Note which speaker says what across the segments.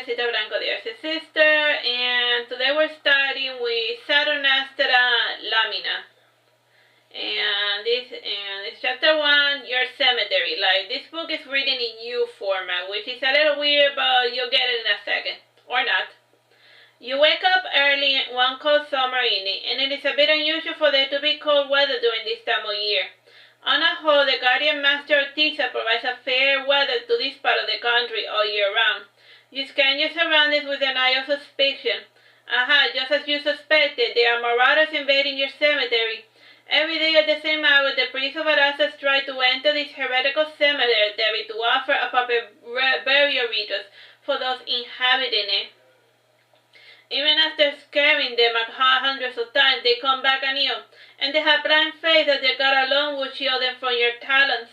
Speaker 1: Teresita Blanco, the Artsy sister, and today we're starting with Saturnastra Lamina. And this chapter 1, your cemetery. Like, this book is written in U format, which is a little weird, but you'll get it in a second. Or not. You wake up early one cold summer evening, and it is a bit unusual for there to be cold weather during this time of year. On a whole, the Guardian Master Artsy provides a fair weather to this part of the country all year round. You scan your surroundings with an eye of suspicion. Aha, just as you suspected, there are marauders invading your cemetery. Every day at the same hour, the priests of Artsy try to enter this heretical cemetery to offer a proper burial ritus for those inhabiting it. Even after scaring them hundreds of times, they come back anew, and they have blind faith that their God alone will shield them from your talons.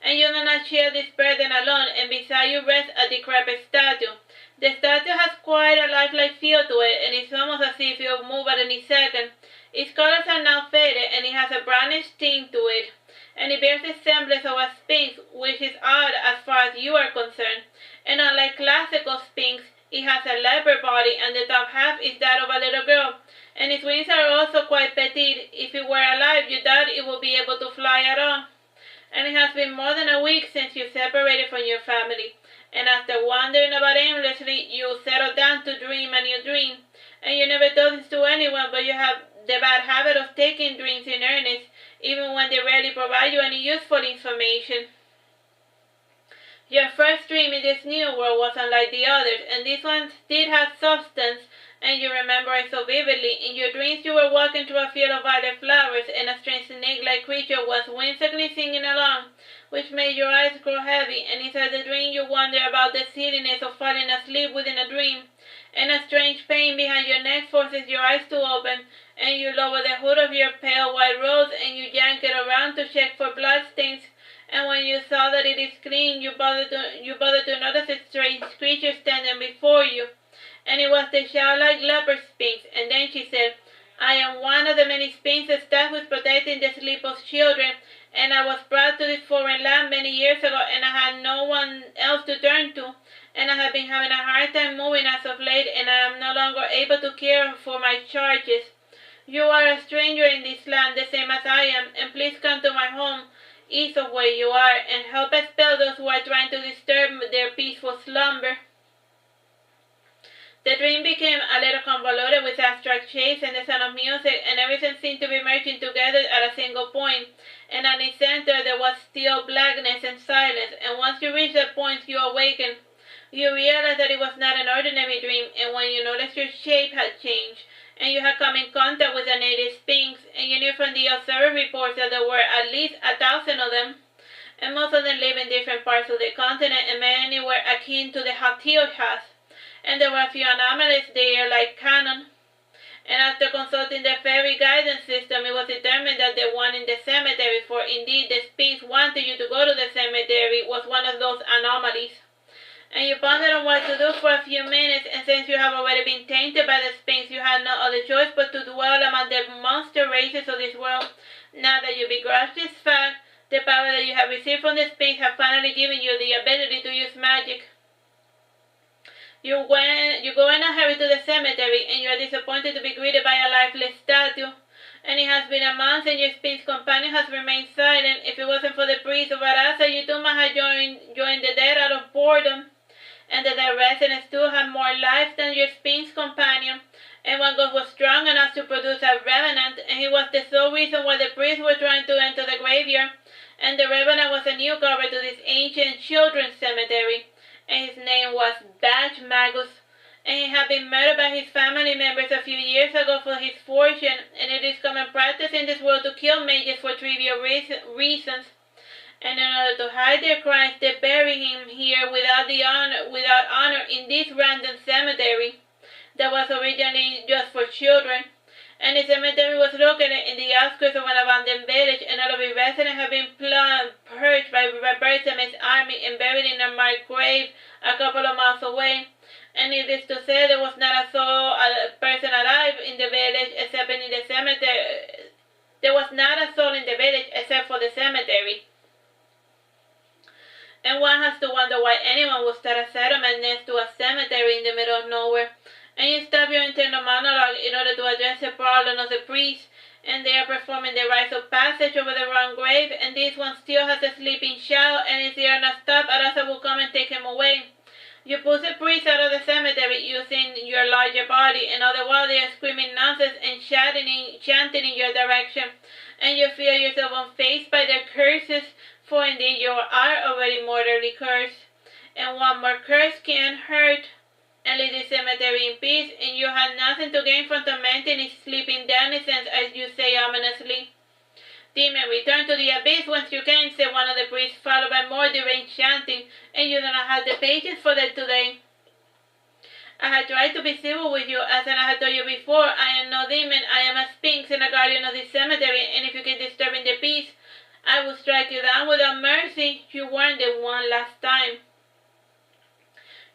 Speaker 1: And you do not share this burden alone, and beside you rests a decrepit statue. The statue has quite a lifelike feel to it, and it's almost as if it will move at any second. Its colors are now faded, and it has a brownish tint to it, and it bears the semblance of a Sphynx, which is odd as far as you are concerned. And unlike classical Sphynx, it has a leopard body, and the top half is that of a little girl, and its wings are also quite petite. If it were alive, you doubt it would be able to fly at all. And it has been more than a week since you separated from your family, and after wandering about aimlessly, you settled down to dream a new dream. And you never told this to anyone, but you have the bad habit of taking dreams in earnest, even when they rarely provide you any useful information. Your first dream in this new world was unlike the others, and this one did have substance, and you remember it so vividly. In your dreams you were walking through a field of violet flowers, and a strange snake-like creature was whimsically singing along, which made your eyes grow heavy, and inside the dream you wonder about the silliness of falling asleep within a dream, and a strange pain behind your neck forces your eyes to open, and you lower the hood of your pale white rose, and you yank it around to check for bloodstains. And when you saw that it is clean, you bothered to notice a strange creature standing before you. And it was the shell-like leopard Sphynx. And then she said, I am one of the many Sphynxes tasked with protecting the sleep of children, and I was brought to this foreign land many years ago, and I had no one else to turn to. And I have been having a hard time moving as of late, and I am no longer able to care for my charges. You are a stranger in this land, the same as I am, and please come to my home, east of where you are, and help expel those who are trying to disturb their peaceful slumber. The dream became a little convoluted with abstract shapes and the sound of music, and everything seemed to be merging together at a single point. And at its center there was still blackness and silence, and once you reached that point you awakened. You realized that it was not an ordinary dream, and when you noticed your shape had changed, and you had come in contact with a native Sphynx, and you knew from the observer reports that there were at least 1,000 of them, and most of them lived in different parts of the continent, and many were akin to the Hatiyoshas, and there were a few anomalies there like Canon. And after consulting the fairy guidance system, it was determined that the one in the cemetery, for indeed the Sphynx wanted you to go to the cemetery, was one of those anomalies. And you pondered on what to do for a few minutes, and since you have already been tainted by the Sphynx, you had no other choice but to dwell among the monster races of this world. Now that you begrudge this fact, the power that you have received from the Sphynx have finally given you the ability to use magic. You go in a hurry to the cemetery, and you are disappointed to be greeted by a lifeless statue. And it has been a month, and your Sphynx companion has remained silent. If it wasn't for the priest of Artsy, you too might have joined the dead out of boredom. And the dead residents too have more life than your Sphynx companion. And one ghost was strong enough to produce a revenant, and he was the sole reason why the priests were trying to enter the graveyard. And the revenant was a newcomer to this ancient children's cemetery, and his name was Batch Magus. And he had been murdered by his family members a few years ago for his fortune, and it is common practice in this world to kill mages for trivial reasons. And in order to hide their crimes, they bury him here without honor in this random cemetery that was originally just for children. And the cemetery was located in the outskirts of an abandoned village, and all of its residents have been purged by Vertebrae's army and buried in a marked grave a couple of miles away. And needless to say, there was not a person alive in the village except in the cemetery. There was not a soul in the village except for the cemetery. and one has to wonder why anyone would start a settlement next to a cemetery in the middle of nowhere. And you stop your internal monologue in order to address the problem of the priest, and they are performing the rites of passage over the wrong grave, and this one still has a sleeping child, and if they are not stopped, Arasa will come and take him away. You push the priest out of the cemetery using your larger body, and all the while they are screaming nonsense and chanting in your direction, and you feel yourself unfazed by their curses, for indeed you are already mortally cursed, and one more curse can't hurt, and leave the cemetery in peace, and you have nothing to gain from tormenting its sleeping denizens, as you say ominously. Demon, return to the abyss whence you came, said one of the priests, followed by more deranged chanting, and you do not have the patience for that today. I have tried to be civil with you, as I have told you before. I am no demon, I am a Sphynx and a guardian of this cemetery, and if you keep disturbing the peace, I will strike you down without mercy. You weren't the one last time.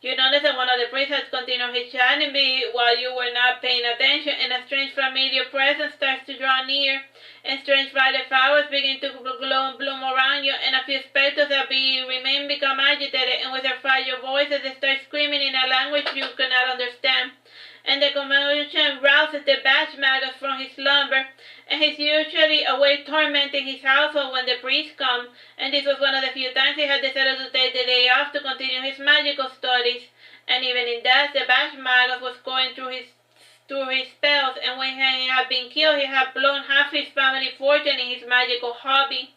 Speaker 1: You notice that one of the priests has continued his chanting while you were not paying attention, and a strange familiar presence starts to draw near, and strange violet flowers begin to glow and bloom around you, and a few specters that become agitated, and with their fragile voices they start screaming in a language you cannot understand. And the commotion rouses the batch magus from his slumber, and he's usually awake tormenting his household when the priest comes, and this was one of the few times he had decided to take the day off to continue his magical studies, and even in that, the batch magus was going through his spells, and when he had been killed, he had blown half his family fortune in his magical hobby.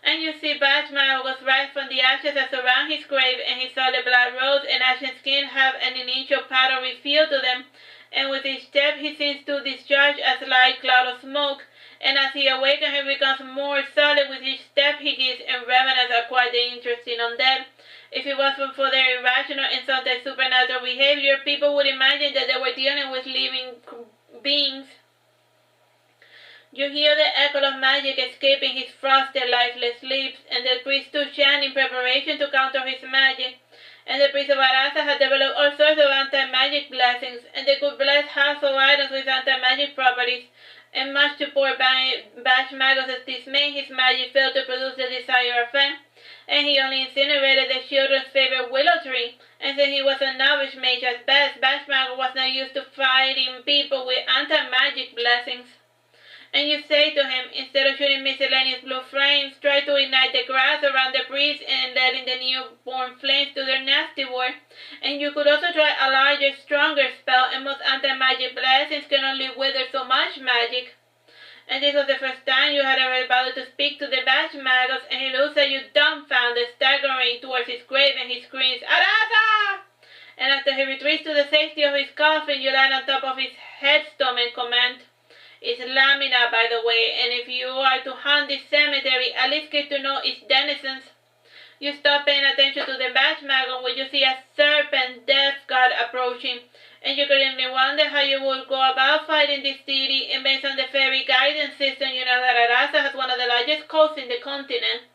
Speaker 1: And you see Batch Magus rise from the ashes that surround his grave, and his solid black robes and ashen skin have an initial powdery feel to them, and with each step he seems to discharge a slight cloud of smoke, and as he awakens he becomes more solid with each step he gives, and revenants are quite interesting undead. If it wasn't for their irrational and sometimes supernatural behavior, people would imagine that they were dealing with living beings. You hear the echo of magic escaping his frosted, lifeless lips, and the priest stood chant in preparation to counter his magic. And the priest of Arasa had developed all sorts of anti-magic blessings, and they could bless household items with anti-magic properties. And much to poor Batch Magus' dismay, his magic failed to produce the desired effect, and he only incinerated the children's favorite willow tree. And since he was a novice mage at best, Batch Magus was not used to fighting people with anti-magic blessings. And you say to him, instead of shooting miscellaneous blue flames, try to ignite the grass around the priest and letting the newborn flames do their nasty work. And you could also try a larger, stronger spell, and most anti-magic blessings can only wither so much magic. And this was the first time you had ever bothered to speak to the Batch Magus, and he looks at you dumbfounded, staggering towards his grave, and he screams, Arasa! And after he retreats to the safety of his coffin, you land on top of his headstone and command, It's Lamina, by the way, and if you are to haunt this cemetery, at least get to know its denizens. You stop paying attention to the Batch Magus when you see a serpent death god approaching, and you currently wonder how you would go about fighting this city, and based on the fairy guidance system, you know that Arasa has one of the largest coasts in the continent.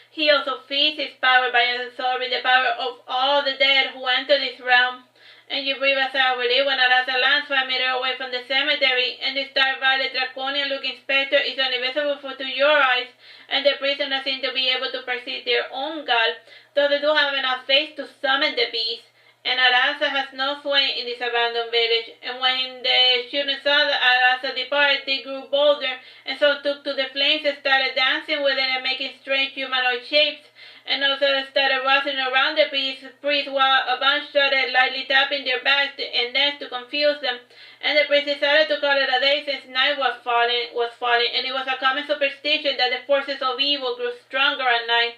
Speaker 1: He also feeds his power by absorbing the power of all the dead who enter this realm. And you breathe a sigh of relief when Arasa lands 5 meters away from the cemetery, and this dark violet draconian-looking specter is only visible to your eyes, and the prisoners seem to be able to perceive their own god, though they do have enough faith to summon the beast. And Arasa has no sway in this abandoned village, and when the children saw that Arasa depart, they grew bolder, and so took to the flames and started dancing with it and making strange humanoid shapes, and also started rustling around the priest while a bunch started lightly tapping their backs and necks to confuse them. And the priest decided to call it a day since night was falling, and it was a common superstition that the forces of evil grew stronger at night.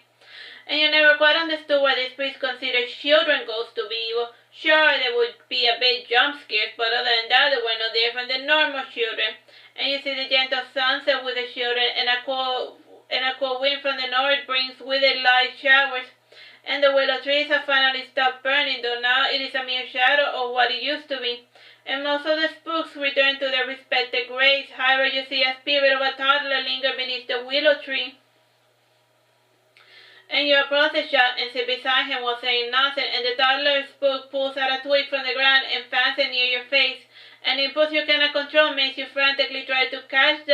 Speaker 1: And you never quite understood why this priest considered children ghosts to be evil. Sure, there would be a bit jump scares, but other than that, they were no different than normal children. And you see the gentle sunset with the children, and a cold wind from the north brings with it light showers. And the willow trees have finally stopped burning, though now it is a mere shadow of what it used to be. And most of the spooks return to their respected graves. However, you see a spirit of a toddler linger beneath the willow tree. And you approach the shop and sit beside him while saying nothing, and the toddler spook pulls out a twig from the ground and fans it near your face. An impulse you cannot control makes you frantically try to catch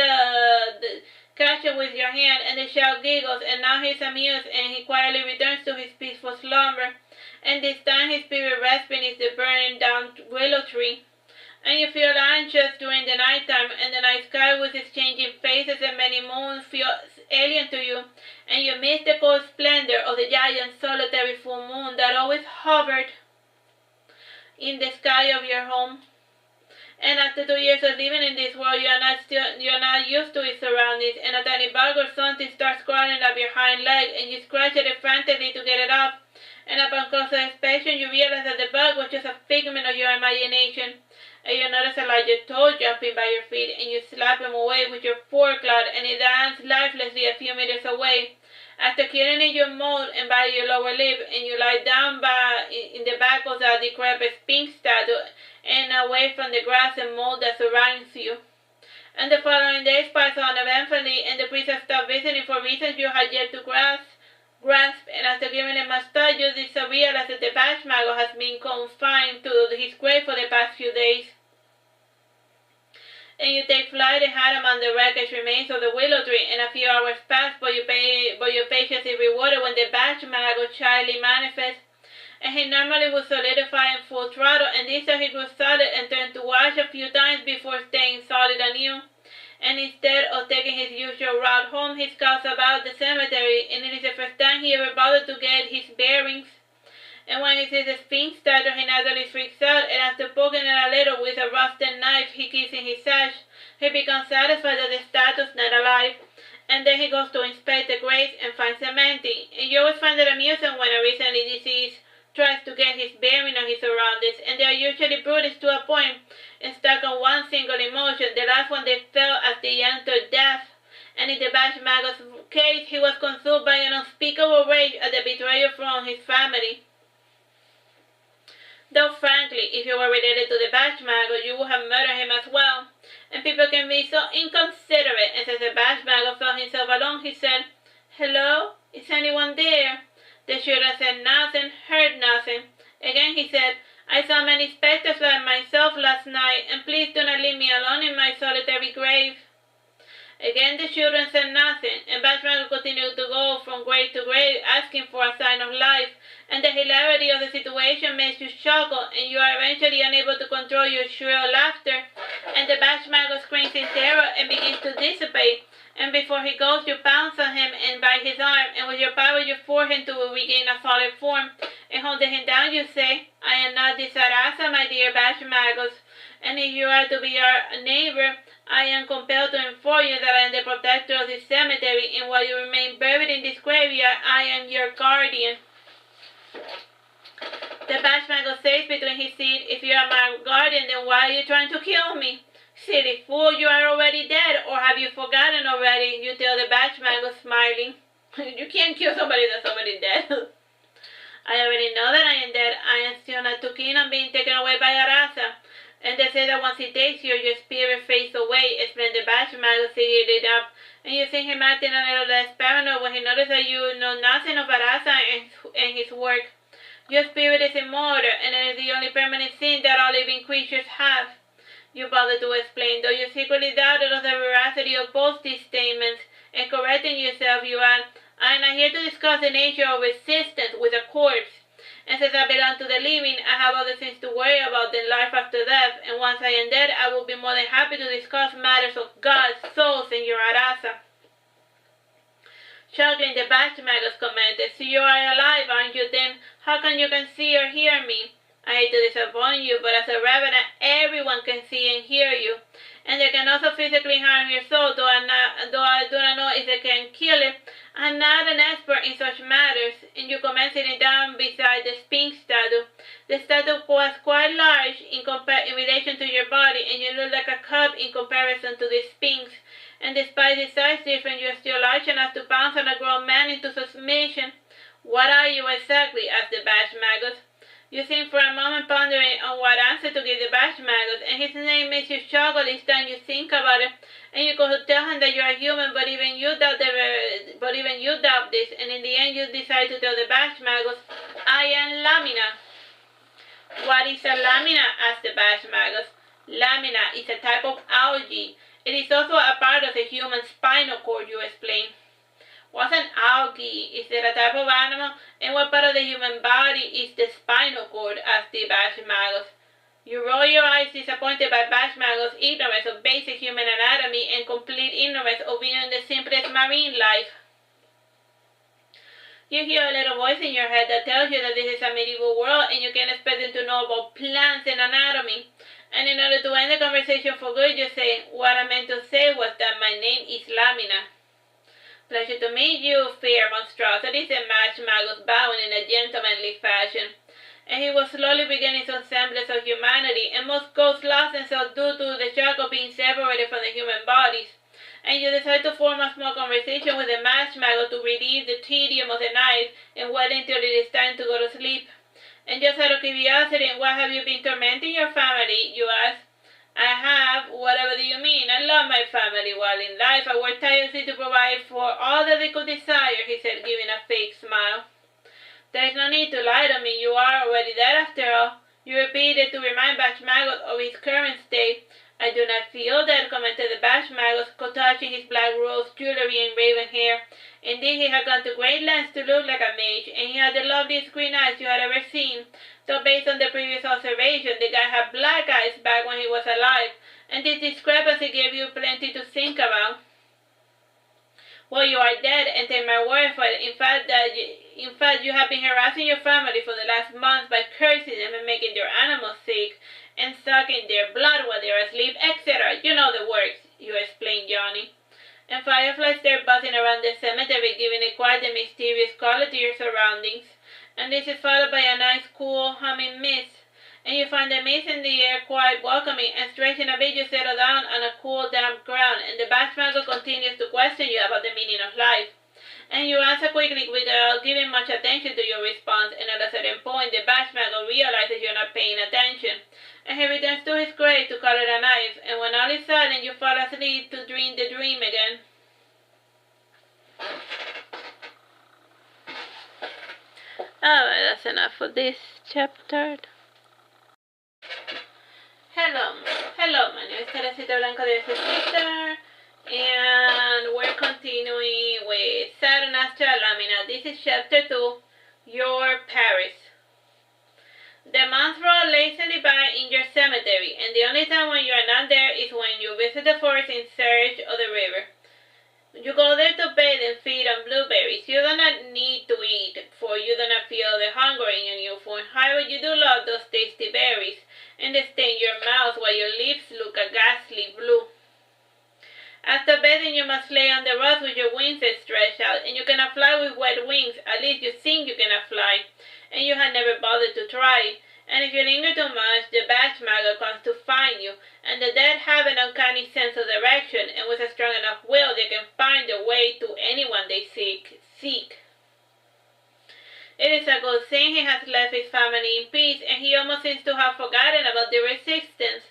Speaker 1: catch it with your hand, and the child giggles, and now he's amused, and he quietly returns to his peaceful slumber. And this time his spirit rests beneath the burning down willow tree. And you feel anxious during the nighttime, and the night sky with its changing phases and many moons feels alien to you, and you miss the cold splendor of the giant solitary full moon that always hovered in the sky of your home. And after 2 years of living in this world, you're not used to its surroundings, and a tiny bug or something starts crawling up your hind leg, and you scratch at it frantically to get it off. And upon closer inspection, you realize that the bug was just a figment of your imagination. And you notice a larger toad jumping by your feet, and you slap him away with your forecloud, and it lands lifelessly a few meters away. After killing it, you mold and bite your lower lip, and you lie down in the back of the decrepit Sphynx statue, and away from the grass and mold that surrounds you. And the following days pass on eventfully, and the priest has stopped visiting for reasons you had yet to grasp, and after giving him a thought, you realize that the Bashmago has been confined to his grave for the past few days. And you take flight and hide among the wreckage remains of the willow tree, and a few hours pass, but your patience is rewarded when the Bashmago childly manifests. And he normally would solidify in full throttle, and this time he grew solid and turned to wash a few times before staying solid anew. And instead of taking his usual route home, he scouts about the cemetery, and it is the first time he ever bothered to get his bearings. And when he sees the Sphynx statue, he naturally freaks out, and after poking it a little with a rusted knife he keeps in his sash, he becomes satisfied that the statue's not alive. And then he goes to inspect the graves and finds them empty. And you always find it amusing when a recently deceased tries to get his bearing on his surroundings, and they are usually brutish to a point and stuck on one single emotion. The last one they felt as they entered death, and in the Bashmago's case, he was consumed by an unspeakable rage at the betrayal from his family. Though frankly, if you were related to the Bashmago, you would have murdered him as well. And people can be so inconsiderate, and since the Bashmago felt himself alone, he said, "Hello? Is anyone there?" The shooter said nothing, heard nothing. Again he said, "I saw many specters like myself last night, and please do not leave me alone in my solitary grave." Again the children said nothing, and Bashmago continued to go from grave to grave, asking for a sign of life, and the hilarity of the situation makes you chuckle, and you are eventually unable to control your shrill laughter, and the Bashmago screams in terror and begins to dissipate, and before he goes you pounce on him and bite his arm, and with your power you force him to regain a solid form, and holding him down you say, "I am not this Arasa, my dear Bashmagos, and if you are to be our neighbor, I am compelled to inform you that I am the protector of this cemetery, and while you remain buried in this graveyard, I am your guardian." The Bashmago says between his teeth, "If you are my guardian, then why are you trying to kill me? Silly fool, you are already dead, or have you forgotten already?" You tell the Bashmago, smiling. "You can't kill somebody that's already dead." "I already know that I am dead. I am still not too keen on being taken away by Arasa. And they say that once he takes you, your spirit fades away," explained the Bashmago, sitting it up. "And you see him acting a little less paranoid when he notices that you know nothing of Arasa and his work. Your spirit is immortal, and it is the only permanent thing that all living creatures have." You bother to explain, though you secretly doubted of the veracity of both these statements, and correcting yourself, you add, "I am not here to discuss the nature of resistance with a corpse. And since I belong to the living, I have other things to worry about than life after death, and once I am dead, I will be more than happy to discuss matters of gods, souls, and your Arasa." Chuckling, the Bashmagos commented, "So you are alive, aren't you then? How come you can see or hear me? I hate to disappoint you, but as a revenant, everyone can see and hear you. And they can also physically harm your soul, though I do not know if they can kill it. I'm not an expert in such matters." And you commence sitting down beside the Sphynx statue. The statue was quite large in relation to your body, and you look like a cub in comparison to the Sphynx. And despite the size difference, you are still large enough to pounce on a grown man into submission. "What are you exactly?" asked the Bashmagos. You seem for a moment pondering on what answer to give the Bashmagos, and his name makes you chuckle each time you think about it, and you go to tell him that you are human, but even you doubt this, and in the end you decide to tell the Bashmagos, "I am Lamina." "What is a Lamina?" asked the Bashmagos. "Lamina is a type of algae. It is also a part of the human spinal cord, you explain. What's an algae? Is it a type of animal? And what part of the human body is the spinal cord? Asked the Bashmagos. You roll your eyes, disappointed by Bashmagos' ignorance of basic human anatomy and complete ignorance of even the simplest marine life. You hear a little voice in your head that tells you that this is a medieval world and you can't expect them to know about plants and anatomy. And in order to end the conversation for good, you say, what I meant to say was that my name is Lamina. Pleasure to meet you, fair monstrosity, said Bashmagos, bowing in a gentlemanly fashion. And he was slowly beginning some semblance of humanity, and most ghosts lost themselves due to the shock of being separated from the human bodies. And you decide to form a small conversation with the Bashmago to relieve the tedium of the night and wait until it is time to go to sleep. And just out of curiosity, why have you been tormenting your family? You ask. I have. Whatever do you mean? I love my family while in life. I work tirelessly to provide for all that they could desire, he said, giving a fake smile. There is no need to lie to me. You are already dead after all. You repeated to remind Bashmagos of his current state. I do not feel dead, commented the Bashmagos, touching his black rose jewelry and raven hair. Indeed, he had gone to great lengths to look like a mage, and he had the loveliest green eyes you had ever seen. Though based on the previous observation, the guy had black eyes back when he was alive, and this discrepancy gave you plenty to think about. Well, you are dead, and take my word for it. In fact, you have been harassing your family for the last month by cursing them and making their animals sick, and sucking their blood while they are asleep, etc. You know the works, you explained, Johnny. And fireflies start buzzing around the cemetery, giving a quite a mysterious color to your surroundings. And this is followed by a nice, cool, humming mist. And you find the mist in the air quite welcoming, and stretching a bit you settle down on a cool, damp ground, and the Bashmago continues to question you about the meaning of life. And you answer quickly without giving much attention to your response, and at a certain point the Bashmago realizes you're not paying attention. And he returns to his grave to color a knife, and when all is silent you fall asleep to dream the dream again. Alright, that's enough for this chapter. Hello, my name is Teresita Blanco de Saturnastra, and we're continuing with Saturnastra Lamina. This is chapter 2, Your Paris. The months roll lazily by in your cemetery, and the only time when you are not there is when you visit the forest in search of the river. You go there to bathe and feed on blueberries. You do not need to eat, for you do not feel the hunger in your new form. However, you do love those tasty berries, and they stain your mouth while your lips look a ghastly blue. After bathing, you must lay on the rocks with your wings stretched out, and you cannot fly with wet wings. At least you think you cannot fly, and you have never bothered to try. And if you linger too much, the Bashmago comes to find you, and the dead have an uncanny sense of direction, and with a strong enough will, they can find their way to anyone they seek. It is a good thing he has left his family in peace, and he almost seems to have forgotten about the resistance.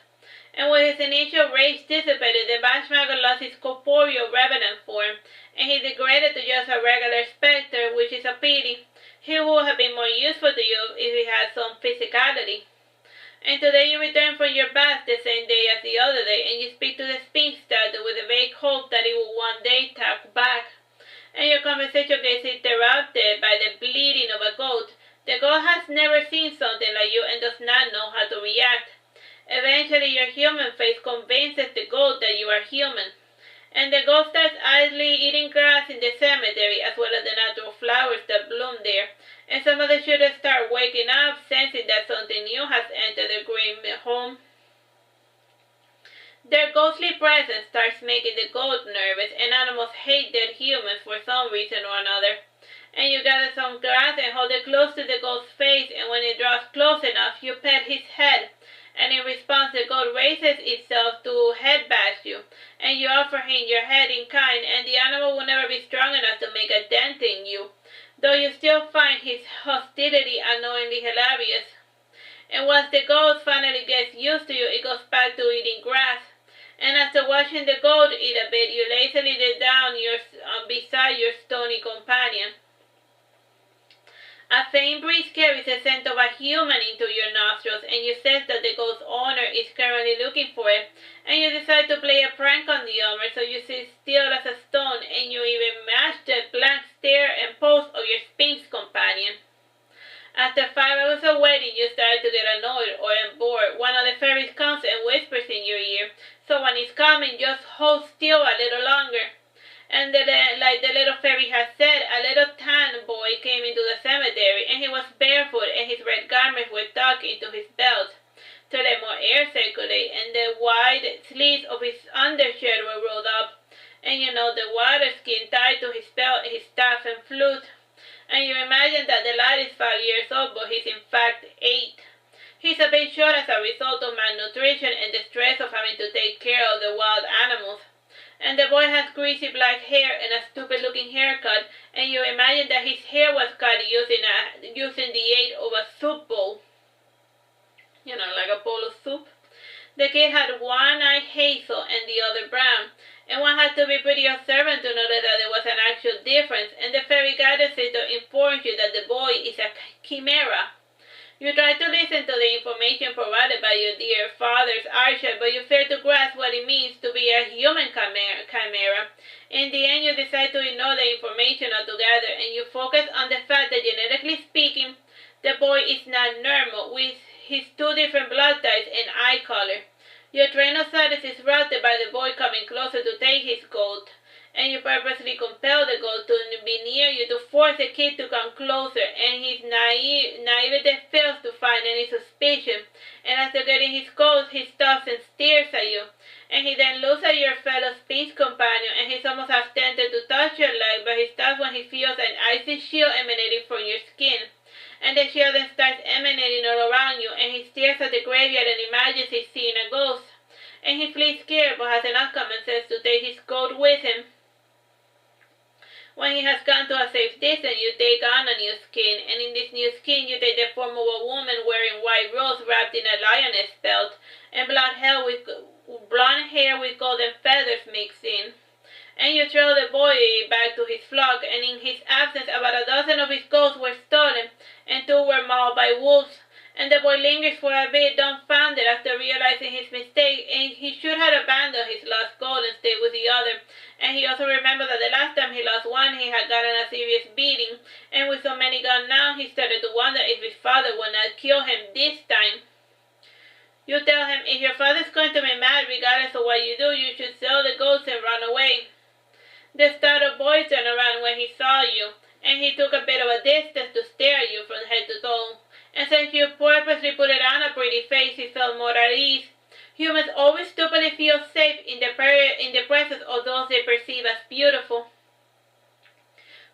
Speaker 1: And with his initial rage dissipated, the Bashmago lost his corporeal revenant form, and he degraded to just a regular specter, which is a pity. He would have been more useful to you if he had some physicality. And today you return from your bath the same day as the other day, and you speak to the Sphynx statue with a vague hope that it will one day talk back. And your conversation gets interrupted by the bleating of a goat. The goat has never seen something like you and does not know how to react. Eventually your human face convinces the goat that you are human. And the goat starts idly eating grass in the cemetery, as well as the natural flowers that bloom there. And some of the children start waking up, sensing that something new has entered their grim home. Their ghostly presence starts making the goat nervous, and animals hate dead humans for some reason or another. And you gather some grass and hold it close to the goat's face, and when it draws close enough, you pet his head. And in response, the goat raises itself to head bash you, and you offer him your head in kind, and the animal will never be strong enough to make a dent in you, though you still find his hostility annoyingly hilarious. And once the goat finally gets used to you, it goes back to eating grass. And after watching the goat eat a bit, you lazily lay down beside your stony companion. A faint breeze carries the scent of a human into your nostrils, and you sense that the ghost owner is currently looking for it, and you decide to play a prank on the owner, so you sit still as a stone, and you even match the blank stare and pose of your Sphynx companion. After 5 hours of waiting, you start to get annoyed or bored. One of the fairies comes and whispers in your ear, so when it's coming, just hold still a little longer. And like the little fairy had said, a little tan boy came into the cemetery, and he was barefoot, and his red garments were tucked into his belt to let more air circulate, and the wide sleeves of his undershirt were rolled up, and the water skin tied to his belt, his staff and flute. And you imagine that the lad is 5 years old, but he's in fact 8. He's a bit short as a result of malnutrition and the stress of having to take care of the wild animals. And the boy has greasy black hair and a stupid-looking haircut, and you imagine that his hair was cut using the aid of a soup bowl. Like a bowl of soup. The kid had one eye hazel and the other brown, and one had to be pretty observant to notice that there was an actual difference, and the fairy guidance system informs you that the boy is a chimera. You try to listen to the information provided by your dear father's Artsy, but you fail to grasp what it means to be a human chimera. In the end, you decide to ignore the information altogether, and you focus on the fact that, genetically speaking, the boy is not normal, with his 2 different blood types and eye color. Your train of thought is routed by the boy coming closer to take his goat, and you purposely compel the goat to be near you to force the kid to come closer, and his naivete fails to find any suspicion, and after getting his goat, he stops and stares at you, and he then looks at your fellow Sphynx companion, and he's almost half tempted to touch your leg, but he stops when he feels an icy chill emanating from your skin. And the chill then starts emanating all around you, and he stares at the graveyard and imagines he's seeing a ghost. And he flees scared, but has enough common sense to take his goat with him. When he has gone to a safe distance, you take on a new skin, and in this new skin you take the form of a woman wearing white robes wrapped in a lioness belt, and blonde hair with golden feathers mixed in. And you throw the boy back to his flock, and in his absence about a dozen of his goats were stolen, and 2 were mauled by wolves. And the boy lingers for a bit, dumbfounded after realizing his mistake, and he should have abandoned his lost goat and stayed with the other. And he also remembered that the last time he lost one, he had gotten a serious beating, and with so many gone now, he started to wonder if his father would not kill him this time. You tell him, if your father's going to be mad regardless of what you do, you should sell the goats and run away. The startled boy turned around when he saw you, and he took a bit of a distance to stare at you from head to toe. And since you purposely put it on a pretty face, he felt more at ease. Humans always stupidly feel safe in the presence of those they perceive as beautiful.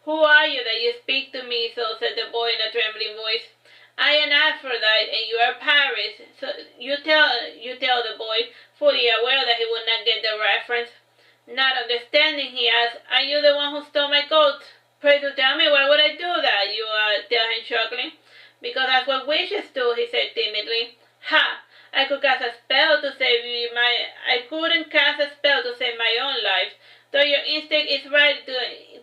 Speaker 1: Who are you that you speak to me so? Said the boy in a trembling voice. I am Aphrodite, and you are Paris. So you tell the boy, fully aware that he would not get the reference. Not understanding, he asked, are you the one who stole my goat? Pray to tell me, why would I do that? You tell him, chuckling. Because that's what wishes do, he said timidly. Ha! I couldn't cast a spell to save my own life. Though your instinct is right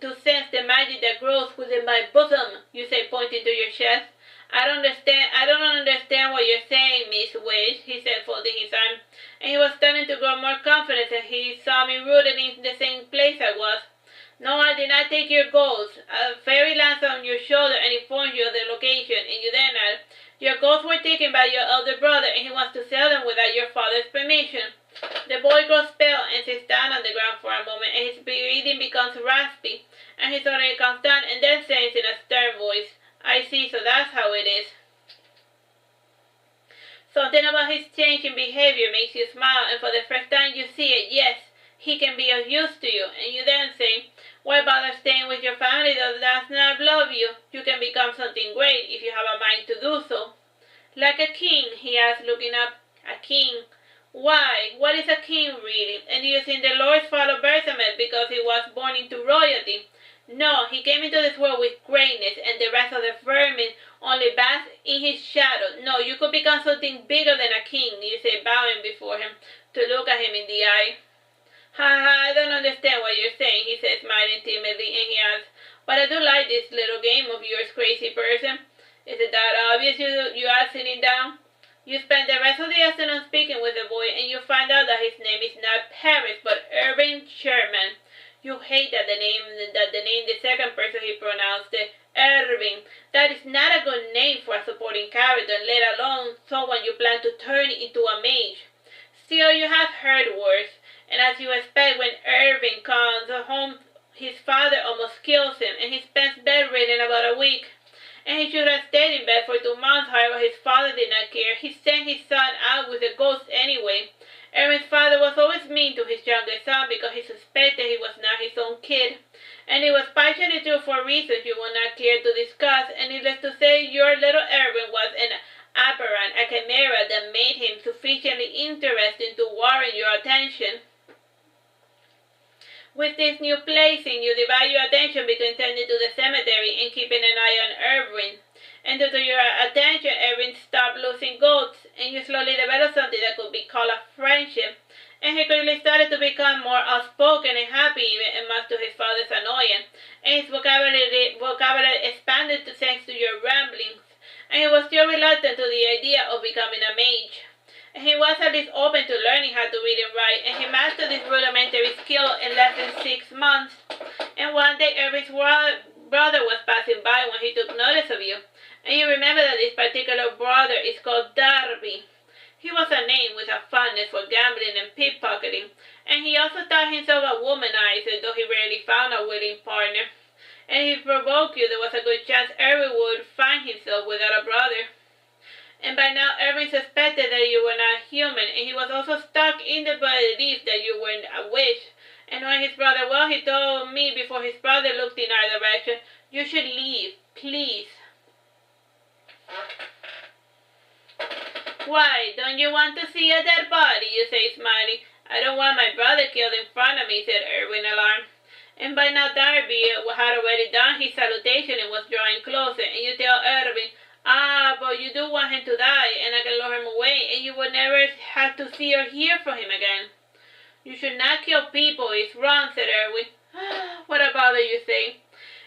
Speaker 1: to sense the magic that grows within my bosom, you say, pointing to your chest. I don't understand what you're saying, Miss Witch, he said, folding his arm. And he was starting to grow more confident as he saw me rooted in the same place I was. No, I did not take your goats. A fairy lands on your shoulder and informs you of the location, and you then add, your goats were taken by your elder brother, and he wants to sell them without your father's permission. The boy grows pale and sits down on the ground for a moment, and his breathing becomes raspy, and he suddenly comes down and then says in a stern voice, I see, so that's how it is. Something about his change in behavior makes you smile, and for the first time you see it, yes, he can be of use to you. And you then say, why bother staying with your family that does not love you? You can become something great if you have a mind to do so. Like a king, he asked, looking up. A king? Why? What is a king, really? And you think the Lord followed Bersamet because he was born into royalty? No, he came into this world with greatness, and the rest of the vermin only bask in his shadow. No, you could become something bigger than a king, you say, bowing before him, to look at him in the eye. Ha ha, I don't understand what you're saying, he said, smiling timidly, and he asks, But I do like this little game of yours, crazy person. Is it that obvious you are sitting down? You spend the rest of the afternoon speaking with the boy, and you find out that his name is not Paris, but Irving Sherman. You hate that the name, the second person he pronounced it, Irving. That is not a good name for a supporting character, let alone someone you plan to turn into a mage. Still, you have heard worse, and as you expect, when Irving comes home, his father almost kills him, and he spends bedridden about a week. And he should have stayed in bed for 2 months, however his father did not care. He sent his son out with a ghost anyway. Irving's father was always mean to his youngest son because he suspected he was not his own kid. And it was partially true for reasons you will not care to discuss, and needless to say, your little Irving was an aberrant, a chimera that made him sufficiently interesting to warrant your attention. With this new placing, you divide your attention between tending to the cemetery and keeping an eye on Irving. And due to your attention, Irving stopped losing goats, and you slowly developed something that could be called a friendship. And he quickly started to become more outspoken and happy, even and much to his father's annoyance. And his vocabulary expanded thanks to your ramblings. And he was still reluctant to the idea of becoming a mage. And he was at least open to learning how to read and write, and he mastered this rudimentary skill in less than 6 months. And one day Irving's brother was passing by when he took notice of you, and you remember that this particular brother is called Darby. He was a name with a fondness for gambling and pickpocketing, and he also thought himself a womanizer, though he rarely found a willing partner. And if he provoked you, there was a good chance Irving would find himself without a brother. And by now, Irving suspected that you were not human, and he was also stuck in the belief that you were a witch. And knowing his brother well, he told me before his brother looked in our direction, "You should leave, please." "Why, don't you want to see a dead body?" you say, smiling. "I don't want my brother killed in front of me," said Irving, alarmed. And by now Darby had already done his salutation and was drawing closer, and you tell Irving, "Ah, but you do want him to die, and I can lure him away, and you will never have to see or hear from him again." "You should not kill people, it's wrong," said Irving. "What a bother," you say.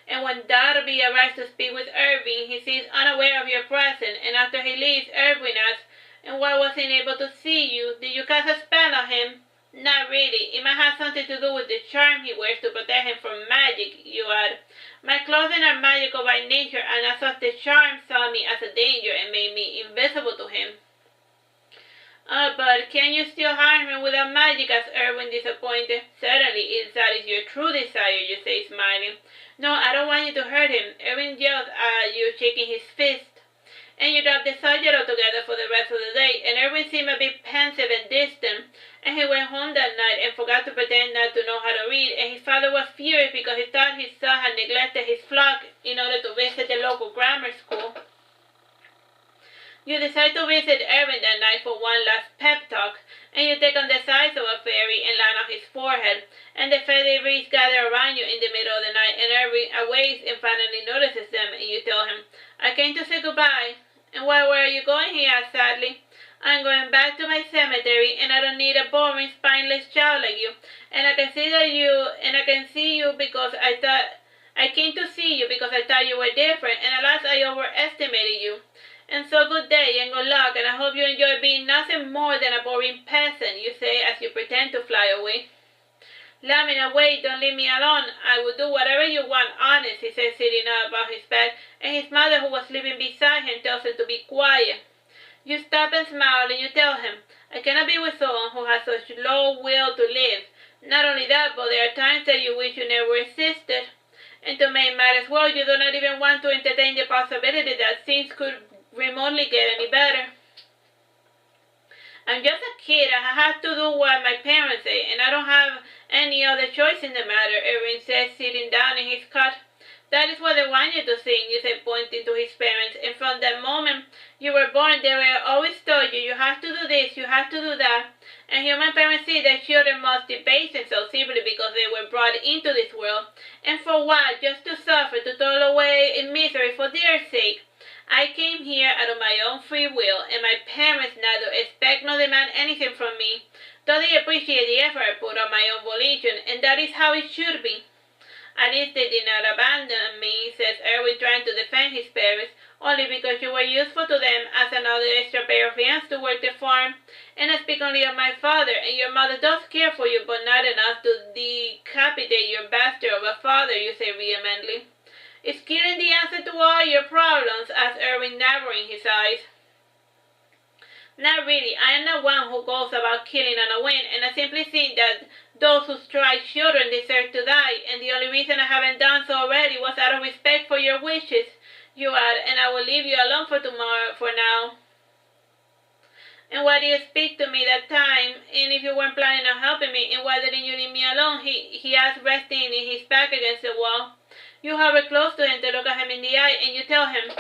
Speaker 1: And when Darby arrives to speak with Irving, he seems unaware of your presence, and after he leaves, Irving asks, "And why was he unable to see you? Did you cast a spell on him?" "Not really. It might have something to do with the charm he wears to protect him from magic," you add. "My clothing are magical by nature, and as such the charm saw me as a danger and made me invisible to him." But can you still harm him without magic?" asked Irving, disappointed. "Certainly, if that is your true desire," you say, smiling. "No, I don't want you to hurt him." Irving yells at you, shaking his fist. And you drop the subject altogether for the rest of the day, and Irving seemed a bit pensive and distant, and he went home that night and forgot to pretend not to know how to read, and his father was furious because he thought his son had neglected his flock in order to visit the local grammar school. You decide to visit Irving that night for one last pep talk, and you take on the size of a fairy and land on his forehead, and the fairy breeze gather around you in the middle of the night, and Irving awakes and finally notices them, and you tell him, "I came to say goodbye." "And where are you going?" he asked sadly. "I'm going back to my cemetery, and I don't need a boring, spineless child like you. And I can see you because I came to see you because I thought you were different, and alas, I overestimated you. And so good day and good luck, and I hope you enjoy being nothing more than a boring peasant," you say as you pretend to fly away. "Lamina, wait, don't leave me alone. I will do whatever you want, honest," he says, sitting up on his bed, and his mother, who was sleeping beside him, tells him to be quiet. You stop and smile, and you tell him, "I cannot be with someone who has such low will to live. Not only that, but there are times that you wish you never existed. And to make matters worse, you do not even want to entertain the possibility that things could remotely get any better." "I'm just a kid. I have to do what my parents say, and I don't have any other choice in the matter," Irving says, sitting down in his cot. "That is what they want you to think," you say, pointing to his parents, "and from the moment you were born, they were always told you, you have to do this, you have to do that. And human parents see their children must debase themselves simply because they were brought into this world. And for what? Just to suffer, to toil away in misery for their sake. I came here out of my own free will, and my parents neither expect nor demand anything from me, though they appreciate the effort I put on my own volition, and that is how it should be. At least they did not abandon me, says Irving, trying to defend his parents, only because you were useful to them as another extra pair of hands to work the farm. And I speak only of my father, and your mother does care for you, but not enough to decapitate your bastard of a father, you say vehemently. Is killing the answer to all your problems? Asked Irving, narrowing his eyes. Not really. I am not one who goes about killing on a whim, and I simply think that those who strike children deserve to die, and the only reason I haven't done so already was out of respect for your wishes, you add, and I will leave you alone for now. And why did you speak to me that time? And if you weren't planning on helping me, and why didn't you leave me alone? He asked, resting his back against the wall. You hover close to him to look at him in the eye, and you tell him,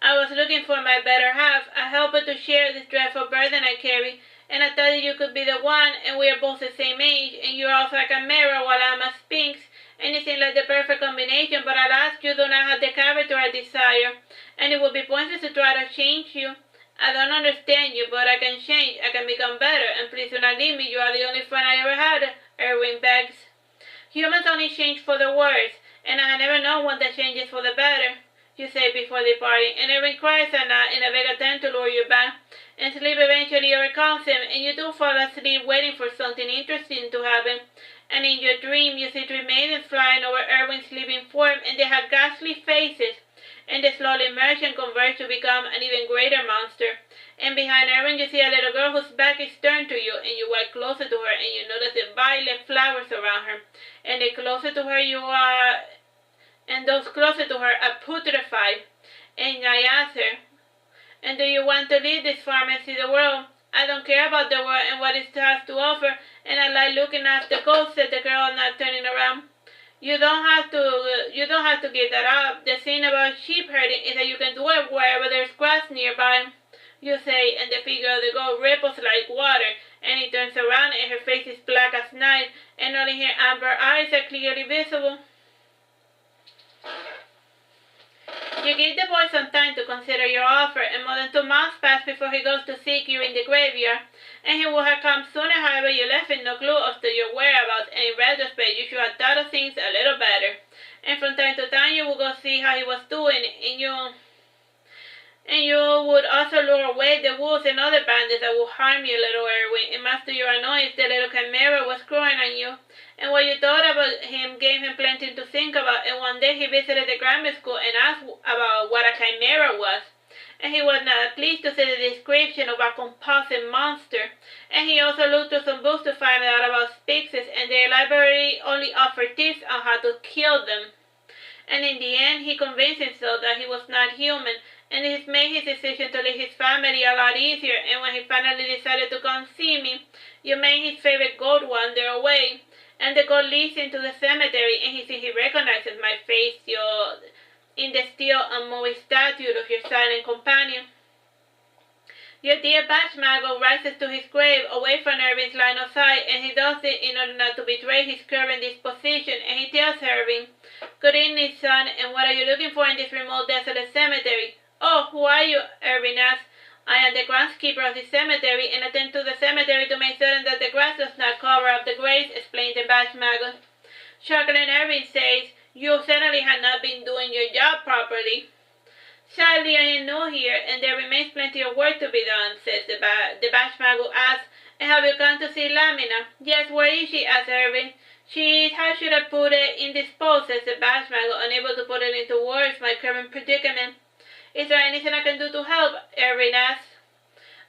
Speaker 1: I was looking for my better half, a helper to share this dreadful burden I carry, and I thought that you could be the one, and we are both the same age, and you're also a chimera while I'm a Sphynx, and it seems like the perfect combination, but alas, you do not have the character I desire, and it would be pointless to try to change you. I don't understand you, but I can change, I can become better, and please do not leave me, you are the only friend I ever had, Irving begs. Humans only change for the worse, and I have never known one that changes for the better, you say before departing, and Irving cries at night in a vague attempt to lure you back, and sleep eventually overcomes him, and you do fall asleep waiting for something interesting to happen, and in your dream you see three maidens flying over Irving's sleeping form, and they have ghastly faces, and they slowly merge and converge to become an even greater monster. And behind Irving you see a little girl whose back is turned to you, and you walk closer to her, and you notice the violet flowers around her, and the closer to her you are, and those closer to her are putrefied. And I ask her, and do you want to leave this farm and see the world? I don't care about the world and what it has to offer, and I like looking at the ghosts, said the girl, not turning around. You don't have to give that up. The thing about sheep herding is that you can do it wherever there's grass nearby, you say, and the figure of the girl ripples like water, and he turns around and her face is black as night, and only her amber eyes are clearly visible. You give the boy some time to consider your offer, and more than 2 months pass before he goes to seek you in the graveyard, and he would have come sooner, however you left him no clue as to your whereabouts, and in retrospect you should have thought of things a little better. And from time to time you would go see how he was doing, and you would also lure away the wolves and other bandits that would harm you, little Irving, and much to your annoyance the little chimera was growing on you. And what you thought about him gave him plenty to think about, and one day he visited the grammar school and asked about what a chimera was. And he was not pleased to see the description of a composite monster. And he also looked through some books to find out about Sphynxes, and their library only offered tips on how to kill them. And in the end, he convinced himself that he was not human, and it made his decision to leave his family a lot easier. And when he finally decided to come see me, you made his favorite goat wander away. And the goat leads into the cemetery, and he recognizes my face in the still unmoving statue of your silent companion. Your dear Bashmago rises to his grave away from Irving's line of sight, and he does it in order not to betray his current disposition, and he tells Irving, Good evening, son, and what are you looking for in this remote desolate cemetery? Oh, who are you? Irving asks. I am the groundskeeper of the cemetery, and attend to the cemetery to make certain that the grass does not cover up the graves, explained the Bashmago. Chuckling, Irving says, You certainly have not been doing your job properly. Sadly, I am new here, and there remains plenty of work to be done, says the Bashmago asks, And have you come to see Lamina? Yes, where is she? Asks Irving. She is, how should I put it, indisposed, says the Bashmago, unable to put it into words, my current predicament. Is there anything I can do to help? Irving asks.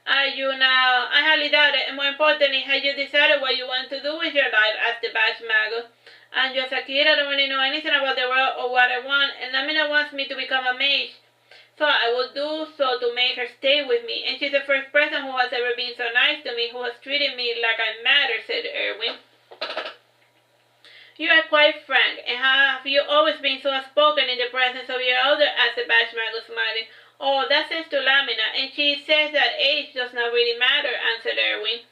Speaker 1: Are you now? I highly doubt it, and more importantly, have you decided what you want to do with your life? Asked the Bashmago. I'm just a kid, I don't really know anything about the world or what I want, and Lamina wants me to become a mage. So I will do so to make her stay with me, and she's the first person who has ever been so nice to me, who has treated me like I matter, said Irving. You are quite frank, and have you always been so outspoken in the presence of your elder? Asked the Bashmago, smiling. Oh, that says to Lamina, and she says that age does not really matter, answered Irving.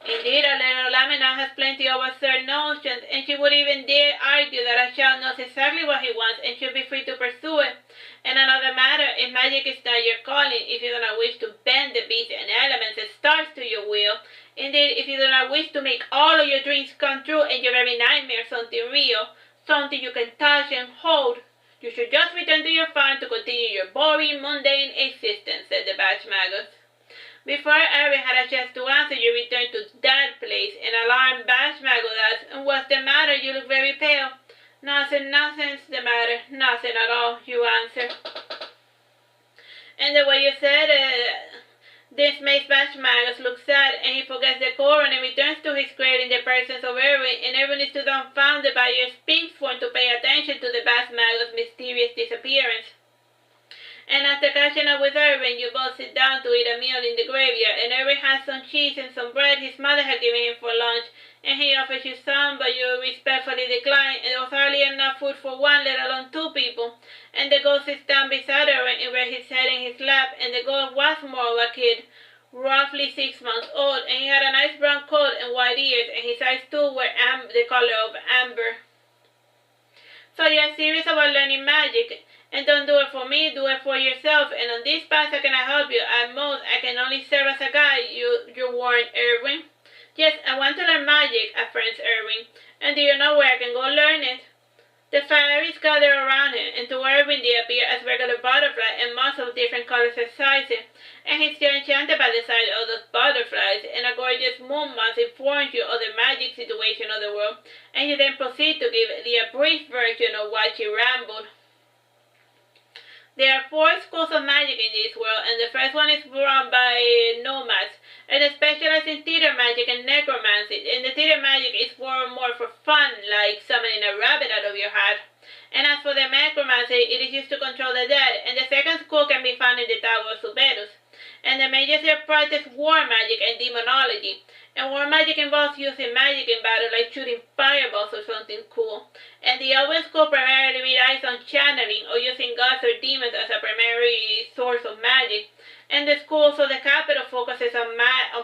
Speaker 1: Indeed, our little Lamina has plenty of absurd notions, and she would even dare argue that a child knows exactly what he wants and should be free to pursue it. And another matter, if magic is not your calling, if you do not wish to bend the beasts and elements and stars to your will, Indeed, if you do not wish to make all of your dreams come true and your very nightmare something real, something you can touch and hold, you should just return to your farm to continue your boring, mundane existence, said the Bashmagus. Before Irving had a chance to answer, you returned to that place, and alarmed Bashmagus asked, "And what's the matter? You look very pale." Nothing's the matter. Nothing at all," you answered. And the way you said it, this makes Bashmagus look sad, and he forgets the Koran and returns to his grave in the presence of Irving, and Irving is too dumbfounded by your Sphynx form to pay attention to the Bashmagus' mysterious disappearance. And after catching up with Irving, you both sit down to eat a meal in the graveyard, and Irving has some cheese and some bread his mother had given him for lunch, and he offers you some, but you respectfully decline, and there was hardly enough food for one, let alone two people. And the ghost sits down beside Irving and rests his head in his lap, and the ghost was more of a kid, roughly 6 months old, and he had a nice brown coat and white ears, and his eyes too were the color of amber. "So you're serious about learning magic? And don't do it for me, do it for yourself, and on this path how can I help you? At most, I can only serve as a guide," you warned Irving. "Yes, I want to learn magic," affirms Irving. "And do you know where I can go learn it?" The fairies gather around him, and to Irving they appear as regular butterflies and moths of different colors and sizes, and he's still enchanted by the sight of those butterflies, and a gorgeous moon moth informs you of the magic situation of the world, and you then proceed to give thee a brief version of what she rambled. There are 4 schools of magic in this world, and the first one is run by nomads, and they specialize in theater magic and necromancy, and the theater magic is more for fun, like summoning a rabbit out of your hat. And as for the necromancy, it is used to control the dead, and the second school can be found in the Tower of Suberus. And the mages here practice war magic and demonology, and war magic involves using magic in battle, like shooting fireballs or something cool. And the elven school primarily relies on channeling or using gods or demons as a primary source of magic. And the schools of the capital focuses on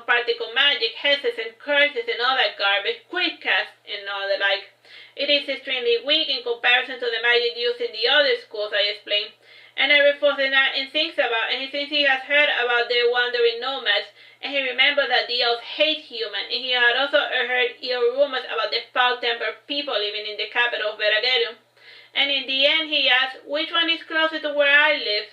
Speaker 1: practical magic, hexes and curses and all that garbage, quick cast and all the like. It is extremely weak in comparison to the magic used in the other schools, I explained. And Irving focuses that and thinks about, and he thinks he has heard about the wandering nomads, and he remembers that the elves hate humans, and he had also heard ill rumors about the foul-tempered people living in the capital of Vertebrae. And in the end he asked, "Which one is closer to where I live?"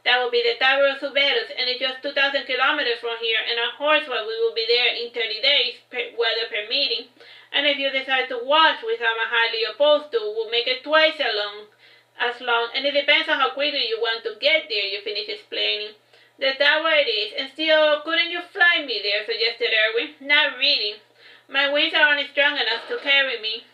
Speaker 1: "That will be the Tower of Suberus, and it's just 2,000 kilometers from here, and on horseback we will be there in 30 days, weather permitting. And if you decide to watch, which I'm highly opposed to, we'll make it twice as long, and it depends on how quickly you want to get there," you finish explaining. "The tower it is, and still, couldn't you fly me there?" suggested Irving. "Not really. My wings are only strong enough to carry me.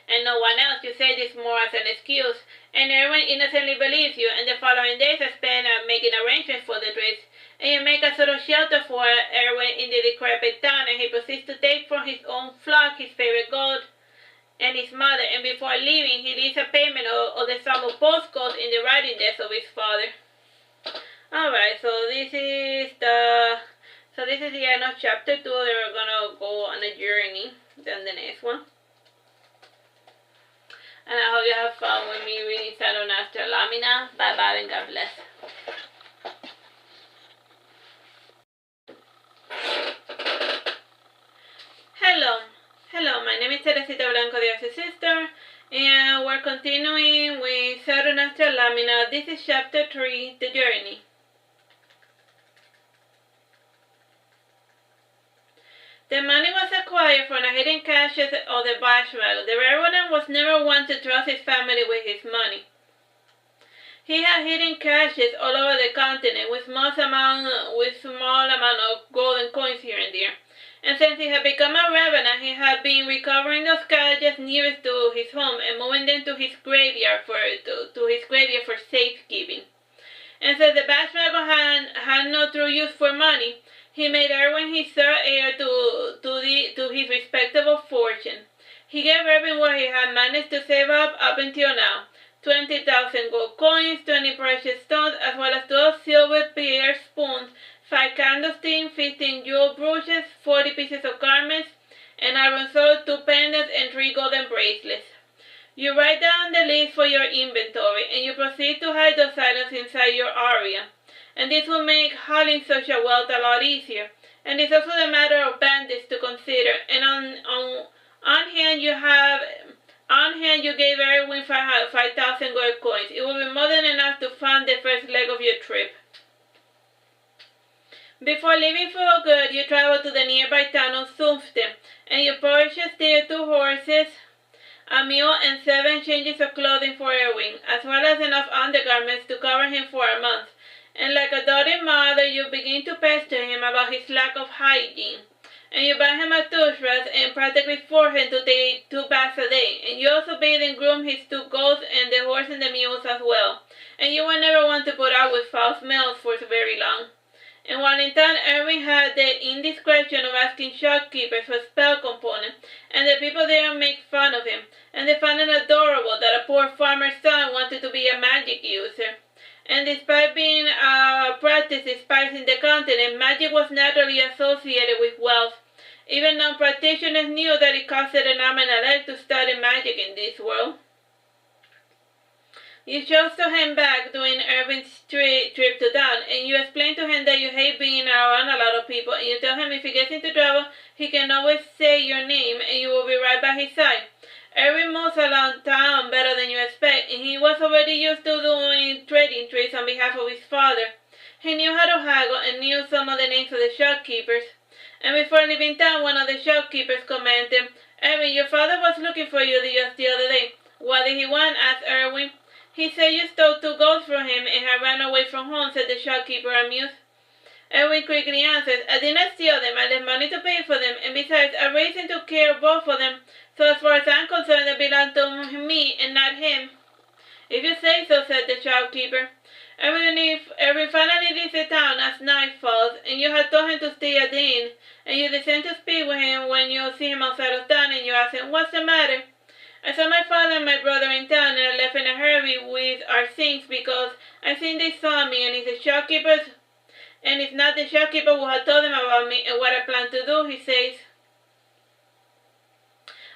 Speaker 1: And no one else. You say this more as an excuse." And Irving innocently believes you, and the following days are spent making arrangements for the trips. And you make a sort of shelter for Irving in the decrepit town, and he proceeds to take from his own flock his favorite goat and his mother, and before leaving he leaves a payment of the sum of postcards in the writing desk of his father. Alright, so this is the end of chapter 2. They're gonna go on a journey, then the next one. And I hope you have fun with me reading Saturnastra Lamina. Bye bye and God bless. Hello, my name is Teresita Blanco, the Artsy sister, and we're continuing with Saturnastra Lamina. This is chapter 3, The Journey. The money was acquired from the hidden caches of the Bashmagus. The Reverend was never one to trust his family with his money. He had hidden caches all over the continent with small amount of gold and coins here and there. And since he had become a revenant, he had been recovering those caches nearest to his home and moving them to his graveyard for safekeeping. And since the Bashmagus had no true use for money, he made Irving his third heir to his respectable fortune. He gave Irving what he had managed to save up until now: 20,000 gold coins, 20 precious stones, as well as 12 silver pair spoons, 5 candlesticks, 15 jewel brooches, 40 pieces of garments, and iron sword, 2 pendants, and 3 golden bracelets. You write down the list for your inventory, and you proceed to hide those items inside your area. And this will make hauling such a wealth a lot easier. And it's also the matter of bandits to consider. And on hand you gave Irving 5,000 gold coins. It will be more than enough to fund the first leg of your trip. Before leaving for good, you travel to the nearby town of Sphynx, and you purchase there 2 horses, a mule, and 7 changes of clothing for Irving, as well as enough undergarments to cover him for a month. And like a doting mother, you begin to pester him about his lack of hygiene. And you buy him a toothbrush and practically force him to take 2 baths a day. And you also bathe and groom his 2 goats and the horse and the mules as well. And you will never want to put up with foul smells for very long. And while in town, Irving had the indiscretion of asking shopkeepers for spell components, and the people there make fun of him. And they found it adorable that a poor farmer's son wanted to be a magic user. And despite being practiced despite in the continent, magic was naturally associated with wealth. Even non-practitioners knew that it costed an arm and a leg to study magic in this world. You chose to him back during Irving's trip to town, and you explain to him that you hate being around a lot of people, and you tell him if he gets into trouble, he can always say your name, and you will be right by his side. Irving moves around town better than you expect, and he was already used to doing trading trades on behalf of his father. He knew how to haggle and knew some of the names of the shopkeepers. And before leaving town, one of the shopkeepers commented, "Irving, your father was looking for you just the other day." "What did he want?" asked Irving. "He said you stole 2 goats from him and had run away from home," said the shopkeeper, amused. Irving quickly answered, "I did not steal them. I left money to pay for them, and besides, I raised and took care of both of them. So as far as I'm concerned, they belong to me and not him." "If you say so," said the shopkeeper. Irving finally leaves the town as night falls, and you had told him to stay at the inn, and you descend to speak with him when you see him outside of town, and you ask him, "What's the matter?" "I saw my father and my brother in town, and I left in a hurry with Artsy because I think they saw me, and it's not the shopkeeper who had told them about me and what I plan to do," he says.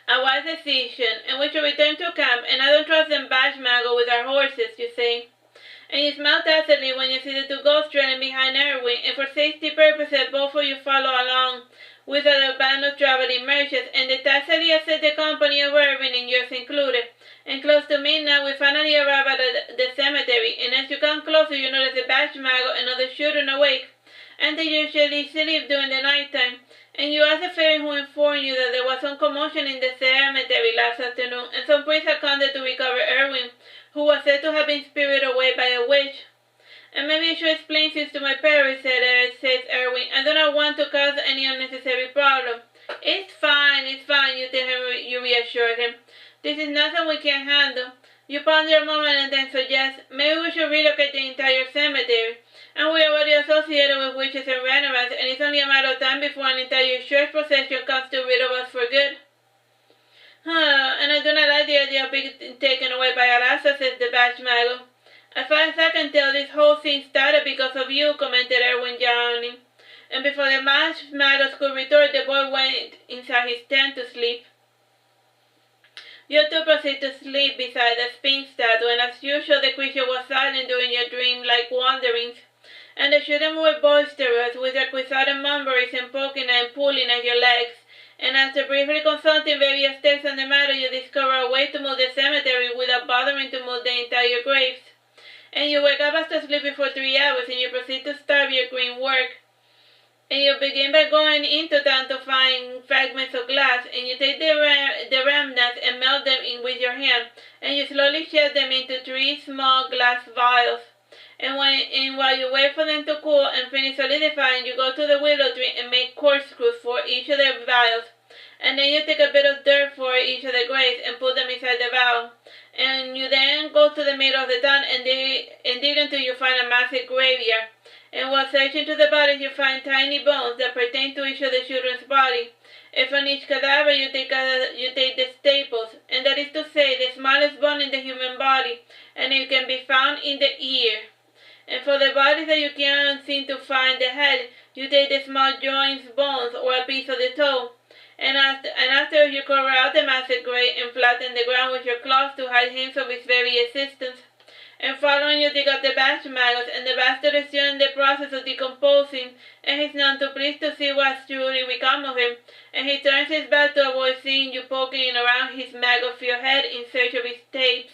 Speaker 1: "A wise decision, and we should return to camp, and I don't trust them bashmago with our horses," you say. And you smile tacitly when you see the 2 goats trailing behind Irving, and for safety purposes both of you follow along with a band of traveling merchants, and they tacitly accept the company of Irving and yours included. And close to midnight we finally arrive at the cemetery, and as you come closer you notice the bashmago and other children awake, and they usually sleep during the nighttime. And you ask the fairy who informed you that there was some commotion in the cemetery last afternoon, and some priests had come there to recover Irving, who was said to have been spirited away by a witch. "And maybe you should explain things to my parents," says Irving. "I do not want to cause any unnecessary problem." It's fine, you tell him, you reassure him. "This is nothing we can't handle." You ponder a moment and then suggest, "Maybe we should relocate the entire cemetery. And we're already associated with witches and veterans, and it's only a matter of time before an entire church procession comes to rid of us for good." "And I do not like the idea of being taken away by a Rasta," says the bashmago. "As far as I can tell, this whole thing started because of you," commented Irving, yawning. And before the bashmagos could retort, the boy went inside his tent to sleep. You 2 proceed to sleep beside the Sphynx statue, and as usual the creature was silent during your dream-like wanderings. And the children were boisterous, with their quixotic mumblings and poking and pulling at your legs. And after briefly consulting various texts on the matter, you discover a way to move the cemetery without bothering to move the entire graves. And you wake up after sleeping for 3 hours, and you proceed to start your green work. And you begin by going into town to find fragments of glass, and you take the remnants and melt them in with your hand, and you slowly shed them into 3 small glass vials. And while you wait for them to cool and finish solidifying, you go to the willow tree and make corkscrews for each of the vials. And then you take a bit of dirt for each of the graves and put them inside the vial. And you then go to the middle of the town and dig until you find a massive graveyard. And while searching through the bodies, you find tiny bones that pertain to each of the children's body. And from each cadaver you take the staples, and that is to say, the smallest bone in the human body, and it can be found in the ear. And for the bodies that you can't seem to find the head, you take the small joints, bones, or a piece of the toe. And after you cover out the massive grave and flatten the ground with your claws to hide hints of its very existence. And following you dig up the batch maggots, and the bastard is still in the process of decomposing, and he's none too pleased to see what's truly become of him, and he turns his back to avoid seeing you poking around his maggot-filled head in search of his tapes.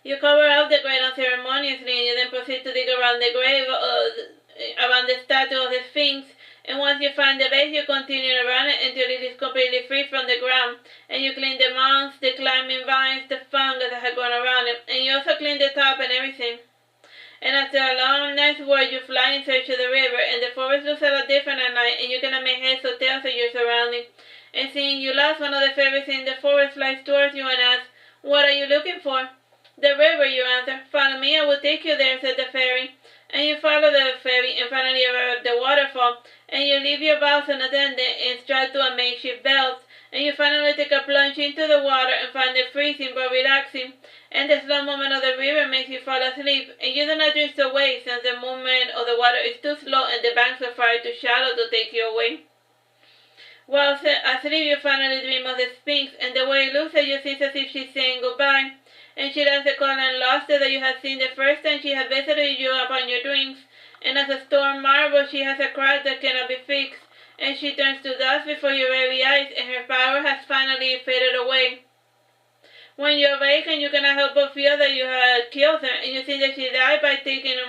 Speaker 1: You cover up the grave unceremoniously, and you then proceed to dig around the grave, around the statue of the Sphynx, and once you find the base, you continue around it until it is completely free from the ground, and you clean the mounds, the climbing vines, the fungus that had grown around it, and you also clean the top and everything. And after a long night's work, you fly in search of the river, and the forest looks a lot different at night, and you cannot make heads or tails of your surroundings. And seeing you lost, one of the fairies in the forest flies towards you and asks, "What are you looking for?" "The river," you answer. "Follow me, I will take you there," said the fairy. And you follow the fairy and finally arrive at the waterfall, and you leave your bows unattended and stride to a makeshift belt, and you finally take a plunge into the water and find it freezing but relaxing, and the slow movement of the river makes you fall asleep, and you do not drift away since the movement of the water is too slow and the banks are far too shallow to take you away. While asleep, you finally dream of the Sphynx, and the way it looks at you seems as if she's saying goodbye, and she does the call and lustre that you had seen the first time she had visited you upon your dreams, and as a storm marvel she has a crack that cannot be fixed, and she turns to dust before your very eyes, and her power has finally faded away. When you awaken, you cannot help but feel that you had killed her, and you think that she died by taking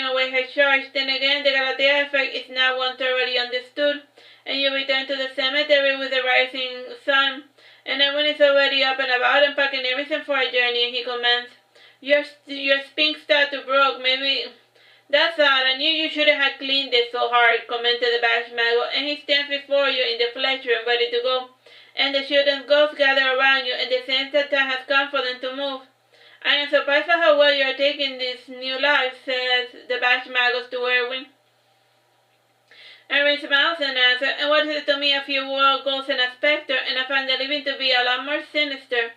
Speaker 1: away her charge. Then again, the Galatea effect is not one thoroughly understood, and you return to the cemetery with the rising sun, and everyone is already up and about and packing everything for a journey, and he comments, Your Sphynx statue broke, maybe." "That's odd, I knew you shouldn't have cleaned it so hard," commented the batch maggot, and he stands before you in the flesh room ready to go, and the children's ghosts gather around you, and they sense that time has come for them to move. "I am surprised at how well you are taking this new life," says the batch maggot to Irving. Irving smiles and answers, "And what is it to me? A few world ghosts and a spectre, and I find the living to be a lot more sinister.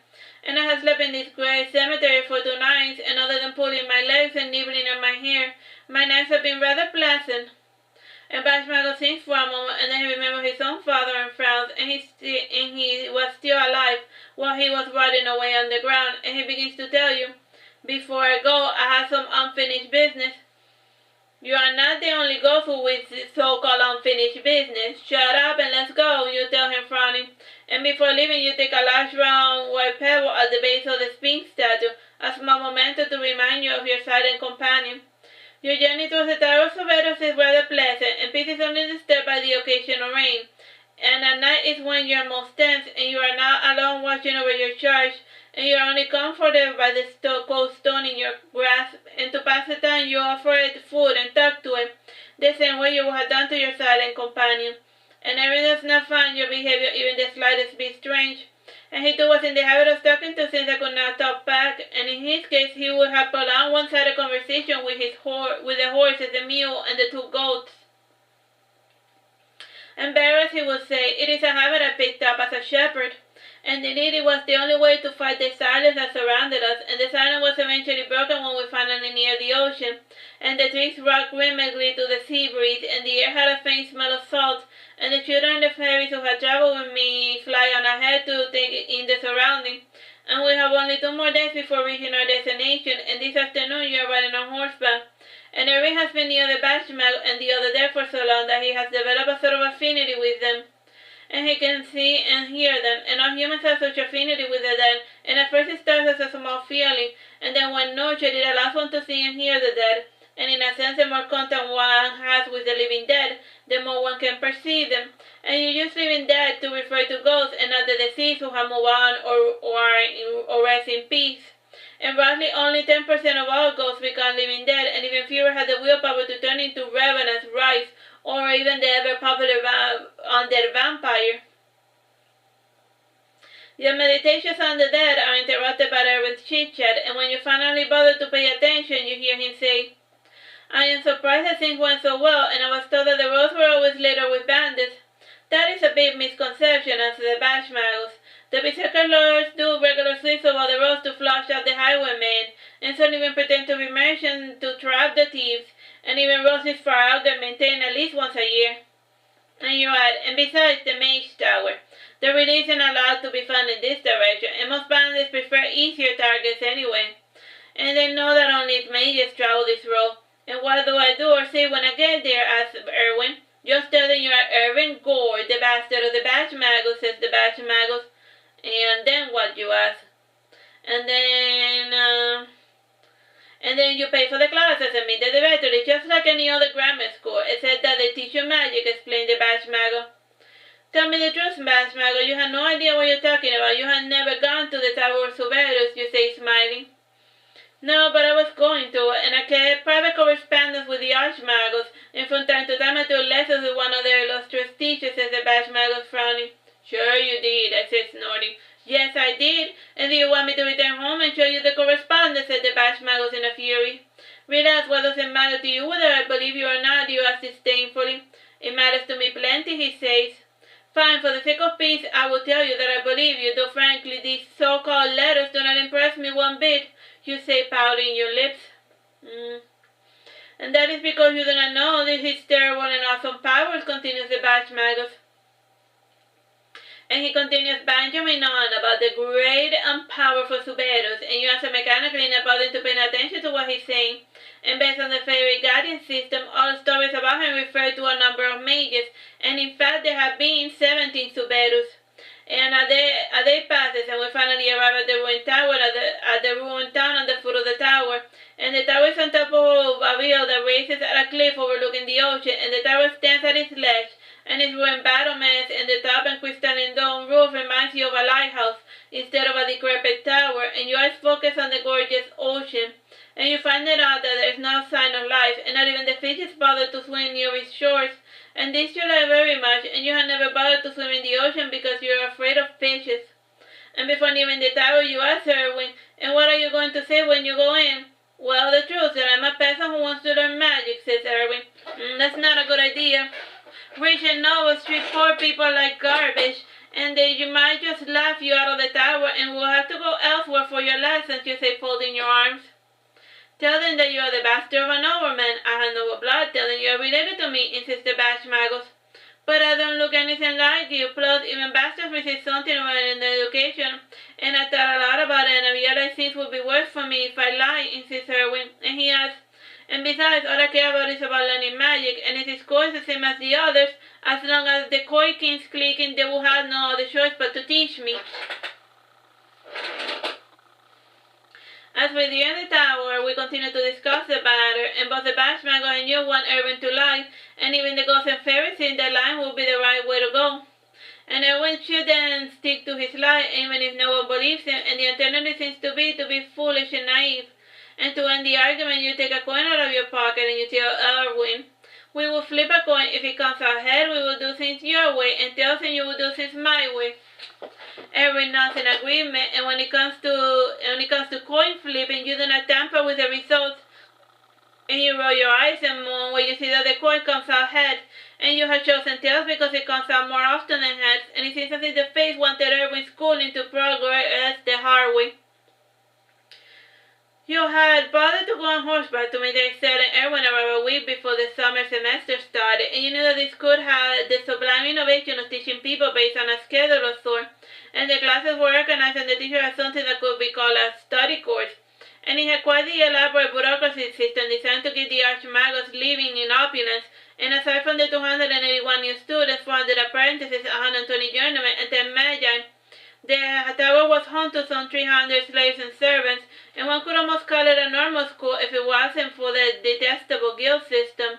Speaker 1: And I have slept in this grey cemetery for 2 nights, and other than pulling my legs and nibbling at my hair, my nights have been rather pleasant." And Batch Maggot thinks for a moment, and then he remembers his own father and frowns, and he was still alive while he was rotting away on the ground, and he begins to tell you, "Before I go, I have some unfinished business." "You are not the only ghost with so-called unfinished business. Shut up and let's go," you tell him, frowning. And before leaving, you take a large round white pebble at the base of the Sphynx statue, a small memento to remind you of your silent companion. Your journey through the Tower of Cerberus is rather pleasant, and peace is only disturbed by the occasional rain. And at night is when you are most tense, and you are not alone watching over your charge, and you are only comforted by the cold stone in your grasp, and to pass the time you offer it food and talk to it, the same way you would have done to your silent companion. And Irving does not find your behavior even the slightest bit strange, and he too was in the habit of talking to things that could not talk back, and in his case he would have prolonged one-sided conversation with the horses, the mule, and the 2 goats. And bearers, he would say, "It is a habit I picked up as a shepherd." And indeed it was the only way to fight the silence that surrounded us, and the silence was eventually broken when we finally neared the ocean, and the trees rocked rhythmically to the sea breeze, and the air had a faint smell of salt, and the children and the fairies who had traveled with me fly on ahead to take in the surroundings. And we have only 2 more days before reaching our destination, and this afternoon you are riding on horseback. And Irving has been near the batch maggot and the other there for so long that he has developed a sort of affinity with them, and he can see and hear them, and all humans have such affinity with the dead, and at first it starts as a small feeling, and then when nurtured it allows one to see and hear the dead, and in a sense the more contact one has with the living dead, the more one can perceive them, and you use living dead to refer to ghosts and not the deceased who have moved on or rest in peace. And roughly only 10% of all ghosts become living dead, and even fewer have the willpower to turn into revenants, rice, or even the ever-popular undead vampire. Your meditations on the dead are interrupted by Irving's chit-chat, and when you finally bother to pay attention, you hear him say, "I am surprised that things went so well, and I was told that the roads were always littered with bandits." "That is a big misconception," answered the batch maggots. "The berserker lords do regular sweeps over the roads to flush out the highwaymen, and some even pretend to be merchants to trap the thieves, and even roast is far out there maintained at least once a year." And you add, and besides the mage tower, the relief isn't allowed to be found in this direction, and most bandits prefer easier targets anyway. And they know that only mages travel this road. And what do I do or say when I get there? Asked Irving. Just tell them you are Irving Gore, the bastard of the Batch Magus, says the Batch Magus. And then what, you ask? And then you pay for the classes and meet the director. It's just like any other grammar school, except that they teach you magic, explained the Batch Magus. Tell me the truth, Batch Magus. You have no idea what you're talking about. You have never gone to the Tower of Suberus, you say, smiling. No, but I was going to, and I kept private correspondence with the Archmagos, and from time to time I took lessons with one of their illustrious teachers, says the Batch Magus, frowning. Sure you did, I said, snorting. Yes, I did, and do you want me to return home and show you the correspondence, said the Batch Magus in a fury. Relax, what does it matter to you whether I believe you or not, you ask disdainfully. It matters to me plenty, he says. Fine, for the sake of peace, I will tell you that I believe you, though frankly these so-called letters do not impress me one bit, you say, pouting your lips. And that is because you do not know his terrible and awesome powers, continues the Batch Magus. And he continues banjing on about the great and powerful Suberus, and you answer mechanically, not bothering to pay attention to what he's saying. And based on the fairy guardian system, all stories about him refer to a number of mages, and in fact there have been 17 Suberus. And a day passes, and we finally arrive at the ruined tower, at the ruined town at the foot of the tower. And the tower is on top of a hill that raises at a cliff overlooking the ocean, and the tower stands at its ledge, and its ruined battlements and the top and crystalline dome roof reminds you of a lighthouse instead of a decrepit tower, and your eyes focus on the gorgeous ocean. And you find it out that there is no sign of life, and not even the fishes bother to swim near its shores. And this you like very much, and you have never bothered to swim in the ocean because you are afraid of fishes. And before leaving the tower, you ask Irving, and what are you going to say when you go in? Well, the truth, that I'm a peasant who wants to learn magic, says Irving. That's not a good idea. Rich and nobles treat poor people like garbage, and you might just laugh you out of the tower, and we'll have to go elsewhere for your lessons, you say, folding your arms. Tell them that you are the bastard of a nobleman. I have noble blood. Tell them you are related to me, insists the Batch Magus. But I don't look anything like you. Plus, even bastards receive something in education. And I thought a lot about it, and I realized things would be worse for me if I lie, insists Irving. And he adds, and besides, all I care about is about learning magic, and it is course the same as the others. As long as the koi king's clicking, they will have no other choice but to teach me. As we near the tower, we continue to discuss the matter, and both the Batch Magus and you want Irving to lie, and even the ghosts and fairies think that lying will be the right way to go. And Irving should then stick to his lie, even if no one believes him, and the alternative seems to be foolish and naive. And to end the argument, you take a coin out of your pocket and you tell Irving, we will flip a coin. If it comes out head, we will do things your way, and tails, and you will do things my way. Irving nods in agreement, and when it comes to coin flipping, you do not tamper with the results, and you roll your eyes and moan when you see that the coin comes out head, and you have chosen tails because it comes out more often than heads, and it seems as if the face wanted Irving's schooling to progress the hard way. You had bothered to go on horseback to meet the excellent Irving about a week before the summer semester started, and you knew that this could have the sublime innovation of teaching people based on a schedule of sort, and the classes were organized and the teacher had something that could be called a study course, and he had quite the elaborate bureaucracy system designed to keep the Archmagos living in opulence, and aside from the 281 new students, 400 apprentices, 120 journeymen, and 10 magi, the tower was home to some 300 slaves and servants, and one could almost call it a normal school if it wasn't for the detestable guild system.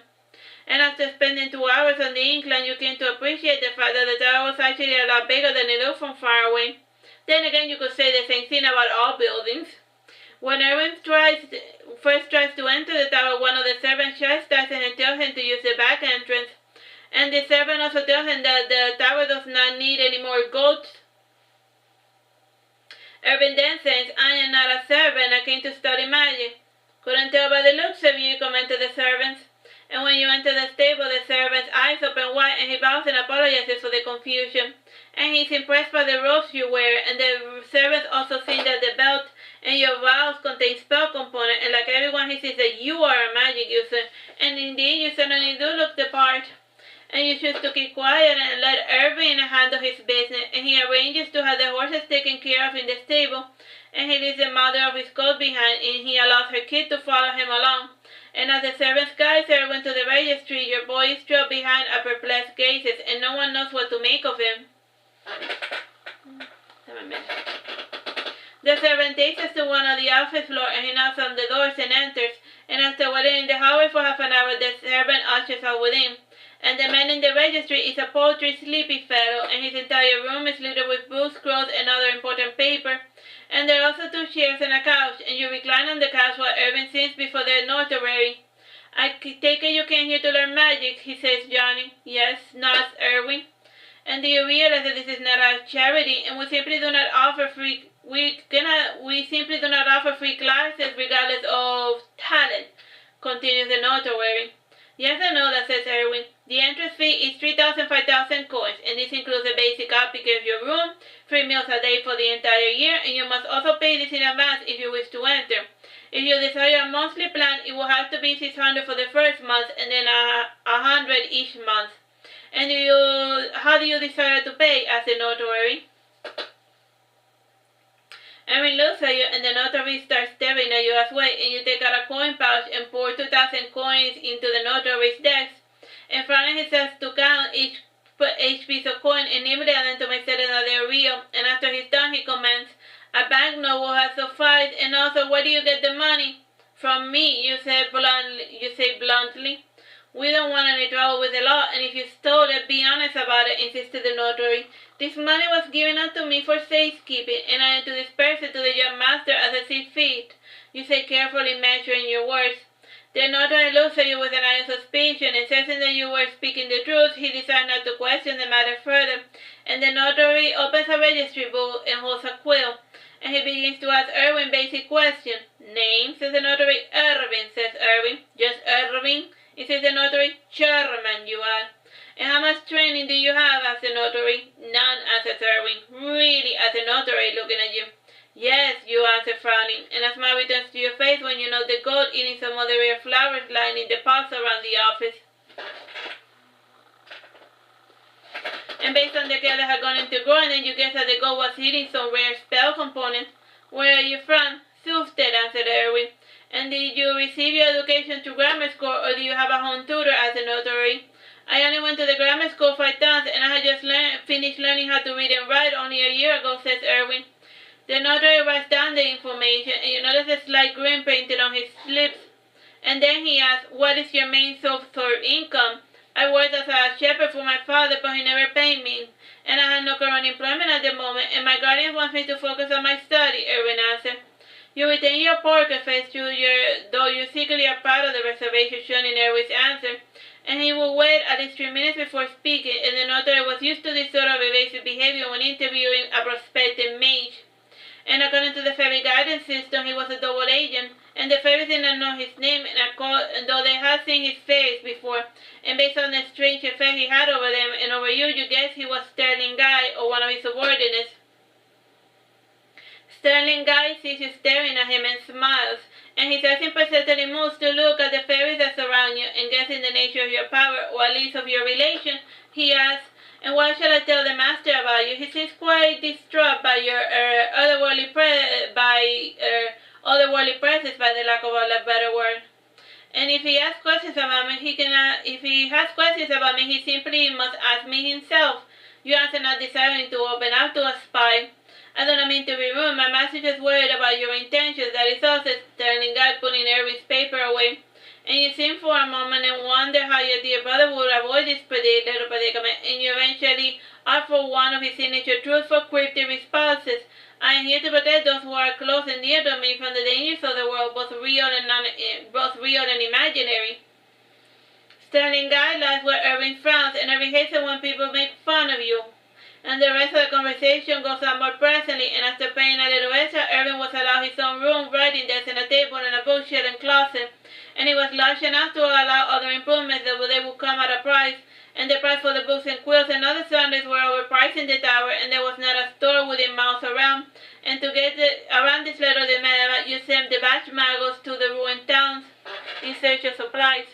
Speaker 1: And after spending 2 hours on the incline, you came to appreciate the fact that the tower was actually a lot bigger than it looked from far away. Then again, you could say the same thing about all buildings. When Irving first tries to enter the tower, one of the servants chastises him and tells him to use the back entrance. And the servant also tells him that the tower does not need any more goats. Irving then says, I am not a servant, I came to study magic. Couldn't tell by the looks of you, commented the servants. And when you enter the stable, the servant's eyes open wide, and he bows and apologizes for the confusion. And he's impressed by the robes you wear, and the servants also think that the belt and your vows contain spell component, and like everyone, he says that you are a magic user, and indeed you certainly do look the part. and you choose to keep quiet and let Irving handle his business, and he arranges to have the horses taken care of in the stable, and he leaves the mother of his coat behind, and he allows her kid to follow him along. And as the servants guide Irving to the registry, your boy is trapped behind a perplexed gazes, and no one knows what to make of him. The servant takes us to one of the office floor, and he knocks on the doors and enters, and after waiting in the hallway for half an hour, the servant ushers out within. And the man in the registry is a paltry, sleepy fellow, and his entire room is littered with books, scrolls, and other important paper. And there are also 2 chairs and a couch, and you recline on the couch while Irving sits before the notary. I take it you came here to learn magic, he says, Johnny. Yes, nods Irving. And do you realize that this is not a charity, and we simply do not offer free classes regardless of talent, continues the notary. Yes, I know that, says Irving. The entrance fee is 5,000 coins, and this includes the basic upkeep of your room, 3 meals a day for the entire year, and you must also pay this in advance if you wish to enter. If you desire a monthly plan, it will have to be 600 for the first month, and then 100 each month. And how do you desire to pay? Asked the notary. Irving looks at you, and the notary starts staring at you as well, and you take out a coin pouch and pour 2,000 coins into the notary's desk. And frowning, he says to count each piece of coin and nimbly and then to make certain that they're real. And after he's done, he comments, a banknote will have sufficed, and also, where do you get the money? From me, you say bluntly. We don't want any trouble with the law, and if you stole it, be honest about it, insisted the notary. This money was given unto me for safekeeping, and I am to disperse it to the young master as I see fit. You say, carefully measuring your words. The notary looks at you with an eye of suspicion, and says that you were speaking the truth. He decides not to question the matter further, and the notary opens a registry book and holds a quill, and he begins to ask Irving basic questions. Name, says the notary. Irving, says Irving. Just Irving? It says the notary. Chairman, you are. And how much training do you have? Asked the notary. None, answers Irving. Really? Asked the notary, looking at you. Yes, you answer, frowning, and a smile returns to your face when you note the goat eating some of the rare flowers lining the paths around the office. And based on the care that had gone into growing, then you guess that the goat was eating some rare spell component. Where are you from? Sufted, answered Irving. And did you receive your education through grammar school, or do you have a home tutor? Asked the notary. I only went to the grammar school 5 times, and I had just finished learning how to read and write only a year ago, says Irving. The notary writes down the information, and you notice a slight grin painted on his lips. And then he asks, what is your main source of income? I worked as a shepherd for my father, but he never paid me, and I have no current employment at the moment, and my guardian wants me to focus on my study, Irving answered. You retain your poker face though you secretly are part of the reservation shown in Irving's answer, and he will wait at least 3 minutes before speaking, and the notary was used to this sort of evasive behavior when interviewing a prospective mage. And according to the fairy guidance system, he was a double agent, and the fairies did not know his name, and though they had seen his face before, and based on the strange effect he had over them and over you, you guess he was Sterling Guy or one of his subordinates. Sterling Guy sees you staring at him and smiles, and his eyes imperceptibly moves to look at the fairies that surround you, and guessing the nature of your power, or at least of your relation, he asks, and what shall I tell the master about you? He seems quite distraught by your otherworldly presence, by the lack of a better word. And if he has questions about me, he simply must ask me himself. You answer, not desiring to open up to a spy. I do not mean to be rude. My master is worried about your intentions. That is all, says Sterling Guy, putting Irving's paper away. And you seem for a moment and wonder how your dear brother would avoid this little predicament, and you eventually offer one of his signature truthful cryptic responses. I am here to protect those who are close and dear to me from the dangers of the world, both real and imaginary. Sterling Guy laughs where Irving frowns, and Irving hates it when people make fun of you. And the rest of the conversation goes on more presently, and after paying a little extra, Irving was allowed his own room, writing desk, and a table, and a bookshelf and closet. And it was large enough to allow other improvements that they would come at a price, and the price for the books and quilts and other surroundings were overpriced in the tower, and there was not a store within miles around. And to get around this letter demand, you sent the batch magos to the ruined towns in search of supplies.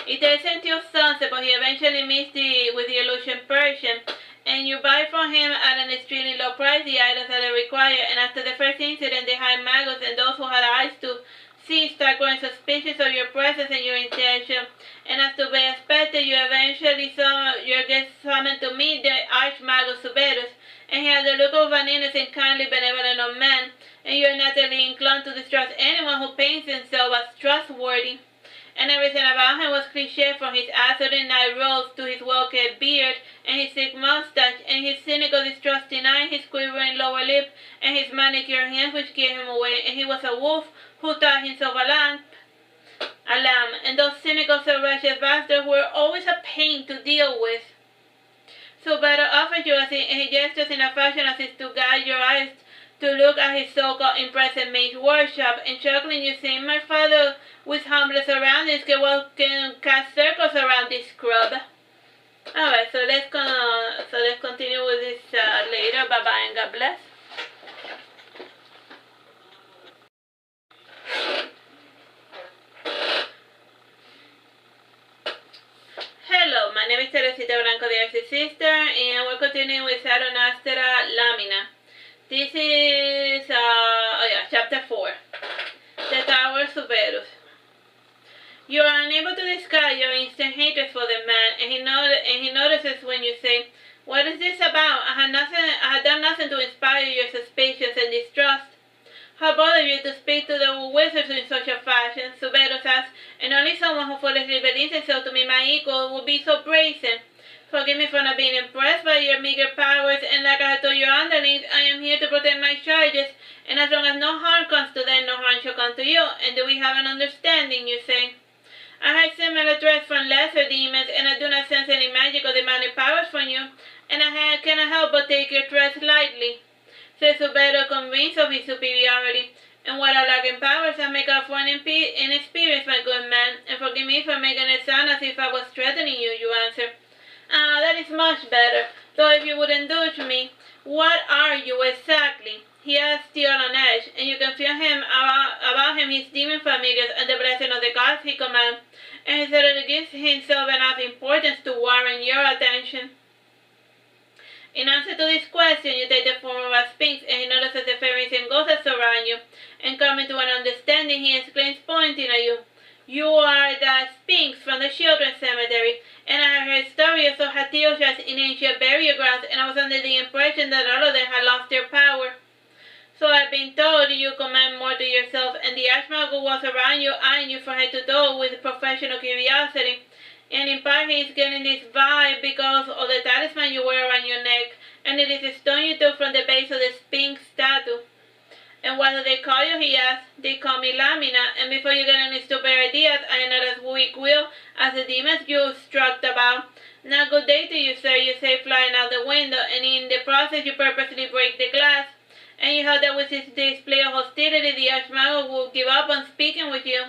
Speaker 1: It takes him till sunset, but he eventually meets with the illusion Persian, and you buy from him at an extremely low price the items that they require, and after the first incident, the high magos and those who had eyes to see start growing suspicious of your presence and your intention, and as to be expected, you eventually get summoned to meet the Archmago Suberus, and he has the look of an innocent, kindly, benevolent old man, and you are naturally inclined to distrust anyone who paints himself as trustworthy. And everything about him was cliché, from his acidine night robes to his well-kept beard and his thick mustache and his cynical, distrusting eye, his quivering lower lip, and his manicured hands which gave him away. And he was a wolf who thought himself a lamb. And those cynical, self-righteous bastards were always a pain to deal with. So better offered you, and he gestures in a fashion as if to guide your eyes to look at his so-called impressive mage workshop, and chuckling you say, my father with humble surroundings can cast circles around this scrub. Alright, so let's continue with this later. Bye bye and God bless. Hello, my name is Teresita Blanco, the Artsy sister, and we're continuing with Saturnastra Lamina. This is chapter 4, the Tower Suberus. You are unable to disguise your instant hatred for the man, and he notices when you say, what is this about? I had done nothing to inspire your suspicions and distrust. How bothered you to speak to the wizards in such a fashion? Suberus asks, and only someone who foolishly believes himself to be my equal would be so brazen. Forgive me for not being impressed by your meager powers, and like I have told your underlings, I am here to protect my charges, and as long as no harm comes to them, no harm shall come to you. And do we have an understanding, you say? I heard similar threats from lesser demons, and I do not sense any magic or demonic powers from you, and I cannot help but take your threats lightly. Says Suberus, convinced of his superiority. And what I lack in powers, I make up for in experience, my good man, and forgive me for making it sound as if I was threatening you, you answer. Ah, that is much better, though if you would indulge me, what are you exactly? He has still on edge, and you can feel him about him his demon familiars and the blessing of the gods he commands, and he certainly gives himself enough importance to warrant your attention. In answer to this question, you take the form of a Sphynx, and he notices the fairies and ghosts that surround you, and coming to an understanding, he exclaims, pointing at you, you are that Sphynx from the children's cemetery, and I have heard stories of Hatioshas in ancient burial grounds, and I was under the impression that all of them had lost their power. So I've been told you command more to yourself, and the Archmago was around you, eyeing you from head to toe with professional curiosity. And in part he is getting this vibe because of the talisman you wear around your neck, and it is a stone you took from the base of the Sphynx statue. And what do they call you, he asks. They call me Lamina, and before you get any stupid ideas, I am not as weak-willed as the demons you struck about. Now good day to you, sir, you say, flying out the window, and in the process you purposely break the glass. And you hope that with this display of hostility, the Archmago will give up on speaking with you.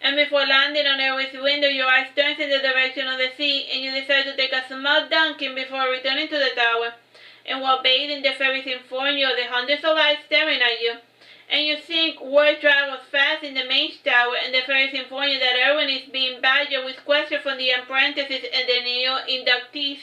Speaker 1: And before landing on Irving's window, your eyes turn in the direction of the sea, and you decide to take a small dunking before returning to the tower. And while bathing, the fairies inform you of the hundreds of eyes staring at you. And you think word travels fast in the main tower, and the fairies inform you that Irving is being badgered with questions from the apprentices and the new inductees.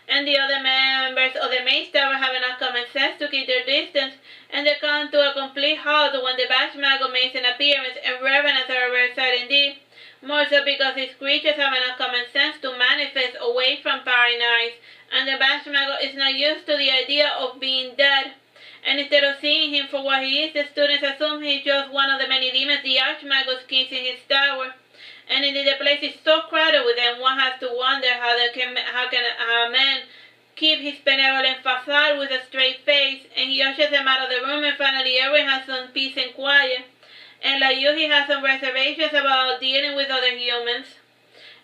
Speaker 1: And the other members of the main tower have enough common sense to keep their distance, and they come to a complete halt when the Bashmago makes an appearance, and revenants are a rare sight indeed. More so because these creatures have enough common sense to manifest away from prying eyes, and the Bashmago is not used to the idea of being dead. And instead of seeing him for what he is, the students assume he's just one of the many demons the Archmago keeps in his tower. And indeed the place is so crowded with them, one has to wonder how can a man keep his benevolent facade with a straight face. And he ushers them out of the room, and finally Irving has some peace and quiet. And like you, he has some reservations about dealing with other humans.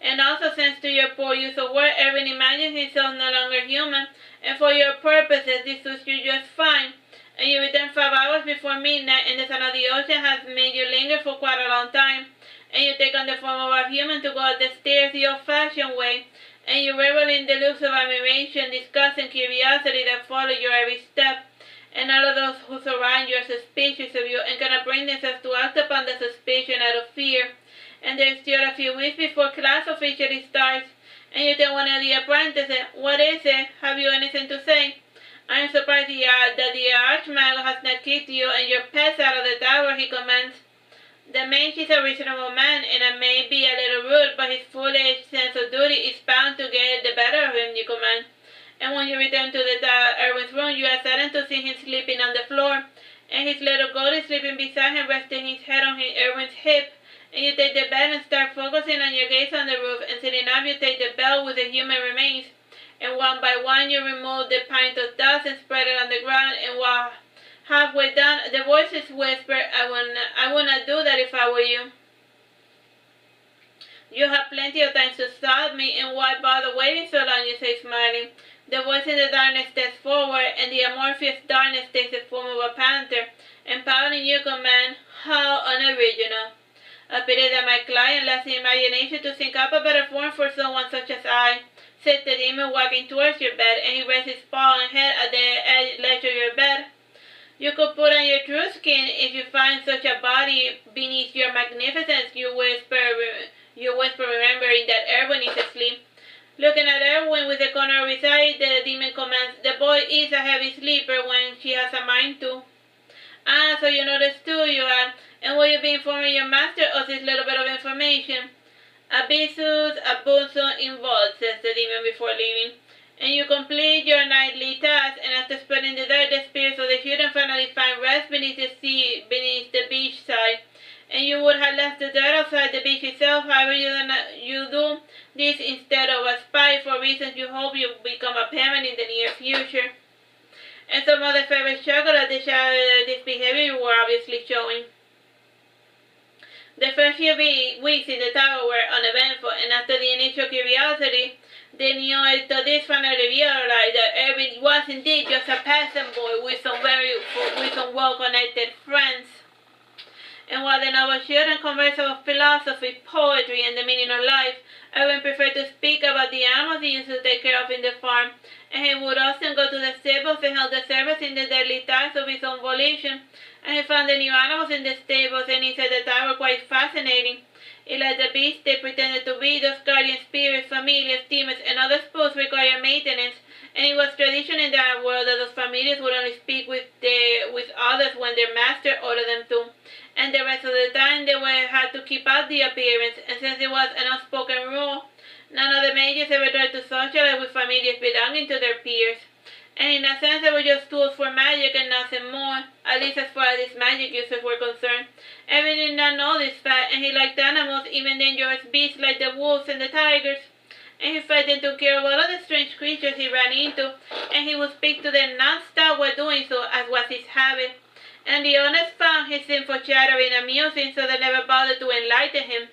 Speaker 1: And also, since to your poor use of word, Irving imagines himself no longer human, and for your purposes this suits you just fine. And you return 5 hours before midnight, and the sun of the ocean has made you linger for quite a long time. And you take on the form of a human to go up the stairs the old-fashioned way, and you revel in the looks of admiration, disgust, and curiosity that follow your every step. And all of those who surround you are suspicious of you, and cannot bring themselves to act upon the suspicion out of fear. and there's still a few weeks before class officially starts. And you tell one of the apprentices, "What is it? Have you anything to say?" "I am surprised that the archmage has not kicked you and your pets out of the tower," he comments. "The mage is a reasonable man, and I may be a little rude, but his foolish sense of duty is bound to get the better of him," you comment. And when you return to Irving's room, you are saddened to see him sleeping on the floor, and his little goat is sleeping beside him, resting his head on Irving's hip. And you take the bed and start focusing on your gaze on the roof, and sitting up, you take the bell with the human remains, and one by one you remove the pint of dust and spread it on the ground, and while halfway done, the voices whisper, I would not do that if I were you. "You have plenty of time to stop me, and why bother waiting so long?" you say, smiling. The voice in the darkness steps forward, and the amorphous darkness takes the form of a panther, empowering you command, "How unoriginal. A pity that my client lacks the imagination to think up a better form for someone such as I," said the demon, walking towards your bed, and he rests his paw and head at the edge of your bed. "You could put on your true skin if you find such a body beneath your magnificence," you whisper, remembering that Irving is asleep. Looking at Irving with the corner of his eye, the demon commands, "The boy is a heavy sleeper when she has a mind to." "Ah, so you noticed too," you add. "And will you be informing your master of this little bit of information?" "Abyssus abusum involved," says the demon before leaving. And you complete your nightly task, and after spreading the dirt, the spirits of the children finally find rest beneath the beach side. And you would have left the dirt outside the beach itself, however you do this instead of a spy for reasons you hope will become apparent in the near future. And some other favorites chuckled at the shadow that this behavior you were obviously showing. The first few weeks in the tower were uneventful, and after the initial curiosity, the new Todis finally realized that Irving was indeed just a peasant boy with some well-connected friends. And while the noble children conversed about philosophy, poetry, and the meaning of life, Irving preferred to speak about the animals he used to take care of in the farm, and he would often go to the stables and help the servants in the daily tasks of his own volition, and he found the new animals in the stables, and he said that they were quite fascinating. Like the beasts they pretended to be, those guardian spirits, familiars, demons, and other spooks require maintenance, and it was tradition in that world that those familiars would only speak with others when their master ordered them to, and the rest of the time they had to keep up the appearance, and since it was an unspoken rule, none of the mages ever tried to socialize with familiars belonging to their peers. And in a sense, they were just tools for magic and nothing more, at least as far as these magic users were concerned. Irving did not know this fact, and he liked animals, even dangerous beasts like the wolves and the tigers. And he fed and took care of all of the strange creatures he ran into, and he would speak to them non-stop while doing so, as was his habit. And the owners found his simple chattering amusing, so they never bothered to enlighten him.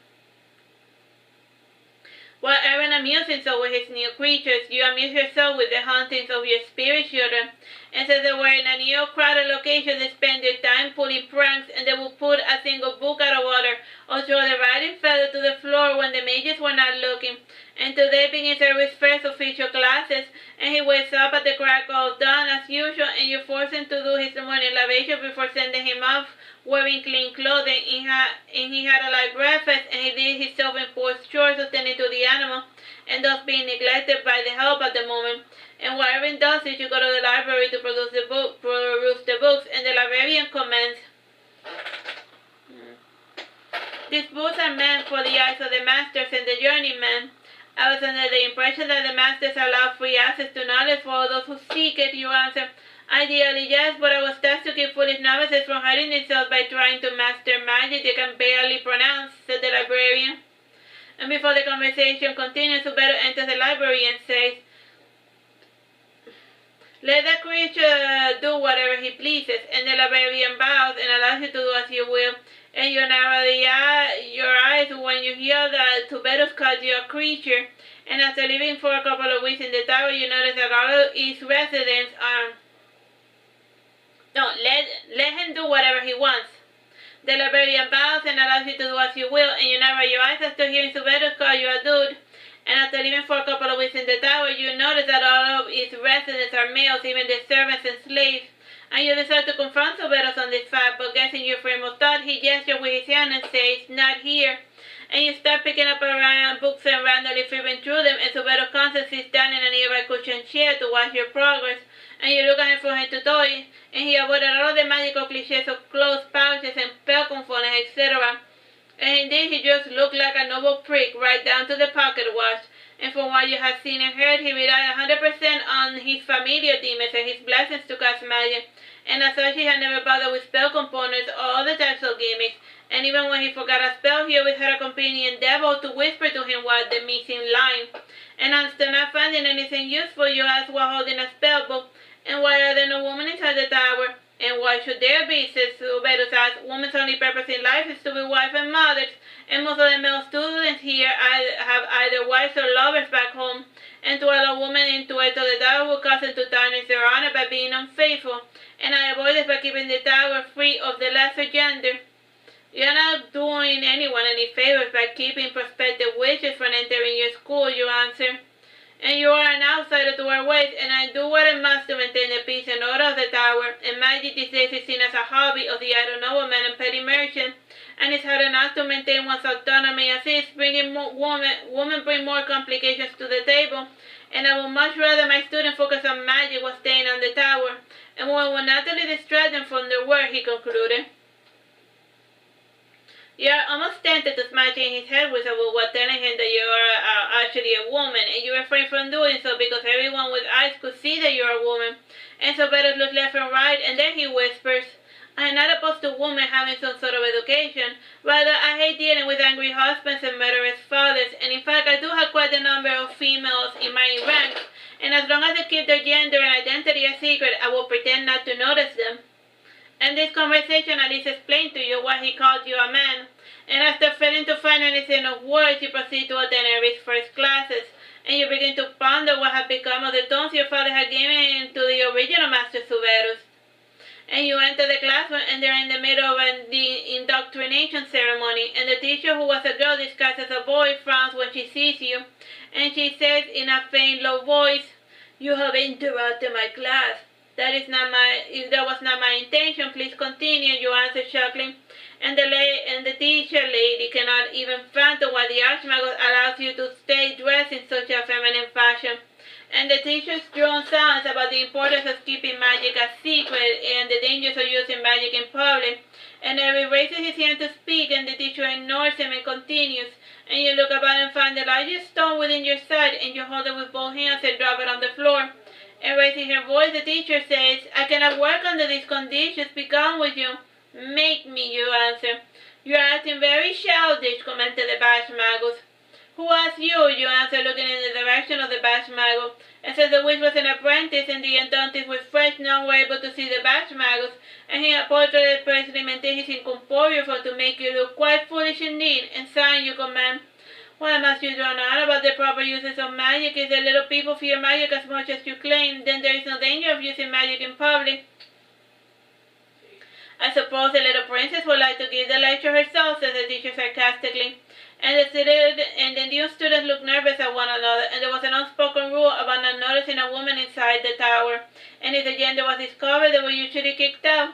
Speaker 1: While Irving amused himself with his new creatures, you amuse yourself with the hauntings of your spirit children. And since they were in a new crowded location, they spent their time pulling pranks, and they would put a single book out of order, or throw the writing feather to the floor when the mages were not looking. And today being Irving's first official classes, and he wakes up at the crack of dawn as usual, and you force him to do his morning libation before sending him off wearing clean clothing, and he had a light breakfast, and he did his self-imposed chores attending to the animal, and thus being neglected by the help at the moment. And while Irving does this, you go to the library to peruse the books, and the librarian comments, "These books are meant for the eyes of the masters and the journeymen. I was under the impression that the masters allow free access to knowledge for all those who seek it," you answer. "Ideally, yes, but I was tasked to keep foolish novices from hurting themselves by trying to master magic they can barely pronounce," said the librarian. And before the conversation continues, Huberto enters the library and says, "Let the creature do whatever he pleases," and the librarian bows and allows you to do as you will, and you narrow your eyes when you hear that Huberto calls you a creature, and after living for a couple of weeks in the tower, you notice that all of his residents are... No, let him do whatever he wants. The librarian bows and allows you to do as you will, and you narrow your eyes after hearing Huberto call you a dude. And after living for a couple of weeks in the tower, you notice that all of its residents are males, even the servants and slaves. And you decide to confront Huberto on this fact, but guessing your frame of thought, he gestures with his hand and says, "Not here." and you start picking up around books and randomly flipping through them, and Subero comes and sits down in a nearby cushioned chair to watch your progress, and you look at him for him to toy, and he avoided all of the magical cliches of closed pouches and spell components, etc. And indeed, he just looked like a noble prick, right down to the pocket watch. And from what you have seen and heard, he relied 100% on his familiar demons and his blessings to cast magic, and as such he had never bothered with spell components or other types of gimmicks, and even when he forgot a spell, he always had a companion devil to whisper to him what the missing line. And after not finding anything useful, you ask while holding a spell book, and why are there no women inside the tower? And why should there be, says Uberus asked. Women's only purpose in life is to be wives and mothers, and most of the male students here have either wives or lovers back home, and to allow women into it to the tower will cause them to tarnish their honor by being unfaithful, and I avoid this by keeping the tower free of the lesser gender. You're not doing anyone any favors by keeping prospective witches from entering your school, you answer. And you are an outsider to our ways, and I do what I must to maintain the peace and order of the tower, and magic these days is seen as a hobby of the idle nobleman and petty merchant, and it's hard enough to maintain one's autonomy as is, bringing women bring more complications to the table, and I would much rather my students focus on magic while staying on the tower, and one will naturally distract them from their work, he concluded. You are almost tempted to smash in his head with a book while telling him that you are actually a woman, and you refrain from doing so because everyone with eyes could see that you are a woman. And so better look left and right, and then he whispers, I am not opposed to women having some sort of education. Rather, I hate dealing with angry husbands and murderous fathers, and in fact I do have quite a number of females in my ranks, and as long as they keep their gender and identity a secret, I will pretend not to notice them. And this conversation at least explained to you why he called you a man. And after failing to find anything of words, you proceed to attend Irving's first classes, and you begin to ponder what had become of the tones your father had given to the original Master Suverus. And you enter the classroom, and they're in the middle of the indoctrination ceremony, and the teacher, who was a girl disguised as a boy, frowns when she sees you, and she says in a faint, low voice, You have interrupted my class. That was not my intention. Please continue, you answer, chuckling. And the teacher lady cannot even fathom why the Archmagus allows you to stay dressed in such a feminine fashion. And the teacher's drone sounds about the importance of keeping magic a secret and the dangers of using magic in public. And Irving raises his hand to speak, and the teacher ignores him and continues. And you look about and find the largest stone within your sight, and you hold it with both hands and drop it on the floor. And raising her voice, the teacher says, I cannot work under these conditions. Be gone with you. Make me, you answer. You are acting very childish, commented the Bashmagus. Who asked you? You answer, looking in the direction of the Bashmagus. And since the witch was an apprentice, and the Entonces with fresh none were able to see the Bashmagus, and he had portrayed precisely maintained his incorporeal for to make you look quite foolish indeed, and sighing you command. Why must you drone on about the proper uses of magic? If the little people fear magic as much as you claim, then there is no danger of using magic in public. I suppose the little princess would like to give the lecture herself, said the teacher sarcastically. And the new students looked nervous at one another, and there was an unspoken rule about not noticing a woman inside the tower, and if the gender was discovered, they were usually kicked out.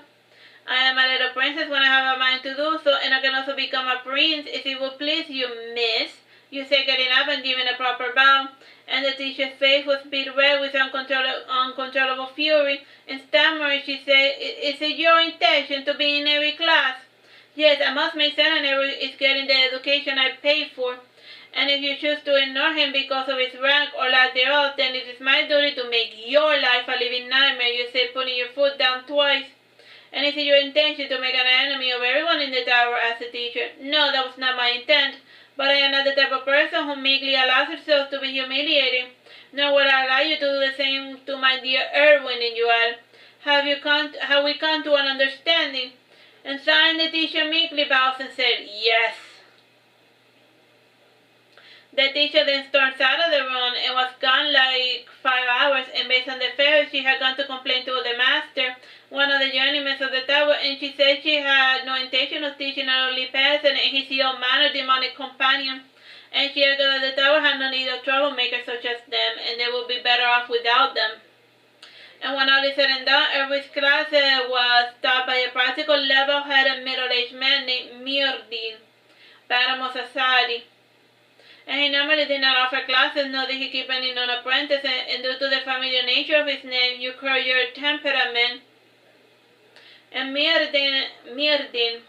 Speaker 1: I am a little princess when I have a mind to do so, and I can also become a prince, if it would please you, miss. You say, getting up and giving a proper bow, and the teacher's face was beat red with uncontrollable fury, and stammering, she said, Is it your intention to be in every class? Yes, I must make certain everyone is getting the education I paid for, and if you choose to ignore him because of his rank or lack thereof, then it is my duty to make your life a living nightmare, you say, putting your foot down twice. And is it your intention to make an enemy of everyone in the tower? Asked the teacher. No, that was not my intent. But I am not the type of person who meekly allows herself to be humiliated, nor would I allow you to do the same to my dear Irving, and you add, have we come to an understanding? And sighing, the teacher meekly bows and said, Yes. The teacher then storms out of the room and was gone like 5 hours, and based on the fair, she had gone to complain to the master, one of the journeymen of the tower, and she said she had no intention of teaching an only person and his ill-mannered demonic companion, and she argued that the tower had no need of troublemakers such as them, and they would be better off without them. And when all is said and done, Irving's class was taught by a practical, level-headed, middle-aged man named Myrdin. Paramo society. And he normally did not offer classes, nor did he keep any non-apprentice, and due to the familiar nature of his name, you curb your temperament. And Mirdin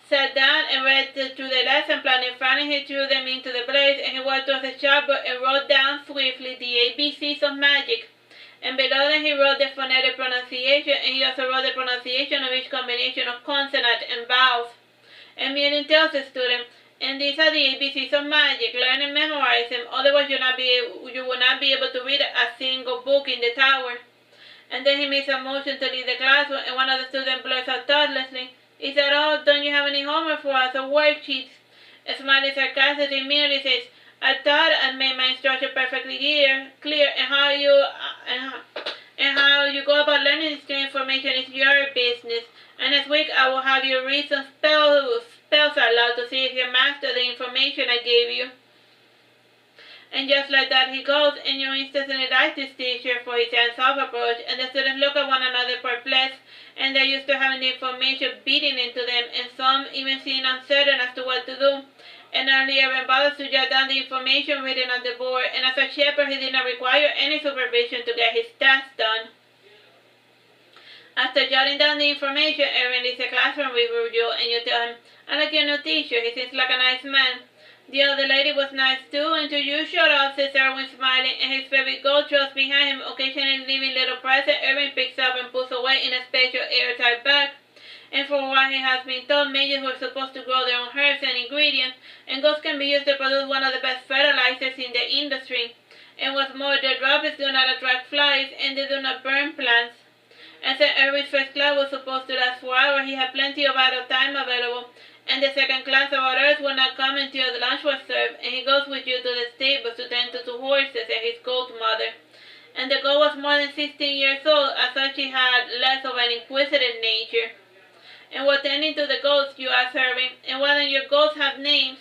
Speaker 1: sat down and read through the lesson plan, and finally he threw them into the blaze, and he walked towards the chalkboard and wrote down swiftly the ABCs of magic. And below them he wrote the phonetic pronunciation, and he also wrote the pronunciation of each combination of consonant and vowels. And Mirdin tells the student, and these are the ABCs of magic. Learn and memorize them, otherwise you will not be able to read a single book in the tower. And then he makes a motion to leave the classroom, and one of the students blurts out thoughtlessly, "Is that all? Don't you have any homework for us or worksheets?" Smiling sarcastically, merely says, "I thought I made my instruction perfectly clear, and how you go about learning this new information is your business. And next week I will have you read some spells out loud to see if you master the information I gave you." And just like that he goes, and you instantly like this teacher for his hands-off approach, and the students look at one another perplexed, and they're used to having the information beaten into them, and some even seem uncertain as to what to do. And only Irving bothers to jot down the information written on the board, and as a shepherd he did not require any supervision to get his tasks done. After jotting down the information, Irving leaves the classroom with you, and you tell him, "I like your new teacher, he seems like a nice man." "The other lady was nice too, until you showed up," says Irving, smiling, and his favorite gold trails behind him, occasionally leaving little presents Irving picks up and puts away in a special airtight bag. And for what he has been told, mages were supposed to grow their own herbs and ingredients, and goats can be used to produce one of the best fertilizers in the industry. And what's more, their droppings do not attract flies, and they do not burn plants. And since Irving's first class was supposed to last 4 hours, he had plenty of idle time available, and the second class about Earth will not come until the lunch was served, and he goes with you to the stables to tend to 2 horses and his goat mother. And the goat was more than 16 years old, as such he had less of an inquisitive nature. "And what tending to the goats?" you asked Irving, "and why don't your goats have names?"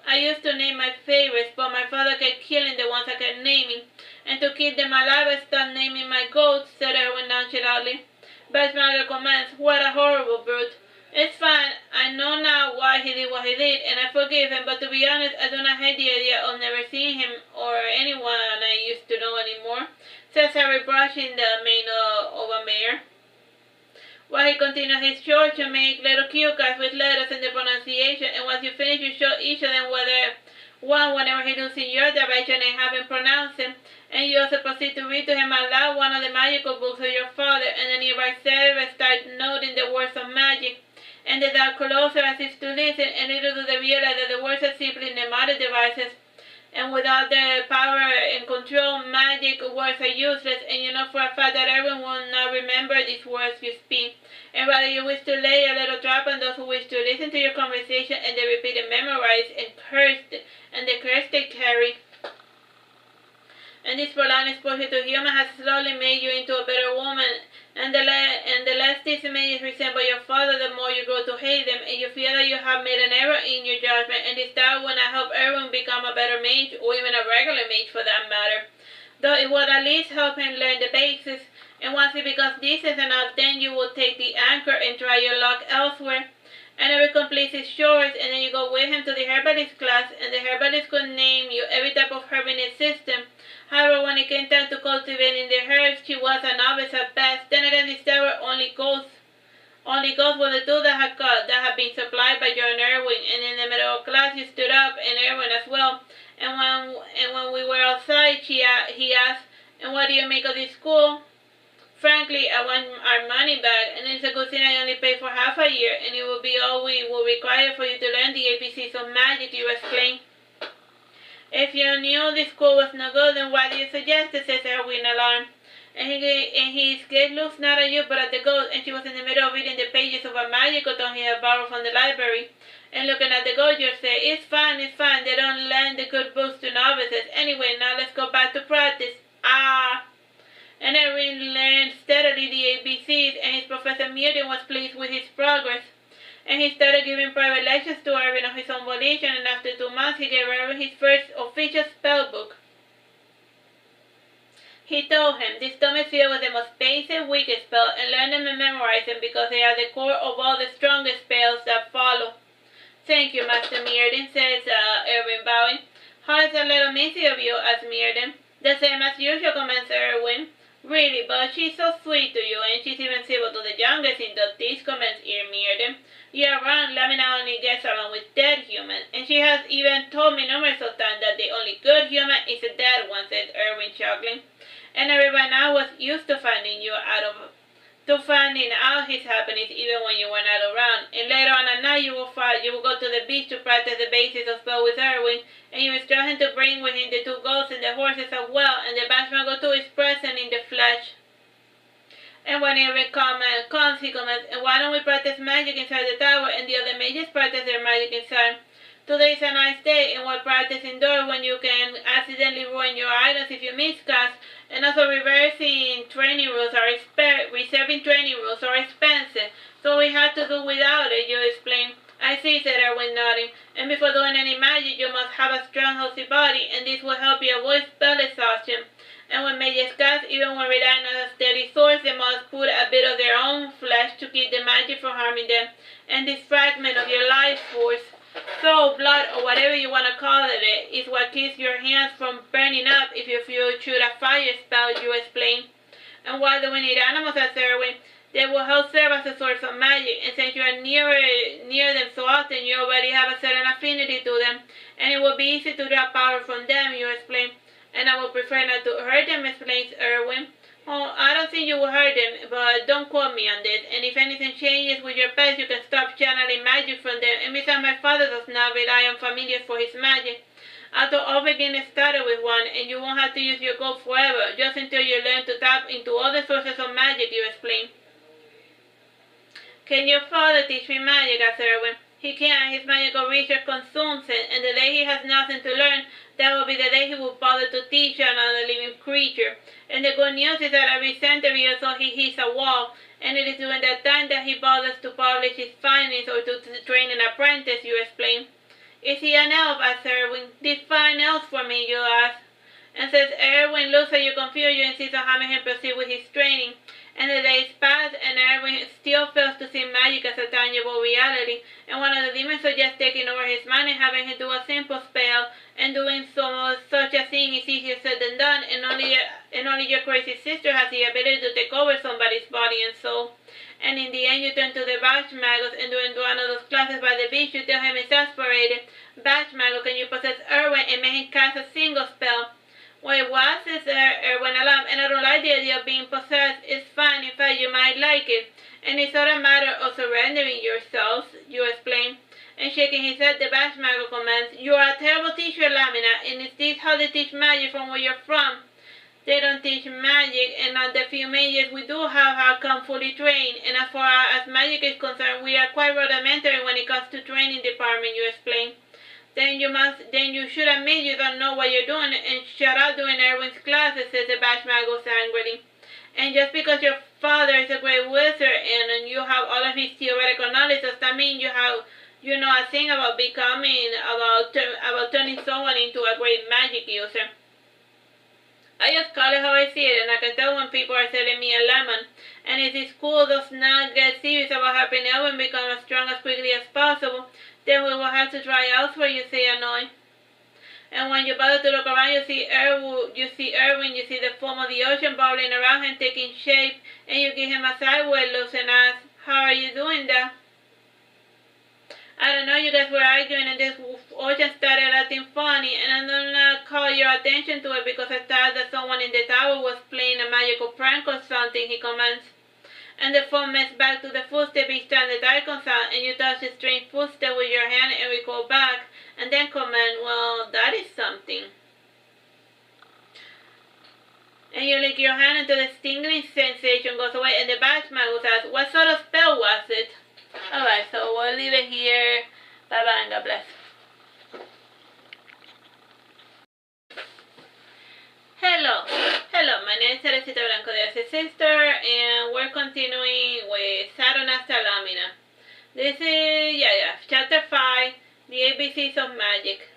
Speaker 1: "I used to name my favorites, but my father kept killing the ones I kept naming, and to keep them alive I stopped naming my goats," said Irving nonchalantly. But Smaller comments, "What a horrible brute." "It's fine. I know now why he did what he did, and I forgive him, but to be honest, I do not hate the idea of never seeing him or anyone I used to know anymore," says Harry, brushing the mane of a mare. While he continues his chores, you make little cue cards with letters and the pronunciation, and once you finish, you show each of them whenever he looks in your direction and have him pronounce them. And you also proceed to read to him aloud one of the magical books of your father, and the nearby servants start noting the words of magic. And they draw closer as if to listen, and little do they realize that the words are simply mnemonic devices. And without the power and control, magic words are useless, and you know for a fact that everyone will not remember these words you speak. And rather you wish to lay a little trap on those who wish to listen to your conversation, and they repeat and memorize and the curse they carry. And this prolonged exposure to humor has slowly made you into a better woman, and the less these mages resemble your father, the more you grow to hate them, and you feel that you have made an error in your judgment, and this doubt will not help everyone become a better mage, or even a regular mage for that matter. Though it would at least help him learn the basics, and once he becomes decent enough, then you will take the anchor and try your luck elsewhere. And Eric completes his chores, and then you go with him to the herbalist class, and the herbalist could name you every type of herb in his system. However, when it came time to cultivating the herbs, she was a novice at best. Then again, this tower only goes with the two that had been supplied by John Irving, and in the middle of class you stood up, and Irving as well. And when we were outside, he asked, "And what do you make of this school?" "Frankly, I want our money back, and it's a good thing I only paid for half a year, and it will be all we will require for you to learn the ABCs of magic," you explained. "If you knew the school was no good, then why do you suggest it?" says Irving in alarm. And his gaze looks not at you but at the ghost, and she was in the middle of reading the pages of a magical tome he had borrowed from the library. And looking at the ghost, you say, it's fine, they don't lend the good books to novices. Anyway, now let's go back to practice." "Ah!" And Irving learned steadily the ABCs, and his professor Mirdin was pleased with his progress. And he started giving private lectures to Irving of his own volition, and after 2 months he gave Irving his first official spell book. He told him, "This tome is filled with the most basic, weakest spells, and learn them and memorize them because they are the core of all the strongest spells that follow," Thank you, Master Mirden, says Irving, bowing. How is a little missy of you, asked Mirden. The same as usual, comments Irving. Really, but she's so sweet to you, and she's even civil to the youngest in the these comments Mirden. You're wrong, Lamina only gets along with dead humans, and she has even told me numerous of times that the only good human is a dead one, said Irving, chuckling. And everyone now was used to finding out his happenings even when you were not around. And later on at night you will go to the beach to practice the basics of spell with Irving, and you instruct him to bring with him the two goats and the horses as well, and the Batman too is present in the flesh. And when Irving comes, he comments, and why don't we practice magic inside the tower, and the other mages practice their magic inside. Today is a nice day, and we'll practice indoors when you can accidentally ruin your items if you miscast, and also reserving training rules are expensive, so we had to do without it, you explain. I see, said Irving, nodding, and before doing any magic you must have a strong healthy body, and this will help you avoid spell exhaustion. And when mages cast, even when relying on a steady source, they must put a bit of their own flesh to keep the magic from harming them, and this fragment of your life force, soul, blood, or whatever you want to call it, is what keeps your hands from burning up if you shoot a fire spell, you explain. And why do we need animals, as Irving? They will help serve as a source of magic, and since you are near them so often, you already have a certain affinity to them, and it will be easy to draw power from them, you explain. And I would prefer not to hurt them, explains Irving. Oh, I don't think you will hurt them, but don't quote me on this. And if anything changes with your pets, you can stop channeling magic from them. And besides, my father does not rely on familiars for his magic. Although all beginners started with one, and you won't have to use your goat forever, just until you learn to tap into other sources of magic, you explain. Can your father teach me magic, asked Irving. He can. His magical research consumes it, and the day he has nothing to learn, that will be the day he will bother to teach another living creature. And the good news is that every century or so he hits a wall, and it is during that time that he bothers to publish his findings or to train an apprentice, you explain. Is he an elf, asked Irving. Define elf for me, you ask. And since Irving looks at you confused, you insist on having him proceed with his training. And the days pass, and Irving still fails to see magic as a tangible reality, and one of the demons suggests taking over his mind and having him do a simple spell, and doing such a thing is easier said than done, and only your crazy sister has the ability to take over somebody's body and soul. And in the end you turn to the Batchmagus, and during one of those classes by the beach you tell him exasperated, Batchmagus, can you possess Irving and make him cast a single spell? Well, it was, says Irving alarmed, and I don't like the idea of being possessed. It's fine, in fact you might like it. And it's not a matter of surrendering yourselves, you explain. And shaking his head, the Batchmagus comments, you are a terrible teacher, Lamina, and is this how they teach magic from where you're from? They don't teach magic, and on the few mages we do have come fully trained, and as far as magic is concerned, we are quite rudimentary when it comes to training department, you explain. Then you should admit you don't know what you're doing and shut up during Irving's classes, says the Batchmagus angrily. And just because your father is a great wizard and you have all of his theoretical knowledge, does that mean you know a thing about turning someone into a great magic user? I just call it how I see it, and I can tell when people are selling me a lemon. And if the school does not get serious about helping Irving become as strong as quickly as possible, then we will have to try elsewhere, you say, annoyed. And when you bother to look around, you see Irving, you see the foam of the ocean bubbling around him, taking shape, and you give him a sideways look and ask, how are you doing that? I don't know, you guys were arguing, and this ocean started acting funny, and I did not call your attention to it because I thought that someone in the tower was playing a magical prank or something, he comments. And the foam messed back to the footstep each time the icon sound, and you touch the strange footstep with your hand and recall back, and then comment, well, that is something. And you lick your hand until the stinging sensation goes away, and the Batchmagus asks, what sort of spell was it? Alright, so we'll leave it here. Bye-bye and God bless. Hello, my name is Teresita Blanco, the sister, and we're continuing with Saturnastra Lamina. This is, chapter 5, the ABCs of Magic.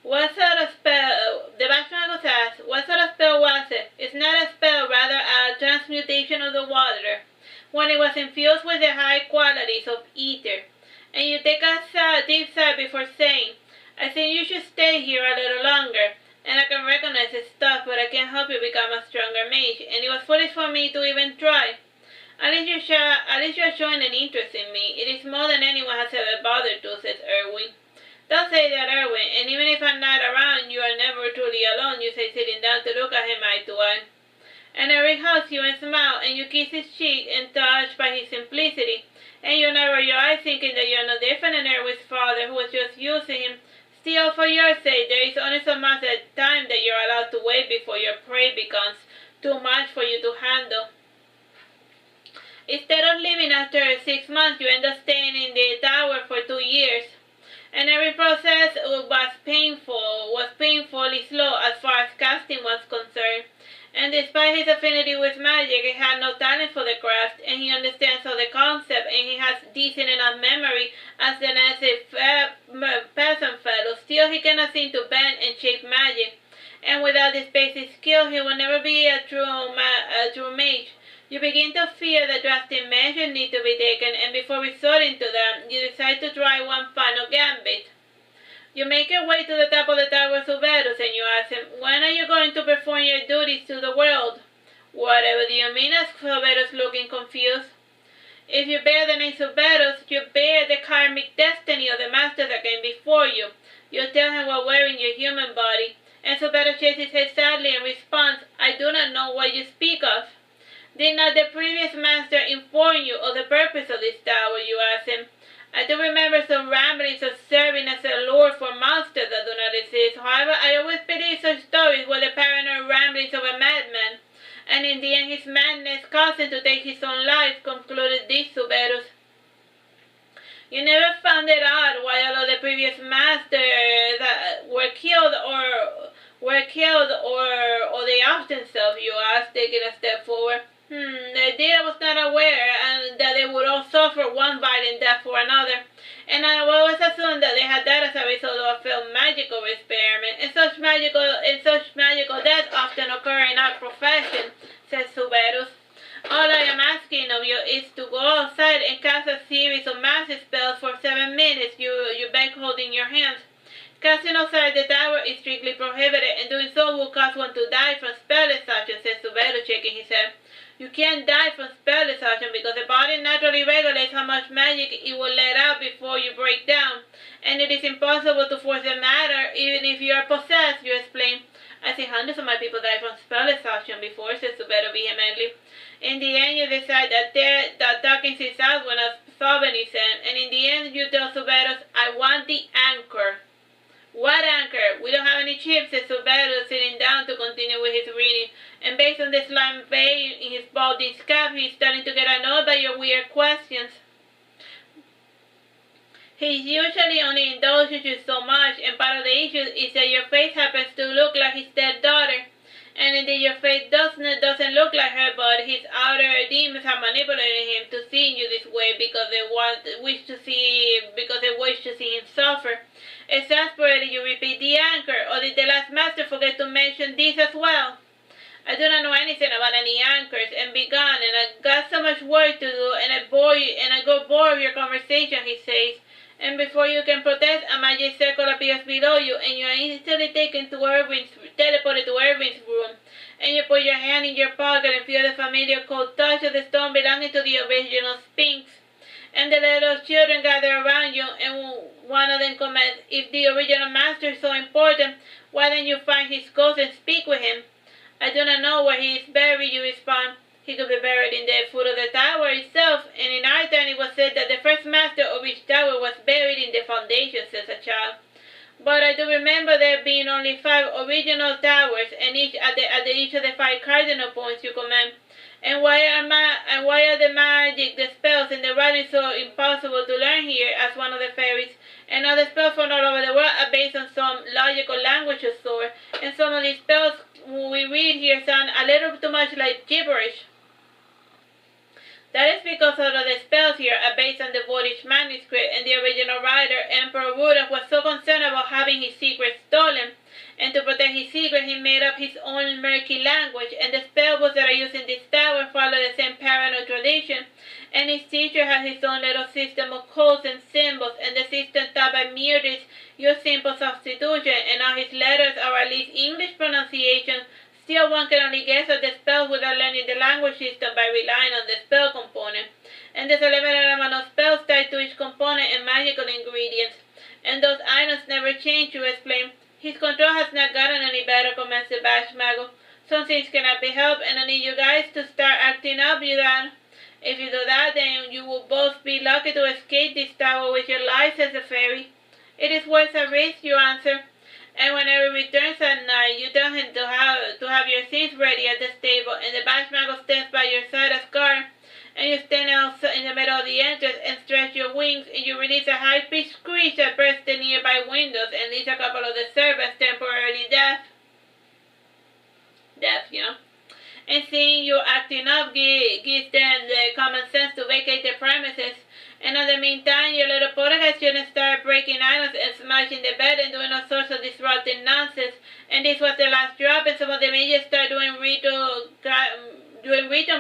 Speaker 1: What sort of spell, the Batchmagus asks, what sort of spell was it? It's not a spell, rather a transmutation of the water, when it was infused with the high qualities of ether. and you take a deep sigh before saying, I think you should stay here a little longer, and I can recognize the stuff, but I can't help you become a stronger mage, and it was foolish for me to even try. At least you are showing an interest in me. It is more than anyone has ever bothered to, says Irving. Don't say that, Irving, and even if I'm not around, you are never truly alone, you say, sitting down to look at him eye to eye. And Irving hugs you and smiles, and you kiss his cheek, and touched by his simplicity, and you narrow your eyes thinking that you are no different than Irving's father, who was just using him. Still, for your sake, there is only so much time that you are allowed to wait before your prey becomes too much for you to handle. Instead of leaving after 6 months, you end up staying in the tower for 2 years. And every process was painfully slow as far as casting was concerned. And despite his affinity with magic, he had no talent for the craft, and he understands all the concept, and he has decent enough memory as the next peasant fellow. Still, he cannot seem to bend and shape magic, and without this basic skill, he will never be a true mage. You begin to fear that drastic measures need to be taken, and before resorting to them, you decide to try one final gambit. You make your way to the top of the Tower of Suberus, and you ask him, when are you going to perform your duties to the world? Whatever do you mean? Asks Suberus, looking confused. If you bear the name Suberus, you bear the karmic destiny of the master that came before you. You tell him while wearing your human body, and Suberus shakes his head sadly and responds, I do not know what you speak of. Did not the previous master inform you of the purpose of this tower, you ask him? I do remember some ramblings of serving as a lord for monsters that do not exist. However, I always believe such stories were the paranoid ramblings of a madman, and in the end his madness caused him to take his own life, concluded this Suberus. You never found it odd why all of the previous masters were killed or they often self, you asked, taking a step forward. Indeed, I was not aware that they would all suffer one violent death for another, and I always assumed that they had died as a result of a failed magical experiment, and such magical deaths often occur in our profession, says Suberus. All I am asking of you is to go outside and cast a series of magic spells for 7 minutes, you beg, holding your hands. Casting outside the tower is strictly prohibited, and doing so will cause one to die from spell exhaustion, says Suberus, shaking his head. You can't die from spell exhaustion because the body naturally regulates how much magic it will let out before you break down, and it is impossible to force the matter even if you are possessed, you explain. I see hundreds of my people die from spell exhaustion before, says Suberus vehemently. In the end, you decide that talking things out will not solve anything, and in the end, you tell Suberus, I want the anchor. What anchor? We don't have any chips, says Suberus, sitting down to continue with his reading, and based on the slime vein in his balding scalp, he's starting to get annoyed by your weird questions. He usually only indulges you so much, and part of the issue is that your face happens to look like his dead daughter. And indeed your face doesn't look like her, but his outer demons have manipulated him to see you this way because they wish to see him suffer. Exasperated, you repeat the anchor, or did the last master forget to mention this as well? I do not know anything about any anchors, and be gone, and I've got so much work to do, and I go bored of your conversation, he says. And before you can protest, a magic circle appears below you, and you are instantly teleported to Irving's room. And you put your hand in your pocket and feel the familiar cold touch of the stone belonging to the original Sphynx. And the little children gather around you, and one of them comments, if the original master is so important, why don't you find his ghost and speak with him? I do not know where he is buried, you respond. He could be buried in the foot of the tower itself, and in our time it was said that the first master of each tower was buried in the foundation, says a child. But I do remember there being only 5 original towers, and each at each of the 5 cardinal points, you comment. And why are the magic, the spells, and the writing so impossible to learn here, as one of the fairies? And other spells from all over the world are based on some logical language of sort, and some of these spells we read here sound a little too much like gibberish. That is because all of the spells here are based on the Voynich manuscript, and the original writer, Emperor Rudolph, was so concerned about having his secret stolen, and to protect his secret he made up his own murky language, and the spellbooks that are used in this tower follow the same paranoid tradition, And each teacher has his own little system of codes and symbols, and the system taught by Myrtis use simple substitution, and all his letters are at least English pronunciations. Still, one can only guess at the spells without learning the language system by relying on the spell component. And there's a limited amount of spells tied to each component and magical ingredients. And those items never change, you explain. His control has not gotten any better, commenced the Bashmago. Some things cannot be helped, and I need you guys to start acting up, you dad. If you do that, then you will both be lucky to escape this tower with your lives, says the fairy. It is worth a risk, you answer. And whenever he returns at night, you tell him to have your things ready at the stable, and the Bashmago stands by your side as guard. And you stand out in the middle of the entrance and stretch your wings, and you release a high-pitched screech that bursts the nearby windows and leaves a couple of the servants temporarily deaf, you know. And seeing you acting up gives them the common sense to vacate the premises. And in the meantime, your little poltergeist shouldn't start breaking items and smashing the bed and doing all sorts of disrupting nonsense. And this was the last drop, and some of the mages start doing ritual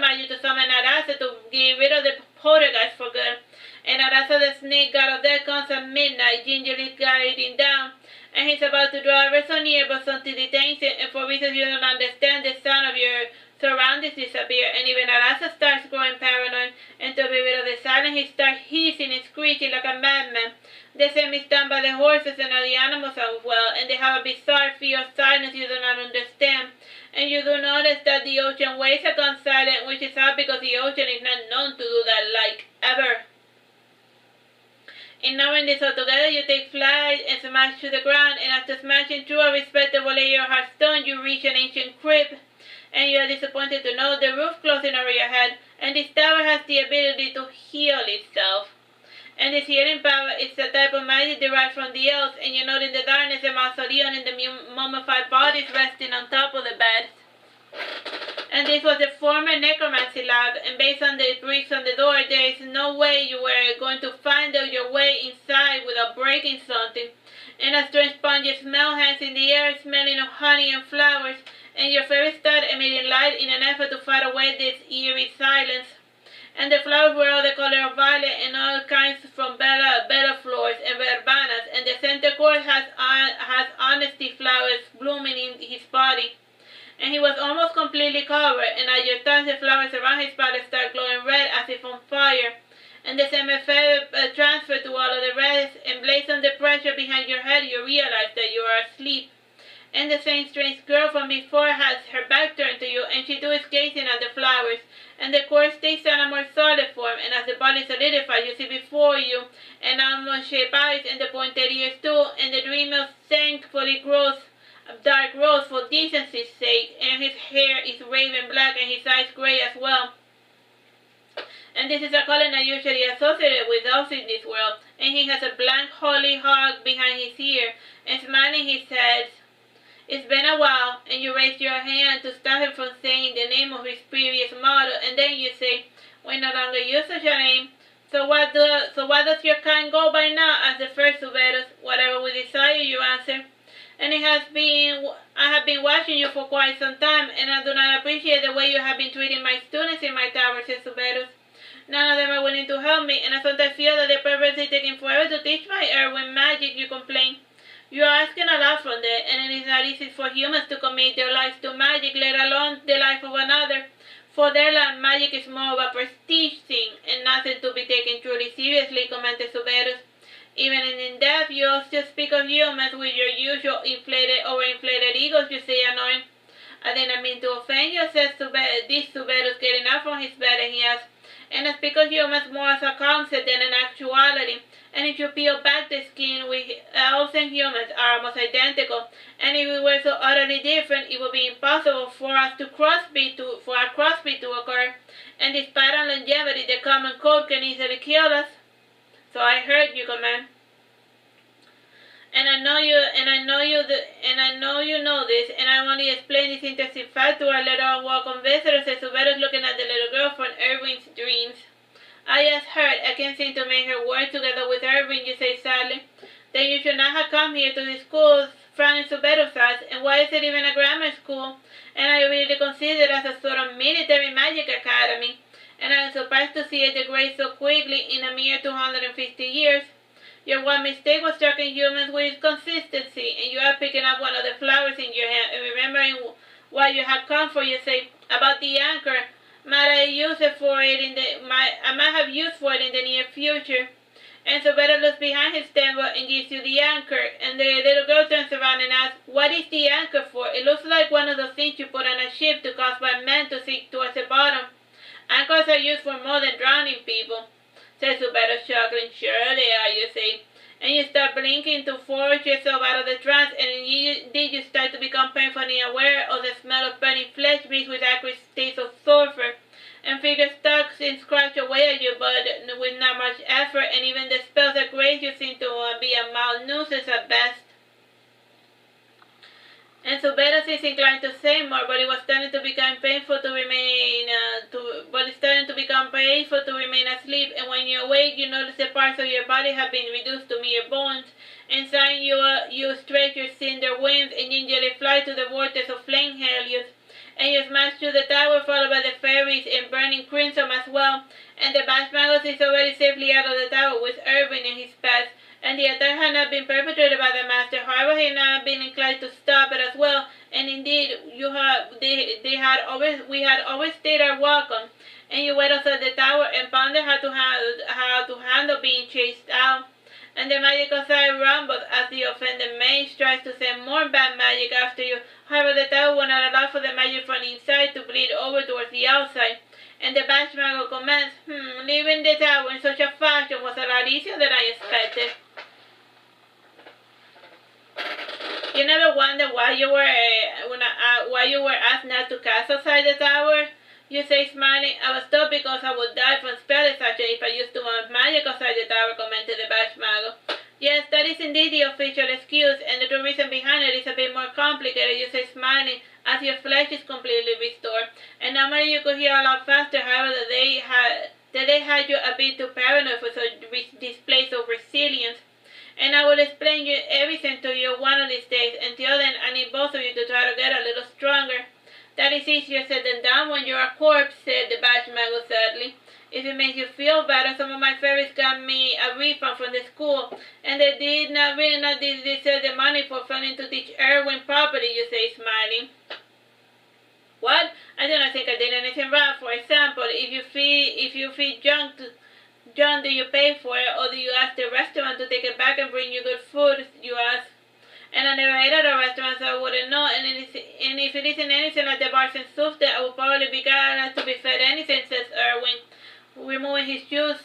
Speaker 1: magic to summon Arasa to get rid of the poltergeist for good. And Arasa the snake god of death comes at midnight, gingerly gliding down. And he's about to draw ever so near, but something detains him, and for reasons you don't understand, the sound of your surroundings disappear, and even Arasa starts growing paranoid, and to be rid of the silence, he starts hissing and screeching like a madman. The same is done by the horses and all the animals as well, and they have a bizarre fear of silence you do not understand. And you do notice that the ocean waves have gone silent, which is odd because the ocean is not known to do that, like, ever. In knowing this altogether, you take flight and smash to the ground, and after smashing through a respectable layer of hard stone, you reach an ancient crypt. And you are disappointed to know the roof closing over your head, and this tower has the ability to heal itself. And this healing power is a type of magic derived from the elves, and you note in the darkness the mausoleum and the mummified bodies resting on top of the bed. And this was the former necromancy lab, and based on the bricks on the door, there is no way you were going to find out your way inside without breaking something. And a strange pungent smell hangs in the air, smelling of honey and flowers, and your fairy started emitting light in an effort to fight away this eerie silence. And the flowers were all the color of violet and all kinds from bellaflores and verbanas, and the center court has honesty flowers blooming in his body. And he was almost completely covered, and at your touch the flowers around his body start glowing red as if on fire. And the same effect transferred to all of the rest, and based on the pressure behind your head, you realize that you are asleep. And the same strange girl from before has her back turned to you, and she too is gazing at the flowers. And the corpse takes on a more solid form, and as the body solidifies, you see before you an almond-shaped eyes and the pointed ears too, and the dreamer thankfully grows dark rose for decency's sake, and his hair is raven black and his eyes gray as well. And this is a color not usually associated with elves in this world, and he has a blank hollyhock behind his ear, and smiling he says, "It's been a while," and you raise your hand to stop him from saying the name of his previous model, and then you say, "We no longer use such a name. So what does your kind go by now?" As the first Suberus. "Whatever we desire," you answer. "And I have been watching you for quite some time, and I do not appreciate the way you have been treating my students in my tower," says Suberus. "None of them are willing to help me, and I sometimes feel that they're purposely taking forever to teach my Irving magic," you complain. "You are asking a lot from them, and it is not easy for humans to commit their lives to magic, let alone the life of another. For their life, magic is more of a prestige thing, and nothing to be taken truly seriously," commented Suberus. "Even in death, you also speak of humans with your usual overinflated egos," you say, annoying. "I did not mean to offend you," says this Suberus, getting up from his bed, and he asks, "And I speak of humans more as a concept than an actuality. And if you peel back the skin, elves and humans are almost identical. And if we were so utterly different, it would be impossible for our crossbreed to occur. And despite our longevity, the common cold can easily kill us." "So I heard," you command. And I know you know this, and I only explain this interesting fact to our little unwelcome visitors," says Suberus, looking at the little girl from Irving's dreams. "I just heard. I can't seem to make her work together with Irving," you say sadly. "Then you should not have come here to this school," frowning Suberus asks. "And why is it even a grammar school? And I really consider it as a sort of military magic academy. and I am surprised to see it degrade so quickly in a mere 250 years. Your one mistake was striking humans with consistency, and you are picking up one of the flowers in your hand and remembering why you had come for. You say about the anchor. I might have used for it in the near future. And so Better looks behind his temple and gives you the anchor. And the little girl turns around and asks, "What is the anchor for?" "It looks like one of those things you put on a ship to cause by men to sink towards the bottom. Anchors are used for more than drowning people," says Better, chuckling. "Sure they are," you say. And you start blinking to force yourself out of the trance, and indeed you start to become painfully aware of the smell of burning flesh mixed with acrid taste of sulfur. And figures stalks and scratch away at you, but with not much effort, and even the spells that grace you seem to be a mild nuisance at best. And so Better is inclined to say more, but it was starting to become painful to remain. Asleep. And when you awake, you notice the parts of your body have been reduced to mere bones. And sighing, you stretch your cinder wings and gingerly fly to the vortex of flame helios. And you smash through the tower, followed by the fairies and burning crimson as well. And the Bashmagos is already safely out of the tower with Irving in his path. And the attack had not been perpetrated by the master. However, he had not been inclined to stop it as well. And indeed, we had always stayed our welcome. And you wait outside the tower and pondered how to handle being chased out. And the magical side rumbles as the offended mage tries to send more bad magic after you. However, the tower will not allow for the magic from the inside to bleed over towards the outside. And the Bashmago comments, "Leaving the tower in such a fashion was a lot easier than I expected." You never wondered why you were asked not to cast outside the tower? You say, smiling. "I was told because I would die from spell exhaustion if I used too much magic outside the tower," commented the Bashmago. "Yes, that is indeed the official excuse, and the true reason behind it is a bit more complicated," you say, smiling, "as your flesh is completely restored. And normally you could heal a lot faster, however, that they had you a bit too paranoid for such displays of resilience. And I will explain everything to you one of these days. Until then, I need both of you to try to get a little stronger." "That is easier said than done when you're a corpse," said the Bashmago sadly. "If it makes you feel better, some of my fairies got me a refund from the school, and they did not deserve the money for failing to teach Irving properly," you say, smiling. "What? I do not think I did anything wrong. For example, if you feed junk, do you pay for it, or do you ask the restaurant to take it back and bring you good food?" you ask. "And I never ate at a restaurant, so I wouldn't know. And if it isn't anything like the bars and stuff, then I would probably be glad to be fed anything," says Irving, removing his shoes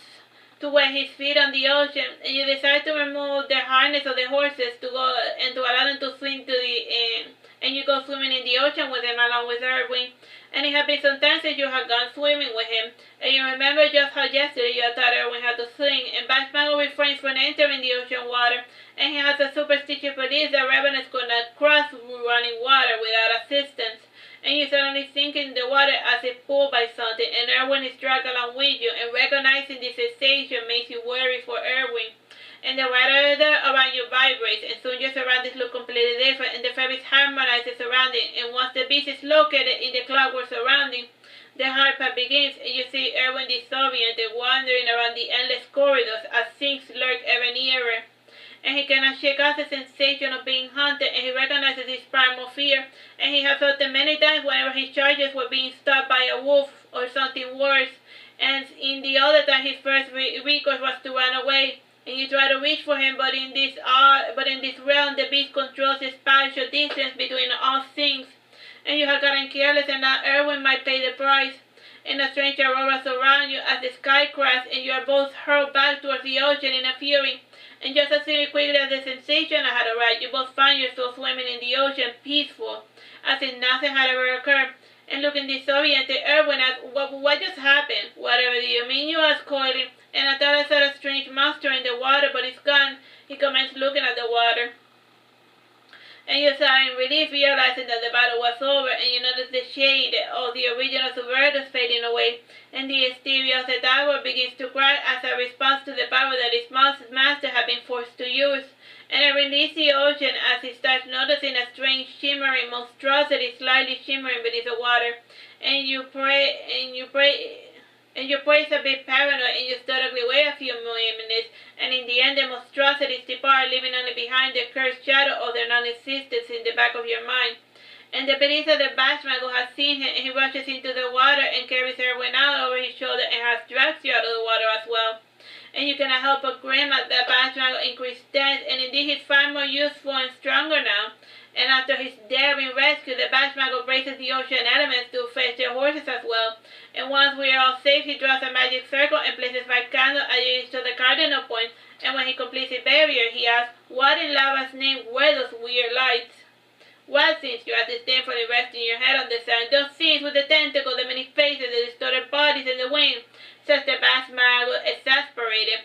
Speaker 1: to wet his feet on the ocean. And you decide to remove the harness of the horses to allow them to swim to the end. And you go swimming in the ocean with them along with Irving. And it had been some time since you had gone swimming with him. And you remember just how yesterday you had taught Irving how to swim. And Bashmago refrains from entering the ocean water. And he has a superstitious belief that revenants could not cross running water without assistance. And you suddenly sink in the water as if pulled by something, and Irving is dragged along with you, and recognizing this sensation makes you worry for Irving. And the water around you vibrates, and soon your surroundings look completely different, and the fairies harmonize the surrounding, and once the beast is located in the clockwork surrounding, the hard part begins, and you see Irving disoriented, wandering around the endless corridors as Sphynx lurk ever nearer. And he cannot shake off the sensation of being hunted, and he recognizes his primal fear, and he has felt it many times whenever his charges were being stopped by a wolf or something worse, and in the other time his first recourse was to run away. And you try to reach for him, but in this realm the beast controls the spatial distance between all things, and you have gotten careless, and now Irving might pay the price. And a strange aurora surrounds you as the sky cracks, and you are both hurled back towards the ocean in a fury. And just as quickly as the sensation had arrived, you both find yourself swimming in the ocean, peaceful, as if nothing had ever occurred. And looking disoriented, Irving asks, what just happened?" "Whatever do you mean?" you ask coyly. "And I thought I saw a strange monster in the water, but it's gone." He commenced looking at the water. And you sigh in relief, realizing that the battle was over, and you notice the shade of the original subverters fading away, and the exterior of the tower begins to crack as a response to the power that its master had been forced to use. And it releases the ocean as he starts noticing a strange shimmering monstrosity slightly shimmering beneath the water. And you and your boy is a bit paranoid, and you stoically wait a few minutes, and in the end the monstrosities depart, leaving only behind the cursed shadow of their non-existence in the back of your mind. And the Teresa the Bashmago has seen him, and he rushes into the water and carries Irving out over his shoulder and has dragged you out of the water as well. And you cannot help but grin at the Bashmago increased strength, and indeed he's far more useful and stronger now. And after his daring rescue, the Bashmago braces the ocean elements to fetch their horses as well. And once we are all safe, he draws a magic circle and places 5 candles at each of the cardinal points. And when he completes the barrier, he asks, "What in lava's name were those weird lights?" "Well, since you are disdainfully resting your head on the sand, those scenes with the tentacles, the many faces, the distorted bodies, and the wings," says the Bashmago, exasperated.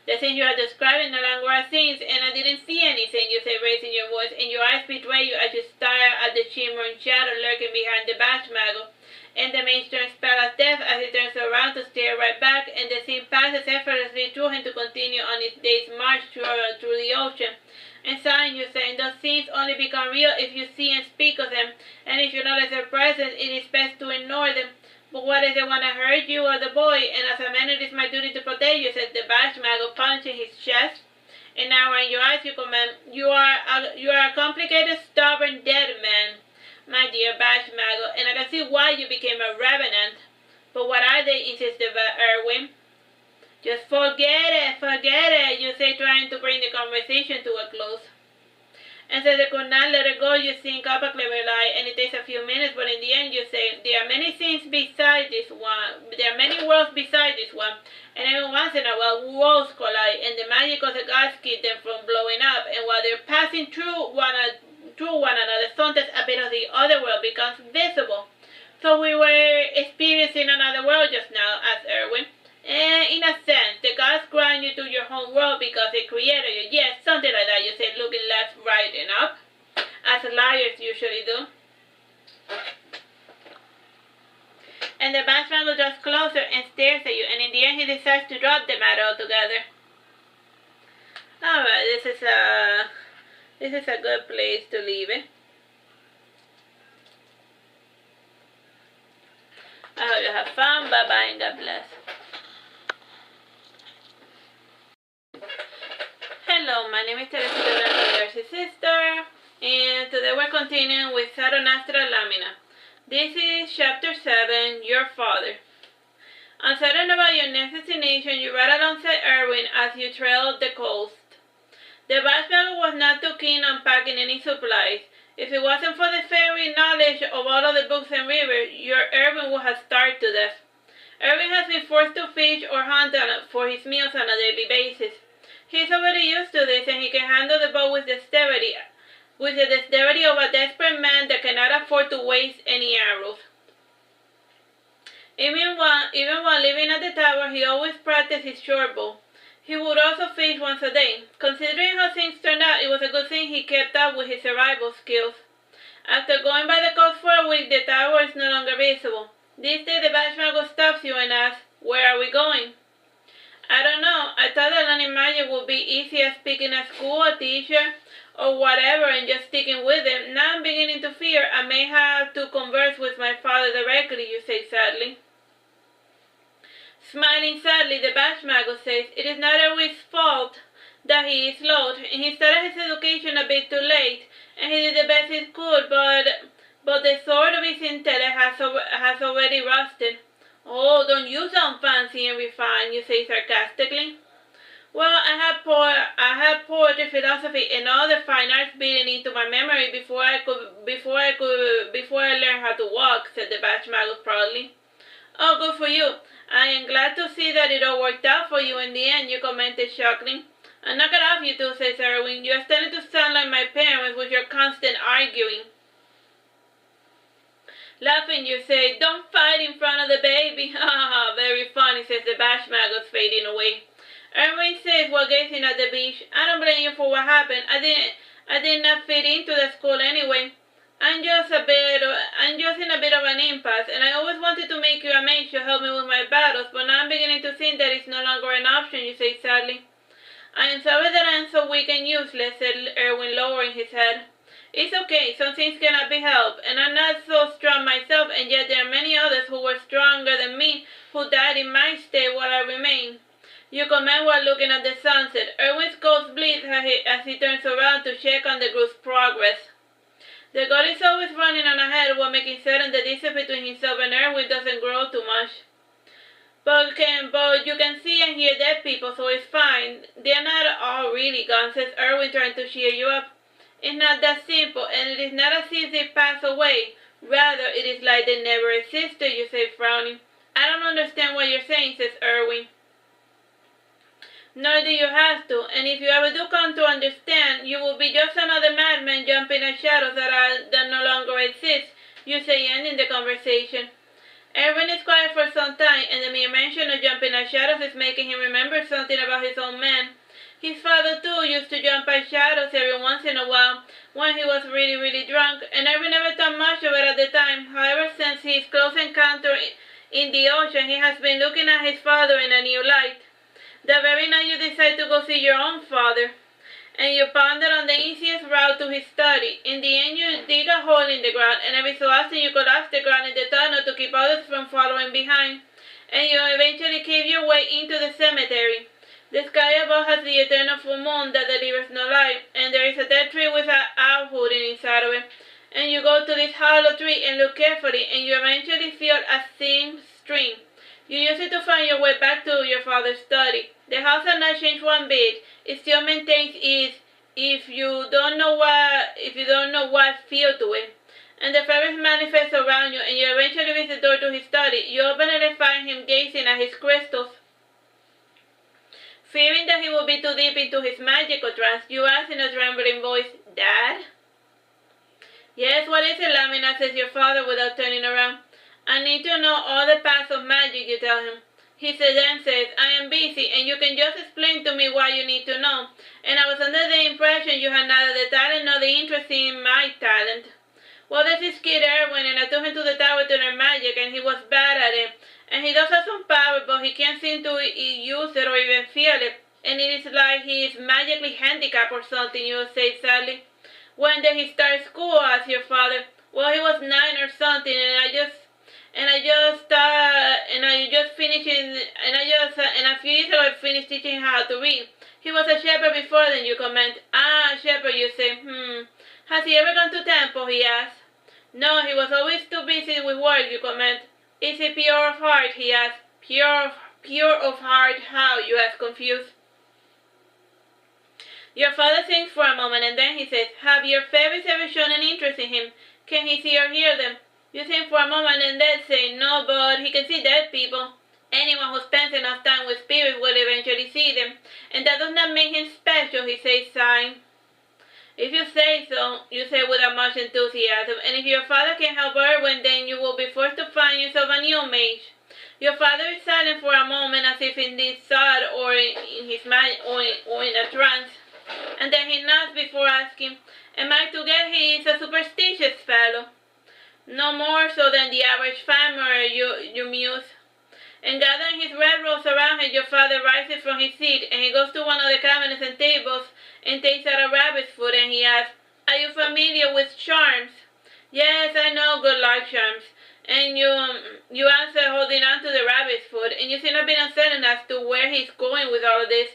Speaker 1: "The scenes you are describing no longer are scenes, and I didn't see anything," you say, raising your voice, and your eyes betray you as you stare at the shimmering shadow lurking behind the Bashmago. And the mage turns pale as death as he turns around to stare right back, and the scene passes effortlessly through him to continue on his day's march through the ocean. And sighing, you say, "Those scenes only become real if you see and speak of them, and if you notice their presence, it is best to ignore them. But what if they want to hurt you or the boy? And as a man, it is my duty to protect you," said the Bashmago, punching his chest. And now in your eyes you command, "You are a complicated, stubborn, dead man, my dear Bashmago, and I can see why you became a revenant." "But what are they?" insisted Irving. "Just forget it," you say, trying to bring the conversation to a close. And since they could not let it go, you think up a clever lie, and it takes a few minutes, but in the end you say, "There are many things beside this one, there are many worlds beside this one, and every once in a while worlds collide, and the magic of the gods keep them from blowing up, and while they're passing through one another, sometimes a bit of the other world becomes visible." "So we were experiencing another world just now?" asked Irving. "In a sense, the gods grind you to your home world because they created you. Yes, something like that," you said, looking left, right, and up, as liars usually do. And the Bashmago draws closer and stares at you, and in the end he decides to drop the matter altogether. Alright, this is a good place to leave it. I hope you have fun. Bye bye and God bless. Hello, my name is Teresita, the Artsy sister, and today we're continuing with Saturnastra Lamina. This is chapter 7, Your Father. Uncertain about your next destination, you ride alongside Irving as you trail the coast. The Bashmago was not too keen on packing any supplies. If it wasn't for the fairy knowledge of all of the books and rivers, your Irving would have starved to death. Irving has been forced to fish or hunt for his meals on a daily basis. He's already used to this, and he can handle the bow with the dexterity of a desperate man that cannot afford to waste any arrows. Even while living at the tower, he always practiced his short bow. He would also fish once a day. Considering how things turned out, it was a good thing he kept up with his survival skills. After going by the coast for a week, the tower is no longer visible. This day, the Bashmago stops you and asks, "Where are we going?" "I don't know. I thought that learning magic would be easy as picking a school, a teacher, or whatever and just sticking with them. Now I'm beginning to fear I may have to converse with my father directly," you say sadly. Smiling sadly, the Bashmago says, "It is not Irving's fault that he is lost, and he started his education a bit too late, and he did the best he could, but the sword of his intellect has already rusted." "Oh, don't you sound fancy and refined," you say sarcastically. "Well, I had poetry, philosophy, and other fine arts beaten into my memory before I learned how to walk," said the Bashmago proudly. "Oh, good for you. I am glad to see that it all worked out for you in the end," you commented shockingly. "And knock it off, you two," says Irving. "You are starting to sound like my parents with your constant arguing." Laughing, you say, "Don't fight in front of the baby." "Ha ha ha, very funny," says the Bashmago, fading away. Irving says while gazing at the beach, "I don't blame you for what happened. I did not fit into the school anyway. I'm just in a bit of an impasse, and I always wanted to make you a mage to help me with my battles, but now I'm beginning to think that it's no longer an option," you say sadly. "I am sorry that I am so weak and useless," said Irving, lowering his head. It's okay, some things cannot be helped, and I'm not so strong myself, and yet there are many others who were stronger than me who died in my stead while I remained. You comment while looking at the sunset. Irving's ghost bleeds as he turns around to check on the group's progress. The god is always running on ahead while making certain the distance between himself and Irving doesn't grow too much. But you can see and hear dead people, so it's fine. They're not all really gone, says Irving, trying to cheer you up. It's not that simple, and it is not as if they pass away. Rather, it is like they never existed, you say, frowning. I don't understand what you're saying, says Irving. Nor do you have to, and if you ever do come to understand, you will be just another madman jumping at shadows that no longer exist, you say, ending the conversation. Irving is quiet for some time, and the mere mention of jumping at shadows is making him remember something about his own man. His father, too, used to jump at shadows every once in a while when he was really drunk, and Irving never thought much of it at the time. However, since his close encounter in the ocean, he has been looking at his father in a new light. The very night you decide to go see your own father, and you ponder on the easiest route to his study. In the end, you dig a hole in the ground, and every so often you collapse the ground in the tunnel to keep others from following behind, and you eventually cave your way into the cemetery. The sky above has the eternal full moon that delivers no light, and there is a dead tree with an owl hooting inside of it. And you go to this hollow tree and look carefully, and you eventually feel a thin string. You use it to find your way back to your father's study. The house has not changed one bit. It still maintains its if you don't know what feel to it. And the fairies manifest around you, and you eventually reach the door to his study. You open it and find him gazing at his crystals. Fearing that he will be too deep into his magical trance, you ask in a trembling voice, Dad? Yes, what is it, Lamina, says your father without turning around. I need to know all the paths of magic, you tell him. He then says, I am busy, and you can just explain to me what you need to know. And I was under the impression you had neither the talent nor the interest in my talent. Well, there's this kid Irving, and I took him to the tower to learn magic, and he was bad at it. And he does have some power, but he can't seem to use it or even feel it. And it is like he is magically handicapped or something, you say sadly. When did he start school? Asked your father. Well, he was 9 or something, and a few years ago I finished teaching him how to read. He was a shepherd before then, you comment. Ah, shepherd, you say. Has he ever gone to temple? He asks. No, he was always too busy with work, you comment. Is he pure of heart? He asks. Pure of heart? How? You ask, confused. Your father thinks for a moment, and then he says, have your fairies ever shown an interest in him? Can he see or hear them? You think for a moment and then say, no, but he can see dead people. Anyone who spends enough time with spirits will eventually see them, and that does not make him special, he says, sighing. If you say so, you say without much enthusiasm, and if your father can help Irving, then you will be forced to find yourself a new mage. Your father is silent for a moment, as if indeed sad or in his mind or in a trance, and then he nods before asking, am I to get he is a superstitious fellow? No more so than the average farmer, you muse. And gathering his red robes around him, your father rises from his seat, and he goes to one of the cabinets and tables and takes out a rabbit's foot, and he asks, are you familiar with charms? Yes, I know good luck charms. And you answer, holding on to the rabbit's foot, and you seem a bit uncertain as to where he's going with all of this.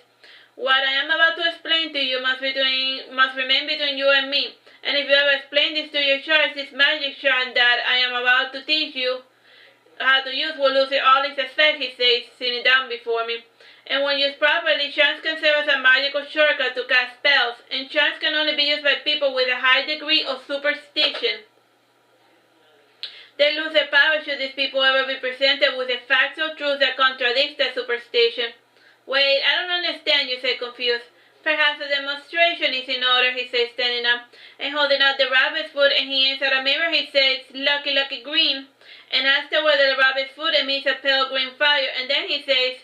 Speaker 1: What I am about to explain to you must remain between you and me. And if you ever explain this to your child, this magic charm that I am about to teach you how to use will lose all its effect, he says, sitting down before me. And when used properly, charms can serve as a magical shortcut to cast spells, and charms can only be used by people with a high degree of superstition. They lose their power should these people ever be presented with the facts or truths that contradict their superstition. Wait, I don't understand, you say, confused. Perhaps a demonstration is in order, he says, standing up and holding out the rabbit's foot, and he aims at a mirror, he says, lucky green, and asks her whether the rabbit's foot emits a pale green fire, and then he says,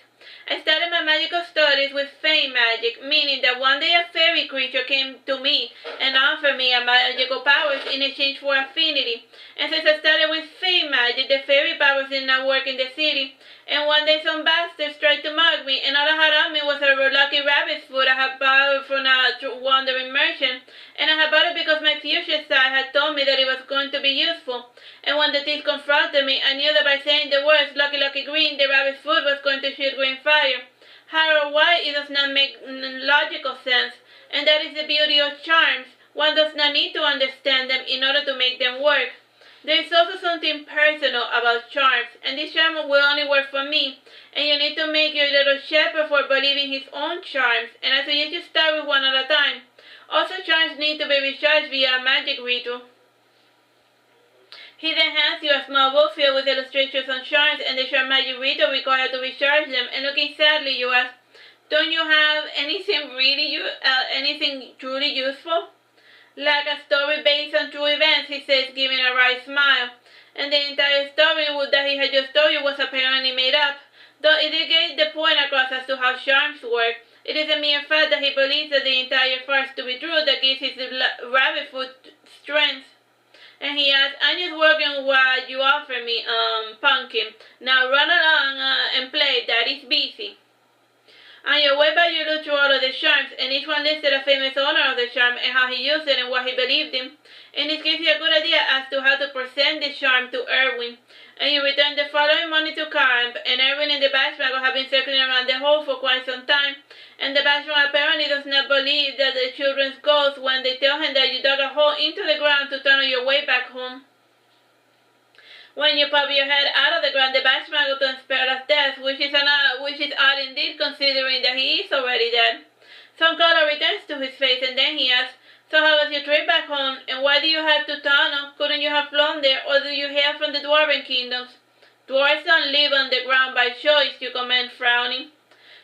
Speaker 1: I started my magical studies with fey magic, meaning that one day a fairy creature came to me and offered me a magical powers in exchange for affinity. And since I started with fey magic, the fairy powers did not work in the city. And one day some bastards tried to mug me, and all I had on me was a lucky rabbit's foot I had bought from a wandering merchant. And I had bought it because my future side had told me that it was going to be useful. And when the thief confronted me, I knew that by saying the words lucky lucky green, the rabbit's foot was going to shoot green fire. How or why, it does not make logical sense. And that is the beauty of charms. One does not need to understand them in order to make them work. There is also something personal about charms, and this charm will only work for me, and you need to make your little shepherd for believing his own charms, and I suggest you start with one at a time. Also, charms need to be recharged via a magic ritual. He then hands you a small book filled with illustrations on charms, and the short magic ritual required to recharge them, and looking sadly, you ask, don't you have anything truly useful? Like a story based on true events, he says, giving a wry smile. And the entire story that he had just told you was apparently made up, though it did get the point across as to how charms work. It is a mere fact that he believes that the entire farce to be true that gives his rabbit foot strength. And he asks, I'm just working what you offer me, pumpkin. Now run along and play, Daddy's busy. On your way back, you look through all of the charms, and each one listed a famous owner of the charm and how he used it and what he believed in. And this gives you a good idea as to how to present the charm to Irving. And you return the following morning to camp, and Irving and the Bashmago have been circling around the hole for quite some time. And the Bashmago apparently does not believe that the children's ghosts when they tell him that you dug a hole into the ground to tunnel your way back home. When you pop your head out of the ground, the Bashmago turns pale as death, which is odd indeed considering that he is already dead. Some color returns to his face, and then he asks, so how was your trip back home, and why do you have to tunnel? Couldn't you have flown there, or do you hail from the Dwarven kingdoms? Dwarves don't live on the ground by choice, you comment, frowning.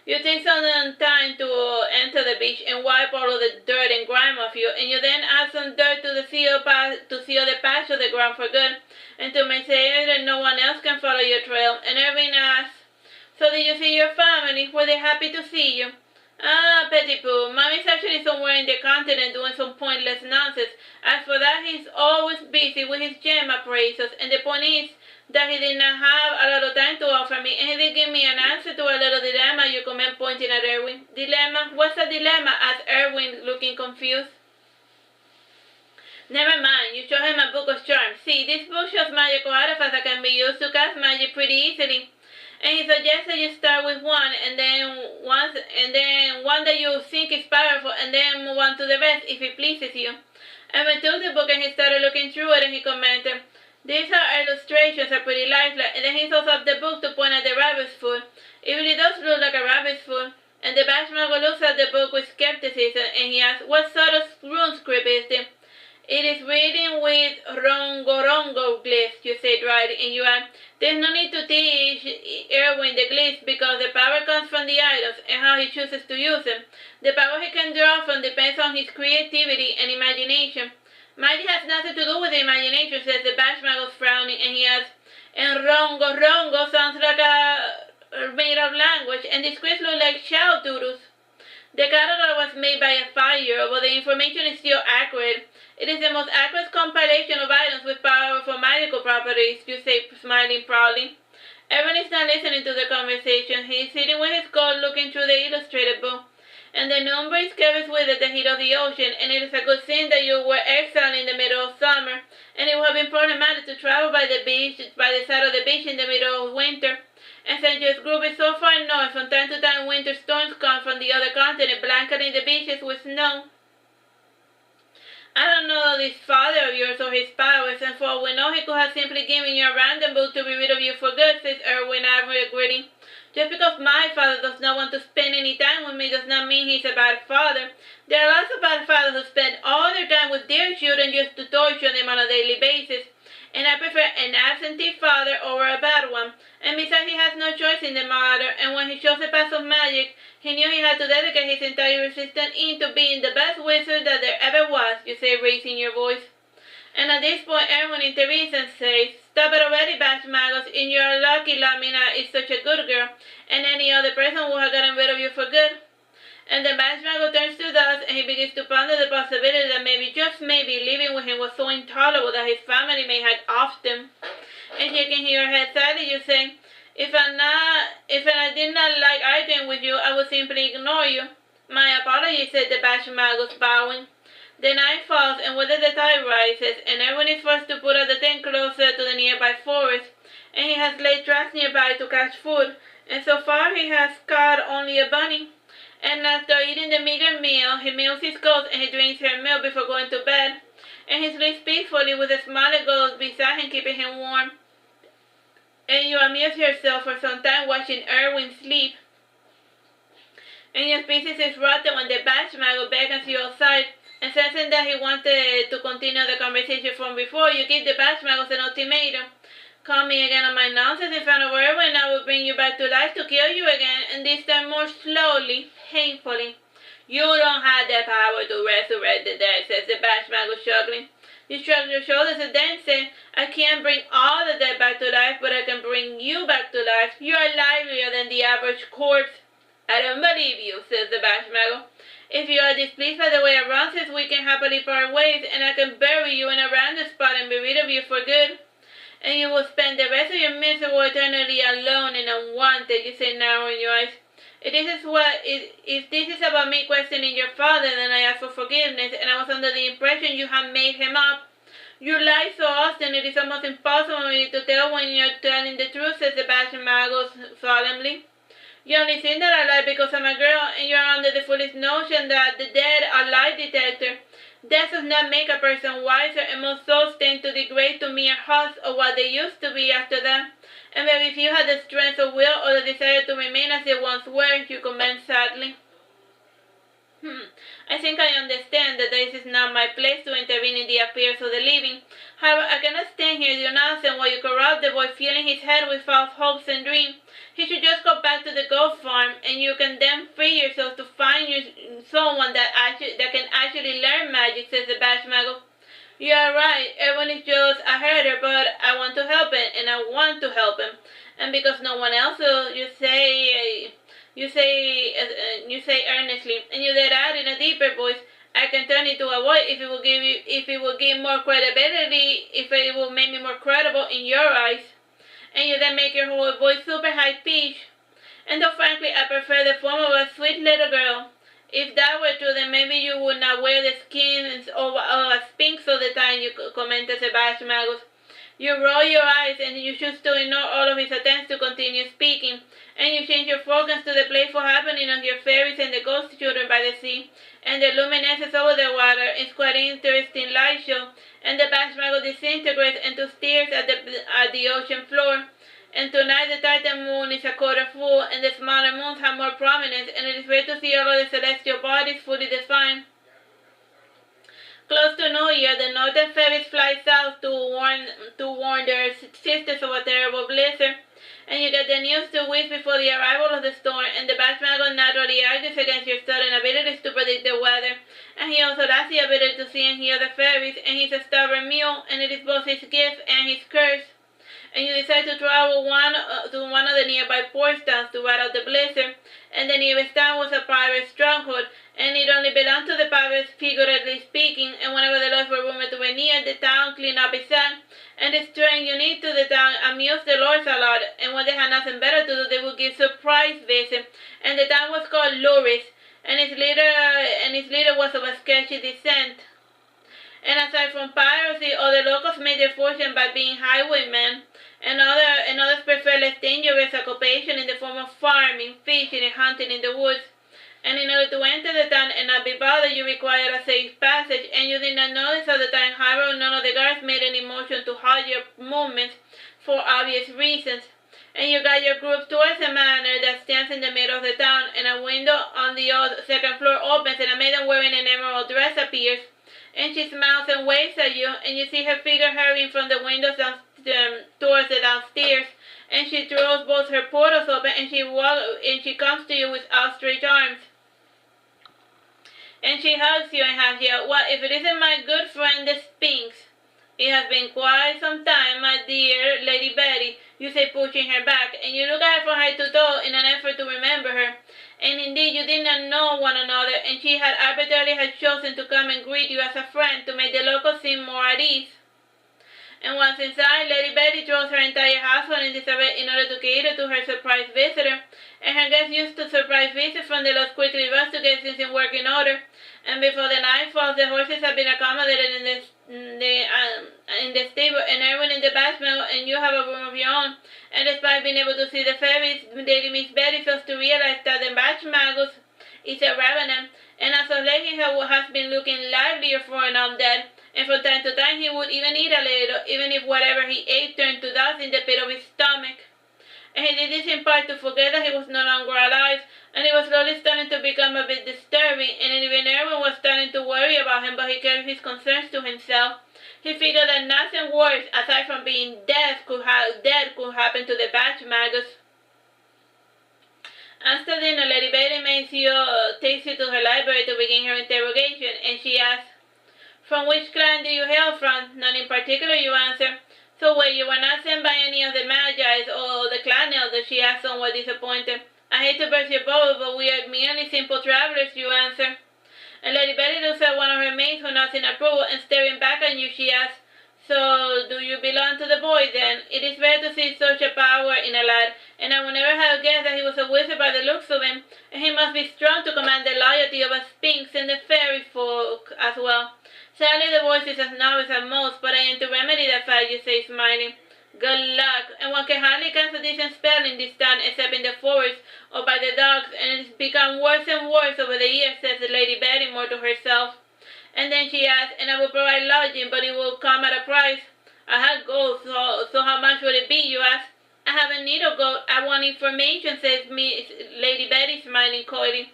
Speaker 1: You take some time to enter the beach and wipe all of the dirt and grime off you, and you then add some dirt to seal the patch of the ground for good, and to make sure that no one else can follow your trail. And Irving asks, so did you see your family? Were they happy to see you? Ah, Petit Pooh, Mommy's actually somewhere in the continent doing some pointless nonsense. As for that, he's always busy with his gem appraisals, and the point is that he did not have a lot of time to offer me, and he did give me an answer to a little dilemma, you comment, pointing at Irving. Dilemma? What's a dilemma? Asked Irving, looking confused. Never mind, you show him a book of charms. See, this book shows magical artifacts that can be used to cast magic pretty easily. And he suggests that you start with one, and then one that you think is powerful, and then move on to the rest if it pleases you. Evan took the book and he started looking through it, and he commented, these are illustrations, are pretty lifelike. And then he holds up the book to point at the rabbit's foot. It really does look like a rabbit's foot. And the Bashmago looks at the book with skepticism, and he asks, what sort of rune script is it? It is written with rongo glyphs, you say dryly, and you add, there's no need to teach Irving the glyphs because the power comes from the items and how he chooses to use them. The power he can draw from depends on his creativity and imagination. Magic has nothing to do with the imagination, says the Bashmago, frowning, and he adds, and rongo sounds like a made-up language, and the scripts look like chow doodles. The catalog was made by a 5-year-old, but the information is still accurate. It is the most accurate compilation of items with powerful magical properties, you say, smiling proudly. Irving is not listening to the conversation. He is sitting with his gold looking through the illustrated book. And the new breeze carries with it the heat of the ocean, and it is a good thing that you were exiled in the middle of summer, and it would have been problematic to travel by the side of the beach in the middle of winter. And since your group is so far north, from time to time winter storms come from the other continent, blanketing the beaches with snow. I don't know this father of yours or his powers, and for all we know, he could have simply given you a random book to be rid of you for good, says Irving, gritting. Just because my father does not want to spend any time with me does not mean he's a bad father. There are lots of bad fathers who spend all their time with their children just to torture them on a daily basis. And I prefer an absentee father over a bad one. And besides, he has no choice in the matter, and when he chose the path of magic, he knew he had to dedicate his entire existence into being the best wizard that there ever was, you say, raising your voice. And at this point, everyone intervenes and says, stop it already, Bashmagos, and your lucky Lamina is such a good girl. and any other person would have gotten rid of you for good. And the matchmaker turns to dust, and he begins to ponder the possibility that maybe, just maybe, living with him was so intolerable that his family may have offed him. And shaking your head sadly, you say, if I did not like arguing with you, I would simply ignore you. My apologies, said the matchmaker, bowing. The night falls, and with it the tide rises, and Irving is forced to put out the tent closer to the nearby forest, and he has laid traps nearby to catch food, and so far he has caught only a bunny. And after eating the meager meal, he milks his goats and he drinks her milk before going to bed. And he sleeps peacefully with a smaller goat beside him, keeping him warm. And you amuse yourself for some time watching Irving sleep. And your species is rotten when the matchmaker beckons you outside. And sensing that he wanted to continue the conversation from before, you give the matchmaker an ultimatum. Call me again on my nonsense in front of Irving, and I will bring you back to life to kill you again, and this time more slowly, painfully. You don't have the power to resurrect the dead, says the matchmaker, struggling. You shrug your shoulders and then say, I can't bring all the dead back to life, but I can bring you back to life. You are livelier than the average corpse. I don't believe you, says the matchmaker. If you are displeased by the way I run this, we can happily part ways, and I can bury you in a random spot and be rid of you for good. And you will spend the rest of your miserable eternity alone and unwanted, you say, narrowing your eyes. If this is about me questioning your father, then I ask for forgiveness, and I was under the impression you had made him up. You lie so often it is almost impossible for me to tell when you're telling the truth, says the matchmaker solemnly. You only think that I lie because I'm a girl, and you're under the foolish notion that the dead are lie detector. That does not make a person wiser, and most souls tend to degrade to mere husks of what they used to be after that. And maybe if you had the strength of will or the desire to remain as they once were, you comment sadly. I think I understand that this is not my place to intervene in the affairs of the living. However, I cannot stand here your nonsense while you corrupt the boy, filling his head with false hopes and dreams. He should just go back to the goat farm, and you can then free yourself to find someone that can actually learn magic, says the matchmaker. You are right, everyone is just a herder, but I want to help him, and I want to help him. And because no one else will, you say earnestly, and you then add in a deeper voice, I can turn it to a voice if it will give more credibility, if it will make me more credible in your eyes. And you then make your whole voice super high pitched. And though frankly I prefer the form of a sweet little girl. If that were true, then maybe you would not wear the skin of a Sphynx all the time, you commented the matchmaker. You roll your eyes, and you choose to ignore all of his attempts to continue speaking, and you change your focus to the playful happening of your fairies and the ghost children by the sea, and the luminescence over the water. It's quite an interesting light show, and the matchmaker disintegrates into tears at the ocean floor. And tonight the Titan moon is a quarter full, and the smaller moons have more prominence, and it is rare to see all of the celestial bodies fully defined. Close to New Year, the northern fairies fly south to warn their sisters of a terrible blizzard, and you get the news 2 weeks before the arrival of the storm, and the matchmaker naturally argues against your sudden abilities to predict the weather, and he also lacks the ability to see and hear the fairies, and he's a stubborn mule, and it is both his gift and his curse. And you decide to travel to one of the nearby port towns to ride out the blizzard, and the nearest town was a pirate stronghold, and it only belonged to the pirates, figuratively speaking, and whenever the lords were rumored to be near, the town cleaned up its act, and the strength unique to the town amused the lords a lot, and when they had nothing better to do, they would give surprise visits, and the town was called Luris, and its leader was of a sketchy descent. And aside from piracy, other locals made their fortune by being highwaymen, and others prefer less dangerous occupation in the form of farming, fishing, and hunting in the woods. And in order to enter the town and not be bothered, you require a safe passage, and you did not notice at the time, however, none of the guards made any motion to halt your movements for obvious reasons. And you guide your group towards a manor that stands in the middle of the town, and a window on the second floor opens, and a maiden wearing an emerald dress appears. And she smiles and waves at you, and you see her figure hurrying from the windows towards the downstairs, and she throws both her portals open, and she comes to you with outstretched arms. And she hugs you and has you. Well, if it isn't my good friend the Sphynx. It has been quite some time, my dear Lady Betty. you say, pushing her back, and you look at her from head to toe in an effort to remember her. And indeed, you did not know one another, and she had arbitrarily chosen to come and greet you as a friend to make the locals seem more at ease. And once inside, Lady Betty throws her entire household in disarray in order to cater to her surprise visitor, and her guests used to surprise visits from the lodge quickly rush to get things in working order. And before the night falls, the horses have been accommodated in the stable, and Irving in the basement, and you have a room of your own. And despite being able to see the fairies, Lady Miss Betty fails to realize that the match magus is a revenant, and as of late he has been looking livelier for an undead. And from time to time he would even eat a little, even if whatever he ate turned to dust in the pit of his stomach. And he did this in part to forget that he was no longer alive, and it was slowly starting to become a bit disturbing, and even Irving was starting to worry about him, but he kept his concerns to himself. He figured that nothing worse, aside from being dead, could happen to the batch magus. After dinner, Lady Betty takes you to her library to begin her interrogation, and she asks, "From which clan do you hail from?" "None in particular," you answer. "So wait, you were not sent by any of the Magi's or the clan elders?" she asked, somewhat disappointed. "I hate to burst your bubble, but we are merely simple travelers," you answer. And Lady Betty looks at one of her maids who nods in approval, and staring back at you, she asks, "So, do you belong to the boy, then? It is rare to see such a power in a lad, and I would never have guessed that he was a wizard by the looks of him, and he must be strong to command the loyalty of a Sphynx and the fairy folk as well. Sadly, the voice is as novice as most, but I aim to remedy that fact," you say, smiling. "Good luck, and one can hardly cast a decent spell in this town except in the forest or by the docks, and it's become worse and worse over the years," says Lady Betty more to herself. And then she adds, "And I will provide lodging, but it will come at a price." "I have gold, so how much would it be?" you ask. "I haven't need of gold. I want information," says Lady Betty, smiling coyly.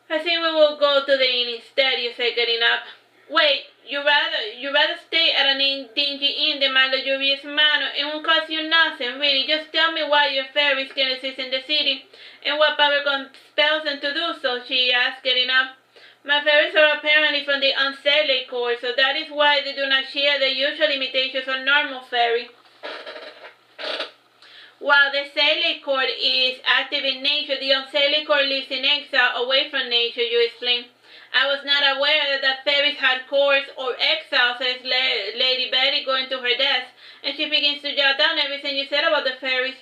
Speaker 1: "I think we will go to the inn instead," you say, getting up. "Wait, you rather stay at a dingy inn than my luxurious manor. It won't cost you nothing, really. Just tell me why your fairies can exist in the city, and what power compels them to do so," she asked, getting up. "My fairies are apparently from the unsaintly court, so that is why they do not share the usual limitations of normal fairy. While the saintly court is active in nature, the unsaintly court lives in exile, away from nature," you explain. "I was not aware that fairies had courts or exiles," says Lady Betty, going to her desk, and she begins to jot down everything you said about the fairies.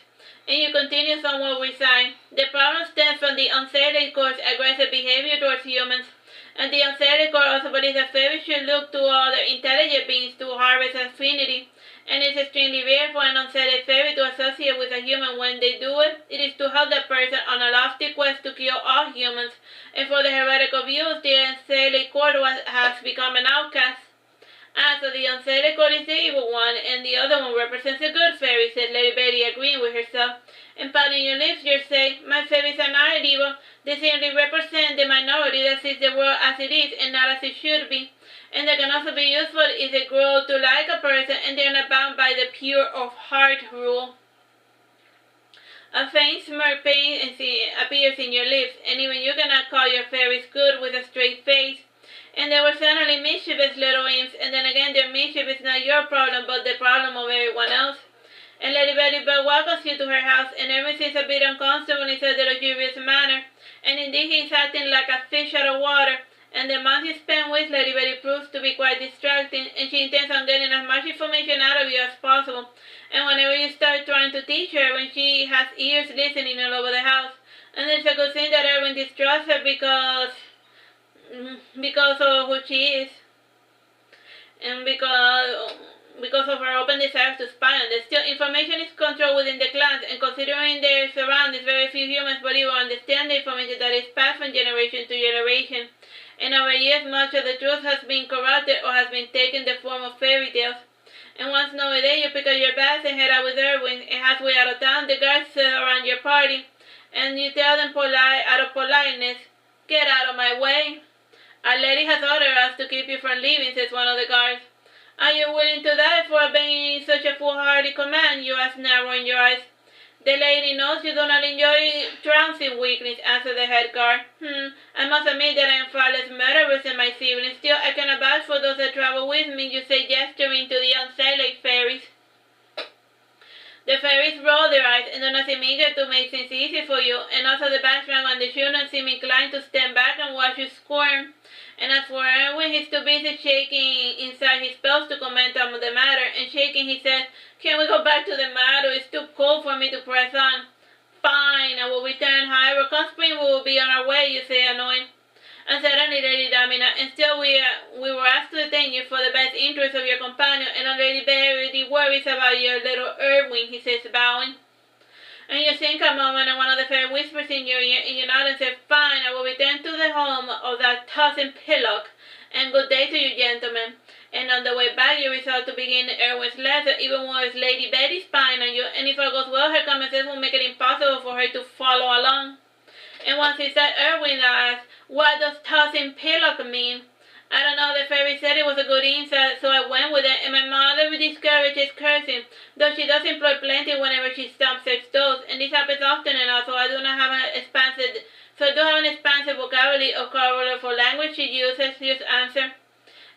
Speaker 1: And you continue somewhat resigned. "The problem stems from the unsaintly court's aggressive behavior towards humans, and the unsaintly court also believes that fairies should look to other intelligent beings to harvest affinity, and it's extremely rare for an unsaintly fairy to associate with a human. When they do it, it is to help that person on a lofty quest to kill all humans, and for the heretical views, the unsaintly court has become an outcast." "Ah, so the unsaintly court is the evil one, and the other one represents a good fairy," said Lady Betty, agreeing with herself. And pouting your lips, you say, "My fairies are not evil. They simply represent the minority that sees the world as it is and not as it should be. And they can also be useful if they grow to like a person and they are not bound by the pure of heart rule." A faint smirk appears in your lips, and even you cannot call your fairies good with a straight face. "And they were certainly mischievous little imps, and then again their mischief is not your problem but the problem of everyone else." And Lady Betty welcomes you to her house, and Irving seems a bit uncomfortable in such a luxurious manner, and indeed he is acting like a fish out of water, and the month you spend with Lady Betty proves to be quite distracting, and she intends on getting as much information out of you as possible, and whenever you start trying to teach her, when she has ears listening all over the house. And it's a good thing that Irving distrusts her because of who she is, and because of her open desire to spy on them. Still, information is controlled within the clans, and considering their surroundings, very few humans believe or understand the information that is passed from generation to generation. And over years, much of the truth has been corrupted or has been taken the form of fairy tales. And one snowy day, you pick up your bags and head out with Irving, and halfway out of town, the guards surround your party, and you tell them out of politeness, "Get out of my way." "Our lady has ordered us to keep you from leaving," says one of the guards. "Are you willing to die for obeying such a foolhardy command?" you ask, narrowing your eyes. "The lady knows you do not enjoy trouncing weaklings," answered the head guard. "I must admit that I am far less murderous than my siblings. Still, I cannot vouch for those that travel with me," you say, gesturing to the unsaintly fairies. The fairies roll their eyes and do not seem eager to make things easy for you, and also the Batman and the children seem inclined to stand back and watch you squirm. And as for Irving, he's too busy shaking inside his spells to comment on the matter, and shaking he says, "Can we go back to the matter? It's too cold for me to press on." "Fine, I will return. However, come spring we will be on our way," you say, annoyed. "And certainly, Lady Lamina, and still we were asked to detain you for the best interest of your companion, and our Lady Verity worries about your little Irving," he says, bowing. And you think a moment, and one of the fairies whispers in your ear, and you nod and say, "Fine, I will return to the home of that tossing pillock, and good day to you, gentlemen." And on the way back, you resolve to begin Irving's lesson, even with Lady Betty spying on you, and if all goes well, her common sense will make it impossible for her to follow along. And once he said, Irving asks, "What does tossing pillock mean?" "I don't know, the fairy said it was a good insult, so I went with it, and my mother discourages cursing, though she does employ plenty whenever she stomps her toes, and this happens often enough, so I do have an expansive vocabulary or vocabulary for language she uses," just answer.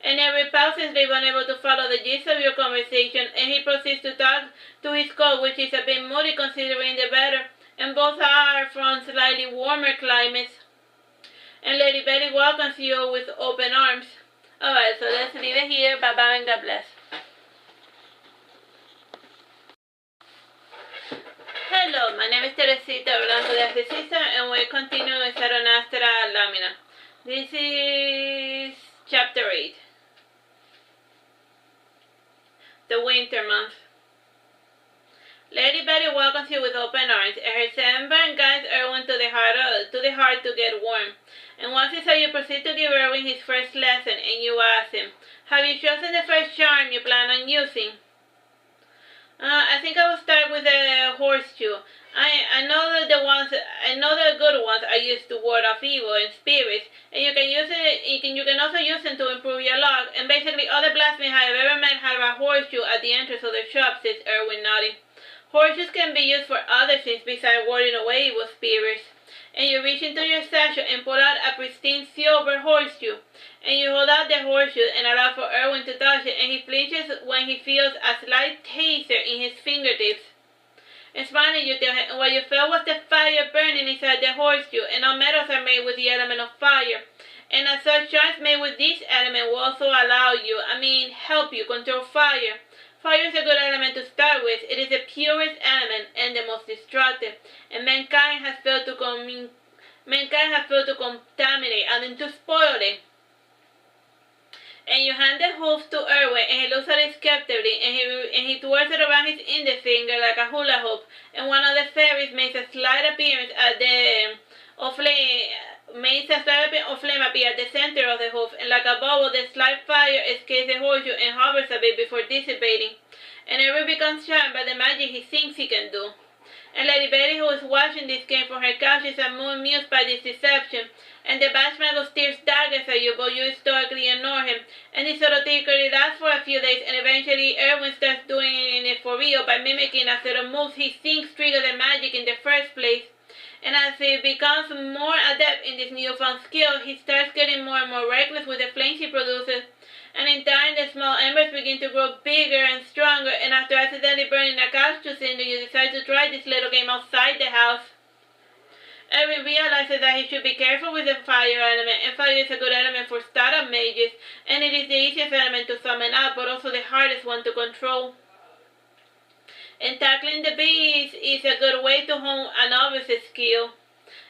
Speaker 1: And every pause is unable to follow the gist of your conversation, and he proceeds to talk to his coat, which is a bit moody considering the weather, and both are from slightly warmer climates. And Lady Betty welcomes you with open arms. Alright, so let's leave it here. Bye bye and God bless. Hello, my name is Teresita, Blanco de Artsy, and we continue with Saturnastra Lamina. This is chapter 8. The winter month. Lady Betty welcomes you with open arms, and her sunburn guides Irving to the heart to get warm. And once he saw you proceed to give Irving his first lesson, and you ask him, "Have you chosen the first charm you plan on using?" I think I will start with the horseshoe. I know the good ones are used to ward off evil and spirits, and you can also use them to improve your luck. And basically, all the blacksmiths I have ever met have a horseshoe at the entrance of their shop," says Irving, nodding. "Horseshoes can be used for other things besides warding away evil spirits." And you reach into your satchel and pull out a pristine silver horseshoe, and you hold out the horseshoe and allow for Irving to touch it, and he flinches when he feels a slight taster in his fingertips. And smiling, you tell him, and what you felt was the fire burning inside the horseshoe, and all metals are made with the element of fire. And as such, charms made with this element will also help you control fire. Fire is a good element to start with. It is the purest element and the most destructive, and mankind has failed to contaminate and then to spoil it. And you hand the hoof to Irving, and he looks at it skeptically, and he twirls it around his index finger like a hula hoop, and one of the fairies makes a slight appearance of flame appear at the center of the hoof, and like a bubble the slight fire escapes the horseshoe and hovers a bit before dissipating. And Irving becomes charmed by the magic he thinks he can do. And Lady Betty, who is watching this game from her couch, is amused by this deception. And the Batman steers daggers at you, but you stoically ignore him. And this sort of trickery lasts for a few days, and eventually Irving starts doing it for real by mimicking a set of moves he thinks trigger the magic in the first place. And as he becomes more adept in this newfound skill, he starts getting more and more reckless with the flames he produces. And in time, the small embers begin to grow bigger and stronger, and after accidentally burning a couch to cinder, you decide to try this little game outside the house. Irving realizes that he should be careful with the fire element, and fire is a good element for startup mages, and it is the easiest element to summon up, but also the hardest one to control. And tackling the beast is a good way to hone a novice's skill.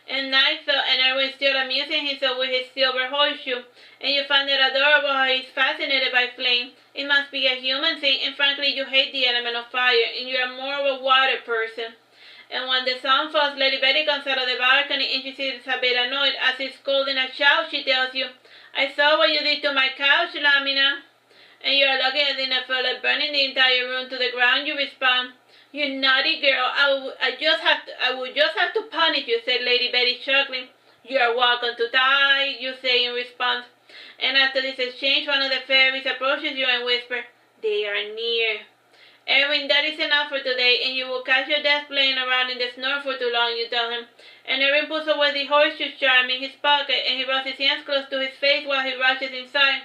Speaker 1: And night fell, and Irving still amusing himself with his silver horseshoe, and you find it adorable how he's fascinated by flame. It must be a human thing, and frankly you hate the element of fire, and you are more of a water person. And when the sun falls, Lady Betty comes out of the balcony, and she seems a bit annoyed. As he's scolding a child, she tells you, "I saw what you did to my couch, Lamina." And you are lucky I didn't feel like burning the entire room to the ground, you respond. "You naughty girl, I would just have to punish you," said Lady Betty, chuckling. "You are welcome to die," you say in response. And after this exchange, one of the fairies approaches you and whispers, "They are near." "Irving, that is enough for today, and you will catch your death playing around in the snow for too long," you tell him. And Irving puts away the horseshoe charm in his pocket, and he rubs his hands close to his face while he rushes inside.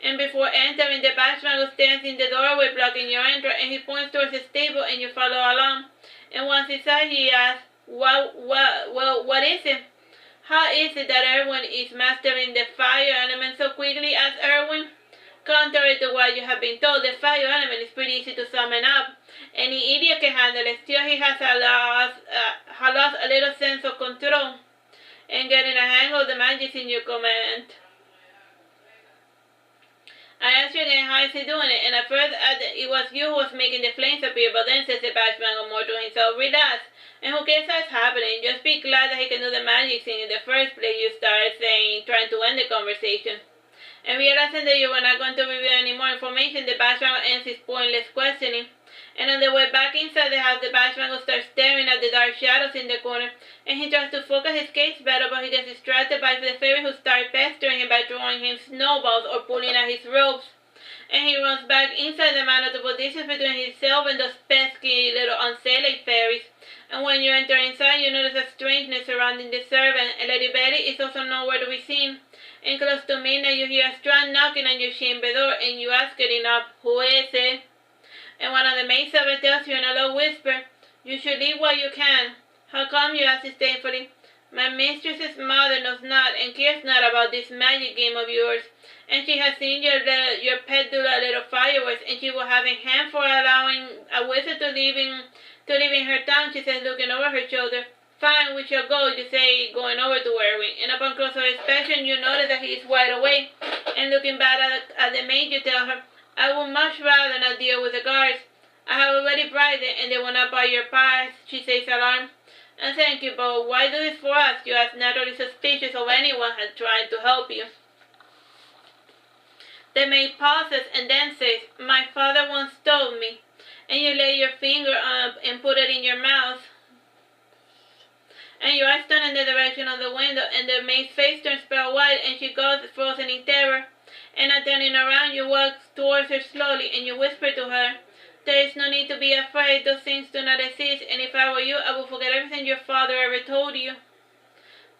Speaker 1: And before entering, the Bashmago stands in the doorway blocking your entrance, and he points towards the stable, and you follow along. And once inside, he asks, what is it? How is it that Irwin is mastering the fire element so quickly as Irwin? Contrary to what you have been told, the fire element is pretty easy to summon up. Any idiot can handle it. Still, he has lost a little sense of control and getting a hang of the magic in your command. I asked you again, how is he doing it? And at first, it was you who was making the flames appear, but then says the Bashmago more to himself, relax. And who cares how it's happening? Just be glad that he can do the magic thing in the first place, you started saying, trying to end the conversation. And realizing that you were not going to reveal any more information, the Bashmago ends his pointless questioning. And on the way back inside the house, the Bashmago starts staring at the dark shadows in the corner, and he tries to focus his gaze better, but he gets distracted by the fairy who starts pestering him by throwing him snowballs or pulling at his ropes. And he runs back inside the manor to put distance between himself and those pesky little unsailed fairies. And when you enter inside, you notice a strangeness surrounding the servant, and Lady Betty is also nowhere to be seen. And close to midnight, you hear a strong knocking on your chamber door, and you ask getting up, who is it? And one of the maidservants tells you in a low whisper, you should leave while you can. How come, you ask disdainfully? My mistress's mother knows not and cares not about this magic game of yours, and she has seen your pet do a little fireworks, and she will have a hand for allowing a wizard to live in her town, she says, looking over her shoulder. Fine, we shall go, you say, going over to Irving. And upon closer inspection, you notice that he is wide awake. And looking back at the maid, you tell her, I would much rather not deal with the guards. I have already bribed them, and they will not buy your pies, she says, alarmed. And thank you, but why do this for us? You ask, naturally suspicious of anyone had tried to help you. The maid pauses and then says, my father once told me. And you lay your finger up and put it in your mouth. And your eyes turn in the direction of the window, and the maid's face turns pale white, and she goes frozen in terror. And at turning around, you walk towards her slowly, and you whisper to her, there is no need to be afraid, those things do not exist, and if I were you, I would forget everything your father ever told you.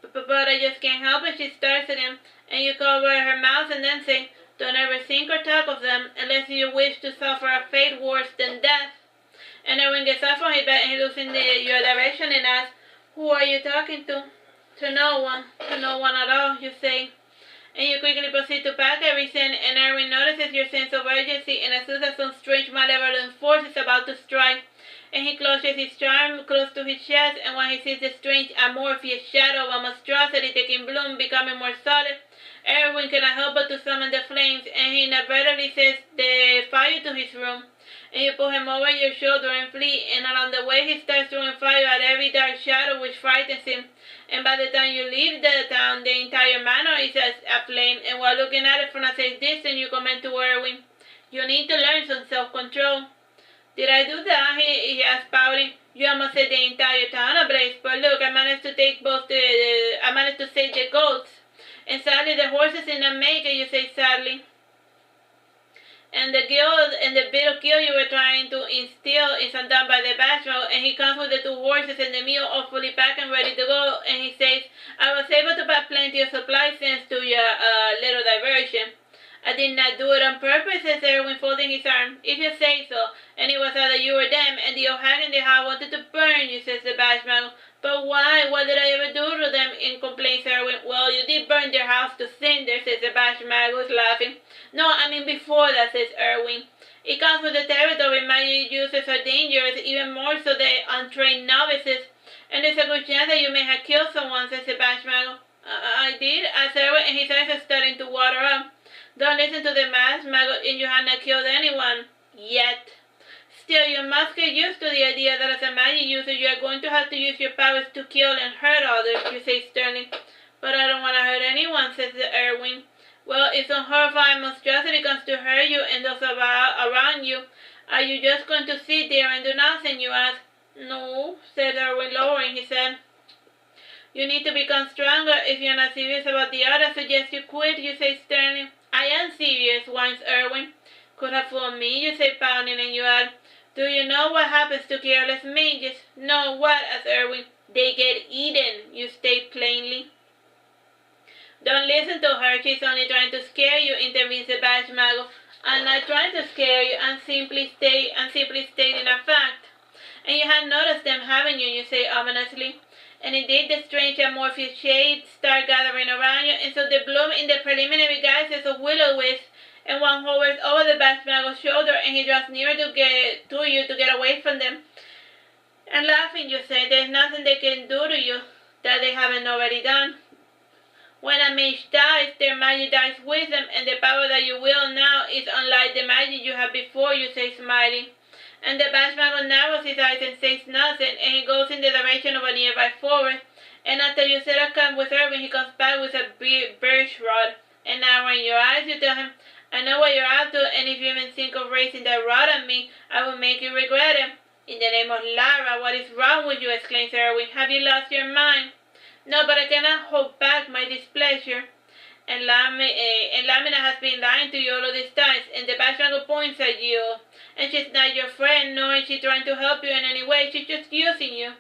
Speaker 1: But I just can't help it, she starts again, and you cover her mouth and then say, don't ever think or talk of them, unless you wish to suffer a fate worse than death. And Irving gets up from his bed, and he looks in your direction and asks, who are you talking to? To no one at all, you say. And you quickly proceed to pack everything, and Irving notices your sense of urgency and assumes that some strange malevolent force is about to strike. And he closes his charm close to his chest, and when he sees the strange amorphous shadow of a monstrosity taking bloom, becoming more solid, Irving cannot help but to summon the flames, and he inadvertently sets the fire to his room. And you pull him over your shoulder and flee, and along the way he starts throwing fire at every dark shadow which frightens him. And by the time you leave the town, the entire manor is aflame, and while looking at it from a safe distance, you comment to Irving, you need to learn some self-control. Did I do that? He asked, pouting. You almost set the entire town ablaze, but look, I managed to save the goats. And sadly, the horses did not make it, you say sadly. And the bit of guilt you were trying to instill is undone by the Bashmago, and he comes with the two horses and the mule all fully packed and ready to go, and he says, I was able to buy plenty of supplies thanks to your little diversion. I did not do it on purpose, says Irving, folding his arm. If you say so, and it was either you or them, and the old hag in the house wanted to burn you, says the Bashmago. But why? What did I ever do to them? In complains Irving. Well, you did burn their house to cinder, says the Bashmago, laughing. No, I mean before that, says Irving. It comes with the territory. Magic users are dangerous, even more so the untrained novices. And there's a good chance that you may have killed someone, says the Bashmago. I did, asked Irving, and his eyes are starting to water up. Don't listen to the Bashmago, and you have not killed anyone. Yet. Still, you must get used to the idea that as a magic user, you are going to have to use your powers to kill and hurt others, you say sternly. But I don't want to hurt anyone, says Irving. Well, if some horrifying monstrosity comes to hurt you and those around you, are you just going to sit there and do nothing, you ask? No, said Irving, lowering his head. You need to become stronger. If you're not serious about the art, I suggest you quit, you say sternly. I am serious, whines Irving. Could have fooled me, you say, pounding, and you add, do you know what happens to careless mages? No, what? Asked Irving. They get eaten, you state plainly. Don't listen to her. She's only trying to scare you, intervenes the badge mago. I'm not trying to scare you. I'm simply stating a fact. And you had noticed them, haven't you? You say ominously. And indeed, the strange amorphous shades start gathering around you, and so they bloom in the preliminary guises of will-o-wisps, and one hovers over the badge mago's shoulder, and he draws nearer to you to get away from them. And laughing, you say, there's nothing they can do to you that they haven't already done. When a mage dies, their magic dies with them, and the power that you wield now is unlike the magic you had before, you say, smiling. And the badge mago narrows his eyes and says nothing, and he goes in the direction of a nearby forest. And after you set a camp with Irving, he comes back with a birch rod. And narrowing your eyes, you tell him, I know what you're up to, and if you even think of raising that rod at me, I will make you regret it. In the name of Lara, what is wrong with you? Exclaims Irving. Have you lost your mind? No, but I cannot hold back my displeasure. And Lamina has been lying to you all of these times, and the badge mago points at you. And she's not your friend, nor is she trying to help you in any way. She's just using you.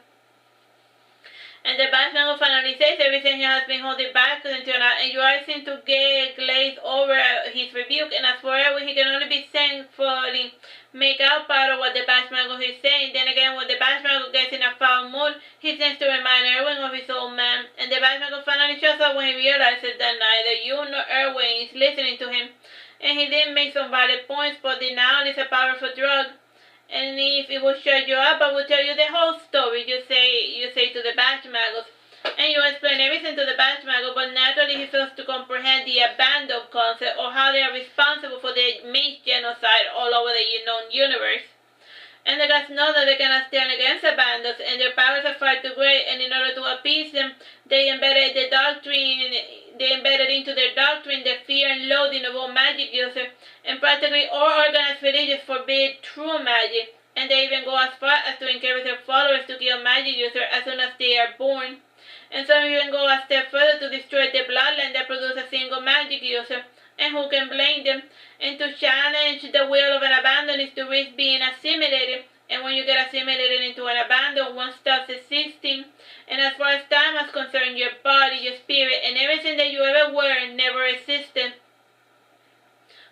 Speaker 1: And the badge mago finally says everything he has been holding back until now, and your eyes seem to glaze over his rebuke. And as for Irwin, he can only be thankfully make out part of what the badge mago is saying. Then again, when the badge mago gets in a foul mood, he tends to remind Irwin of his old man. And the badge mago finally shows up when he realizes that neither you nor Irwin is listening to him. And he did make some valid points, but denial is a powerful drug. And if it will shut you up, I will tell you the whole story, you say to the badge magos. And you explain everything to the badge mago, but naturally he fails to comprehend the abandon concept or how they are responsible for the mage genocide all over the known universe. And the gods know that they cannot stand against abandons, and their powers are far too great, and in order to appease them, they embedded into their doctrine the fear and loathing of all magic users, and practically all organized religions forbid true magic, and they even go as far as to encourage their followers to kill magic users as soon as they are born. And some even go a step further to destroy the bloodline that produces a single magic user, and who can blame them? And to challenge the will of an abandon is to risk being assimilated, and when you get assimilated into an abandon, one stops existing. And as far as time is concerned, your body, your spirit, and everything that you ever were never existed.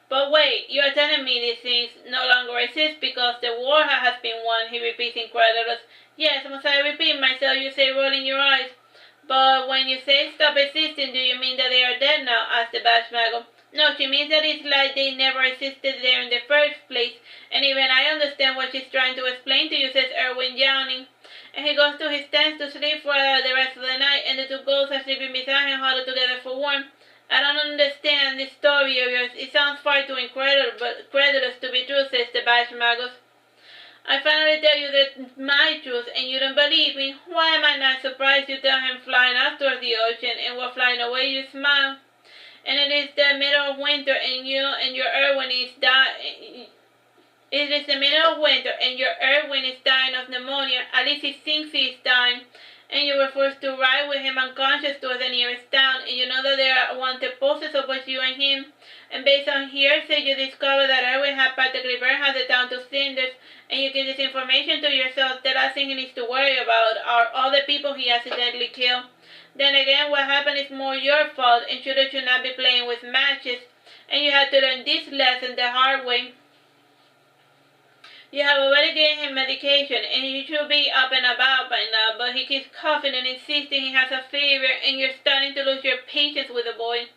Speaker 1: But wait, you are telling me these things no longer exist because the war has been won, he repeats incredulous. Yes, must I repeat myself, you say, rolling your eyes. But when you say stop existing, do you mean that they are dead now? Asked the badge mago. No, she means that it's like they never existed there in the first place. And even I understand what she's trying to explain to you, says Irwin, yawning. And he goes to his tent to sleep for the rest of the night, and the two ghosts are sleeping beside him, huddled together for warmth. I don't understand this story of yours. It sounds far too incredulous to be true, says the badge magos. I finally tell you that my truth, and you don't believe me. Why am I not surprised you tell him flying off towards the ocean, and while flying away you smile? And it is the middle of winter, and you and your Irwin is dying. It is the middle of winter, and your Irwin is dying of pneumonia. At least he thinks he is dying. And you were forced to ride with him unconscious to the nearest town, and you know that there are wanted posters of both you and him. And based on hearsay, you discover that Irwin had practically burned half the town to cinders, and you give this information to yourself. The last thing he needs to worry about are all the people he accidentally killed. Then again, what happened is more your fault, and should not be playing with matches. And you had to learn this lesson the hard way. You have already given him medication, and he should be up and about by now, but he keeps coughing and insisting he has a fever, and you're starting to lose your patience with the boy.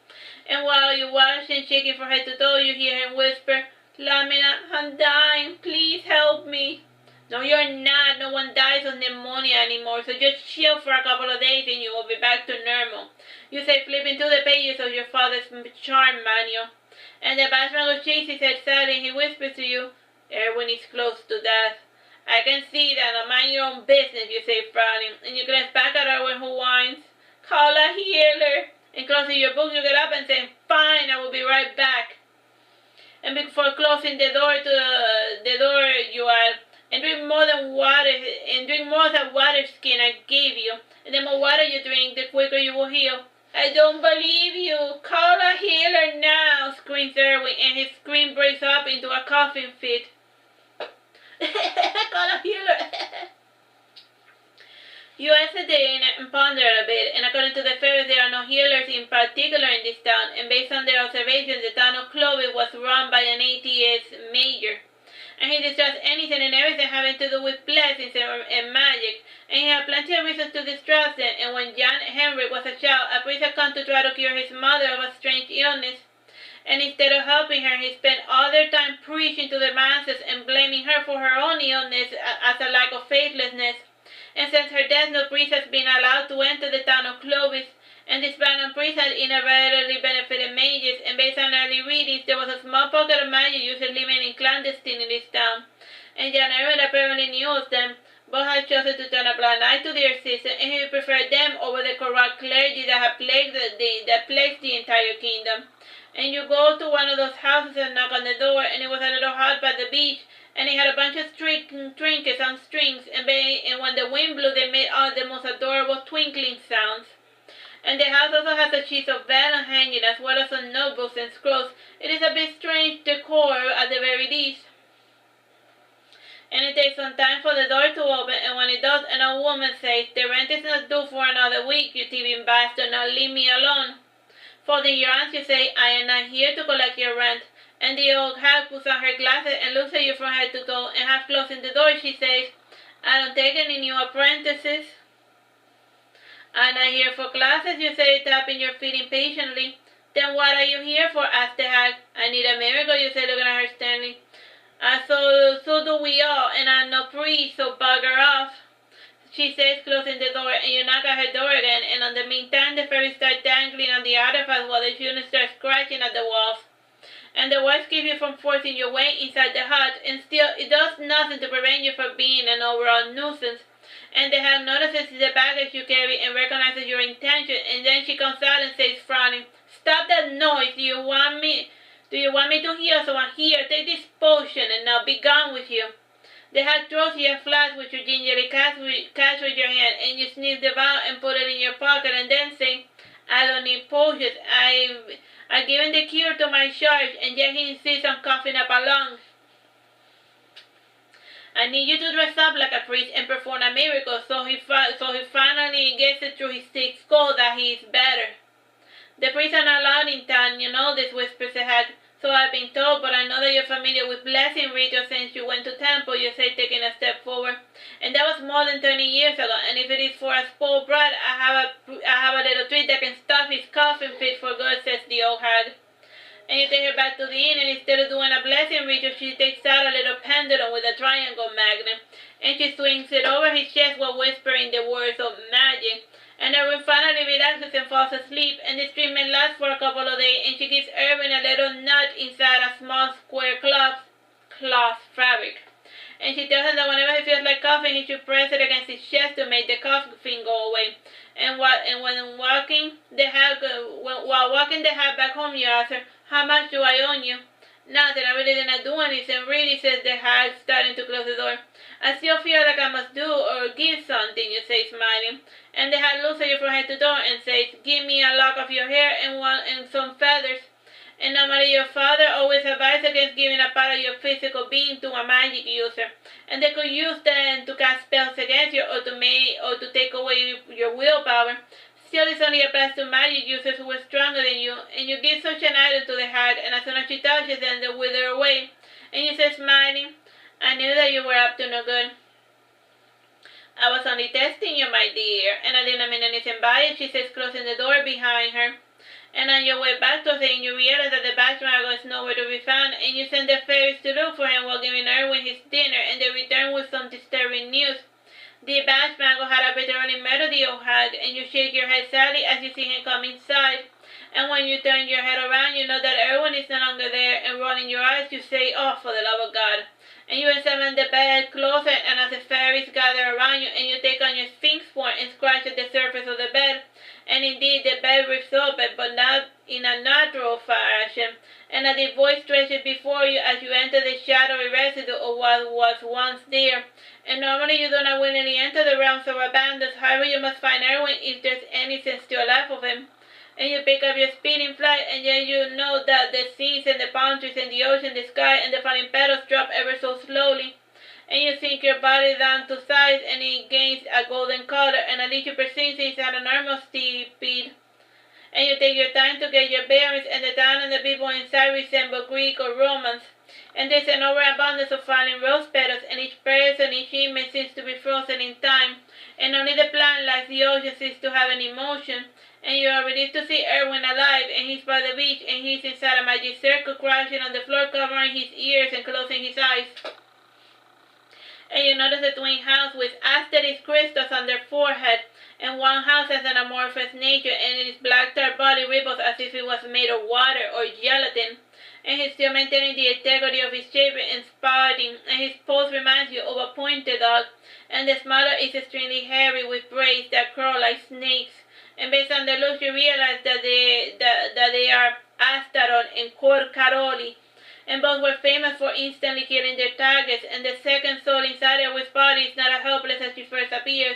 Speaker 1: And while you watch and shaking from head to toe, you hear him whisper, Lamina, I'm dying, please help me. No, you're not. No one dies of pneumonia anymore, so just chill for a couple of days and you will be back to normal. You say, flipping through the pages of your father's charm manual. And the badge mago shakes his head sadly, and he whispers to you, Irwin is close to death. I can see that. Now mind your own business, you say, frowning. And you glance back at Irwin, who whines, call a healer. And closing your book, you get up and say, fine, I will be right back. And before closing the door you are, and drink more than water, and drink more of that water skin I gave you. And the more water you drink, the quicker you will heal. I don't believe you. Call a healer now, screams Irwin, and his scream breaks up into a coughing fit. Call a healer. You hesitate and ponder a bit, and according to the fairies, there are no healers in particular in this town, and based on their observations, the town of Clovis was run by an atheist mayor. And he distrusts anything and everything having to do with blessings and magic, and he had plenty of reasons to distrust them. And when John Henry was a child, a priest had come to try to cure his mother of a strange illness, and instead of helping her, he spent all their time preaching to the masses and blaming her for her own illness as a lack of faithlessness. And since her death, no priest has been allowed to enter the town of Clovis, and this band of priests had inadvertently benefited mages, and based on early readings, there was a small pocket of magic users living in clandestine in this town, and John Irving apparently knew of them. Both had chosen to turn a blind eye to their system, and he preferred them over the corrupt clergy that had plagued the entire kingdom. And you go to one of those houses and knock on the door, and it was a little hut by the beach, and it had a bunch of trinkets on strings, and when the wind blew, they made all the most adorable twinkling sounds. And the house also has a sheet of vellum hanging, as well as some notebooks and scrolls. It is a bit strange decor at the very least. And it takes some time for the door to open, and when it does, an old woman says, "The rent is not due for another week, you thieving bastard, now leave me alone." Folding your arms, you say, "I am not here to collect your rent." And the old hag puts on her glasses and looks at you from head to toe, and half closing the door, she says, "I don't take any new apprentices." "I'm not here for classes," you say, tapping your feet impatiently. "Then what are you here for?" asked the hag. "I need a miracle," you say, looking at her sternly. So do we all, and I'm no priest, so bugger off," she says, closing the door, and you knock at her door again, and in the meantime the fairies start dangling on the artifacts while the children start scratching at the walls. And the wives keep you from forcing your way inside the hut, and still it does nothing to prevent you from being an overall nuisance. And the hag notices the baggage you carry and recognizes your intention, and then she comes out and says, frowning, "Stop that noise! Do you want me to heal someone? Here, take this potion, and now be gone with you." The hag throws you a flask which you gingerly catch with your hand, and you sneeze the vial and put it in your pocket, and then say, "I don't need potions. I've given the cure to my charge," and yet he insists on coughing up a lung. "I need you to dress up like a priest and perform a miracle, so he finally gets it through his thick skull that he is better." "The priests are not allowed in town, you know this," whispers the hag. "So I've been told, but I know that you're familiar with blessing rituals since you went to temple," you say, taking a step forward. "And that was more than 20 years ago, and if it is for a spoiled brat, I have a little treat that can stuff his coughing fit for good," says the old hag. And you take her back to the inn, and instead of doing a blessing ritual, she takes out a little pendulum with a triangle magnet, and she swings it over his chest while whispering the words of magic. And Irving finally relaxes and falls asleep, and this treatment lasts for a couple of days, and she gives Irving a little nut inside a small square cloth fabric. And she tells him that whenever he feels like coughing, he should press it against his chest to make the coughing go away. And while walking the hag back home, you ask her, "How much do I owe you?" "Nothing, I really did not do anything, really," says the hag, starting to close the door. "I still feel like I must do or give something," you say, smiling. And the hag looks at you from head to toe and says, "Give me a lock of your hair and some feathers." And normally your father always advised against giving a part of your physical being to a magic user, and they could use them to cast spells against you or to take away your willpower. Still, this only applies to magic users who are stronger than you, and you give such an item to the hag, and as soon as she touches them, they wither away. And you say, smiling, "I knew that you were up to no good." "I was only testing you, my dear, and I didn't mean anything by it," she says, closing the door behind her. And on your way back to the inn, you realize that the Batchmago is nowhere to be found, and you send the fairies to look for him while giving Irwin his dinner, and they return with some disturbing news. The Batchmago had arbitrarily murdered the old hag, and you shake your head sadly as you see him come inside. And when you turn your head around, you know that Irwin is no longer there, and rolling your eyes, you say, "Oh, for the love of God." And you examine the bed closer, and as the fairies gather around you, and you take on your Sphynx form and scratch at the surface of the bed, and indeed the bed rips open, but not in a natural fashion, and a deep voice stretches before you as you enter the shadowy residue of what was once there. And normally you do not willingly enter the realms of abandons, however you must find Irwin if there's anything still left of him. And you pick up your speeding flight, and yet you know that the scenes and the palm trees and the ocean, the sky, and the falling petals drop ever so slowly. And you sink your body down to size, and it gains a golden color, and at least you perceive things at a normal speed. and you take your time to get your bearings, and the town and the people inside resemble Greek or Romans. And there's an overabundance of falling rose petals, and each person, each image seems to be frozen in time, and only the plant, like the ocean, seems to have an emotion. And you are relieved to see Irving alive, and he's by the beach, and he's inside a magic circle, crouching on the floor, covering his ears and closing his eyes. And you notice a twin house with asterisk crystals on their forehead, and one house has an amorphous nature, and its black tar body ripples as if it was made of water or gelatin. And he's still maintaining the integrity of his shape and spouting, and his pose reminds you of a pointed dog, and the smaller is extremely hairy with braids that curl like snakes. And based on the looks, you realize that they are Astaroth and Corcaroli, and both were famous for instantly killing their targets, and the second soul inside her with body is not as helpless as she first appears,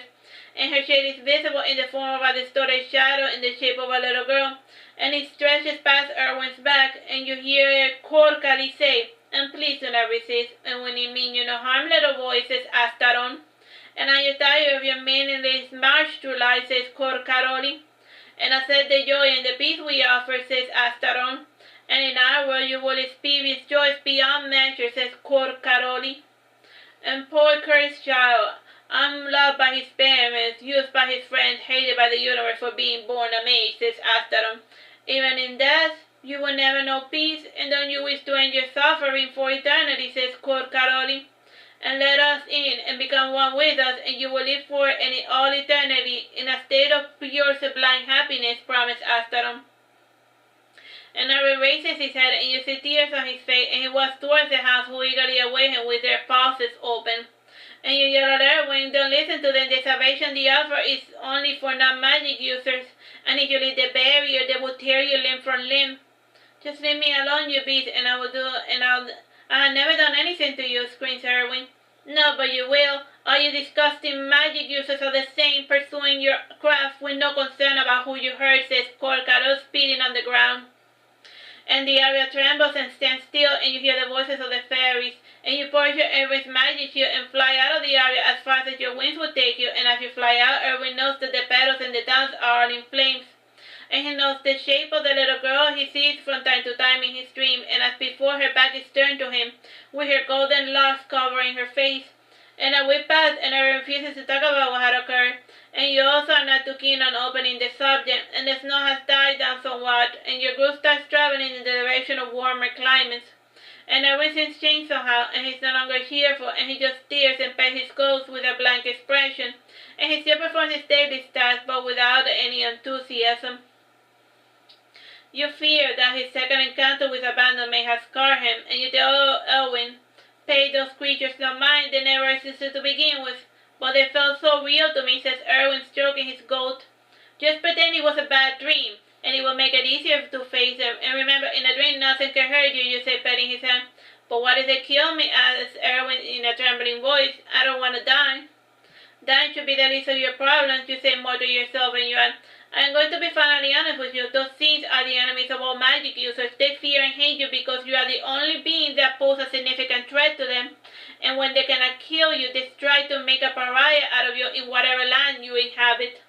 Speaker 1: and her shade is visible in the form of a distorted shadow in the shape of a little girl, and it stretches past Irwin's back, and you hear Corcali say, "And please do not resist," and when you mean you no harm, little boy, says Astaroth. "And are you tired of your meaningless march through life," says Corcaroli. "And accept the joy and the peace we offer," says Astaroth. "And in our world you will experience joys beyond measure," says Corcaroli. "And poor cursed child, unloved by his parents, used by his friends, hated by the universe for being born a mage," says Astaroth. "Even in death, you will never know peace, and don't you wish to end your suffering for eternity," says Corcaroli. "And let us in, and become one with us, and you will live for all eternity in a state of pure sublime happiness," promised Astaroth. And Irving raises his head, and you see tears on his face, and he walks towards the house, who eagerly await him with their pauses open. And you yell at Irving, "Don't listen to them. The salvation they offer is only for non-magic users, and if you leave the barrier, they will tear you limb from limb." "Just leave me alone, you beast, and I have never done anything to you," screams Irving. "No, but you will. All you disgusting magic users are the same, pursuing your craft with no concern about who you hurt," says Corcaro, spitting on the ground. And the area trembles and stands still, and you hear the voices of the fairies, and you pour your Irving's magic shield and fly out of the area as fast as your wings will take you, and as you fly out, Irving knows that the petals and the towns are all in flames. And he knows the shape of the little girl he sees from time to time in his dream, and as before, her back is turned to him, with her golden locks covering her face. And a week passed, and Irving refuses to talk about what had occurred, and you also are not too keen on opening the subject, and the snow has died down somewhat, and your group starts traveling in the direction of warmer climates. And Irving seems changed somehow, and he's no longer cheerful, and he just stares and pets his ghost with a blank expression, and he still performs his daily tasks, but without any enthusiasm. You fear that his second encounter with abandon may have scarred him, and you tell Irving, "Pay those creatures no mind, they never existed to begin with. But they felt so real to me," says Irving, stroking his goat. "Just pretend it was a bad dream, and it will make it easier to face them. And remember, in a dream nothing can hurt you," you say, petting his hand. "But what if they kill me?" asks Irving in a trembling voice. "I don't want to die." "Dying should be the least of your problems," you say more to yourself, and you add, "I am going to be finally honest with you. Those things are the enemies of all magic users. They fear and hate you because you are the only being that pose a significant threat to them. And when they cannot kill you, they try to make a pariah out of you in whatever land you inhabit."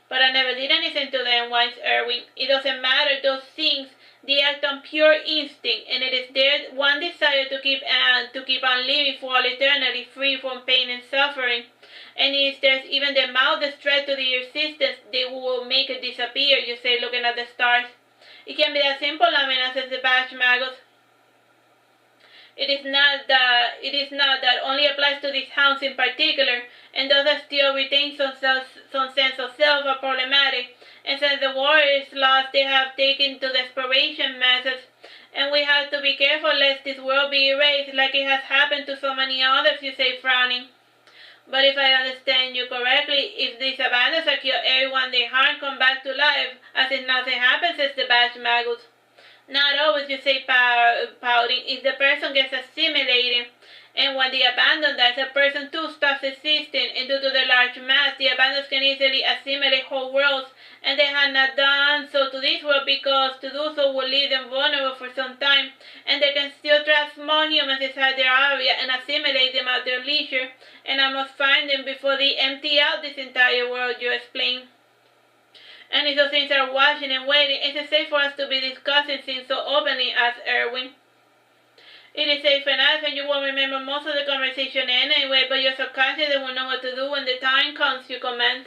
Speaker 1: "But I never did anything to them," whines Irving. "It doesn't matter. Those things, they act on pure instinct, and it is their one desire to keep on living for all eternity, free from pain and suffering. And if there's even the mildest threat to their existence, they will make it disappear," you say, looking at the stars. "It can be that simple, Lamina," says the Bash Magus. It is not that only applies to these hounds in particular, and those that still retain some sense of self are problematic, and since the war is lost, they have taken to desperation methods, and we have to be careful lest this world be erased like it has happened to so many others," you say, frowning. "But if I understand you correctly, if these abandons are killed, everyone they harm come back to life, as if nothing happens," says the Bash Magus. "Not always," you say, pouting. "If the person gets assimilated, and when the abandon dies, a person too stops existing, and due to the large mass, the abandons can easily assimilate whole worlds, and they have not done so to this world because to do so would leave them vulnerable for some time, and they can still trap small humans inside their area and assimilate them at their leisure, and I must find them before they empty out this entire world," you explain. "And Only those things are watching and waiting. Is it safe for us to be discussing things so openly? Asked Irving. It is safe enough, and you won't remember most of the conversation anyway, but your subconscious will know what to do when the time comes, you comment.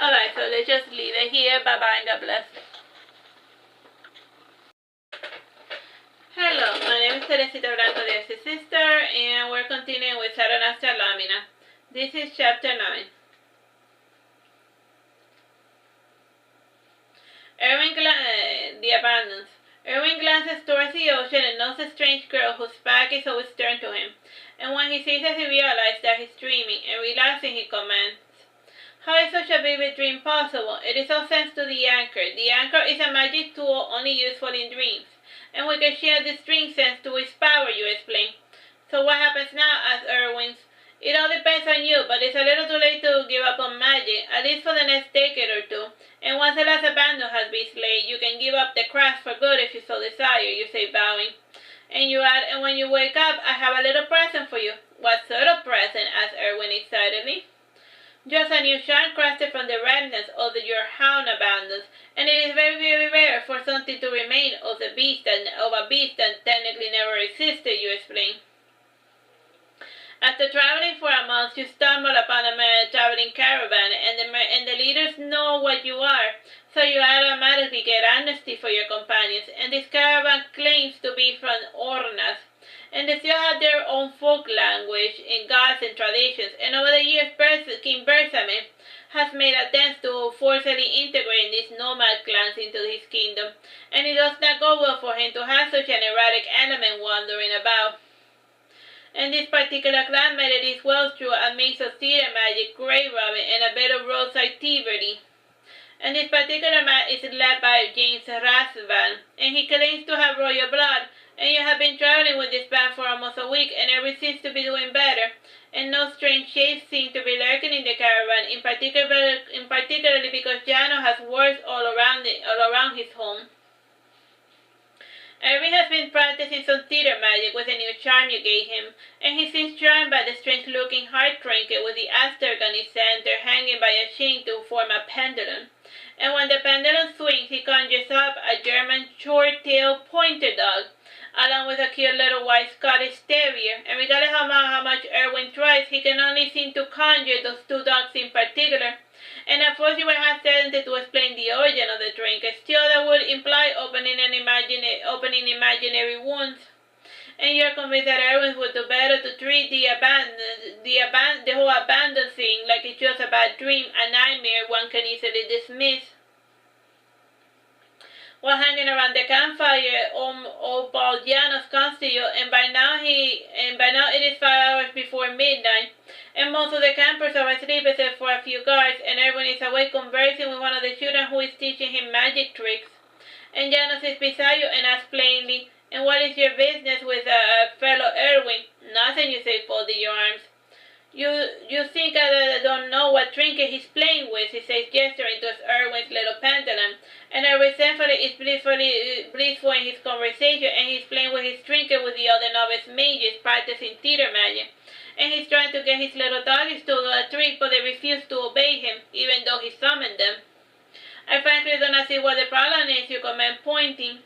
Speaker 1: Alright, so let's just leave it here. Bye-bye and God bless. Hello, my name is Teresita Blanco, the Artsy sister, and we're continuing with Saturnastra Lamina. This is chapter 9. The abundance. Irving glances towards the ocean and notes a strange girl whose back is always turned to him. And when he sees her, he realizes that he's dreaming, and relaxing, he comments, "How is such a vivid dream possible? It is all thanks to the anchor. The anchor is a magic tool only useful in dreams, and we can share this dream sense to its power," you explain. "So what happens now?" asked Irving. "It all depends on you, but it's a little too late to give up on magic, at least for the next decade or two. And once the last abandon has been slain, you can give up the craft for good if you so desire," you say, bowing. And you add, "And when you wake up, I have a little present for you." "What sort of present?" asked Irving excitedly. "Just a new charm crafted from the remnants of your hound abandons, and it is very, very rare for something to remain of a beast that technically never existed," you explain. "After traveling for a month, you stumble upon a traveling caravan, and the leaders know what you are, so you automatically get amnesty for your companions. And this caravan claims to be from Ornas, and they still have their own folk language and gods and traditions. And over the years, King Bersame has made attempts to forcibly integrate these nomad clans into his kingdom, and it does not go well for him to have such an erratic element wandering about. And this particular clan made it is well through a mix of theater magic, grave robbing, and a bit of roadside thievery. And this particular man is led by James Rasvan, and he claims to have royal blood. And you have been traveling with this band for almost a week, and everything seems to be doing better. And no strange shapes seem to be lurking in the caravan, in particularly because Jano has words all around his home. Irving has been practicing some theater magic with a new charm you gave him, and he seems charmed by the strange-looking heart trinket with the asterisk on its center hanging by a chain to form a pendulum. And when the pendulum swings, he conjures up a German short-tailed pointer dog, along with a cute little white Scottish terrier, and regardless of how much Irving tries, he can only seem to conjure those two dogs in particular. And at first you would have tendency to explain the origin of the trinket, still that would imply opening imaginary wounds. And you're convinced that Irving would do better to treat the whole abandoned thing like it's just a bad dream, a nightmare one can easily dismiss. While hanging around the campfire, old Baldianos comes to you, and by now it is 5 hours before midnight, and most of the campers are asleep except for a few guards, and everyone is awake conversing with one of the children who is teaching him magic tricks. And Janos is beside you and asks plainly, "And what is your business with fellow Irving?" "Nothing," you say, folding your arms. You think I don't know what trinket he's playing with," he says, gesturing to Irving's little pendulum, and resentfully is blissful in his conversation, and he's playing with his trinket with the other novice mages practicing theater magic, and he's trying to get his little doggies to do a trick, but they refuse to obey him, even though he summoned them. "I frankly do not see what the problem is," you comment, pointing,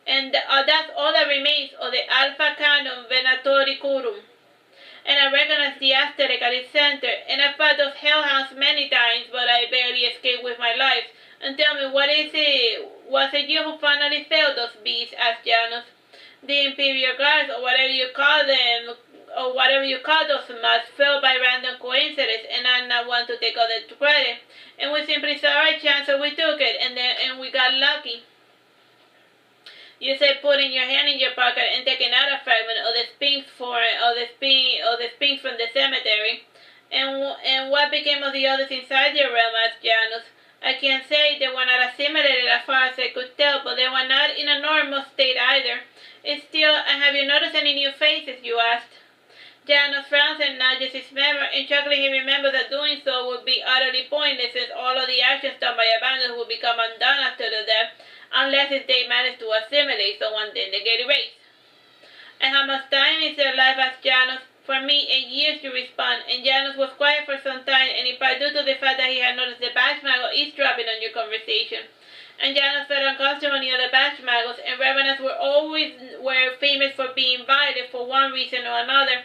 Speaker 1: "and that's all that remains of the Alpha Canon Venatoricurum. And I recognize the asterisk at its center, and I've fought those hellhounds many times, but I barely escaped with my life. And tell me, what is it? Was it you who finally failed those beasts?" asked Janos. "The Imperial Guards, or whatever you call those must fell by random coincidence, and I'm not one to take all the credit. And we simply saw our chance, so we took it, and we got lucky." You say, putting your hand in your pocket and taking out a fragment of the Sphynx from the cemetery. "And what became of the others inside your realm?" asked Janus. "I can't say. They were not assimilated as far as I could tell, but they were not in a normal state either. And have you noticed any new faces?" you asked. Janus frowns and nudges his memory, and chuckling he remembers that doing so would be utterly pointless, since all of the actions done by abandoned would become undone after the death, unless they manage to assimilate someone, then they get erased. "And how much time is there left?" asked Janos. For me, 8 years, you respond, and Janus was quiet for some time, and in part due to the fact that he had noticed the batch maggot eavesdropping on your conversation. And Janus felt uncomfortable near the batch maggots, and revenants were famous for being violent for one reason or another.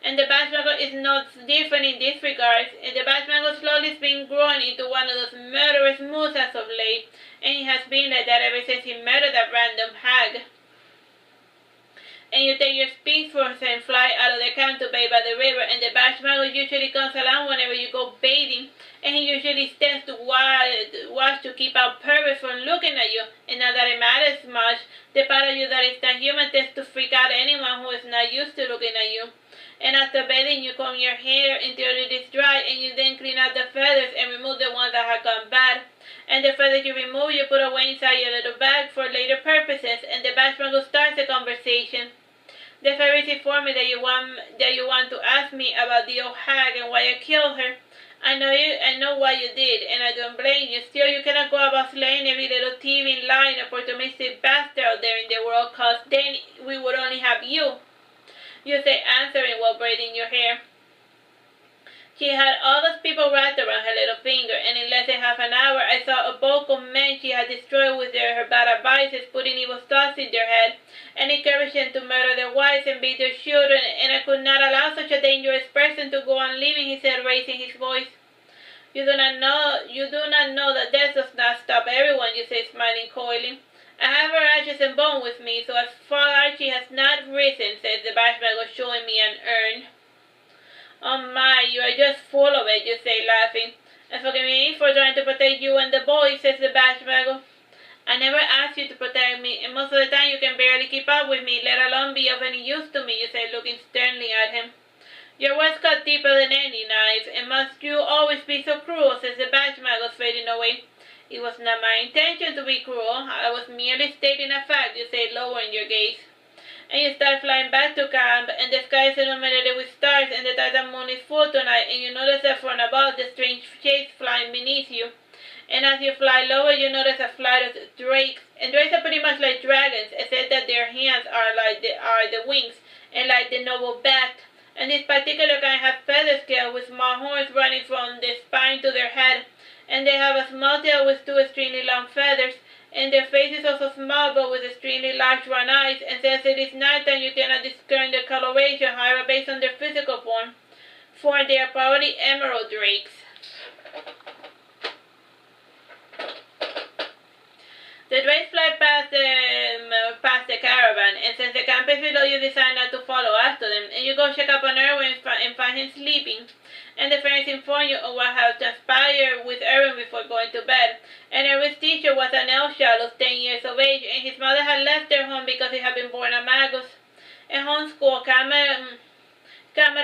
Speaker 1: And the batch maggot is not different in this regard, and the batch maggot slowly has been growing into one of those murderous moves as of late, and he has been like that ever since he murdered that random hag. And you take your Sphynx force and fly out of the camp to bathe by the river, and the batch maggot usually comes along whenever you go bathing, and he usually stands to watch to keep out perverts from looking at you. And not that it matters much, the part of you that is not human tends to freak out anyone who is not used to looking at you. And after bathing, you comb your hair until it is dry, and you then clean out the feathers and remove the ones that have gone bad. And the feathers you remove, you put away inside your little bag for later purposes, and the batch maggot starts the conversation. The fairies inform me that you want to ask me about the old hag and why I killed her. I know why you did, and I don't blame you. Still, you cannot go about slaying every little thieving, lying, opportunistic bastard out there in the world, cause then we would only have you. You say, answering while braiding your hair. She had all those people wrapped around her little finger, and in less than half an hour I saw a bulk of men she had destroyed with her bad advices, putting evil thoughts in their head, and encouraged them to murder their wives and beat their children, and I could not allow such a dangerous person to go on living, he said, raising his voice. You do not know that death does not stop everyone, you say, smiling coyly. I have her ashes and bone with me, so as far as she has not risen, says the batch maggot, showing me an urn. Oh my, you are just full of it, you say, laughing. And forgive me for trying to protect you and the boy, says the batch maggot. I never asked you to protect me, and most of the time you can barely keep up with me, let alone be of any use to me, you say, looking sternly at him. Your words cut deeper than any knife, and must you always be so cruel, says the batch maggot, fading away. It was not my intention to be cruel. I was merely stating a fact, you say, lowering your gaze. And you start flying back to camp, and the sky is illuminated with stars, and the Titan moon is full tonight, and you notice that from above the strange shapes flying beneath you. And as you fly lower, you notice a flight of drakes, and drakes are pretty much like dragons, except that their hands are the wings, and like the noble bat. And this particular kind have feather scales with small horns running from the spine to their head, and they have a small tail with two extremely long feathers, and their face is also small but with extremely large round eyes, and since it is nighttime you cannot discern their coloration, however, based on their physical form, for they are probably emerald drakes. The drakes fly past the caravan, and since the camp is below, you decide not to follow after them, and you go check up on Irving and find him sleeping. And the friends inform you of what had transpired with Irving before going to bed. And Irving's teacher was an elf child of 10 years of age, and his mother had left their home because he had been born a magus. In homeschool, Cameron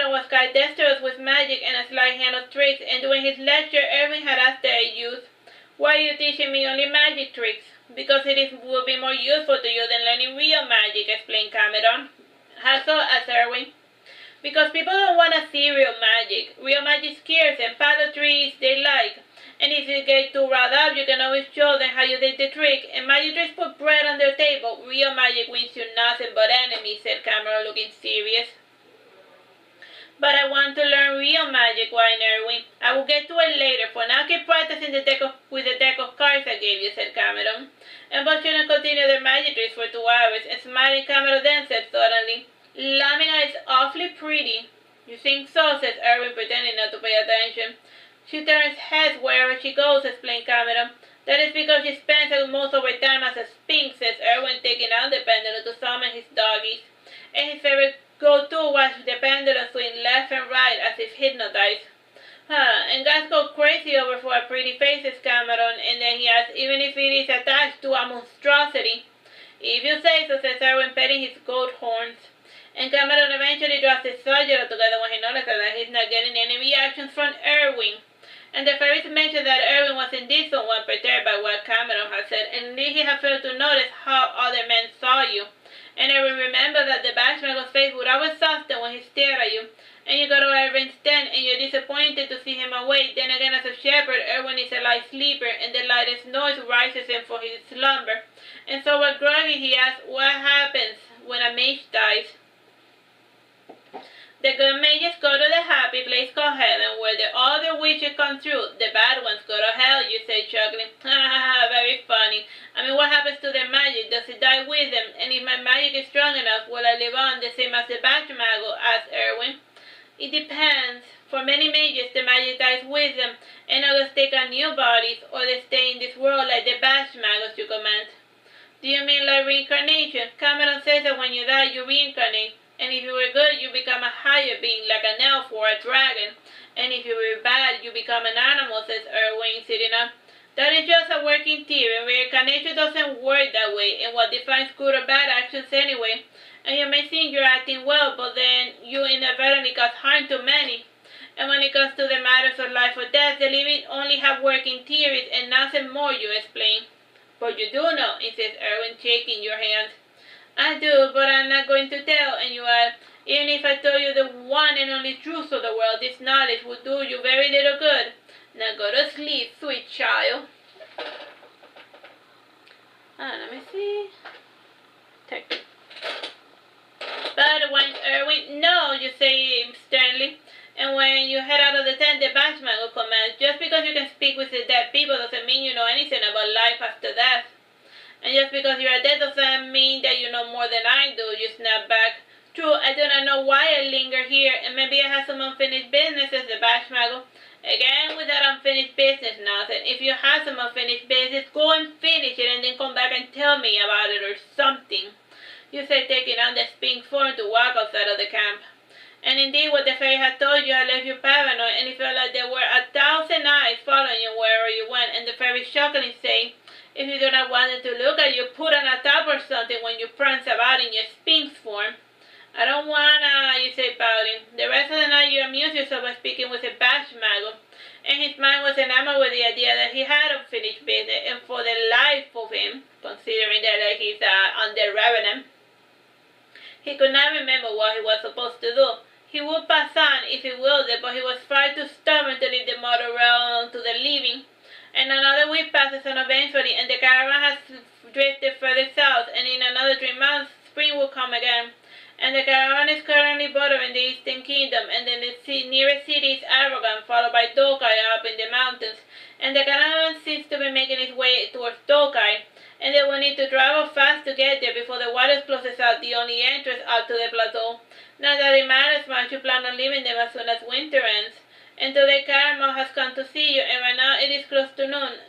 Speaker 1: was quite dexterous with magic and a sleight hand of tricks, and during his lecture, Irving had asked the youth, "Why are you teaching me only magic tricks?" "Because will be more useful to you than learning real magic," explained Cameron. "How so?" asked Irving. "Because people don't want to see real magic. Real magic scares them. Pageantries they like. And if you get too riled up, you can always show them how you did the trick. And magic tricks put bread on their table. Real magic wins you nothing but enemies," said Cameron, looking serious. "But I want to learn real magic," whined Irving. "I will get to it later. For now, keep practicing with the deck of cards I gave you," said Cameron. And both children continued their magic tricks for 2 hours, and smiling, Cameron then said suddenly, "Lamina is awfully pretty." "You think so?" says Irving, pretending not to pay attention. "She turns heads wherever she goes," explained Cameron. "That is because she spends most of her time as a Sphynx," says Irving, taking out the pendulum to summon his doggies. And his favorite go-to was the pendulum swing left and right as if hypnotized. And guys go crazy over for a pretty face," says Cameron, and then he asks, "even if it is attached to a monstrosity?" "If you say so," says Irving, petting his goat horns. And Cameron eventually draws the subject together when he notices that he's not getting any reactions from Irving. And the fairies mentioned that Irving was indeed somewhat perturbed by what Cameron had said, and indeed he had failed to notice how other men saw you. And Irving remembered that the batch maggot's face would always soften when he stared at you. And you go to Irving's tent, and you're disappointed to see him awake. Then again, as a shepherd, Irving is a light sleeper, and the lightest noise rises him for his slumber. And so while groggy, he asks, "What happens when a mage dies?" The good mages go to the happy place called heaven, where the other witches come through. The bad ones go to hell, you say, chuckling. Very funny. I mean, what happens to their magic? Does it die with them? And if my magic is strong enough, will I live on the same as the Batchmago? Asked Irving. It depends. For many mages, the magic dies with them, and others take on new bodies, or they stay in this world like the Batchmagos, you comment. Do you mean like reincarnation? Cameron says that when you die, you reincarnate. And if you were good, you become a higher being, like an elf or a dragon. And if you were bad, you become an animal, says Irving, sitting up. That is just a working theory. Reincarnation doesn't work that way, and what defines good or bad actions anyway. And you may think you're acting well, but then you inadvertently cause harm to many. And when it comes to the matters of life or death, the living only have working theories and nothing more, you explain. But you do know, insists Irving, shaking your hands. I do, but I'm not going to tell, and you add, even if I told you the one and only truth of the world, this knowledge would do you very little good. Now go to sleep, sweet child. Let me see. Take. But when Irving, no, you say sternly. And when you head out of the tent, the Batchman will commands, just because you can speak with the dead people doesn't mean you know anything about life after death. And just because you are dead doesn't mean that you know more than I do, you snap back. True, I do not know why I linger here, and maybe I have some unfinished business, says the Batchmago. Again with that unfinished business nonsense. If you have some unfinished business, go and finish it and then come back and tell me about it or something. You say, taking on the Sphynx form to walk outside of the camp. And indeed, what the fairy had told you had left you paranoid, and it felt like there were 1,000 eyes following you wherever you went, and the fairy shockingly saying, if you do not want them to look at you, put on a top or something when you prance about in your Sphynx form. I don't wanna, you say, pouting. The rest of the night you amused yourself by speaking with a Batchmago, and his mind was enamored with the idea that he had unfinished business, and for the life of him, considering that he's under revenant, he could not remember what he was supposed to do. He would pass on if he willed it, but he was far too stubborn to leave the mortal realm to the living. And another week passes on eventually, and the caravan has drifted further south, and in another 3 months, spring will come again. And the caravan is currently bordering the Eastern Kingdom, and then the nearest city is Aragon, followed by Tokai up in the mountains. And the caravan seems to be making its way towards Tokai, and they will need to travel fast to get there before the water closes out the only entrance out to the plateau. Not that it matters much, you plan on leaving them as soon as winter ends. And today Caramel has come to see you, and right now it is close to noon.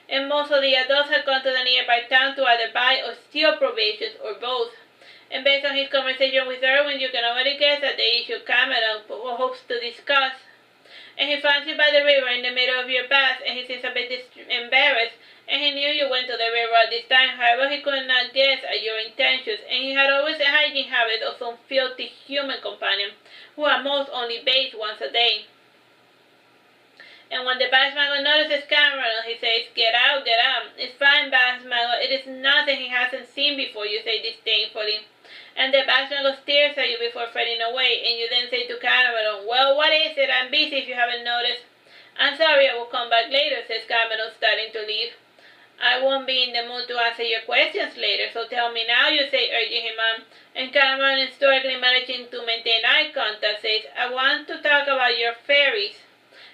Speaker 1: And most of the adults have gone to the nearby town to either buy or steal provisions, or both. And based on his conversation with Irving, you can already guess that the issue Cameron hopes to discuss. And he finds you by the river in the middle of your path, and he seems a bit embarrassed, and he knew you went to the river at this time. However, he could not guess at your intentions, and he had always a hygiene habit of some filthy human companion, who at most only bathed once a day. And when the Batchmago notices Cameron, he says, get out, get out. It's fine, Batchmago, it is nothing he hasn't seen before, you say disdainfully. And the Batchmago stares at you before fading away, and you then say to Cameron, well, what is it? I'm busy if you haven't noticed. I'm sorry, I will come back later, says Cameron, starting to leave. I won't be in the mood to answer your questions later, so tell me now, you say, urging him on. And Cameron, historically managing to maintain eye contact, says, I want to talk about your fairies.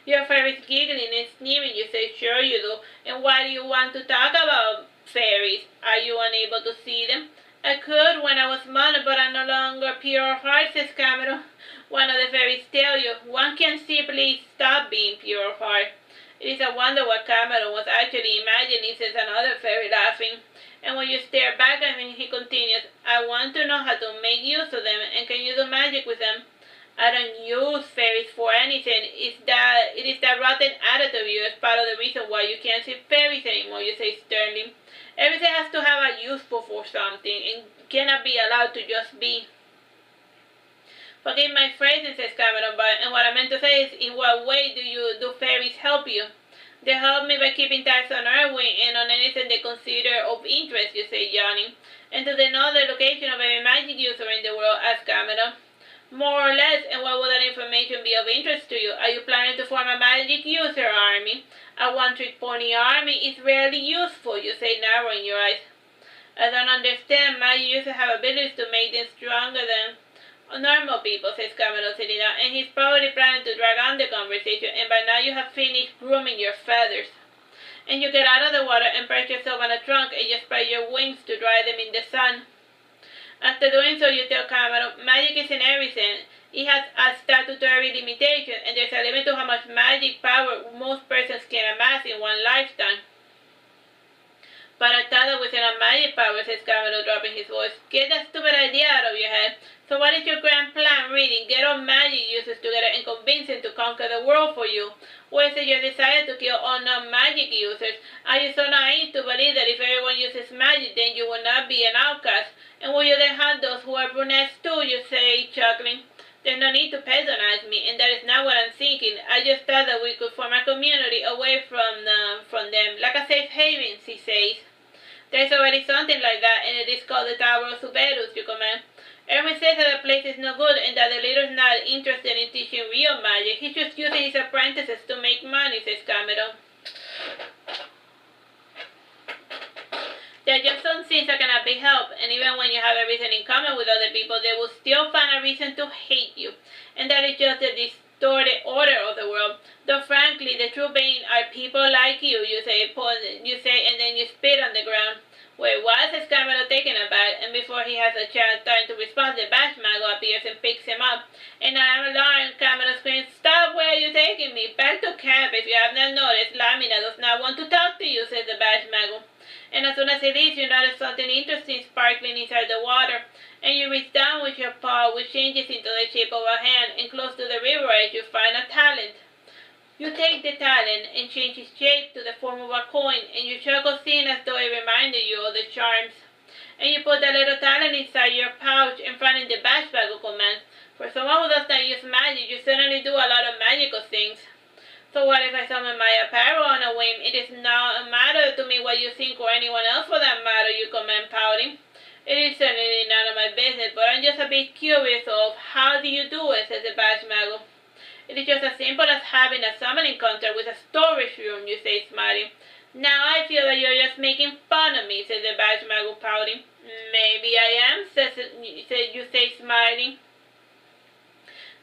Speaker 1: Your fairies giggling and sneering, you say, sure you do. And why do you want to talk about fairies? Are you unable to see them? I could when I was smaller, but I'm no longer pure of heart, says Cameron. One of the fairies tell you, one can simply stop being pure of heart. It is a wonder what Cameron was actually imagining, says another fairy, laughing. And when you stare back at him, he continues, I want to know how to make use of them, and can you do magic with them? I don't use fairies for anything. It is that rotten attitude of yours, part of the reason why you can't see fairies anymore, you say sternly. Everything has to have a use for something, and cannot be allowed to just be. Forgive my phrasing, says Cameron, and what I meant to say is, in what way do fairies help you? They help me by keeping tabs on Irving and on anything they consider of interest, you say, yawning. And do they know the location of every magic user in the world, asks Cameron. More or less, and what would that information be of interest to you? Are you planning to form a magic user army? A one-trick pony army is rarely useful, you say, narrowing your eyes. I don't understand. Magic users have abilities to make them stronger than... Normal people, says Camilo sitting down, and he's probably planning to drag on the conversation, and by now you have finished grooming your feathers. And you get out of the water and perch yourself on a trunk and you spread your wings to dry them in the sun. After doing so, you tell Camilo, magic isn't everything. It has a statutory limitation, and there's a limit to how much magic power most persons can amass in one lifetime. Paratada within a magic power, says Camilo, dropping his voice. Get that stupid idea out of your head. So what is your grand plan, reading? Get all magic users together and convince them to conquer the world for you? Or is it your desire to kill all non-magic users? Are you so naive to believe that if everyone uses magic, then you will not be an outcast? And will you then have those who are brunettes too, you say, chuckling? There's no need to patronize me, and that is not what I'm thinking. I just thought that we could form a community away from them, like a safe haven, he says. There's already something like that, and it is called the Tower of Suberus, you command. Irving says that the place is no good and that the leader's not interested in teaching real magic. He's just using his apprentices to make money, says Camilo. There are just some things that cannot be helped, and even when you have everything in common with other people, they will still find a reason to hate you. And that is just the distorted order of the world. Though frankly, the true being are people like you say, and then you spit on the ground. Wait, what? Says Camilo, taken aback, and before he has a chance time to respond, the Bashmago appears and picks him up. And I'm alarmed, Camilo screams, Stop, where are you taking me? Back to camp. If you have not noticed, Lamina does not want to talk to you, says the Bashmago. And as soon as he leaves, you notice something interesting sparkling inside the water. And you reach down with your paw, which changes into the shape of a hand, and close to the river edge you find a talent. You take the talent and change its shape to the form of a coin, and you chuckle seeing as though it reminded you of the charms. And you put the little talent inside your pouch and find in the Bashmago command. For someone who does not use magic, you certainly do a lot of magical things. So what if I summon my apparel on a whim? It is not a matter to me what you think or anyone else for that matter, you command, pouting. It is certainly none of my business, but I'm just a bit curious of how do you do it, says the Bashmago. It is just as simple as having a summoning contract with a storage room, you say, smiling. Now I feel that you're just making fun of me, says the Bashmago, pouting. Maybe I am, you say, smiling.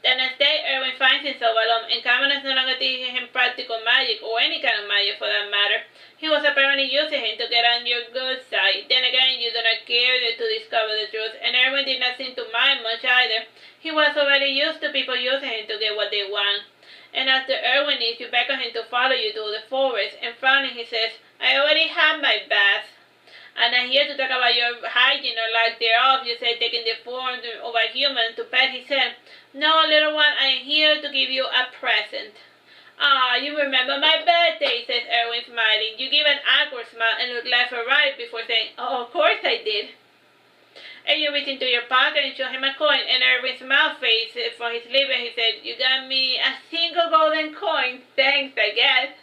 Speaker 1: The next day, Irving finds himself alone, and Camilo is no longer teaching him practical magic, or any kind of magic for that matter. He was apparently using him to get on your good side. Then again, you do not care to discover the truth, and Irving did not seem to mind much either. He was already used to people using him to get what they want. And after Irving leaves, you beckon him to follow you to the forest, and frowning, he says, I already have my bath. I'm not here to talk about your hygiene or lack thereof, you say, taking the form of a human to pat his head. No, little one, I am here to give you a present. Ah, you remember my birthday, says Irving, smiling. You give an awkward smile and look left or right before saying, Oh, of course I did. And you reach into your pocket and show him a coin, and Irving's mouth fades from his lip, and he said, You got me a single golden coin. Thanks, I guess.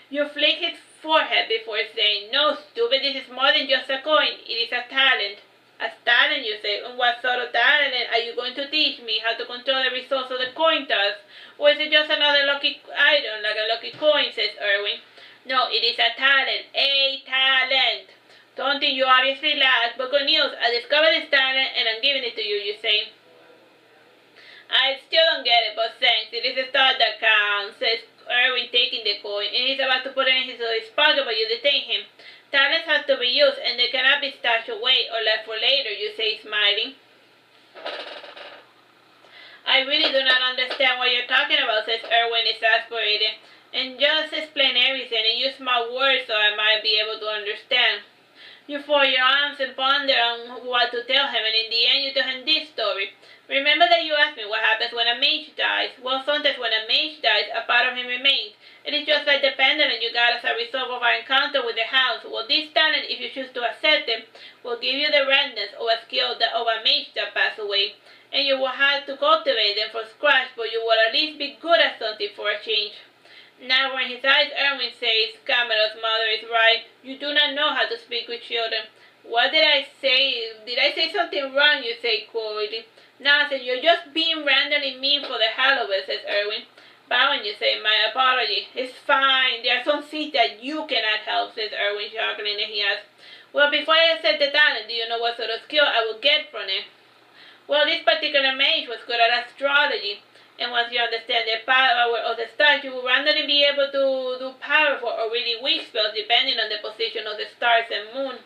Speaker 1: You flick his forehead before saying, No, stupid, this is more than just a coin. It is a talent. A talent, you say. And what sort of talent are you going to teach me? How to control the results of the coin toss? Or is it just another lucky item, like a lucky coin, says Irving. No, it is a talent. A talent. Something you obviously lack, but good news. I discovered this talent and I'm giving it to you, you say. I still don't get it, but thanks. It is the thought that counts, says Irving, taking the coin, and he's about to put it in his pocket, but you detain him. Talents have to be used, and they cannot be stashed away or left for later, you say, smiling. I really do not understand what you're talking about, says Irving, exasperated. And just explain everything and use my words so I might be able to understand. You fold your arms and ponder on what to tell him, and in the end you tell him this story. Remember that you asked me what happens when a mage dies. Well, sometimes when a mage dies, a part of him remains. It is just like the pendant you got as a result of our encounter with the house. Well, this talent, if you choose to accept it, will give you the randomness of a skill of a mage that passed away. And you will have to cultivate them from scratch, but you will at least be good at something for a change. Now when his eyes, Irving says, Camilo's mother is right. You do not know how to speak with children. What did I say? Did I say something wrong, you say coldly. Nonsense, you're just being randomly mean for the hell of it, says Irving. Bowing, you say, my apology. It's fine. There are some things that you cannot help, says Irving, chuckling, and he asks, Well, before I accept the talent, do you know what sort of skill I will get from it? Well, this particular mage was good at astrology, and once you understand the power of the stars, you will randomly be able to do powerful or really weak spells depending on the position of the stars and moon.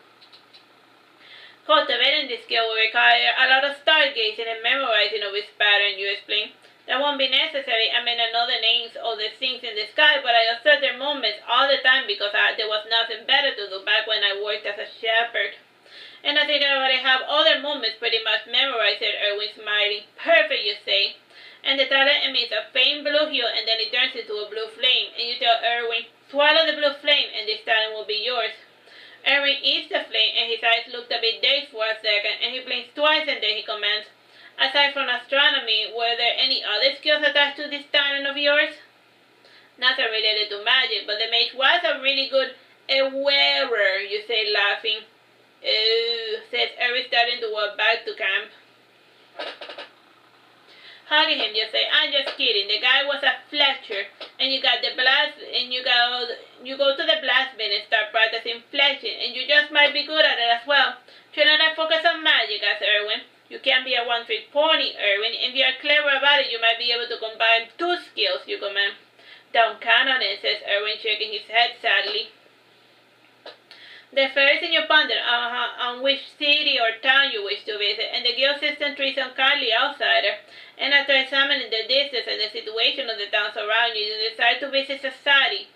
Speaker 1: Cultivating this skill will require a lot of stargazing and memorizing of its pattern, you explain. That won't be necessary. I may not know the names of the things in the sky, but I observe their movements all the time because there was nothing better to do back when I worked as a shepherd. And I think I already have all their movements pretty much memorized, said Irving, smiling. Perfect, you say. And the talent emits a faint blue hue, and then it turns into a blue flame. And you tell Irving, swallow the blue flame, and this talent will be yours. Irving eats the flame, and his eyes looked a bit dazed for a second, and he blinks twice, and then he commands, aside from astronomy, were there any other skills attached to this talent of yours? Nothing related to magic, but the mage was a really good wearer, you say, laughing. Says Irving, starting to walk back to camp. Hugging him, you say, I'm just kidding. The guy was a Fletcher, and you got the blast, and you go to the blast bin and start practicing fletching, and you just might be good at it as well. Shouldn't I focus on magic, asked Irving. You can't be a one-trick pony, Irving. If you are clever about it, you might be able to combine two skills, you command. Don't count on it, says Irving, shaking his head sadly. The fair is in your ponder on which city or town you wish to visit, and the guild system treats an kindly outsider. And after examining the distance and the situation of the towns around you, you decide to visit society.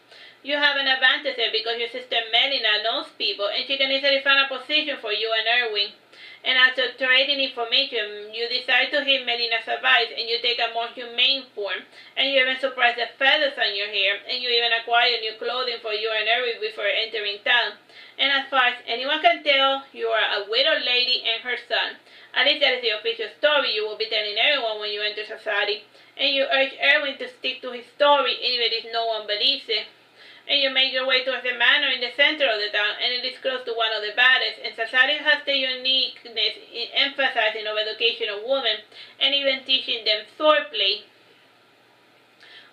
Speaker 1: You have an advantage there because your sister Melina knows people, and she can easily find a position for you and Irving. And after trading information, you decide to heed Melina's advice, and you take a more humane form, and you even surprise the feathers on your hair, and you even acquire new clothing for you and Irving before entering town. And as far as anyone can tell, you are a widowed lady and her son. At least that is the official story you will be telling everyone when you enter society. And you urge Irving to stick to his story even if no one believes it. And you make your way towards the manor in the center of the town, and it is close to one of the baddest. And society has the uniqueness in emphasizing of education of women, and even teaching them swordplay.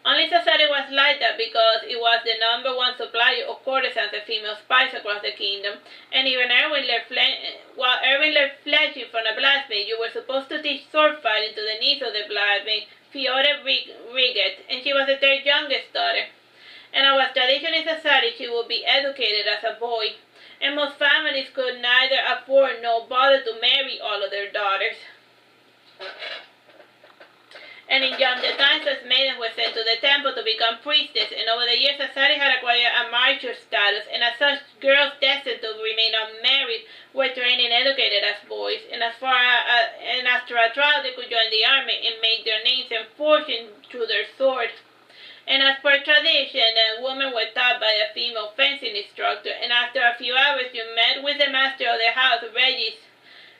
Speaker 1: Only society was like that because it was the #1 supplier of courtesans and female spies across the kingdom. And even while Irving learned fletching from a blacksmith, you were supposed to teach sword fighting to the niece of the blacksmith, Fiora Riget, and she was the third youngest daughter. And as was tradition in society, she would be educated as a boy. And most families could neither afford nor bother to marry all of their daughters. And in younger times, as maidens were sent to the temple to become priestess, and over the years, society had acquired a martyr status, and as such, girls destined to remain unmarried were trained and educated as boys, and after a trial, they could join the army and make their names and fortune through their sword. And as per tradition, women were taught by a female fencing instructor, and after a few hours, you met with the master of the house, Regis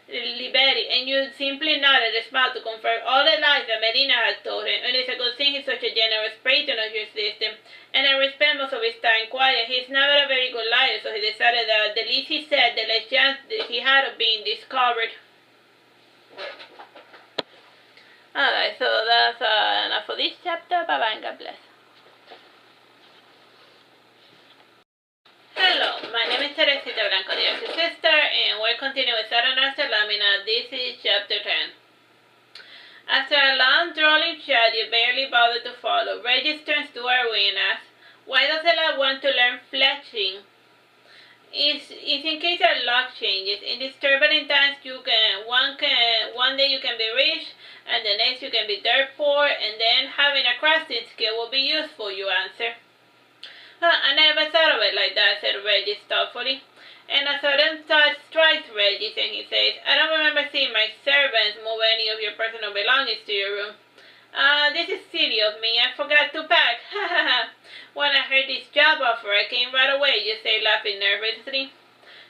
Speaker 1: Liberi, and you simply nodded and smiled to confirm all the lies that Melina had told him. And it's a good thing he's such a generous patron of your system, and I respect most of his time quiet. He's never a very good liar, so he decided that the least he said, the less chance he had of being discovered. Alright, so that's enough for this chapter. Bye-bye and God bless. Hello, my name is Teresita, Blanco, your sister, and we're continuing with Saturnastra Lamina. This is chapter 10. After a long, drawling chat you barely bothered to follow, Regis turns to Irving and asks, why does the lad want to learn fletching? It's in case our luck changes. In these turbulent times, one day you can be rich, and the next you can be dirt poor, and then having a crafting skill will be useful, you answer. I never thought of it like that, said Regis thoughtfully. And a sudden thought strikes Regis, and he says, I don't remember seeing my servants move any of your personal belongings to your room. This is silly of me. I forgot to pack. When I heard this job offer, I came right away, you say, laughing nervously.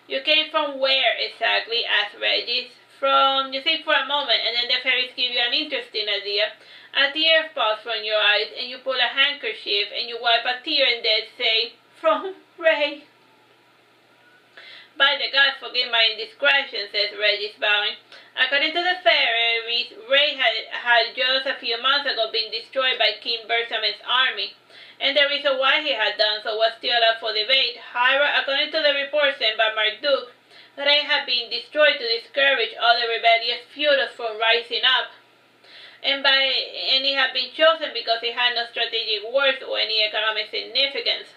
Speaker 1: You came from where exactly? Asked Regis. You think for a moment, and then the fairies give you an interesting idea. A tear falls from your eyes, and you pull a handkerchief, and you wipe a tear, and then say, from Ray. By the gods, forgive my indiscretion, says Regis, bowing. According to the fairies, Ray had just a few months ago been destroyed by King Bersament's army, and the reason why he had done so was still up for debate. However, according to the report sent by Marduk, They had been destroyed to discourage other rebellious feudals from rising up. And it had been chosen because it had no strategic worth or any economic significance.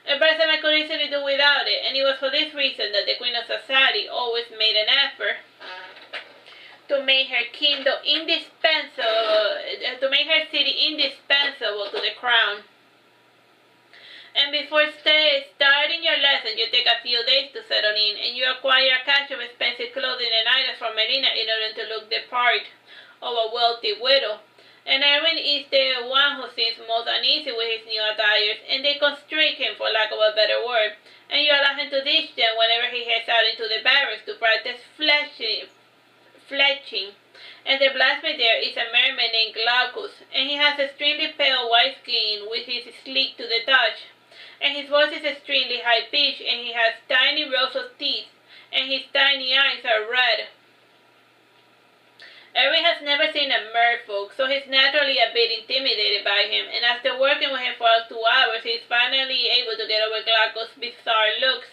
Speaker 1: A person could easily do without it, and it was for this reason that the Queen of Society always made an effort to make her kingdom indispensable, to make her city indispensable to the crown. And before starting your lesson, you take a few days to settle in, and you acquire a cache of expensive clothing and items from Melina in order to look the part of a wealthy widow. And Irving is the one who seems most uneasy with his new attires, and they constrict him, for lack of a better word, and you allow him to ditch them whenever he heads out into the barracks to practice fletching. And the blacksmith there is a merman named Blanco, and he has extremely pale white skin which is sleek to the touch, and his voice is extremely high-pitched, and he has tiny rows of teeth, and his tiny eyes are red. Irving has never seen a merfolk, so he's naturally a bit intimidated by him, and after working with him for 2 hours, he's finally able to get over Blanco's bizarre looks.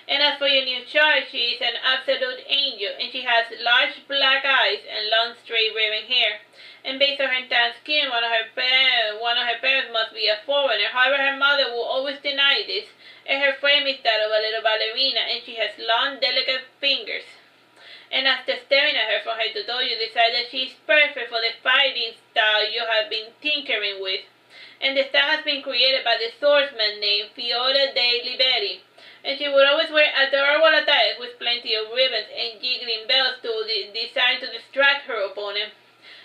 Speaker 1: And as for your new charge, she is an absolute angel, and she has large black eyes and long straight raven hair. And based on her tan skin, one of her parents must be a foreigner. However, her mother will always deny this, and her frame is that of a little ballerina, and she has long, delicate fingers. And after staring at her from head to toe, you decide that she is perfect for the fighting style you have been tinkering with. And the style has been created by the swordsman named Fiora de Liberi. And she would always wear adorable attire with plenty of ribbons and jiggling bells designed to distract her opponent.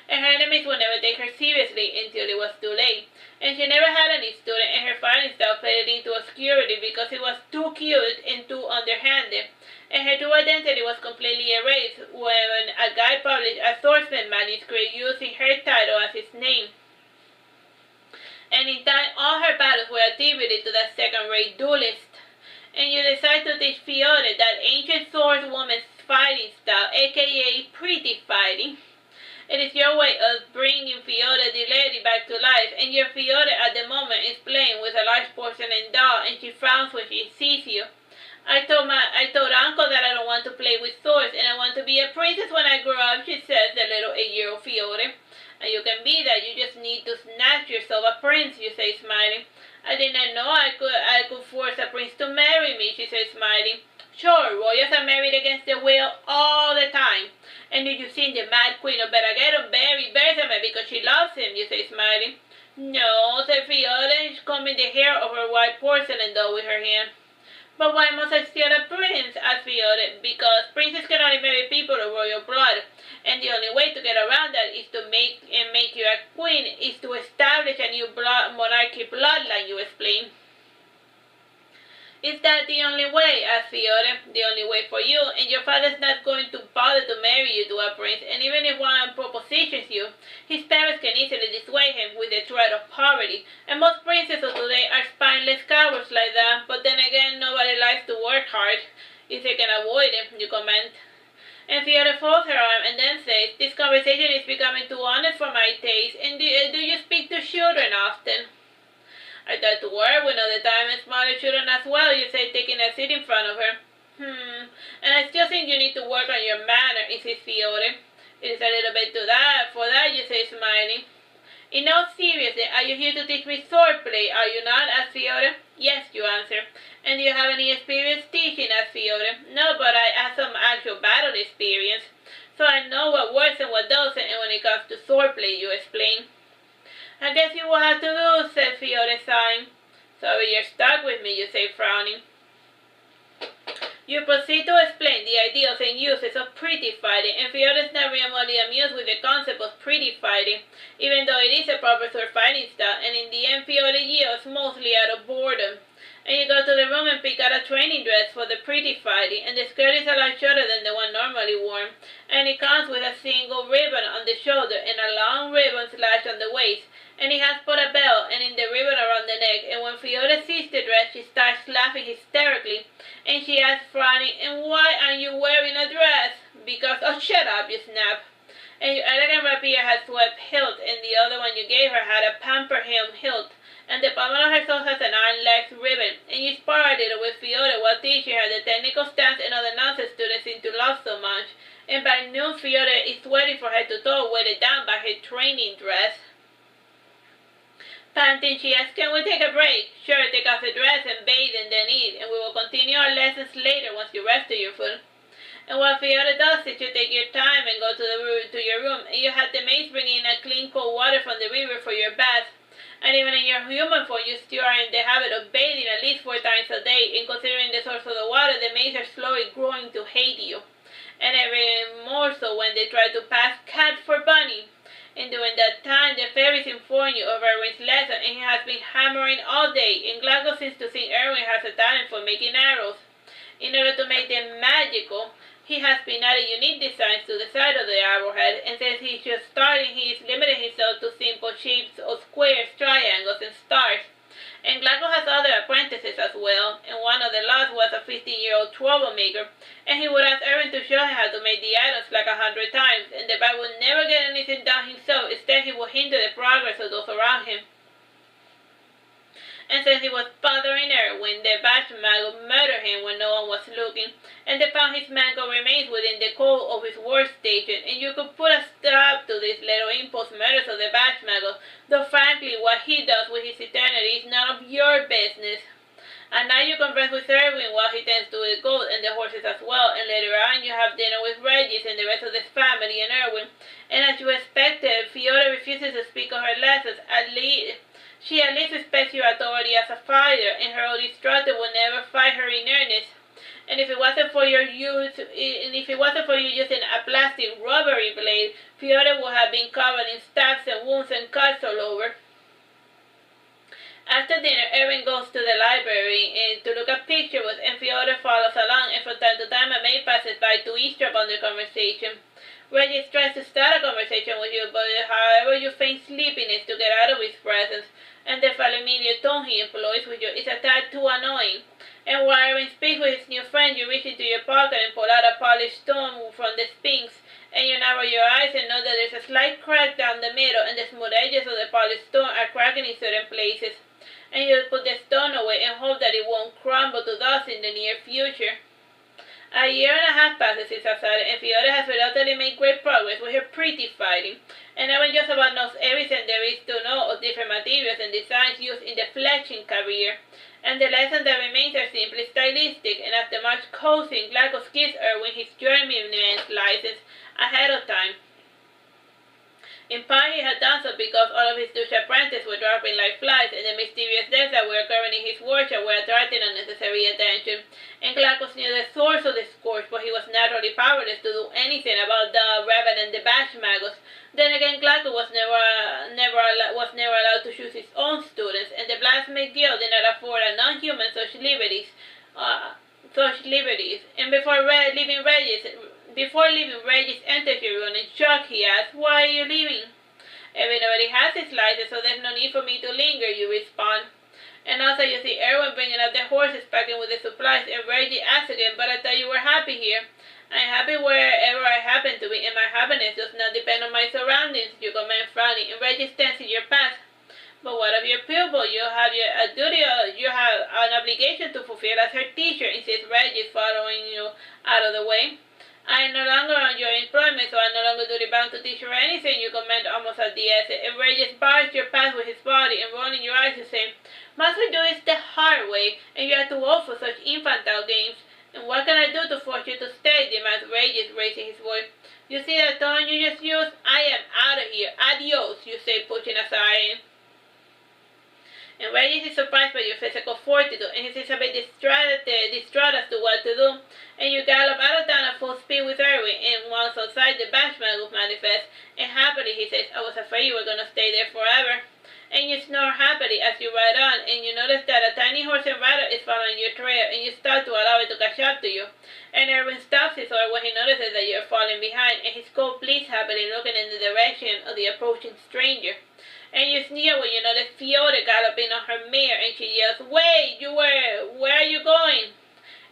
Speaker 1: And her enemies would never take her seriously until it was too late. And she never had any student, and her fighting style faded into obscurity because it was too cute and too underhanded. And her true identity was completely erased when a guy published a swordsman manuscript using her title as his name. And in time, all her battles were attributed to that second-rate duelist. And you decide to teach Fiora that ancient swordswoman's fighting style, aka pretty fighting. It is your way of bringing Fiora the lady back to life, and your Fiora at the moment is playing with a large porcelain doll, and she frowns when she sees you. I told Uncle that I don't want to play with swords, and I want to be a princess when I grow up, she says, the little 8-year-old Fiora. And you can be that, you just need to snatch yourself a prince, you say, smiling. I didn't know I could force a prince to marry me, she says, smiling. Sure, royals are married against their will all the time. And did you see the mad queen of Beraghetto marry Bertha because she loves him, you say, smiling. No, said Fiora, combing the hair of her white porcelain doll with her hand. But why must I steal a prince? Asked Fiora. Because princes can only marry people of royal blood, and the only way to get around that is to make you a queen, is to establish a new monarchy bloodline, you explain. Is that the only way? Asked Fiora. The only way for you, and your father's not going to bother to marry you to a prince, and even if one propositions you, his parents can easily dissuade him with the threat of poverty, and most princes of today are spineless cowards like that, but then again, nobody likes to work hard, if they can avoid it, you comment. And Fiora folds her arm and then says, this conversation is becoming too honest for my taste, and do you speak to children often? I tried to work with all the time and smaller children as well, you say, taking a seat in front of her. And I still think you need to work on your manner, insists Fiora. It is a little bit for that, you say, smiling. In all seriousness, are you here to teach me swordplay, are you not? Asked Fiora. Yes, you answer. And do you have any experience teaching? Asked Fiora. No, but I have some actual battle experience, so I know what works and what doesn't, and when it comes to swordplay, you explain. I guess you will have to do, said Fiora, sighing. Sorry, you're stuck with me, you say, frowning. You proceed to explain the ideals and uses of pretty fighting, and Fiora is not remotely amused with the concept of pretty fighting, even though it is a proper sword fighting style, and in the end Fiora yields mostly out of boredom. And you go to the room and pick out a training dress for the pretty fighting, and the skirt is a lot shorter than the one normally worn, and it comes with a single ribbon on the shoulder and a long ribbon slash on the waist, and it has put a belt and in the ribbon around the neck, and when Fiora sees the dress, she starts laughing hysterically, and she asks, frowning, and why aren't you wearing a dress? Because, oh, shut up, you snap. And your elegant rapier has swept hilt, and the other one you gave her had a pamper helm hilt, and the pommel of her sword has an iron-legged ribbon, and you spar a little with Fiora while teaching her the technical stance and other nonsense to the by noon, Fiore is waiting for her to toe, weighted down by her training dress. Panting, she asks, "Can we take a break?" "Sure, take off the dress and bathe and then eat, and we will continue our lessons later once you rest to your food." And what Fiore does is you take your time and go to your room, and you have the maids bring in a clean cold water from the river for your bath. And even in your human form, you still are in the habit of bathing at least 4 times a day, and considering the source of the water, the maids are slowly growing to hate you. And even more so when they try to pass cat for bunny. And during that time, the fairies inform you of Irving's lesson, and he has been hammering all day, and Blanco seems to think Irving has a talent for making arrows. In order to make them magical, he has been adding unique designs to the side of the arrowhead, and since he's just starting, he is limiting himself to simple shapes of squares, triangles, and stars. And Blanco has other apprentices as well, and one of the last was a 15-year-old troublemaker, and he would ask Irving to show him how to make the items like 100 times, and the guy would never get anything done himself. Instead, he would hinder the progress of those around him. And since he was bothering Irving, the Batchmago murdered him when no one was looking, and they found his mangled remains within the cold of his workstation, and you could put a stop to these little impulse murders of the Batchmago, though frankly what he does with his eternity is none of your business. And now you converse with Irving while he tends to the goat and the horses as well, and later on you have dinner with Regis and the rest of the family and Irving. And as you expected, Fiore refuses to speak of her lessons. She at least respects your authority as a fighter, and her old instructor will never fight her in earnest. And if it wasn't for you using a plastic rubbery blade, Fiore would have been covered in stabs and wounds and cuts all over. After dinner, Irving goes to the library to look at picture books, and Fiore follows along, and from time to time a maid passes by to eavesdrop on their conversation. Regis tries to start a conversation with you, but however you feign sleepiness to get out of his presence, and the familiar tone he employs with you is a tad too annoying. And while Irving speaks with his new friend, you reach into your pocket and pull out a polished stone from the Sphynx, and you narrow your eyes and know that there's a slight crack down the middle, and the smooth edges of the polished stone are cracking in certain places. And you put the stone away and hope that it won't crumble to dust in the near future. A year and a half passes since I started, and Fiore has reluctantly made great progress with her pretty fighting, and Irving just about knows everything there is to know of different materials and designs used in the fletching career, and the lessons that remain are simply stylistic, and after much coaxing, Blanco gives Irving his journeyman's license ahead of time. In part, he had done so because all of his douche apprentices were dropping like flies, and the mysterious deaths that were occurring in his workshop were attracting unnecessary attention. And Glacos knew the source of the scourge, but he was naturally powerless to do anything about the Raven and the Batchmagos. Then again, Glaco was never allowed to choose his own students, and the Blacksmith Guild did not afford a non-human such liberties. And before leaving Regis enters your room in shock, he asks, "Why are you leaving?" "Irving already has his license, so there's no need for me to linger," you respond. And also you see Irving bringing up the horses, packing with the supplies, and Regis asks again, "But I thought you were happy here." "I'm happy wherever I happen to be, and my happiness does not depend on my surroundings," you comment frowning, and Regis stands in your path. "But what of your pupil? You have you have an obligation to fulfill as her teacher," insists Regis, following you out of the way. "I am no longer on your employment, so I am no longer duty bound to teach her anything," you comment almost at the essence, and Regis bars your path with his body, and rolling your eyes you say, "Must we do this the hard way, and you are too old for such infantile games? And what can I do to force you to stay?" demands Regis, raising his voice. "You see that tone you just used? I am out of here. Adios," you say, pushing aside. And Regis is surprised by your physical fortitude, and he seems a bit distraught as to what to do. And you gallop out of town at full speed with Irving, and once outside the Batchmago manifests, and happily he says, "I was afraid you were going to stay there forever." And you snore happily as you ride on, and you notice that a tiny horse and rider is following your trail, and you start to allow it to catch up to you. And Irving stops his horse when he notices that you are falling behind, and his coat bleeds happily, looking in the direction of the approaching stranger. And you sneer when you notice Fiore galloping on her mare, and she yells, "Wait, where are you going?"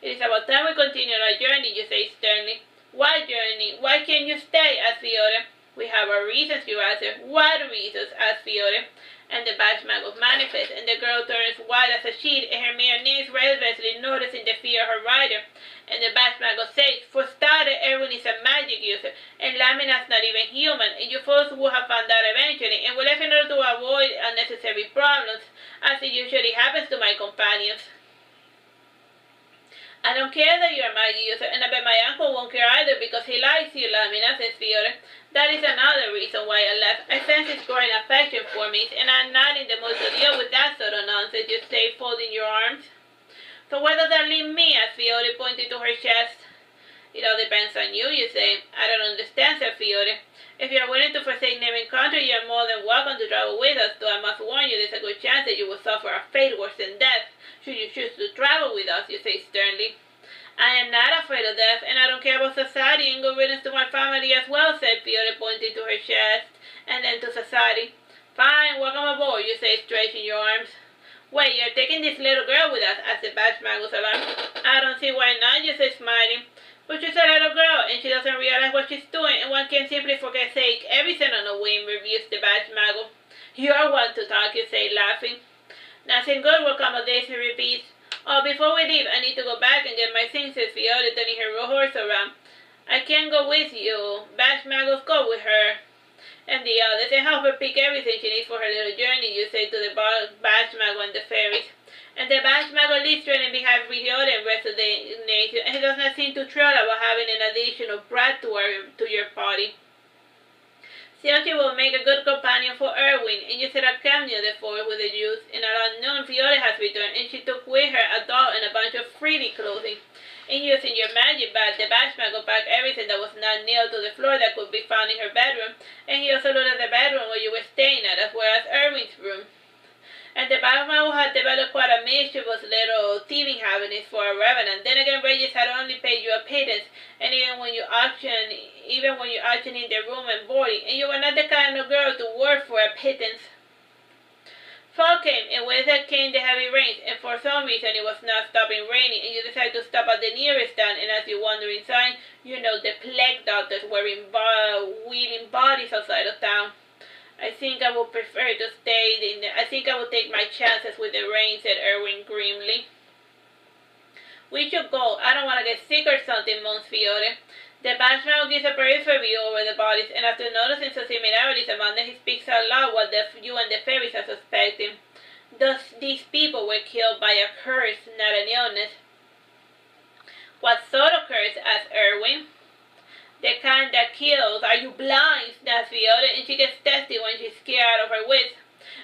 Speaker 1: "It is about time we continue our journey," you say sternly. "What journey? Why can't you stay?" asks Fiore. "We have our reasons," you answer. "What reasons?" asks Fiore. And the badge magus manifests, and the girl turns white as a sheet, and her mare neigh restlessly, noticing the fear of her rider. And the badge magus says, for starters, Irving is a magic user, and Lamina's not even human, and you folks will have found out eventually, and will let in order to avoid unnecessary problems, as it usually happens to my companions. I don't care that you're a magic user, and I bet my uncle won't care either because he likes you, Lamina, says Fiore. That is another reason why I left. I sense his growing affection for me, and I'm not in the mood to deal with that sort of nonsense, you say, folding your arms. So where does that leave me, as Fiore pointed to her chest? It all depends on you, you say. I don't understand, said Fiore. If you're willing to forsake naming country, you're more than welcome to travel with us, though I must warn you there's a good chance that you will suffer a fate worse than death, should you choose to travel with us, you say sternly. I am not afraid of death, and I don't care about society, and good riddance to my family as well, said Fiore, pointing to her chest, and then to society. Fine, welcome aboard, you say, stretching your arms. Wait, you're taking this little girl with us, asked the badge magus alarmed. I don't see why not, you say, smiling. But she's a little girl, and she doesn't realize what she's doing, and one can simply forget sake everything on a whim, reviews the badge magus. You're one to talk, you say, laughing. Nothing good will come of this, he repeats. Oh, before we leave, I need to go back and get my things, says Fiore, turning her horse around. I can't go with you. Badge magus, go with her. And the others, and help her pick everything she needs for her little journey, you say to the badge magus and the fairies. And the badge magus leaves trailing behind Fiore and rest of the nation, and he does not seem too thrilled about having an additional brat to your party. Siochi will make a good companion for Irving, and you set a cameo the forest with the youth. And around noon, Fiore has returned, and she took with her a doll and a bunch of freebie clothing. And using your magic bag, the badge magus packed everything that was not nailed to the floor that could be found in her bedroom, and he also looked at the bedroom where you were staying at, as well as Irving's room. And the badge magus had developed quite a mischievous little thieving habit for a revenant. Then again, Regis had only paid you a pittance, and even when you auctioned in the room and boarding, and you were not the kind of girl to work for a pittance. Fall came, and with it came the heavy rains, and for some reason it was not stopping raining, and you decided to stop at the nearest town, and as you wander inside, you know the plague doctors were wheeling bodies outside of town. I think I would prefer to stay in the... I think I would take my chances with the rain, said Irving grimly. We should go. I don't want to get sick or something, moans Fiore. The badge magus gives a peripheral view over the bodies, and after noticing some similarities among them, he speaks out loud what you and the fairies are suspecting. These people were killed by a curse, not an illness. What sort of curse? Asked Irving. The kind that kills. Are you blind? Snaps Fiore, and she gets testy when she's scared out of her wits.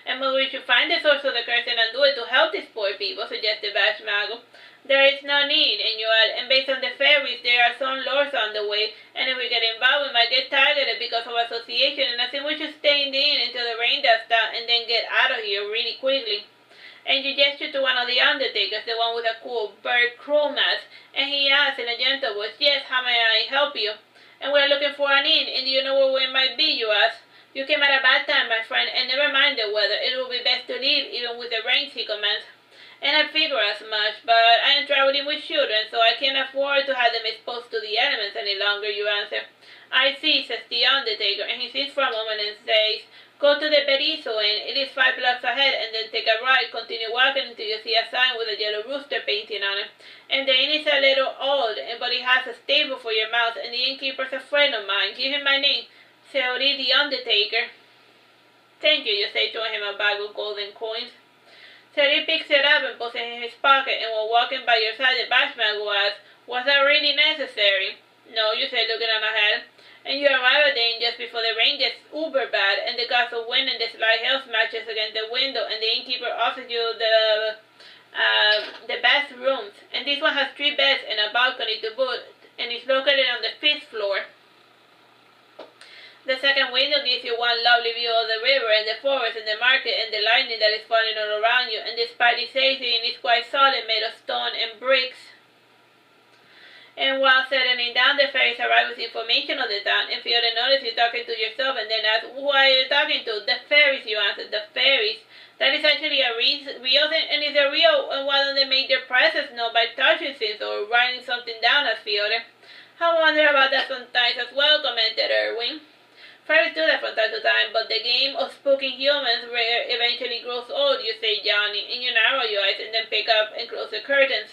Speaker 1: And maybe we should find the source of the curse and undo it to help these poor people, suggested badge magus. There is no need, and you add, and based on the fairies, there are some lords on the way, and if we get involved, we might get targeted because of association, and I think we should stay in the inn until the rain does stop, and then get out of here really quickly. And you gesture to one of the undertakers, the one with a cool bird crow mask, and he asks in a gentle voice, yes, how may I help you? And we're looking for an inn, and do you know where we might be, you ask? You came at a bad time, my friend, and never mind the weather. It will be best to leave, even with the rains, he commands. And I figure as much, but I am traveling with children, so I can't afford to have them exposed to the elements any longer, you answer. I see, says the undertaker, and he sits for a moment and says, go to the Berizo Inn. It is 5 blocks ahead, and then take a right. Continue walking until you see a sign with a yellow rooster painting on it. And the inn is a little old, but it has a stable for your mouse, and the innkeeper's a friend of mine. Give him my name, Seori the Undertaker. Thank you, you say, showing him a bag of golden coins. Seori picks it up and puts it in his pocket, and while walking by your side, the badge magus asks, was that really necessary? No, you say, looking on ahead. And you arrive at the inn just before the rain gets uber bad, and the gust of wind and the slight hail smashes against the window, and the innkeeper offers you the best rooms. And this one has 3 beds and a balcony to boot, and is located on the 5th floor. The second window gives you one lovely view of the river and the forest and the market and the lightning that is falling all around you, and despite its aging, is quite solid, made of stone and bricks. And while settling down, the fairies arrive with information of the town, and Fiore notices you talking to yourself, and then asks, who are you talking to? The fairies, you answer, the fairies. That is actually a real thing, and it's a real, and why don't they make their presence known by touching things or writing something down, as Fiore? I wonder about that sometimes as well, commented Irving. Fairies do that from time to time, but the game of spooking humans eventually grows old, you say Johnny, and you narrow your eyes and then pick up and close the curtains.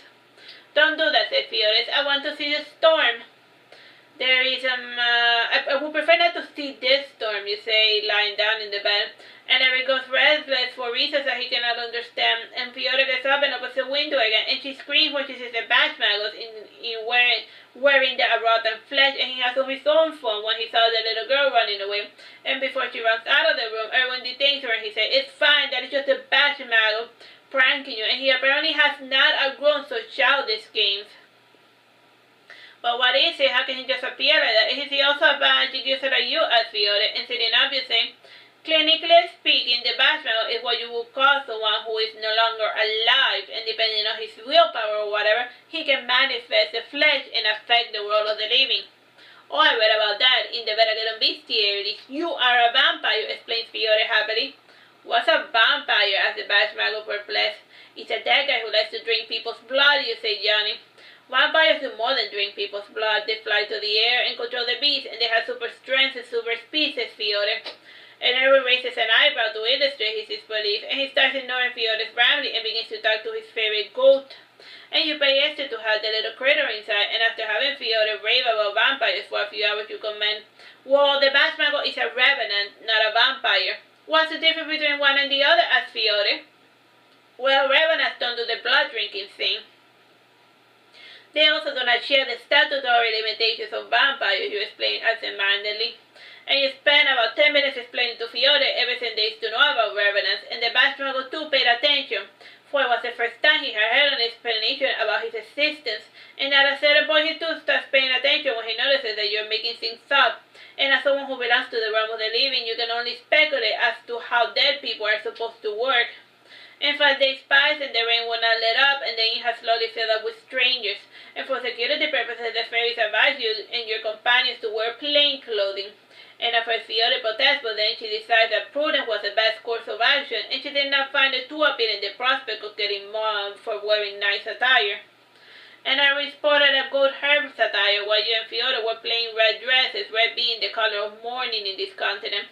Speaker 1: Don't do that, said Fiores. I want to see the storm. There is I would prefer not to see this storm, you say, lying down in the bed. And Eric goes restless for reasons that he cannot understand, and Fiore gets up and opens the window again, and she screams when she sees the batch maggots wearing the rotten flesh, and he has on his own phone when he saw the little girl running away. And before she runs out of the room, Irving detains her and he says, "It's fine, that is just a batch maggot pranking you," and he apparently has not outgrown such childish games. But what is it? How can he just appear like that? Is he also a magic user like you? Asked Fiore, and sitting up, you say, "Clinically speaking, the batch maggot is what you would call someone who is no longer alive, and depending on his willpower or whatever, he can manifest the flesh and affect the world of the living." "Oh, I read about that in the Vertebrae bestiary. You are a vampire," explains Fiore happily. "What's a vampire?" asked the batch maggot perplexed. "It's a dead guy who likes to drink people's blood," you say, Johnny. "Vampires do more than drink people's blood. They fly to the air and control the beasts, and they have super strength and super speed," says Fiore. And Irving raises an eyebrow to illustrate his disbelief, and he starts ignoring Fiore's rambling and begins to talk to his favorite goat. And you pay extra to have the little critter inside, and after having Fiore rave about vampires for a few hours, you comment, "Well, the batch maggot is a revenant, not a vampire." "What's the difference between one and the other?" asked Fiore. "Well, revenants don't do the blood drinking thing. They also do not share the statutory limitations of vampires," you explain absent-mindedly. And you spend about 10 minutes explaining to Fiore everything there is to know about revenants, and the batch maggot too paid attention, for it was the first time he had heard an explanation about his existence, and at a certain point he too starts paying attention when he notices that you're making things up, and as someone who belongs to the realm of the living, you can only speculate as to how dead people are supposed to work. In fact, days passed and the rain would not let up, and the inn had slowly filled up with strangers, and for security purposes the fairies advise you and your companions to wear plain clothing. And at first Fiore protests, but then she decides that prudence was the best course of action, and she did not find it too appealing the prospect of getting mobbed for wearing nice attire. And I sported a good herb attire while you and Fiore were playing red dresses, red being the color of mourning in this continent.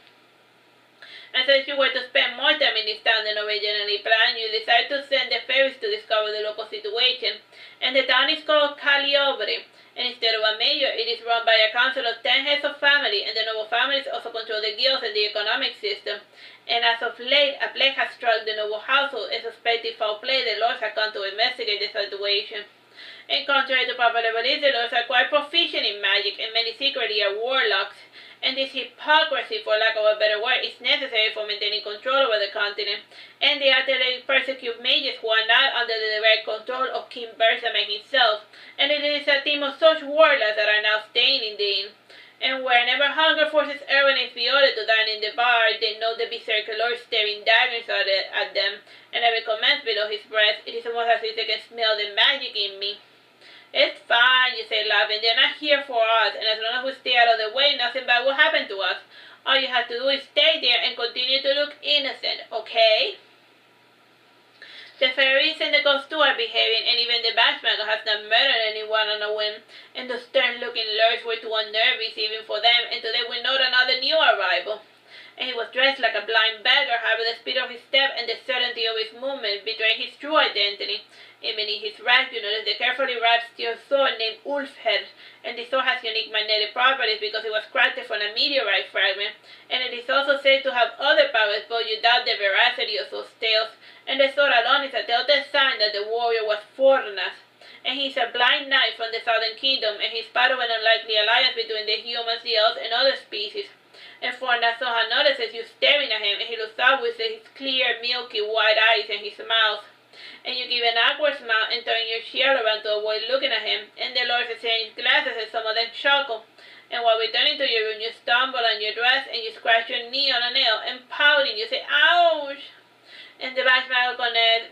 Speaker 1: And since you were to spend more time in this town than originally planned, you decided to send the fairies to discover the local situation. And the town is called Caliobre, and instead of a mayor, it is run by a council of 10 heads of family, and the noble families also control the guilds and the economic system. And as of late, a plague has struck the noble household, and suspecting foul play, the lords have come to investigate the situation. And contrary to popular belief, the lords are quite proficient in magic, and many secretly are warlocks. And this hypocrisy, for lack of a better word, is necessary for maintaining control over the continent. And they actively persecute mages who are not under the direct control of King Bersamen himself. And it is a team of such warlocks that are now staying in the inn. And whenever hunger forces Irving and Fiore to dine in the bar, they know the berserker lord staring daggers at them. And Irving comments below his breath, "It is almost as if they can smell the magic in me." "It's fine," you say, laughing. "They're not here for us, and as long as we stay out of the way, nothing bad will happen to us. All you have to do is stay there and continue to look innocent, okay?" The fairies and the ghosts too are behaving, and even the batch maggot has not murdered anyone on a whim, and the stern-looking lords were too unnerving even for them, and today we note another new arrival. And he was dressed like a blind beggar, having the speed of his step and the certainty of his movement betraying his true identity. Even in his rags, you notice the carefully wrapped steel sword named Ulfhead, and the sword has unique magnetic properties because it was crafted from a meteorite fragment, and it is also said to have other powers, but you doubt the veracity of those tales. And the sword alone is a telltale sign that the warrior was Fornas, and he is a blind knight from the southern kingdom, and he is part of an unlikely alliance between the humans, the elves, and other species. And Fornas somehow notices you staring at him, and he looks up with his clear, milky white eyes and his mouth. And you give an awkward smile and turn your shield around to avoid looking at him, and the lords exchange glances and some of them chuckle. And while returning to your room, you stumble on your dress, and you scratch your knee on a nail, and pouting, you say, "Ouch!" And the batch maggot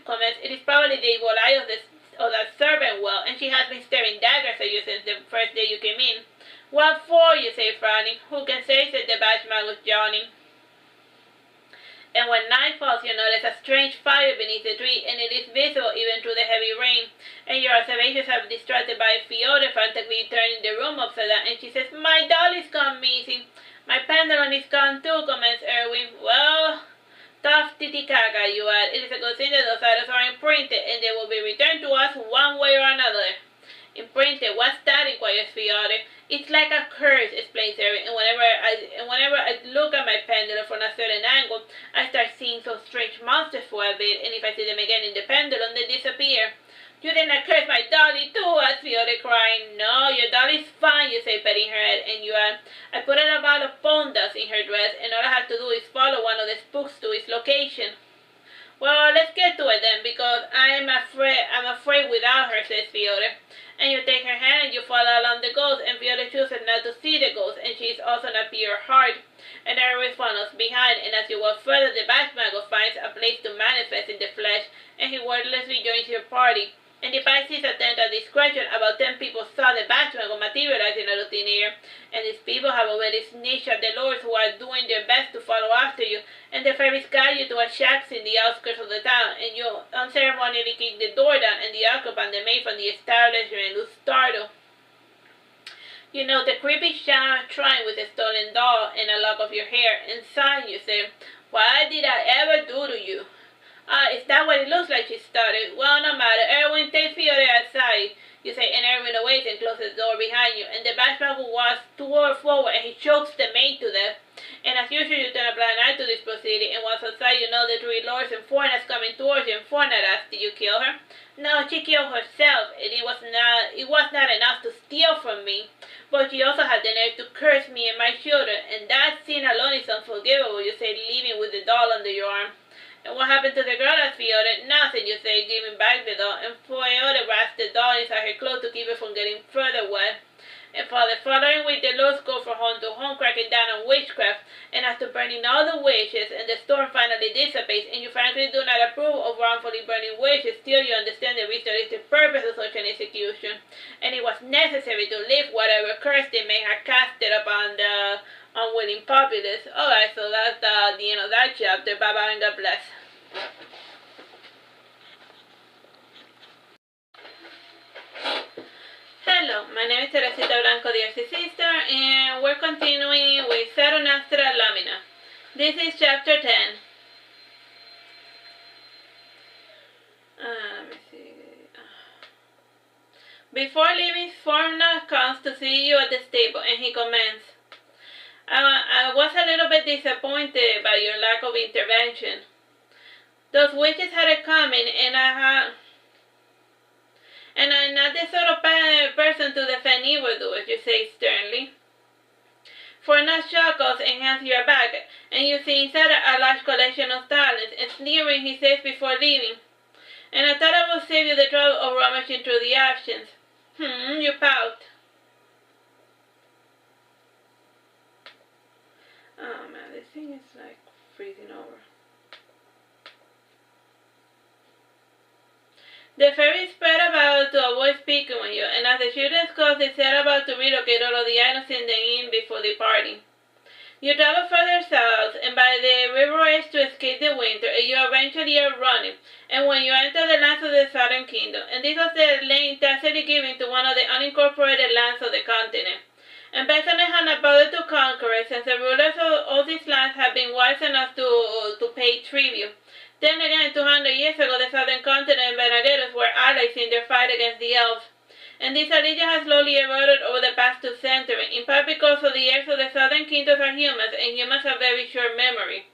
Speaker 1: comments, "It is probably the evil eye of that servant well, and she has been staring daggers at you since the first day you came in." "What for?" you say, frowning. "Who can say?" said the batch maggot, yawning. And when night falls, you notice a strange fire beneath the tree, and it is visible even through the heavy rain. And your observations are distracted by Fiore frantically turning the room upside down, and she says, "My doll is gone missing." My pendulum is gone too, comments Irving. Well, tough titicaca, you add. It is a good thing that those items are imprinted, and they will be returned to us one way or another. Imprinted, what's that? Inquires Fiore. It's like a curse, explains Irving, and whenever I look at my pendulum from a certain angle, I start seeing some strange monsters for a bit, and if I see them again in the pendulum, they disappear. You didn't curse my dolly too, asks Fiore, crying. No, your dolly's fine, you say, petting her head, and you add, I put a bottle of pond dust in her dress, and all I have to do is follow one of the spooks to its location. Well, let's get to it then, because I'm afraid without her, says Fiore. And you take her hand and you follow along the ghost, and Fiore chooses not to see the ghost, and she is also not pure heart. And Irving follows behind, and as you walk further, the Batmago finds a place to manifest in the flesh, and he wordlessly joins your party. And the Pisces attend a discretion. About 10 people saw the Batmago materialize in a routine air, and these people have already snitched at the lords who are doing their best to follow after you, and the fairies guide you to a shack in the outskirts of the town, and you unceremonially kick the door down, and the occupant, the maid from the establishment, looks startled. You know the creepy shrine with a stolen doll and a lock of your hair, and sighing you say, what did I ever do to you? Is that what it looks like? She started. Well, no matter. Irving, take Fiore outside, you say, and Irving awaits and closes the door behind you, and the Batmago walks forward, and he chokes the maid to death. And as usual, you turn a blind eye to this proceeding, and once outside, you know the three lords and foreigners coming towards you, and foreigner asks, did you kill her? No, she killed herself, and it was not enough to steal from me, but she also had the nerve to curse me and my children, and that sin alone is unforgivable, you say, leaving with the doll under your arm. And what happened to the girl, asked Fiore? Nothing, you say, giving back the doll, and Fiore wraps the doll inside her clothes to keep it from getting further wet. And for the following week, the lords go from home to home, cracking down on witchcraft, and after burning all the witches, and the storm finally dissipates, and you frankly do not approve of wrongfully burning witches, still you understand the ritualistic purpose of such an execution, and it was necessary to lift whatever curse they may have casted upon the unwilling populace. Alright, so that's the end of that chapter. Bye-bye and God bless. Hello, my name is Teresita Blanco, the Artsy sister, and we're continuing with Saturnastra Lamina. This is chapter 10. Let me see. Before leaving, Sphynx comes to see you at the stable, and he comments, I was a little bit disappointed by your lack of intervention. Those witches had it coming, and I'm not the sort of person to defend evildoers, you say sternly. Sphynx chuckles and hands you a bag, and you see inside a large collection of talents, and sneering he says before leaving, and I thought I would save you the trouble of rummaging through the options. You pout. Oh man, this thing is like freezing over. The fairies spread about to avoid speaking with you, and as the children's calls, they set about to relocate all of the items in the inn before departing. You travel further south, and by the river edge to escape the winter, and you eventually are running, and when you enter the lands of the Southern Kingdom, and this was the lane tacitly given to one of the unincorporated lands of the continent. And Bethany had not bothered to conquer it, since the rulers of all these lands had been wise enough to pay tribute. Then again, 200 years ago, the southern continent and Bene Gesserit were allies in their fight against the elves. And this allegiance has slowly eroded over the past 2 centuries, in part because of the heirs of the southern kingdoms are humans, and humans have very short memory.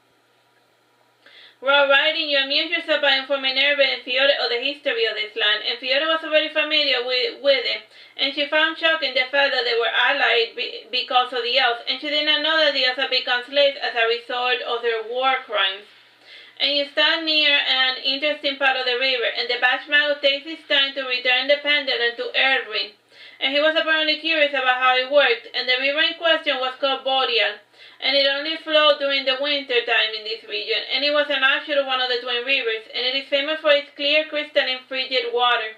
Speaker 1: While writing, you amuse yourself by informing Irving and Fiore of the history of this land, and Fiore was already familiar with it, and she found shocking the fact that they were allied because of the elves, and she did not know that the elves had become slaves as a result of their war crimes. And you stand near an interesting part of the river, and the Batmago takes his time to return the pendulum to Irving. And he was apparently curious about how it worked, and the river in question was called Boreal, and it only flowed during the winter time in this region, and it was an offshoot of one of the twin rivers, and it is famous for its clear, crystalline, frigid water.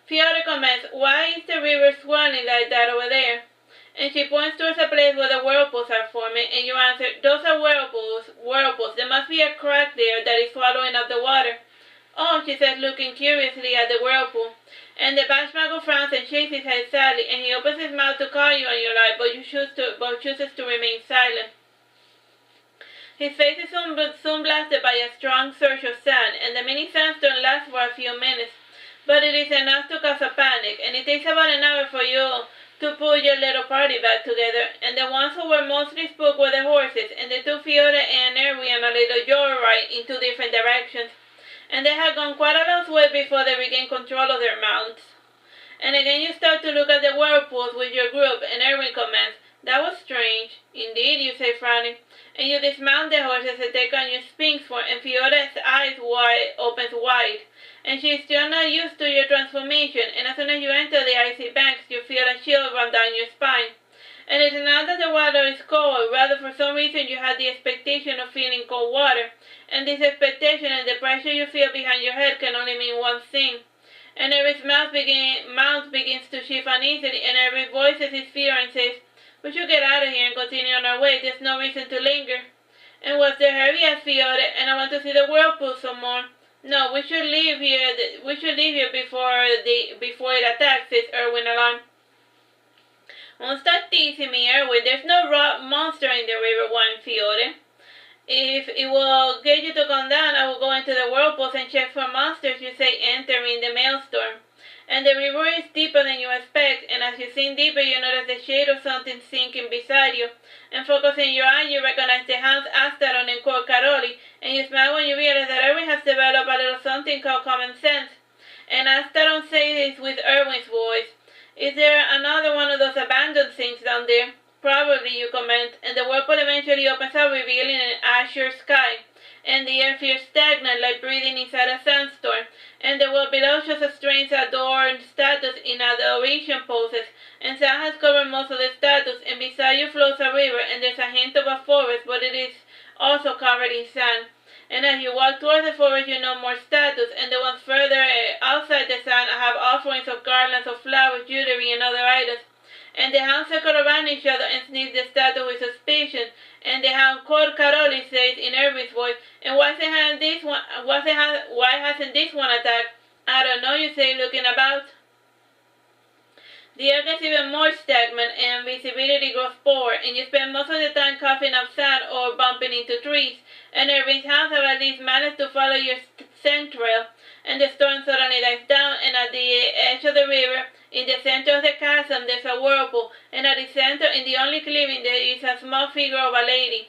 Speaker 1: Fiore comments, why is the river swirling like that over there? And she points towards a place where the whirlpools are forming, and you answer, those are whirlpools. There must be a crack there that is swallowing up the water. "Oh," she says, looking curiously at the whirlpool. And the Bashmago frowns and shakes his head sadly, and he opens his mouth to call you on your life, but chooses to remain silent. His face is soon blasted by a strong surge of sand, and the mini sandstorm lasts for a few minutes, but it is enough to cause a panic, and it takes about an hour for you to put your little party back together, and the ones who were mostly spooked were the horses, and the two Fiore and Irving on a little joyride in 2 different directions, and they had gone quite a long way before they regained control of their mounts. And again you start to look at the whirlpools with your group, and Irving comments, "That was strange." "Indeed," you say, frowning, and you dismount the horses and take on your Sphynx form, and Fiore's eyes opens wide, and she is still not used to your transformation, and as soon as you enter the icy banks, you feel a chill run down your spine. And it's not that the water is cold, rather for some reason you had the expectation of feeling cold water, and this expectation and the pressure you feel behind your head can only mean one thing. And Irving's mouth begins to shift uneasily, and Irving voices his fear and says, "We should get out of here and continue on our way. There's no reason to linger." "And what's the hurry?" asked Fiore, "and I want to see the whirlpool some more." "No, we should leave here. Before it attacks," says Irving, alarmed. "Won't start teasing me, Irving. There's no monster in the river," whined Fiore. "If it will get you to come down, I will go into the whirlpools and check for monsters," you say, entering the maelstrom. And the river is deeper than you expect, and as you sink deeper, you notice the shade of something sinking beside you. And focusing your eye, you recognize the hands Astaron and Corcaroli, and you smile when you realize that Irving has developed a little something called common sense. And Astaron says this with Irving's voice, "Is there another one of those abandoned things down there?" "Probably," you comment, and the whirlpool eventually opens up, revealing an azure sky, and the air feels stagnant like breathing inside a sandstorm, and the world below shows a strange adorned statues in adoration poses, and sand has covered most of the statues, and beside you flows a river, and there's a hint of a forest, but it is also covered in sand. And as you walk towards the forest, you know more statues, and the ones further outside the sand have offerings of garlands of flowers, jewelry, and other items. And the hounds circle around each other and sniff the statue with suspicion, and the hound Corcaroli says in Irving's voice, "And why hasn't this one attacked?" "I don't know," you say, looking about. The air gets even more stagnant, and visibility grows poor, and you spend most of the time coughing up sand or bumping into trees, and Irving's hounds have at least managed to follow your scent trail, and the storm suddenly dies down, and at the edge of the river, in the center of the chasm, there's a whirlpool, and at the center, in the only clearing, there is a small figure of a lady.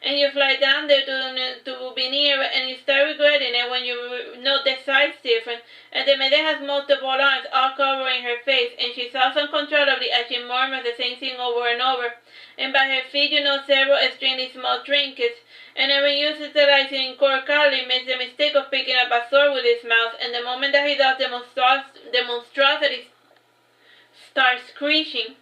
Speaker 1: And you fly down there to be near, and you start regretting it when you note the size difference, and the maiden has multiple arms, all covering her face, and she sobs uncontrollably as she murmurs the same thing over and over. And by her feet you know several extremely small trinkets, and every utilizing in Corcaroli makes the mistake of picking up a sword with his mouth, and the moment that he does, the monstrosity starts screeching.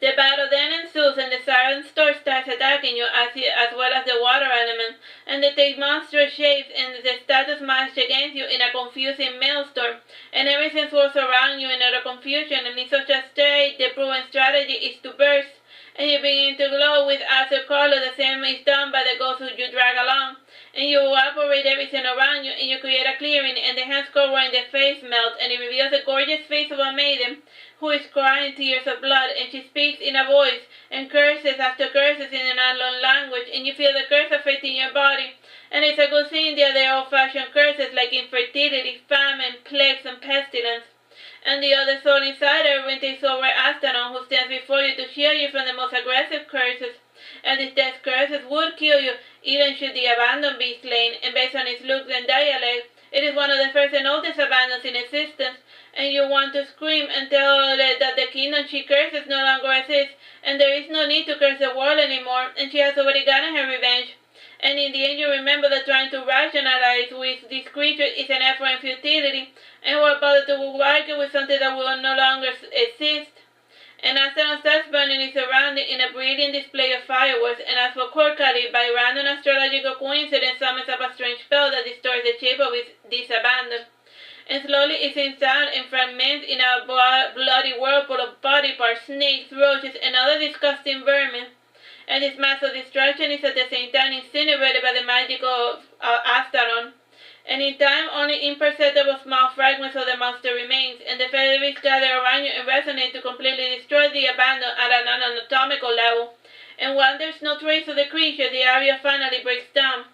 Speaker 1: The battle then ensues, and the siren storm starts attacking you as well as the water element, and they take monstrous shapes, and the statues march against you in a confusing maelstrom, and everything swirls around you in utter confusion, and in such a state, the proven strategy is to burst, and you begin to glow with azure color. The same is done by the ghosts who you drag along, and you evaporate everything around you, and you create a clearing, and the hands covering the face melt, and it reveals the gorgeous face of a maiden who is crying tears of blood, and she speaks in a voice, and curses after curses in an unknown language, and you feel the curse affecting your body, and it's a good thing they are the old-fashioned curses like infertility, famine, plagues, and pestilence. And the other soul inside Irving takes over Astaron, who stands before you to shield you from the most aggressive curses, and these death curses would kill you, even should the abandoned be slain, and based on its looks and dialect, it is one of the first and oldest abandons in existence, and you want to scream and tell it that the kingdom she curses no longer exists, and there is no need to curse the world anymore, and she has already gotten her revenge. And in the end you remember that trying to rationalize with this creature is an effort in futility, and we're about to argue with something that will no longer exist. And Astaron starts burning its surroundings in a brilliant display of fireworks, and as for Corcaroli, by random astrological coincidence summons up a strange spell that distorts the shape of this abandon. And slowly it sinks down and fragments in a bloody whirlpool of body parts, snakes, roaches, and other disgusting vermin. And this mass of destruction is at the same time incinerated by the magic of Astaron. and in time only imperceptible small fragments of the monster remains, and the feathers gather around you and resonate to completely destroy the abandon at an anatomical level. And while there's no trace of the creature, the area finally breaks down,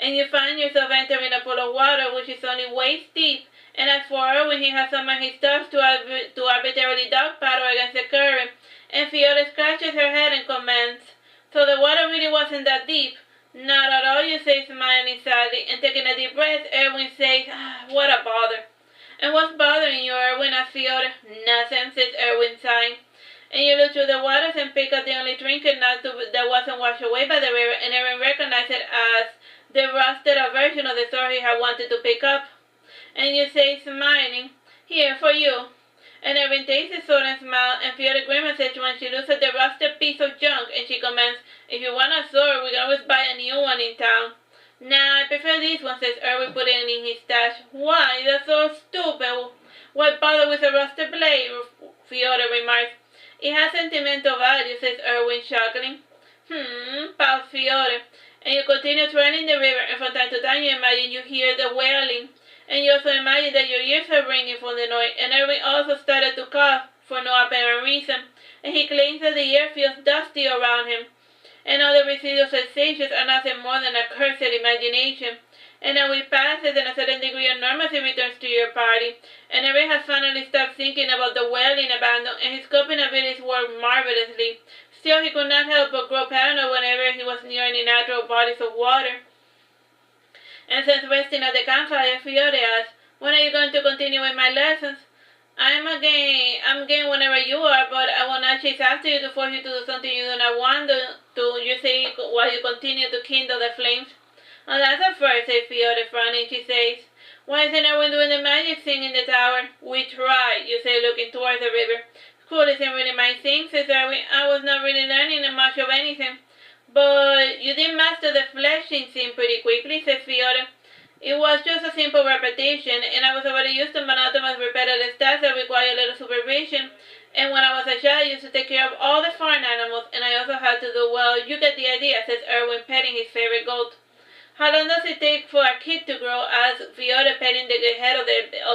Speaker 1: and you find yourself entering a pool of water which is only waist deep. And as for Irving, he has summoned his dogs to arbitrarily dog paddle against the current, and Fiona scratches her head and comments, "So the water really wasn't that deep?" "Not at all," you say, smiling sadly, and taking a deep breath, Irving says, "What a bother." "And what's bothering you, Irving?" asks Fiona. "Nothing," says Irving, sighing. And you look through the waters and pick up the only trinket that wasn't washed away by the river, and Irving recognized it as the rusted out version of the sword he had wanted to pick up. And you say, smiling, "Here, for you." And Irving takes his sword and smiles, and Fiona grimaces when she looks at the rusted piece of junk, and she comments, "If you want a sword, we can always buy a new one in town." "Nah, I prefer this one," says Irving, putting it in his stash. "Why? That's so stupid. Why bother with a rusted blade?" Fiona remarks. "It has sentimental value," says Irving, chuckling. Pouts Fiona. And you continue trailing the river, and from time to time you imagine you hear the wailing. And you also imagine that your ears are ringing from the noise, and Irving also started to cough for no apparent reason, and he claims that the air feels dusty around him, and all the residual sensations are nothing more than a cursed imagination. And a week passes, and a certain degree of normalcy returns to your party, and Irving has finally stopped thinking about the wailing abandon, and his coping abilities work marvelously. Still, he could not help but grow paranoid whenever he was near any natural bodies of water. And since resting at the campfire, Fiona asks, "When are you going to continue with my lessons?" I'm game whenever you are, but I will not chase after you to force you to do something you do not want to," you say, while you continue to kindle the flames. "Oh, that's a first," says Fiona, frowning. She says, "Why isn't everyone doing the magic thing in the tower?" "We tried," you say, looking towards the river. "School isn't really my thing," says Irving. "I was not really learning much of anything." "But you did master the fleshing scene pretty quickly," says Fiona. "It was just a simple repetition, and I was already used to monotonous repetitive tasks that require little supervision. And when I was a child, I used to take care of all the farm animals, and I also had to do, well, you get the idea," says Irving, petting his favorite goat. "How long does it take for a kid to grow?" asks Fiona, petting the head of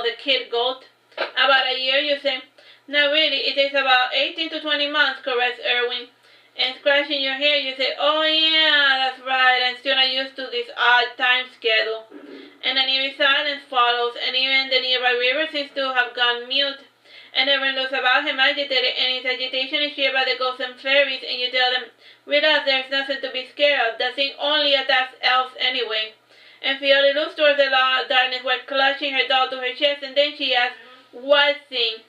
Speaker 1: the kid goat. "About a year," you say. "No, really, it takes about 18 to 20 months, corrects Irving. And scratching your hair, you say, "Oh yeah, that's right, I'm still not used to this odd time schedule." And an eerie silence follows, and even the nearby river seems to have gone mute. And everyone looks about him agitated, and his agitation is shared by the ghosts and fairies, and you tell them, "Relax, there's nothing to be scared of. That thing only attacks elves anyway." And Fiona looks towards the darkness while clutching her doll to her chest, and then she asks, "What thing?"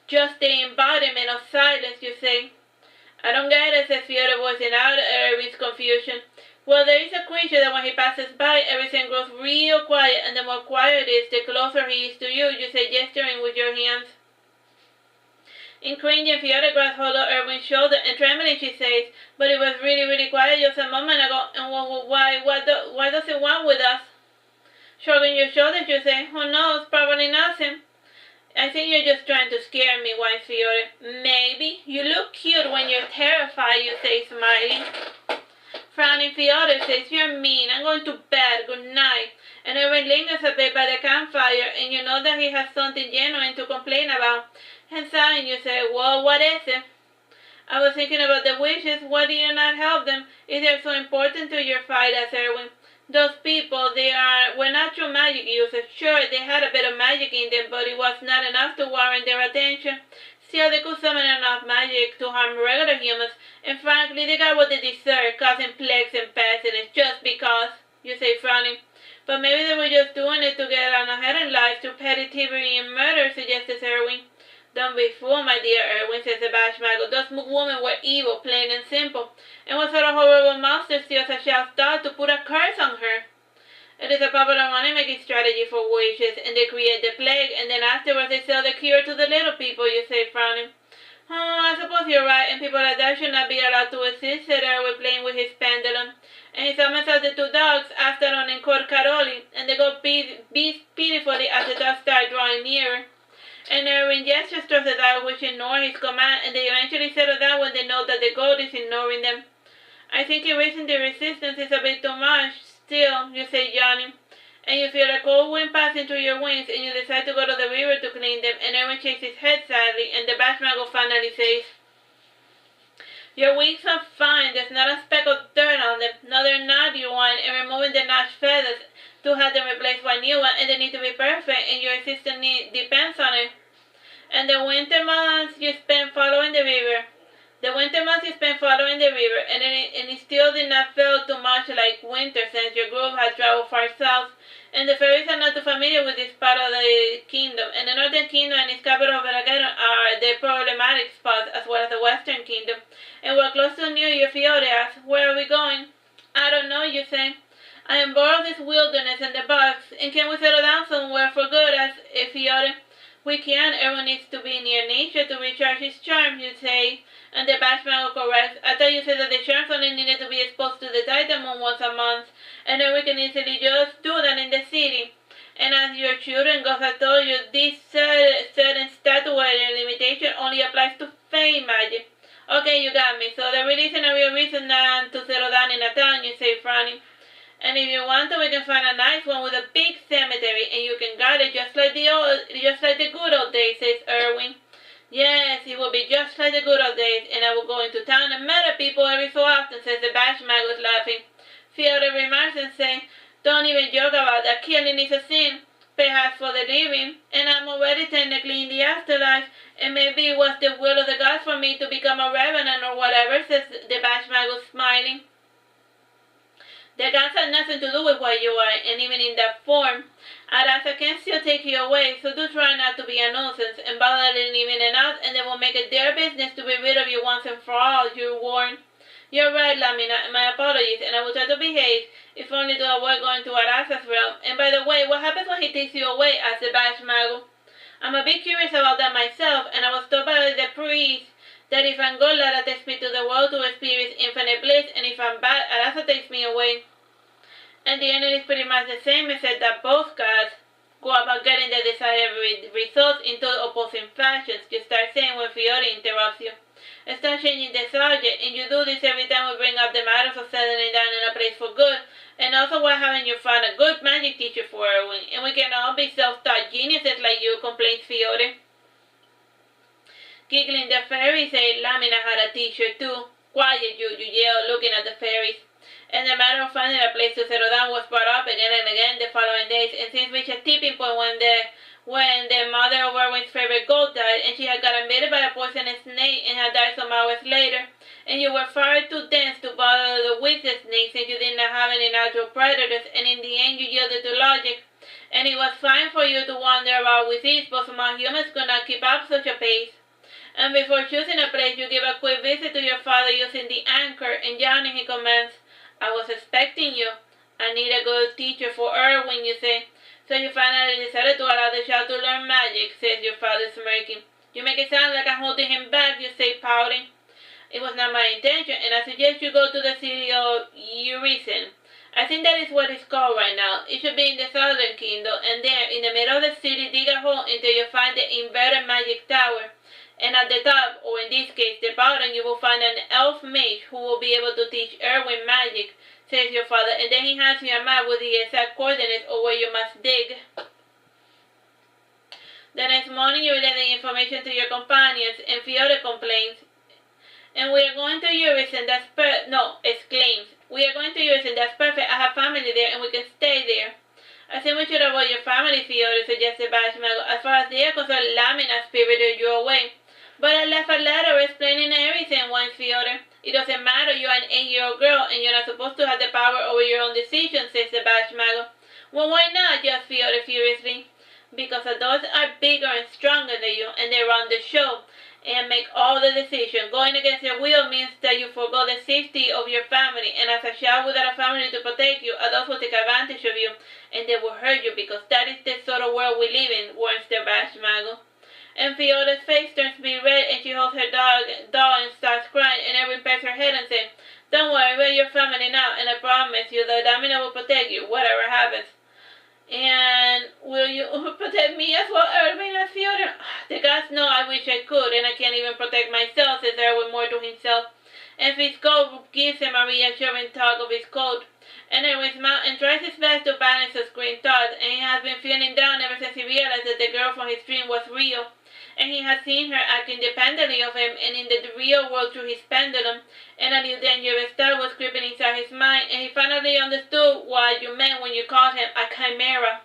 Speaker 1: "Just the embodiment of silence," you say. "I don't get it," says Fiona, voicing out Irving's confusion. "Well, there is a creature that when he passes by, everything grows real quiet, and the more quiet it is, the closer he is to you," you say, gesturing with your hands. In cringing, Fiona grabs hold of Irving's shoulder, and trembling she says, "But it was really, really quiet just a moment ago, and why does it want with us?" Shrugging your shoulders, you say, "Who knows, probably nothing." "I think you're just trying to scare me," whines Fiona. "Maybe. You look cute when you're terrified," you say, smiling. Frowning, Fiona says, "You're mean. I'm going to bed. Good night." And Irving lingers a bit by the campfire, and you know that he has something genuine to complain about. And sighing, you say, "Well, what is it?" "I was thinking about the wishes. Why do you not help them if they're so important to your fight?" asks Irving. "Those people, were not true magic users. Sure, they had a bit of magic in them, but it was not enough to warrant their attention. Still, they could summon enough magic to harm regular humans, and frankly, they got what they deserve, causing plagues and pestilence, just because," you say, frowning. "But maybe they were just doing it to get on ahead in life through petty thievery and murder," suggests Irving. "Don't be fooled, my dear Irving," says the Bashmago. "Those women were evil, plain and simple. And what sort of horrible monster steals a child's doll to put a curse on her?" "It is a popular money-making strategy for witches, and they create the plague, and then afterwards they sell the cure to the little people," you say, frowning. "Oh, I suppose you're right, and people like that should not be allowed to exist," said Irving, playing with his pendulum. And he summons out the two dogs, Astaron and Corcaroli, and they go beast pitifully as the dogs start drawing nearer. And Irving gestures towards the dog, which ignore his command, and they eventually settle down when they know that the goat is ignoring them. "I think erasing the resistance is a bit too much. Still," you say, yawning. and you feel a cold wind passing through your wings, and you decide to go to the river to clean them, and Irving shakes his head sadly, and the Bashmago finally says, "Your wings are fine, there's not a speck of dirt on them. No, they're not, you whine, and removing the notched feathers to have them replaced by new ones, and they need to be perfect, and your existence depends on it. And the winter months you spend following the river. And it still did not feel too much like winter since your group had traveled far south, and the fairies are not too familiar with this part of the kingdom, and the northern kingdom and its capital Vertebrae are the problematic spots, as well as the western kingdom. And we're close to New Year. Fiore asks, "Where are we going?" "I don't know," you say. "I am bored of this wilderness and the bugs, and can we settle down somewhere for good?" asks Fiore. "We can. Everyone needs to be near nature to recharge his charm," you say. And the Bashmago corrects, "I thought you said that the charms only needed to be exposed to the Titan moon once a month, and then we can easily just do that in the city. And as your children goes, I told you, this certain statutory limitation only applies to fey magic." "Okay, you got me. So there really isn't a real reason to settle down in a town," you say, frowning. "And if you want to, we can find a nice one with a big cemetery, and you can guard it just like the good old days," says Irving. "Yes, it will be just like the good old days, and I will go into town and murder people every so often," says the Bashmago, laughing. Fiore remarks and says, "Don't even joke about that. Killing is a sin, perhaps for the living, and I'm already technically in the afterlife, and maybe it was the will of the gods for me to become a revenant or whatever," says the Bashmago, smiling. "The gods have nothing to do with what you are, and even in that form, Arasa can still take you away, so do try not to be a nuisance, and bother even enough, and they will make it their business to be rid of you once and for all," you warn. "You're right, Lamina, my apologies, and I will try to behave, if only to avoid going to Arasa's realm. And by the way, what happens when he takes you away?" asks the Bashmago. "I'm a bit curious about that myself, and I was told by the priest that if I'm good, Lara takes me to the world to experience infinite bliss, and if I'm bad, Arasa takes me away. And the ending is pretty much the same, except that both gods go about getting the desired results into opposing fashions," you start saying when Fiore interrupts you. "Start changing the subject, and you do this every time we bring up the matters of settling down in a place for good. And also, why haven't you found a good magic teacher for Irving? And we can all be self-taught geniuses like you," complains Fiore. Giggling, the fairies say Lamina had a teacher too. "Quiet, you yell, looking at the fairies. And the matter of finding a place to settle down was brought up again and again the following days, and things reached a tipping point when the mother of Irving's favorite goat died, and she had gotten bitten by a poisonous snake and had died some hours later. And you were far too dense to bother with the snake since you did not have any natural predators, and in the end you yielded to logic. And it was fine for you to wander about with ease, but small humans could not keep up such a pace. And before choosing a place, you give a quick visit to your father using the anchor, and yawning he comments, 'I was expecting you. I need a good teacher for Irving,' you say. 'So you finally decided to allow the child to learn magic,' says your father, smirking. 'You make it sound like I'm holding him back,' you say, pouting. 'It was not my intention, and I suggest you go to the city of Urizen. I think that is what it's called right now. It should be in the southern kingdom, and there, in the middle of the city, dig a hole until you find the inverted magic tower. And at the top, or in this case the bottom, you will find an elf mage who will be able to teach Irving magic,' says your father, and then he hands you a map with the exact coordinates of where you must dig. The next morning you relay the information to your companions, and Fiore complains, 'And we are going to Urizen, exclaims, 'We are going to Urizen, that's perfect, I have family there, and we can stay there.' 'I think we should avoid your family, Fiore,' suggested Bashmago. 'As far as they are concerned, Lamina spirited you away.' 'But I left a letter explaining everything,' whines Fiore. 'It doesn't matter, you're an 8-year-old girl, and you're not supposed to have the power over your own decisions,' says the Bashmago. 'Well, why not?' yells Fiore furiously. 'Because adults are bigger and stronger than you, and they run the show, and make all the decisions. Going against your will means that you forgo the safety of your family, and as a child without a family to protect you, adults will take advantage of you, and they will hurt you, because that is the sort of world we live in,' warns the Bashmago. And Fiore's face turns to be red, and she holds her doll and starts crying, and Irving pats her head and says, 'Don't worry, we're your family now, and I promise you that Lamina will protect you, whatever happens.' 'And will you protect me as well, Irving?' asked Fiore. 'The gods know I wish I could, and I can't even protect myself,' says Irving more to himself. And Fitzcoat gives him a reassuring tug of his coat. And Irving smiles and tries his best to balance his green thoughts, and he has been feeling down ever since he realized that the girl from his dream was real. And he has seen her act independently of him and in the real world through his pendulum, and a new dangerous thought was creeping inside his mind, and he finally understood what you meant when you called him a chimera.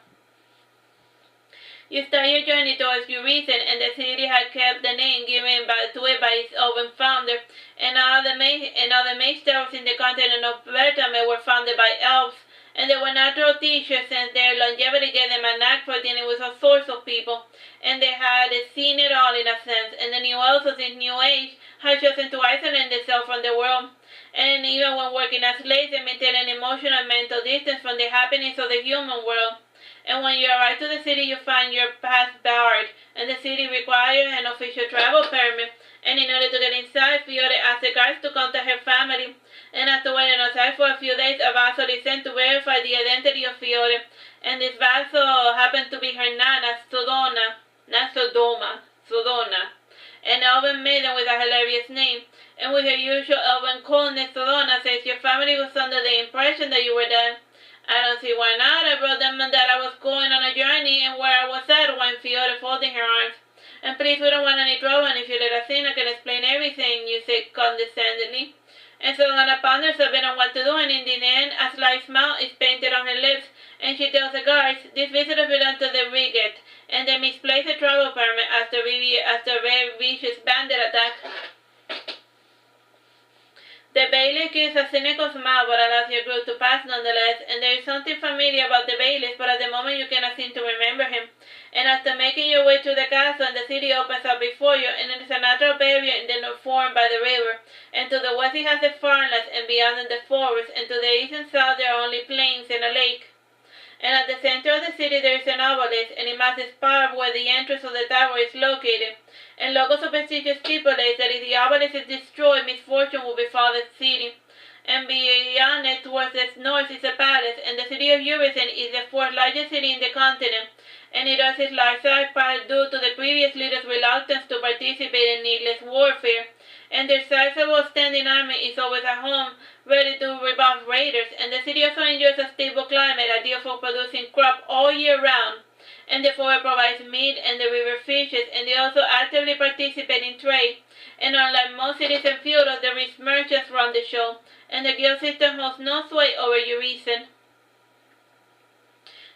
Speaker 1: You start your journey towards your reason, and the city had kept the name given to it by its own founder, and all the mage towers in the continent of vertebrae were founded by elves, and they were natural teachers since their longevity gave them a knack for dealing with all sorts of people, and they had seen it all in a sense, and the new elves of this new age had chosen to isolate themselves from the world, and even when working as slaves they maintained an emotional and mental distance from the happenings of the human world. And when you arrive to the city, you find your path barred, and the city requires an official travel permit. And in order to get inside, Fiore asked the guards to contact her family. And after waiting outside for a few days, a vassal is sent to verify the identity of Fiore. And this vassal happened to be her nana, Sodona, an elven maiden with a hilarious name. And with her usual elven coolness, Sodona says, "Your family was under the impression that you were dead." "I don't see why not. I brought them that I was going on a journey and where I was at," whined Fiore, folding her arms. "And please, we don't want any trouble, and if you let us in, I can explain everything," you said condescendingly. And Sodona ponders a bit on what to do, and in the end, a slight smile is painted on her lips, and she tells the guards, "These visitors belong to the Brigade, and they misplaced a travel permit after a very vicious bandit attack." The bailiff gives a cynical smile but allows your group to pass nonetheless, and there is something familiar about the bailiff, but at the moment you cannot seem to remember him. And after making your way through the castle, and the city opens up before you, and it is a natural barrier in the north formed by the river, and to the west it has the farmlands, and beyond the forest, and to the east and south there are only plains and a lake. And at the center of the city there is an obelisk, and it marks the spot where the entrance of the tower is located. And local superstitious people say that if the obelisk is destroyed, misfortune will befall the city. And beyond it, towards the north, is a palace, and the city of Irving is the fourth largest city in the continent, and it does its large size part due to the previous leaders' reluctance to participate in needless warfare. And their sizable standing army is always at home, ready to rebuff raiders, and the city also enjoys a stable climate, ideal for producing crop all year round. And the forest provides meat and the river fishes, and they also actively participate in trade. And unlike most cities and feudals, the rich merchants run the show, and the guild system holds no sway over your reason.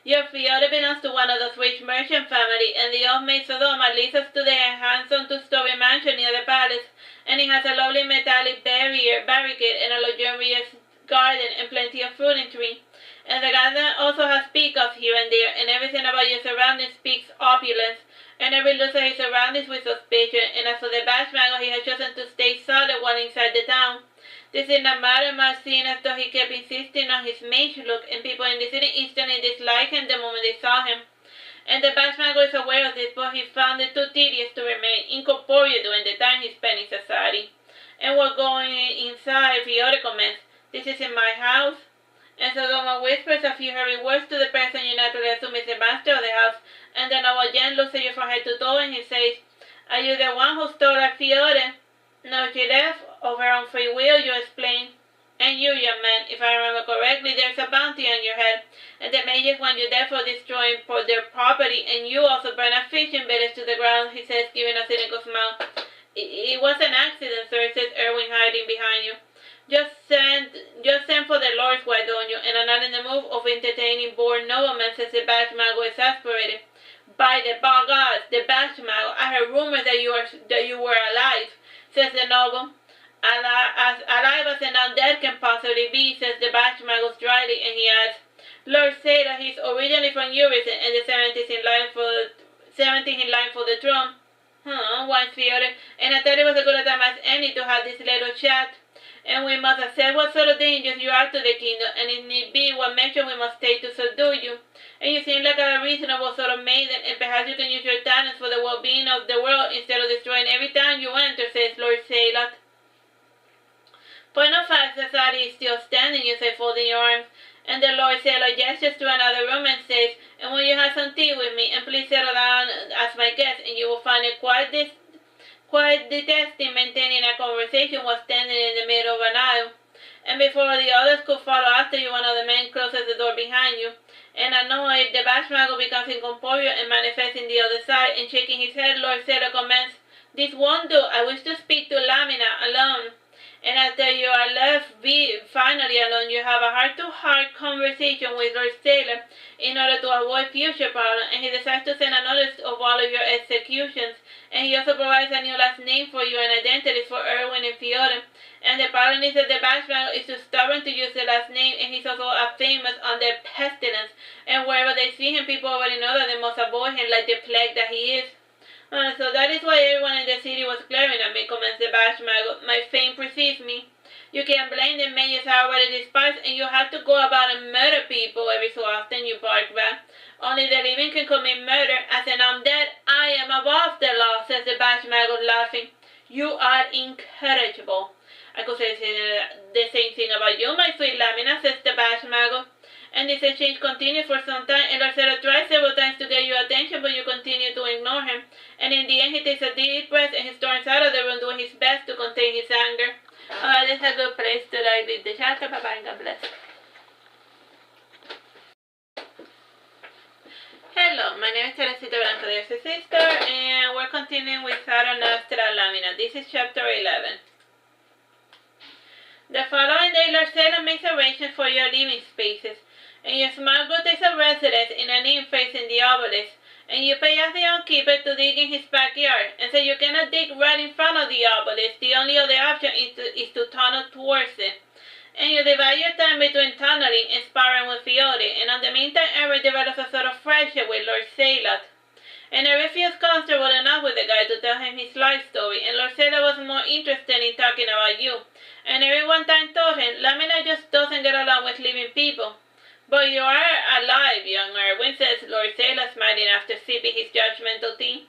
Speaker 1: Your Fiore belongs to one of those rich merchant family, and the old maid Sodoma leads us to the handsome two-story mansion near the palace, and it has a lovely metallic barricade and a luxurious garden and plenty of fruit and tree. And the garden also has peacocks here and there, and everything about your surroundings speaks opulence, and every looks at his surroundings with suspicion, and as for the Bashmago, he has chosen to stay solid while inside the town. This did not matter much, seeing as though he kept insisting on his mage look, and people in the city instantly disliked him the moment they saw him. And the Bashmago is aware of this, but he found it too tedious to remain incorporeal during the time he spent in society. And while going inside, Fiore comments, "This is in my house." And Sodoma whispers a few hurried words to the person you naturally assume is the master of the house, and the noble gent looks at you from head to toe, and he says, "Are you the one who stole our Fiore?" "No, she left of her own free will," you explain. "And you, young man, if I remember correctly, there's a bounty on your head, and the mages want you dead for destroying their property, and you also burn a fishing village to the ground," he says, giving a cynical smile. It was an accident, sir," says Irving, hiding behind you. Just send for the Lord's wife, don't you?" And I'm not in the mood of entertaining bored noblemen," says the Bashmago, exasperated. "By the gods, the Bashmago, I heard rumors that you were alive," says the noble. As alive as an undead can possibly be," says the Bashmago dryly, and he adds, "Lord say that he's originally from Irving, and the 17th in line for the throne." Whines Fiore, "and I thought it was as good a time as any to have this little chat. And we must assess what sort of dangers you are to the kingdom, and if need be, what measure we must take to subdue you. And you seem like a reasonable sort of maiden, and perhaps you can use your talents for the well-being of the world instead of destroying every town you enter," says Lord Salot. "Point of fact, society is still standing," you say, folding your arms. And the Lord Salot gestures to another room and says, "And when you have some tea with me, and please settle down as my guest, and you will find it quite detesting maintaining a conversation while standing in the middle of an aisle." and before the others could follow after you, one of the men closes the door behind you. And annoyed, the Bashmago becomes incorporeal and manifests in the other side, and shaking his head, Lord Sailor comments, "This won't do. I wish to speak to Lamina alone." And after you are left finally alone, you have a heart-to-heart conversation with Lord Sailor in order to avoid future problems, and he decides to send a notice of all of your executions, and he also provides a new last name for you and identities for Irving and Fiore. And the problem is that the Bashmago is too stubborn to use the last name, and he's also famous under pestilence, and wherever they see him, people already know that they must avoid him like the plague that he is. So that is why everyone in the city was glaring at me, comments the Bashmago. My fame precedes me. You can't blame the mages are already despised, and you have to go about and murder people every so often, you bark back. Only the living can commit murder. As an undead, I am above the law, says the Bashmago, laughing. You are incorrigible. I could say the same thing about you, my sweet Lamina, says the Bashmago. And this exchange continues for some time, and Artsy tries several times to get your attention, but you continue to ignore him. And in the end, he takes a deep breath and he storms out of the room doing his best to contain his anger. This is a good place to leave the chapter. Bye-bye and God bless. Hello, my name is Teresita, Blanco, there's a sister, and we're continuing with Saturnastra Lamina. This is chapter 11. The following day, Lord Sailor makes arrangements for your living spaces, and your small group takes a residence in an inn facing the obelisk, and you pay as the innkeeper to dig in his backyard, and so you cannot dig right in front of the obelisk. The only other option is to tunnel towards it. And you divide your time between tunneling and sparring with Fiore, and in the meantime, Irving develops a sort of friendship with Lord Sailor. And Irving feels comfortable enough with the guy to tell him his life story, and Lord Sailor was more interested in talking about you. And Irving one time told him, Lamina just doesn't get along with living people. But you are alive, young Irving, says Lord Sailor, smiling after sipping his judgmental tea.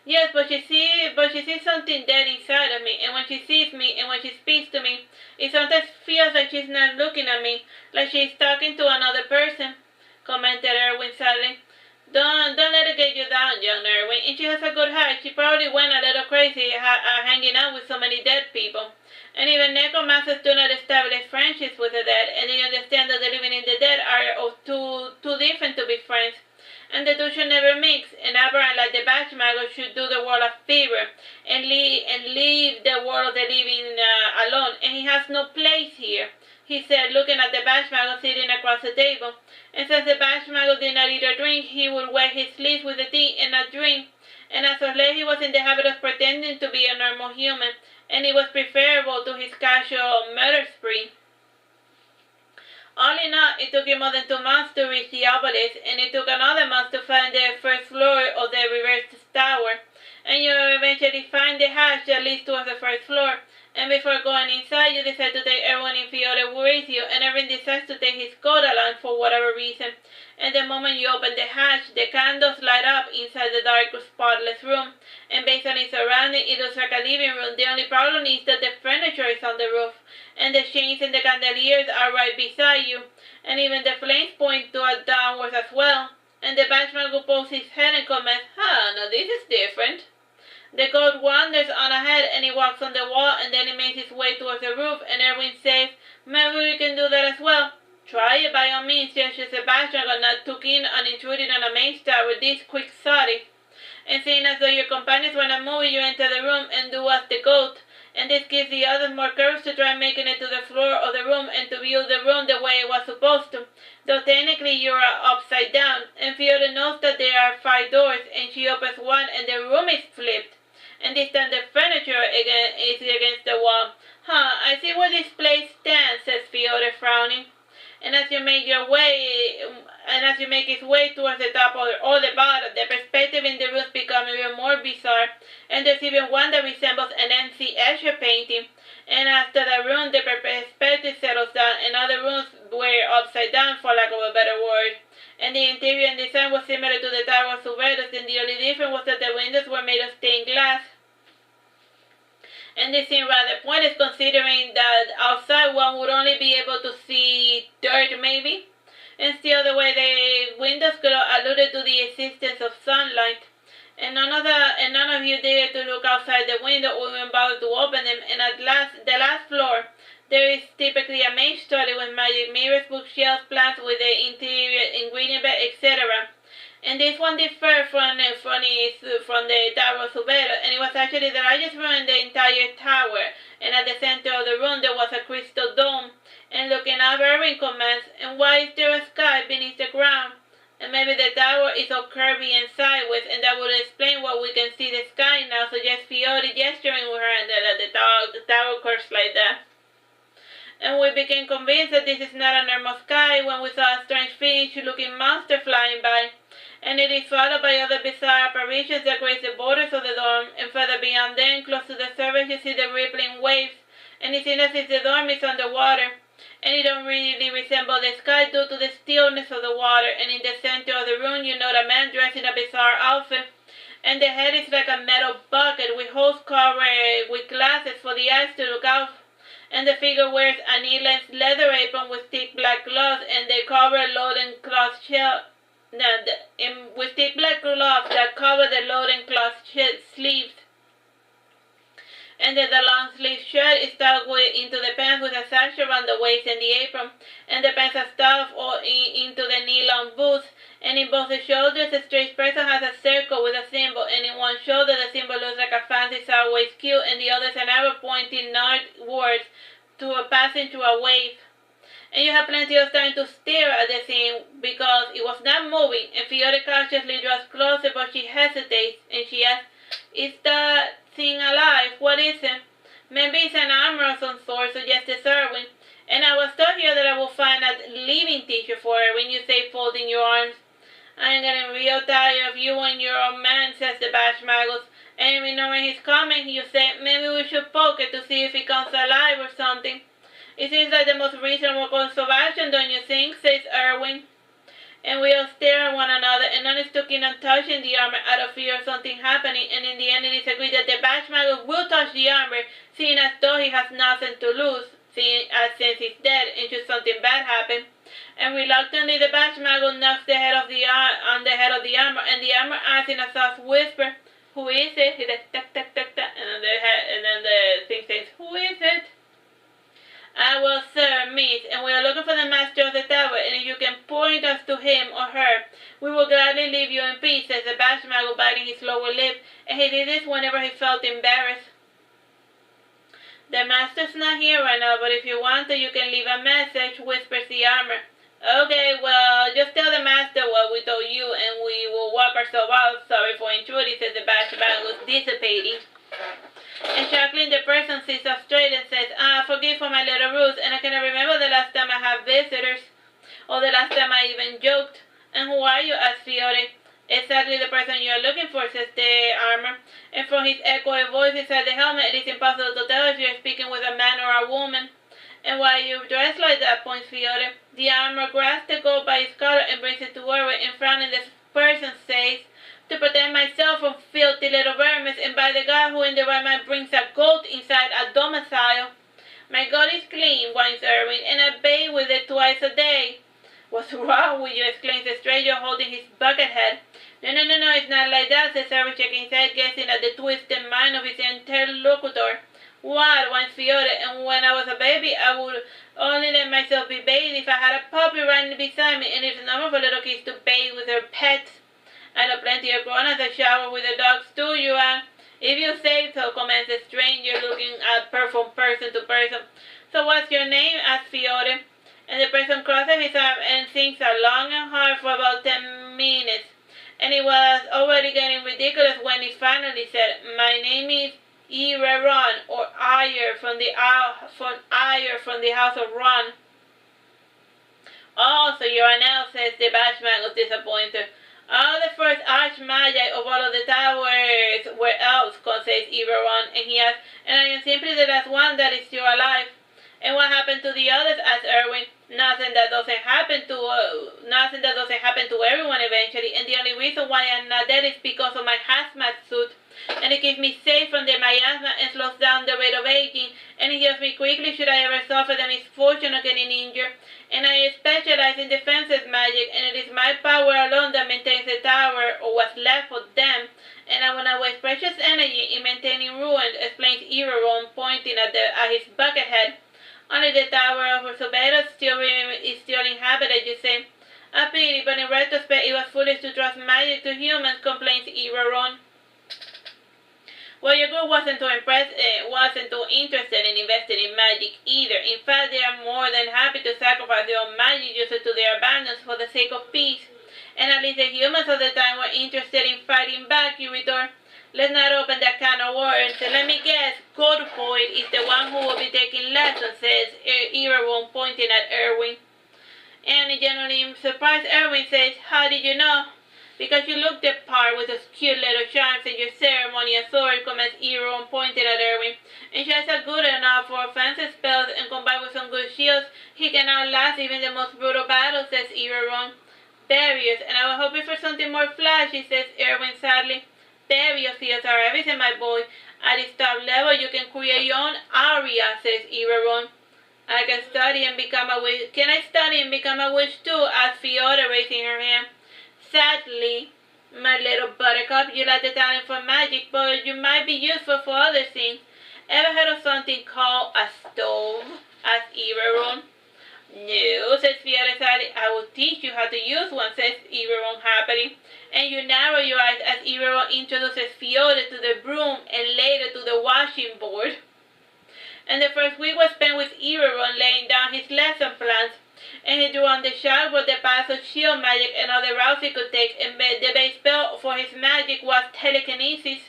Speaker 1: Yes, but she sees something dead inside of me, and when she sees me, and when she speaks to me, it sometimes feels like she's not looking at me, like she's talking to another person, commented Irving sadly. Don't let it get you down, young Irving. And she has a good heart. She probably went a little crazy hanging out with so many dead people. And even necromancers do not establish friendships with the dead, and they understand that the living and the dead are too different to be friends. And the two should never mix, and Abraham, like the Bashmago, should do the world a favor, and leave the world of the living alone, and he has no place here, he said, looking at the Bashmago sitting across the table. And since the Bashmago did not eat or drink, he would wet his lips with the tea and not drink, and as of late he was in the habit of pretending to be a normal human, and it was preferable to his casual murder spree. All in all, it took him more than 2 months to reach the obelisk, and it took another month to find the first floor of the reversed tower. And you eventually find the hatch that leads towards the first floor. And before going inside, you decide to take everyone in Fiore with you, and Irving decides to take his coat along for whatever reason. And the moment you open the hatch, the candles light up inside the dark, spotless room. And based on its surroundings, it looks like a living room. The only problem is that the furniture is on the roof, and the chains and the chandeliers are right beside you, and even the flames point downwards as well. And the Bashmago pulls his head and comments, now this is different. The goat wanders on ahead, and he walks on the wall, and then he makes his way towards the roof, and Irving says, maybe we can do that as well. Try it by all means, gestures the Bashmago, not too keen on intruding on a mage tower this quixotic. And seeing as though your companions were not moving, you enter the room and do as the goat, and this gives the others more courage to try making it to the floor of the room and to view the room the way it was supposed to, though technically you are upside down. And Fiore knows that there are 5 doors, and she opens one and the room is flipped, and this time the furniture is against the wall. I see where this place stands, says Fiore, frowning. And as you make its way towards the top or the bottom, the perspective in the rooms becomes even more bizarre, and there's even one that resembles an MC Escher painting. And after the room, the perspective settles down, and other rooms were upside down, for lack of a better word. And the interior and design was similar to the Tower of Suveros, and the only difference was that the windows were made of stained glass. And this seemed rather pointless, considering that outside one would only be able to see dirt, maybe. And still, the way the windows alluded to the existence of sunlight. And none of you dared to look outside the window or even bother to open them. And at the last floor, There is typically a main story with magic mirrors, bookshelves, plants with the interior ingredient bed, etc. And this one differed from the Tower of Subero, and it was actually the largest room in the entire tower. And at the center of the room there was a crystal dome. And looking up, Irving comments, "And why is there a sky beneath the ground? And maybe the tower is all curvy and sideways, and that would explain why we can see the sky now," suggests Fiore, gesturing with her hand that the tower curves like that. And we became convinced that this is not a normal sky when we saw a strange fish-looking monster flying by. And it is followed by other bizarre apparitions that grace the borders of the dorm, and further beyond them, close to the surface, you see the rippling waves, and it seems as if the dorm is underwater. And it don't really resemble the sky due to the stillness of the water, and in the center of the room you note a man dressed in a bizarre outfit, and the head is like a metal bucket with holes covered with glasses for the eyes to look out, and the figure wears a knee-length leather apron with thick black gloves, and they cover loading cloth shell. With thick black gloves that cover the loading cloth sleeves. And then the long sleeve shirt is tucked into the pants with a sash around the waist and the apron, and the pants are stuffed into the knee-long boots, and in both the shoulders the straight person has a circle with a symbol, and in one shoulder the symbol looks like a fancy sideways Q, and the other is an arrow pointing northwards to passing through a wave. And you have plenty of time to stare at the thing because it was not moving, and Fiore cautiously draws closer, but she hesitates, and she asks, "Is that thing alive? What is it?" "Maybe it's an armor of some sort," suggested Irving. "And I was told here that I will find a living teacher for her when you say folding your arms." "I'm getting real tired of you and your old man," says the Bashmagus. And ignoring his comment, you say, "Maybe we should poke it to see if it comes alive or something." "It seems like the most reasonable course of action, don't you think?" says Irving. And we all stare at one another, and none is too keen on touching the armor out of fear of something happening, and in the end it is agreed that the Bashmagus will touch the armor, seeing as though he has nothing to lose, since he's dead, and should something bad happen. And reluctantly the Bashmagus knocks the head on the head of the armor, and the armor asks in a soft whisper, "Who is it?" He says, "Tuck, tuck, tuck, tuck," and then the thing says, "Who is it?" "Well, sir, miss, and we are looking for the master of the tower, and if you can point us to him or her, we will gladly leave you in peace," says the Bashmagus, biting his lower lip, and he did this whenever he felt embarrassed. "The master's not here right now, but if you want to, you can leave a message," whispers the armor. "Okay, well, just tell the master what we told you, and we will walk ourselves out. Sorry for intruding," says the Bashmagus, dissipating. And Jacqueline, the person, sits up straight and says, "Forgive for my little ruse, and I cannot remember the last time I had visitors, or the last time I even joked." "And who are you?" asks Fiore. "Exactly the person you are looking for," says the armor, and from his echoing voice inside the helmet, it is impossible to tell if you are speaking with a man or a woman. "And why are you dressed like that?" points Fiore. The armor grabs the goat by its collar and brings it to Irving, and frowning, the person says, "To protect myself from filthy little vermin, and by the God who in the right mind brings a goat inside a domicile." "My goat is clean," whines Irving, "and I bathe with it twice a day." "What's wrong with you?" exclaims the stranger, holding his bucket head. No, it's not like that," says Irving, shaking his head, guessing at the twisted mind of his interlocutor. "What?" whines Fiore, "and when I was a baby, I would only let myself be bathed if I had a puppy right beside me, and it's normal for little kids to bathe with their pets. I know plenty of grown-ups that shower with their dogs too, you are." "If you say so," comments the stranger, looking at her from person to person. "So what's your name?" asks Fiore. And the person crosses his arm and thinks long and hard for about 10 minutes. And it was already getting ridiculous when he finally said, "My name is Ron, or Ayer from the house of Ron." "Oh, so you're an elf," says the Bashmagus, disappointed. "All the first archmagi of all of the towers were elves," says Ron, and he asks, "And I am simply the last one that is still alive." "And what happened to the others?" asks Irving. Nothing that doesn't happen to everyone eventually, and the only reason why I'm not dead is because of my hazmat suit, and it keeps me safe from the miasma and slows down the rate of aging, and it heals me quickly should I ever suffer the misfortune of getting injured. And I specialize in defensive magic, and it is my power alone that maintains the tower, or what's left of them, and I will not waste precious energy in maintaining ruins," explains Ron, pointing at his bucket head. Only the tower of Soberos is still inhabited, you say. A pity, but in retrospect it was foolish to trust magic to humans, complains Iroron. Well, your group wasn't too interested in investing in magic either. In fact, they are more than happy to sacrifice their own magic users to their abandons for the sake of peace. And at least the humans of the time were interested in fighting back, you retort. Let's not open that can of worms. So let me guess, Godpoid is the one who will be taking lessons, says Irving, pointing at Irving. And genuinely surprised, Irving says, how did you know? Because you look the part with those cute little charms and your ceremonial sword, comments Irving, pointing at Irving. And shots are good enough for offensive spells, and combined with some good shields, he can outlast even the most brutal battles, says Irving. Barriers, and I was hoping for something more flashy, says Irving sadly. Barrier fields are everything, my boy. At this top level, you can create your own area, says Irving. I can study and become a witch. Can I study and become a witch too? Asked Fiona, raising her hand. Sadly, my little buttercup, you lack the talent for magic, but you might be useful for other things. Ever heard of something called a stove? Asked Irving. No, says Fiona sadly. I will teach you how to use one, says Irving happily. And you narrow your eyes as Irving introduces Fiona to the broom and later to the washing board. And the first week was spent with Irving laying down his lesson plans, and he drew on the chalkboard the paths of shield magic and other routes he could take, and the base spell for his magic was telekinesis.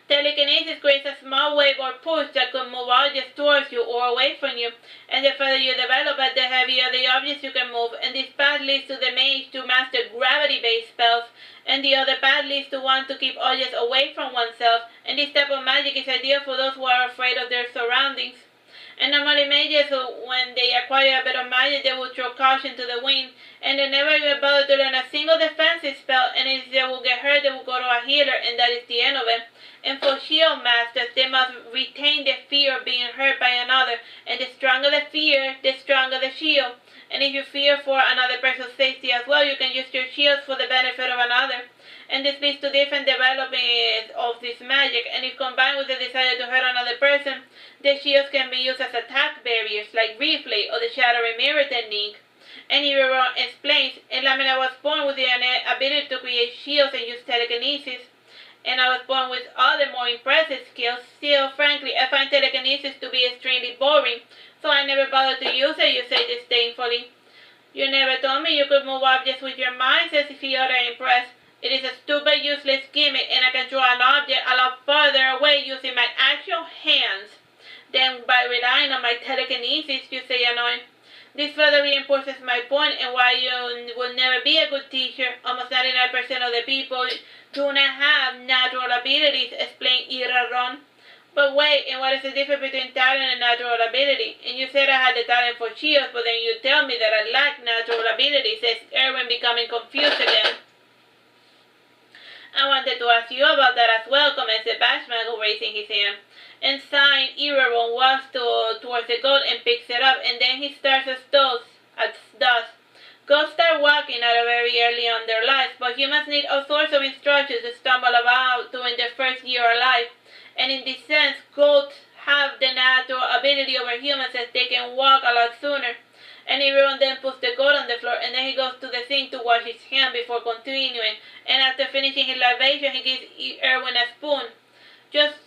Speaker 1: Telekinesis creates a small wave or push that could move objects towards you or away from you, and the further you develop it, the heavier the objects you can move, and this path leads to the mage to master gravity-based spells, and the other path leads to one to keep objects away from oneself, and this type of magic is ideal for those who are afraid of their surroundings. And normally mages, when they acquire a bit of magic, they will throw caution to the wind, and they never get bothered to learn a single defensive spell, and if they will get hurt, they will go to a healer, and that is the end of it. And for shield masters, they must retain the fear of being hurt by another, and the stronger the fear, the stronger the shield. And if you fear for another person's safety as well, you can use your shields for the benefit of another. And this leads to different development of this magic, and if combined with the desire to hurt another person, the shields can be used as attack barriers, like Reflay or the Shattering Mirror technique. And Irving explains, and Lamina was born with the ability to create shields and use telekinesis. And I was born with other more impressive skills. Still, frankly, I find telekinesis to be extremely boring, so I never bothered to use it, you say disdainfully. You never told me you could move objects with your mind, says Fiona, impressed. It is a stupid, useless gimmick, and I can draw an object a lot further away using my actual hands than by relying on my telekinesis, you say, annoyed. This further reinforces my point and why you will never be a good teacher. Almost 99% of the people do not have natural abilities, explained Iraron. But wait, and what is the difference between talent and natural ability? And you said I had the talent for shields, but then you tell me that I lack natural ability, says Irving, becoming confused again. I wanted to ask you about that as well, comments the Bashman, raising his hand. And sighing, Irving walks towards the goat and picks it up, and then he starts as thus. Goats start walking at a very early on their lives, but humans need all sorts of instructions to stumble about during their first year of life. And in this sense, goats have the natural ability over humans as they can walk a lot sooner. And Irving then puts the goat on the floor, and then he goes to the sink to wash his hand before continuing. And after finishing his libation, he gives Irving a spoon. Just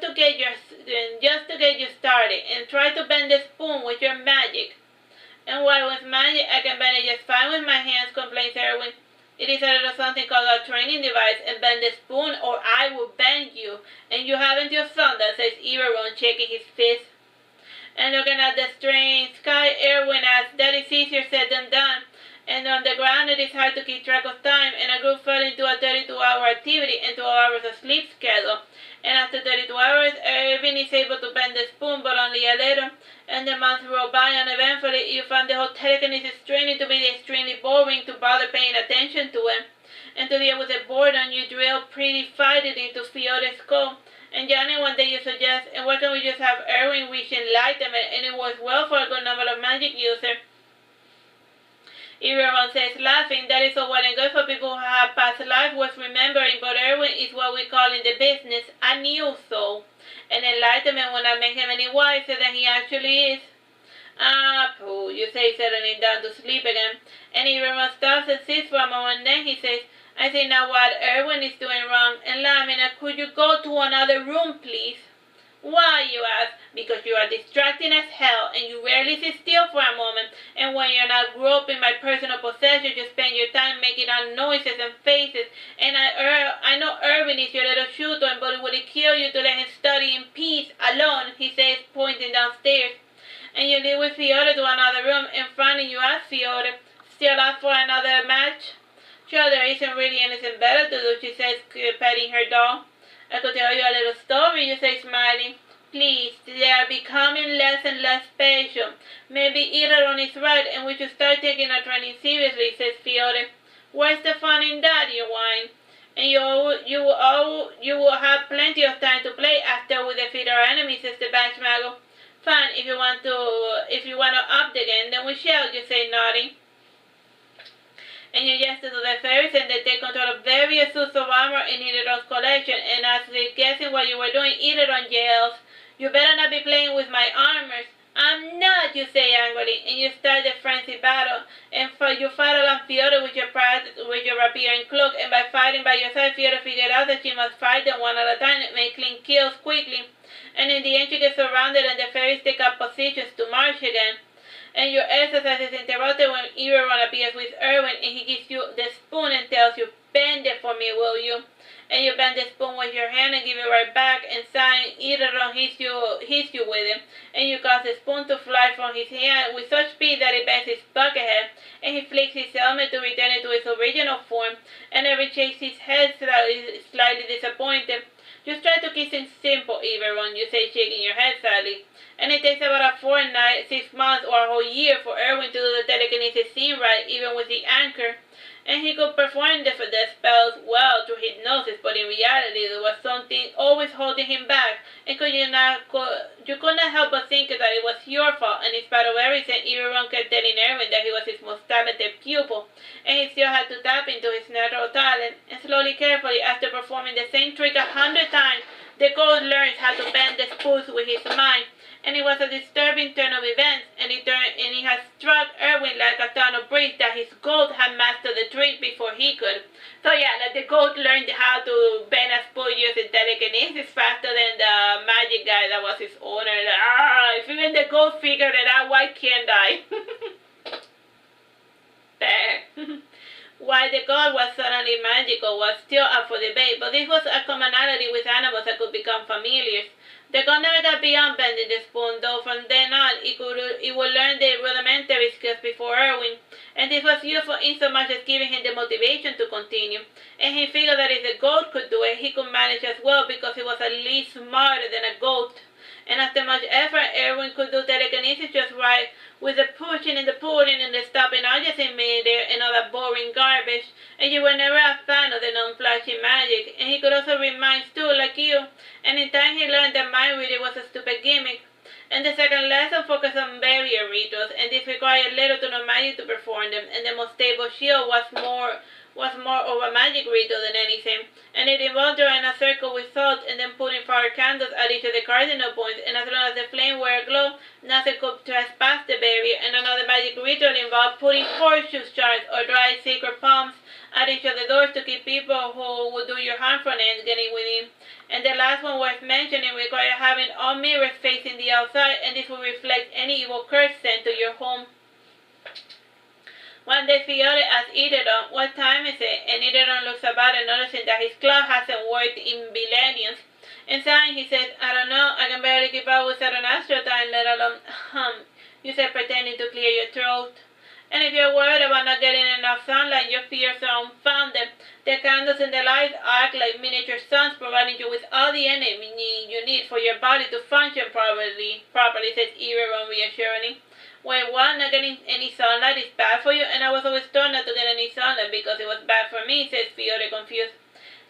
Speaker 1: to get you started, and try to bend the spoon with your magic. And while with magic, I can bend it just fine with my hands, complains Irving. It is a little something called a training device, and bend the spoon or I will bend you. And you haven't your son, that says Irving, shaking his fist. And looking at the strange sky, Irving asks, that is easier said than done. And on the ground it is hard to keep track of time, and a group fell into a 32-hour activity and 12 hours of sleep schedule. And after 32 hours, Irving is able to bend the spoon, but only a little. And the months roll by, and eventually you find the whole telekinesis training to be extremely boring to bother paying attention to it. And to deal with the boredom, you drill pretty fighting into Fiona's skull. And Johnny, one day you suggest, and why can't we just have Irving reach enlightenment, and it works well for a good number of magic users. Irving says, laughing, that is all well and good for people who have past life worth remembering, but Irving is what we call in the business a new soul. And enlightenment will not make him any wiser than he actually is. Ah, pooh, you say, settling down to sleep again. And Irving stops and sits for a moment, then he says, I see now what Irving is doing wrong. And Lamina, could you go to another room, please? Why, you ask? Because you are distracting as hell, and you rarely sit still for a moment, and when you're not groping my personal possession, you spend your time making out noises and faces, and I know Irving is your little shooter, but would it kill you to let him study in peace, alone, he says, pointing downstairs. And you leave with Fiora to another room. In front of you ask Fiora, still up for another match? Sure, there isn't really anything better to do, she says, petting her doll. I could tell you a little story, you say, smiling. Please, they are becoming less and less special. Maybe Irving is right, and we should start taking our training seriously, says Fiora. Where's the fun in that, you whine? And you will have plenty of time to play after we defeat our enemies, says the Batchmago. Fine, if you want to up the game, then we shall, you say, nodding. And you gesture to the fairies, and they take control of various suits of armor in Irving's collection, and as they're guessing what you were doing, Irving yells, you better not be playing with my armors. I'm not, you say angrily, and you start the frenzied battle, and you fight along Fiora with your rapier and cloak, and by fighting by your side, Fiora figured out that she must fight them one at a time and make clean kills quickly, and in the end you get surrounded, and the fairies take up positions to march again. And your exercise is interrupted when Irving appears with Irving, and he gives you the spoon and tells you, bend it for me, will you? And you bend the spoon with your hand and give it right back, and sighing, Irving hits you with it, and you cause the spoon to fly from his hand with such speed that it bends his bucket head, and he flicks his helmet to return it to its original form, and Irving shakes his head slightly disappointed. Just try to keep things simple, Irving, you say, shaking your head sadly. And it takes about a fortnight, 6 months, or a whole year for Irving to do the telekinesis scene right, even with the anchor. And he could perform the spells well through hypnosis, but in reality there was something always holding him back, and you could not help but think that it was your fault, and in spite of everything, Irving kept telling Irving that he was his most talented pupil, and he still had to tap into his natural talent, and slowly, carefully, after performing the same trick 100 times, the ghost learns how to bend the spoons with his mind. And it was a disturbing turn of events, and it had struck Irving like a ton of bricks that his goat had mastered the trick before he could. So yeah, like the goat learned how to bend a spoon using telekinesis faster than the magic guy that was his owner. Like, if even the goat figured it out, why can't I? Why the god was suddenly magical was still up for debate, but this was a commonality with animals that could become familiars. The god never got beyond bending the spoon, though from then on it would learn the rudimentary skills before Irving, and this was useful in so much as giving him the motivation to continue. And he figured that if the goat could do it, he could manage as well because he was at least smarter than a goat. And after much effort, Irving could do telekinesis just right, with the pushing and the pulling and the stopping all just in midair and all that boring garbage, and you were never a fan of the non-flashy magic, and he could also read minds too, like you, and in time he learned that mind reading was a stupid gimmick. And the second lesson focused on barrier rituals, and this required little to no magic to perform them, and the most stable shield was more of a magic ritual than anything, and it involved drawing a circle with salt and then putting fire candles at each of the cardinal points, and as long as the flame were aglow, nothing could trespass the barrier. And another magic ritual involved putting horseshoe shards or dried sacred palms at each of the doors to keep people who would do you harm from getting within. And the last one worth mentioning required having all mirrors facing the outside, and this will reflect any evil curse sent to your home. One day Fiora asked Irving, what time is it? And Irving looks about and noticing that his clock hasn't worked in millenniums. And sighing, he says, I don't know, I can barely keep up with Saturnastra time, let alone, you said, pretending to clear your throat. And if you're worried about not getting enough sunlight, your fears are unfounded. The candles and the lights act like miniature suns, providing you with all the energy you need for your body to function properly, says Irving reassuringly. Wait, what? Not getting any sunlight is bad for you? And I was always told not to get any sunlight because it was bad for me, says Fiora confused.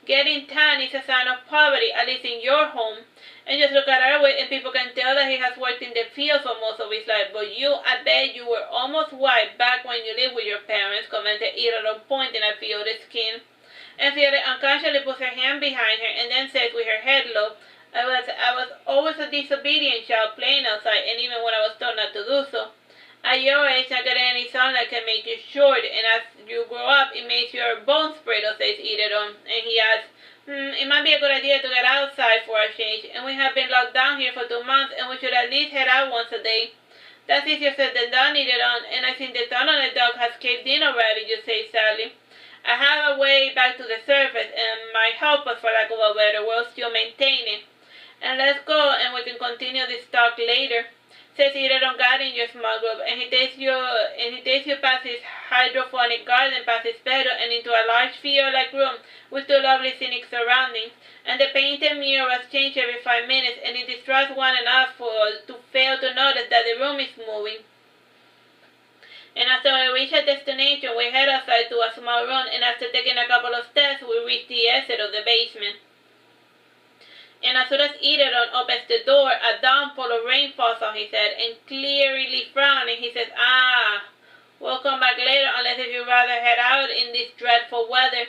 Speaker 1: Getting tan is a sign of poverty, at least in your home. And just look at Irving, and people can tell that he has worked in the field for most of his life. But you, I bet you were almost white back when you lived with your parents, commented Irving, pointing at Fiore's skin. And Fiore unconsciously puts her hand behind her and then says with her head low, I was always a disobedient child playing outside, and even when I was told not to do so. At your age, not getting any sunlight can make you short, and as you grow up, it makes your bones brittle, says Irving. And he adds, it might be a good idea to get outside for a change, and we have been locked down here for 2 months, and we should at least head out once a day. That's easier said than done, Irving, and I think the tunnel on the dog has caved in already, you say sadly. I have a way back to the surface, and might help us, for lack of a better word, still maintain it. And let's go, and we can continue this talk later, says Irving, guiding your small group, and he takes you past his hydroponic garden, past his bedroom, and into a large field-like room with 2 lovely scenic surroundings. And the painted murals change every 5 minutes, and it distracts one enough to fail to notice that the room is moving. And after we reach our destination, we head outside to a small room, and after taking a couple of steps, we reach the exit of the basement. And as soon as Irving opens the door, a downpour of rain falls on his head, and clearly frowning, he says, we'll come back later unless if you'd rather head out in this dreadful weather.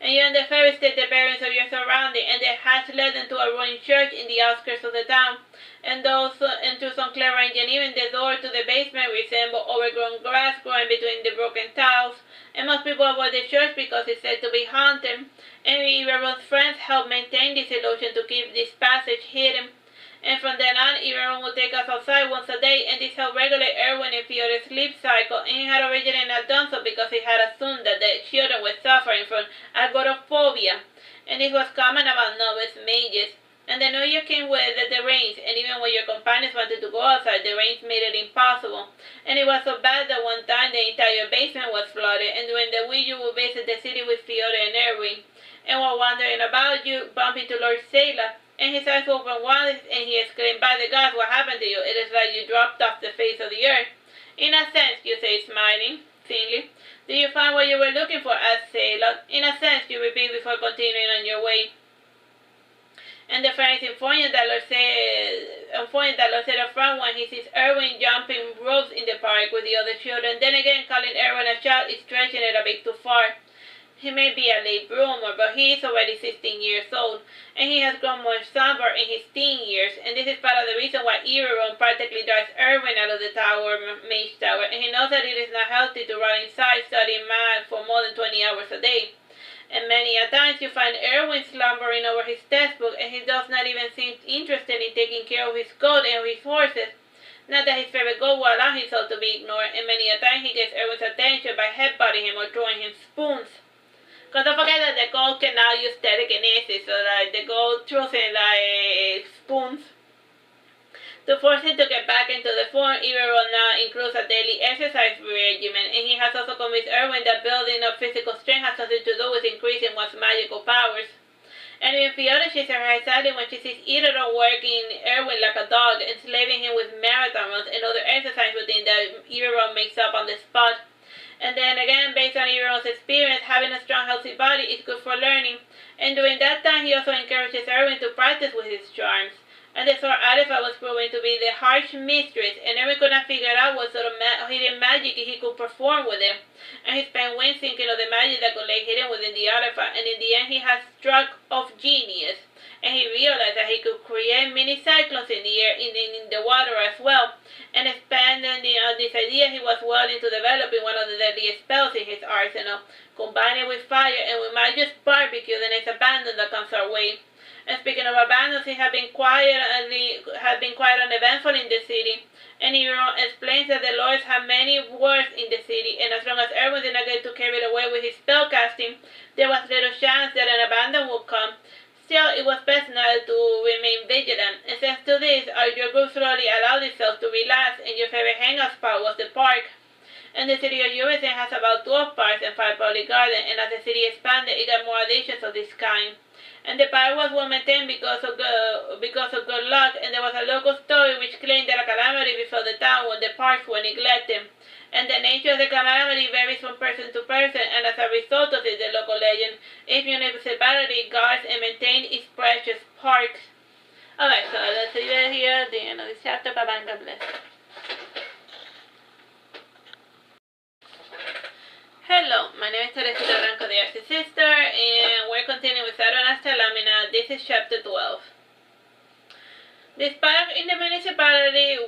Speaker 1: And you and the fairy state the bearings of your surroundings, and the hatch led them to a ruined church in the outskirts of the town. And through some clever engineering, the door to the basement resembled overgrown grass growing between the broken tiles. And most people avoid the church because it's said to be haunted. And Irving's friends help maintain this illusion to keep this passage hidden. And from then on, Irving would take us outside once a day, and this helped regulate Irving and Fiore's sleep cycle. And he had originally not done so because he had assumed that the children were suffering from agoraphobia, and this was common among novice mages. And the new year came with the rains, and even when your companions wanted to go outside, the rains made it impossible. And it was so bad that one time the entire basement was flooded, and during the week you would visit the city with Fiore and Irving. And while wandering about, you bump into Lord Sailor, and his eyes open wide, and he exclaimed, by the gods, what happened to you? It is like you dropped off the face of the earth. In a sense, you say, smiling thinly. Did you find what you were looking for? Asked Sailor. In a sense, you repeat before continuing on your way. And the friend is informing that Lord Sailor front when he sees Irving jumping ropes in the park with the other children. Then again, calling Irving a child is stretching it a bit too far. He may be a late bloomer, but he is already 16 years old, and he has grown more somber in his teen years, and this is part of the reason why Irving practically drives Irving out of the mage tower, and he knows that it is not healthy to run inside studying math for more than 20 hours a day. And many a times you find Irving slumbering over his textbook, and he does not even seem interested in taking care of his goat and his horses. Not that his favorite goat will allow himself to be ignored, and many a time he gets Irving's attention by headbutting him or throwing him spoons. Because don't forget that the goat can now use telekinesis, so like the goat throws in like spoons. To force him to get back into the form, Irving now includes a daily exercise regimen, and he has also convinced Irving that building up physical strength has something to do with increasing one's magical powers. And even Fiona shakes her head sadly when she sees Irving working Irving like a dog, enslaving him with marathon runs and other exercise routines that Irving makes up on the spot. And then again, based on Irving's experience, having a strong, healthy body is good for learning. And during that time, he also encourages Irving to practice with his charms. And the sword artifact was proven to be the harsh mistress, and Irving could not figure out what sort of hidden magic he could perform with it. And he spent weeks thinking of the magic that could lay hidden within the artifact, and in the end he had struck of genius. And he realized that he could create mini cyclones in the air, in the water as well. And expanding this idea, he was well into developing one of the deadliest spells in his arsenal, combining with fire, and we might just barbecue the next abandon that comes our way. And speaking of abandons, he had been quite uneventful in the city. And he explains that the lords have many wards in the city, and as long as Irving did not get to carry it away with his spellcasting, there was little chance that an abandon would come. Still, it was best not to remain vigilant, and thanks to this, your group slowly allowed itself to relax, and your favorite hangout spot was the park. And the city of Irving has about 12 parks and 5 public gardens, and as the city expanded, it got more additions of this kind. And the park was well maintained because of good luck, and there was a local story which claimed that a calamity befell the town when the parks were neglected. and the nature of the calamity varies from person to person, and as a result of it, the local legend, each municipality guards and maintains its precious parks. Alright, so let's leave it here at the end of this chapter. Bye-bye, God bless. Hello, my name is Teresita, Blanco, the Artsy sister, and we're continuing with Saturnastra Lamina. This is chapter 12. This park in the municipality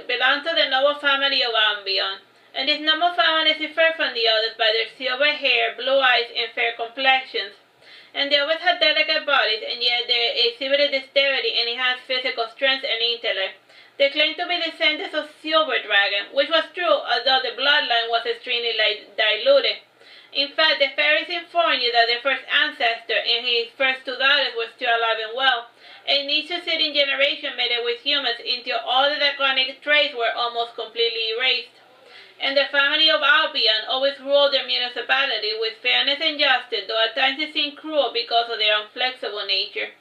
Speaker 1: belonged to the noble family of Albion, and this noble family differed from the others by their silver hair, blue eyes, and fair complexions. And they always had delicate bodies, and yet they exhibited dexterity and enhanced physical strength and intellect. They claimed to be descendants of Silver Dragon, which was true, although the bloodline was extremely diluted. In fact, the fairies informed you that their first ancestor and his first two daughters were still alive and well, and each succeeding generation made it with humans until all the draconic traits were almost completely erased. And the family of Albion always ruled their municipality with fairness and justice, though at times it seemed cruel because of their inflexible nature.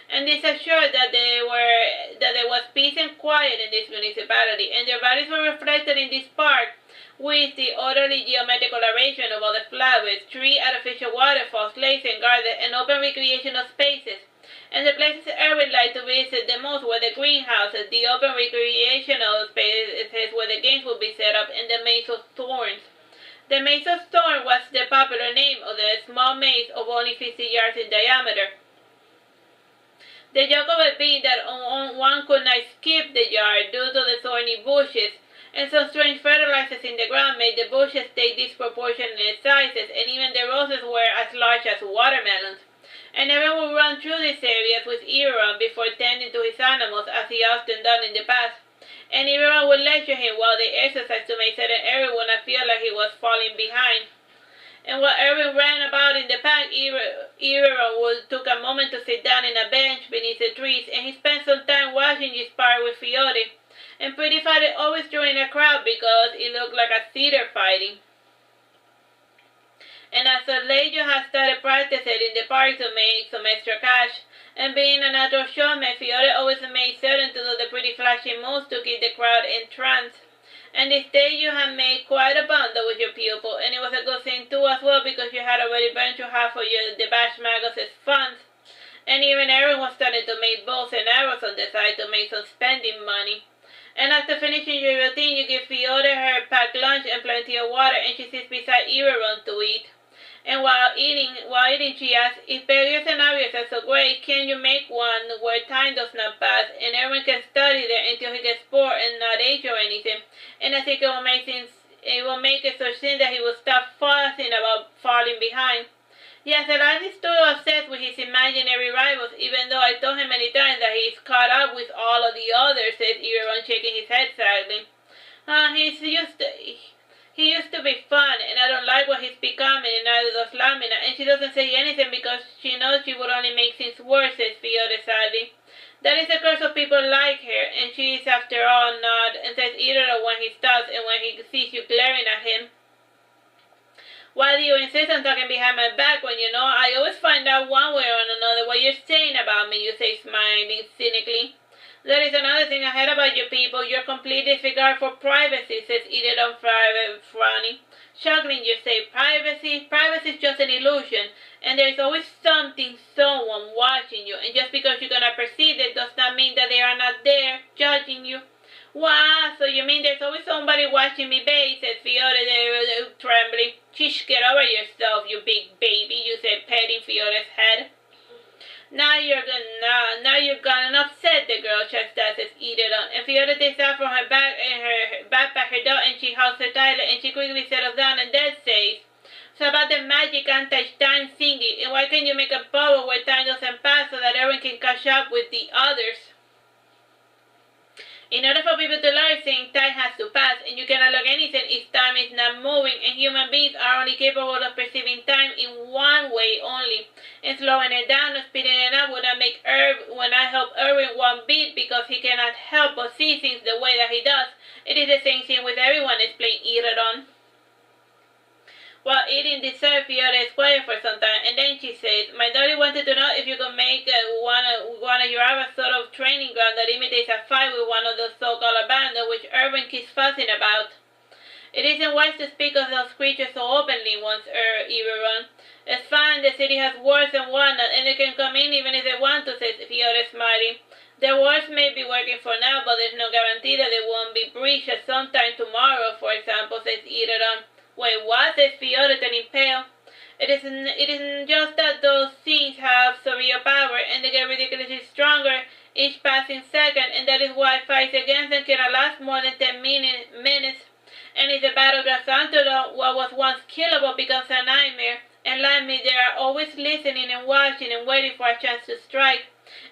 Speaker 1: And this assured that there was peace and quiet in this municipality, and their values were reflected in this park with the orderly geometrical arrangement of all the flowers, 3 artificial waterfalls, lakes and gardens, and open recreational spaces. And the places Irving liked to visit the most were the greenhouses, the open recreational spaces where the games would be set up, and the Maze of Thorns. The Maze of Thorns was the popular name of the small maze of only 50 yards in diameter. The joke of it being that one could not skip the yard due to the thorny bushes, and some strange fertilizers in the ground made the bushes take disproportionate sizes, and even the roses were as large as watermelons. And everyone would run through these areas with Irving before tending to his animals, as he often done in the past. And Irving would lecture him while they exercised to make certain Irving would not feel like he was falling behind. And while Irving ran about in the park, Irving took a moment to sit down in a bench beneath the trees, and he spent some time watching his spar with Fiore. And Pretty Fighter always joined a crowd because it looked like a theater fighting. And as of late, you have started practicing in the park to make some extra cash. And being a natural showman, Fiore always made certain to do the pretty flashy moves to keep the crowd entranced. And this day you had made quite a bundle with your pupil, and it was a good thing too as well because you had already burned through half of the Bash Magos' funds. And even Irving was starting to make bows and arrows on the side to make some spending money. And after finishing your routine, you give Fiore her packed lunch and plenty of water, and she sits beside Irving to eat. And while eating, she asks, if various scenarios are so great, can you make one where time does not pass, and everyone can study there until he gets bored and not age or anything? And I think it will make it so soon that he will stop fussing about falling behind. Yes, Elias is still obsessed with his imaginary rivals, even though I told him many times that he's caught up with all of the others, says Irving, shaking his head sadly. He used to be fun, and I don't like what he's becoming, and neither does Lamina, and she doesn't say anything because she knows she would only make things worse, says Fiore sadly. That is the curse of people like her, and she is after all not, and says Irving when he stops and when he sees you glaring at him. Why do you insist on talking behind my back when you know I always find out one way or another what you're saying about me, you say, smiling cynically. There is another thing I heard about you people, your complete disregard for privacy, says Irving, frowning. Chuckling, you say, privacy? Privacy is just an illusion, and there is always someone watching you, and just because you cannot perceive it does not mean that they are not there, judging you. Wow, so you mean there's always somebody watching me, babe, says Fiore, trembling. Shish, get over yourself, you big baby, you said, patting Fiore's head. Now you're gonna upset the girl, chastises Irving, and Fiore takes out from her bag and her backpack her doll, and she hugs her tightly, and she quickly settles down and then says, so about the magic anti-time thingy, and why can't you make a bubble where time doesn't pass so that everyone can catch up with the others? In order for people to learn, saying time has to pass, and you cannot look anything if time is not moving, and human beings are only capable of perceiving time in one way only, and slowing it down or speeding it up would not help Irving one bit because he cannot help but see things the way that he does. It is the same thing with everyone, explained Irving. While eating dessert, Fiore is quiet for some time, and then she says, my daughter wanted to know if you could make one of your hours sort of training ground that imitates a fight with one of those so-called abandoned, which Irving keeps fussing about. It isn't wise to speak of those creatures so openly, once Irving. It's fine, the city has worse than one, and they can come in even if they want to, says Fiore, smiling. Their words may be working for now, but there's no guarantee that they won't be breached at some time tomorrow, for example, says Irving. Wait, what? Says Fiore, turning pale. It isn't just that those things have severe power, and they get ridiculously stronger each passing second, and that is why fights against them cannot last more than 10 minutes. And if the battle drags on too long, what was once killable becomes a nightmare. And like me, they are always listening and watching and waiting for a chance to strike.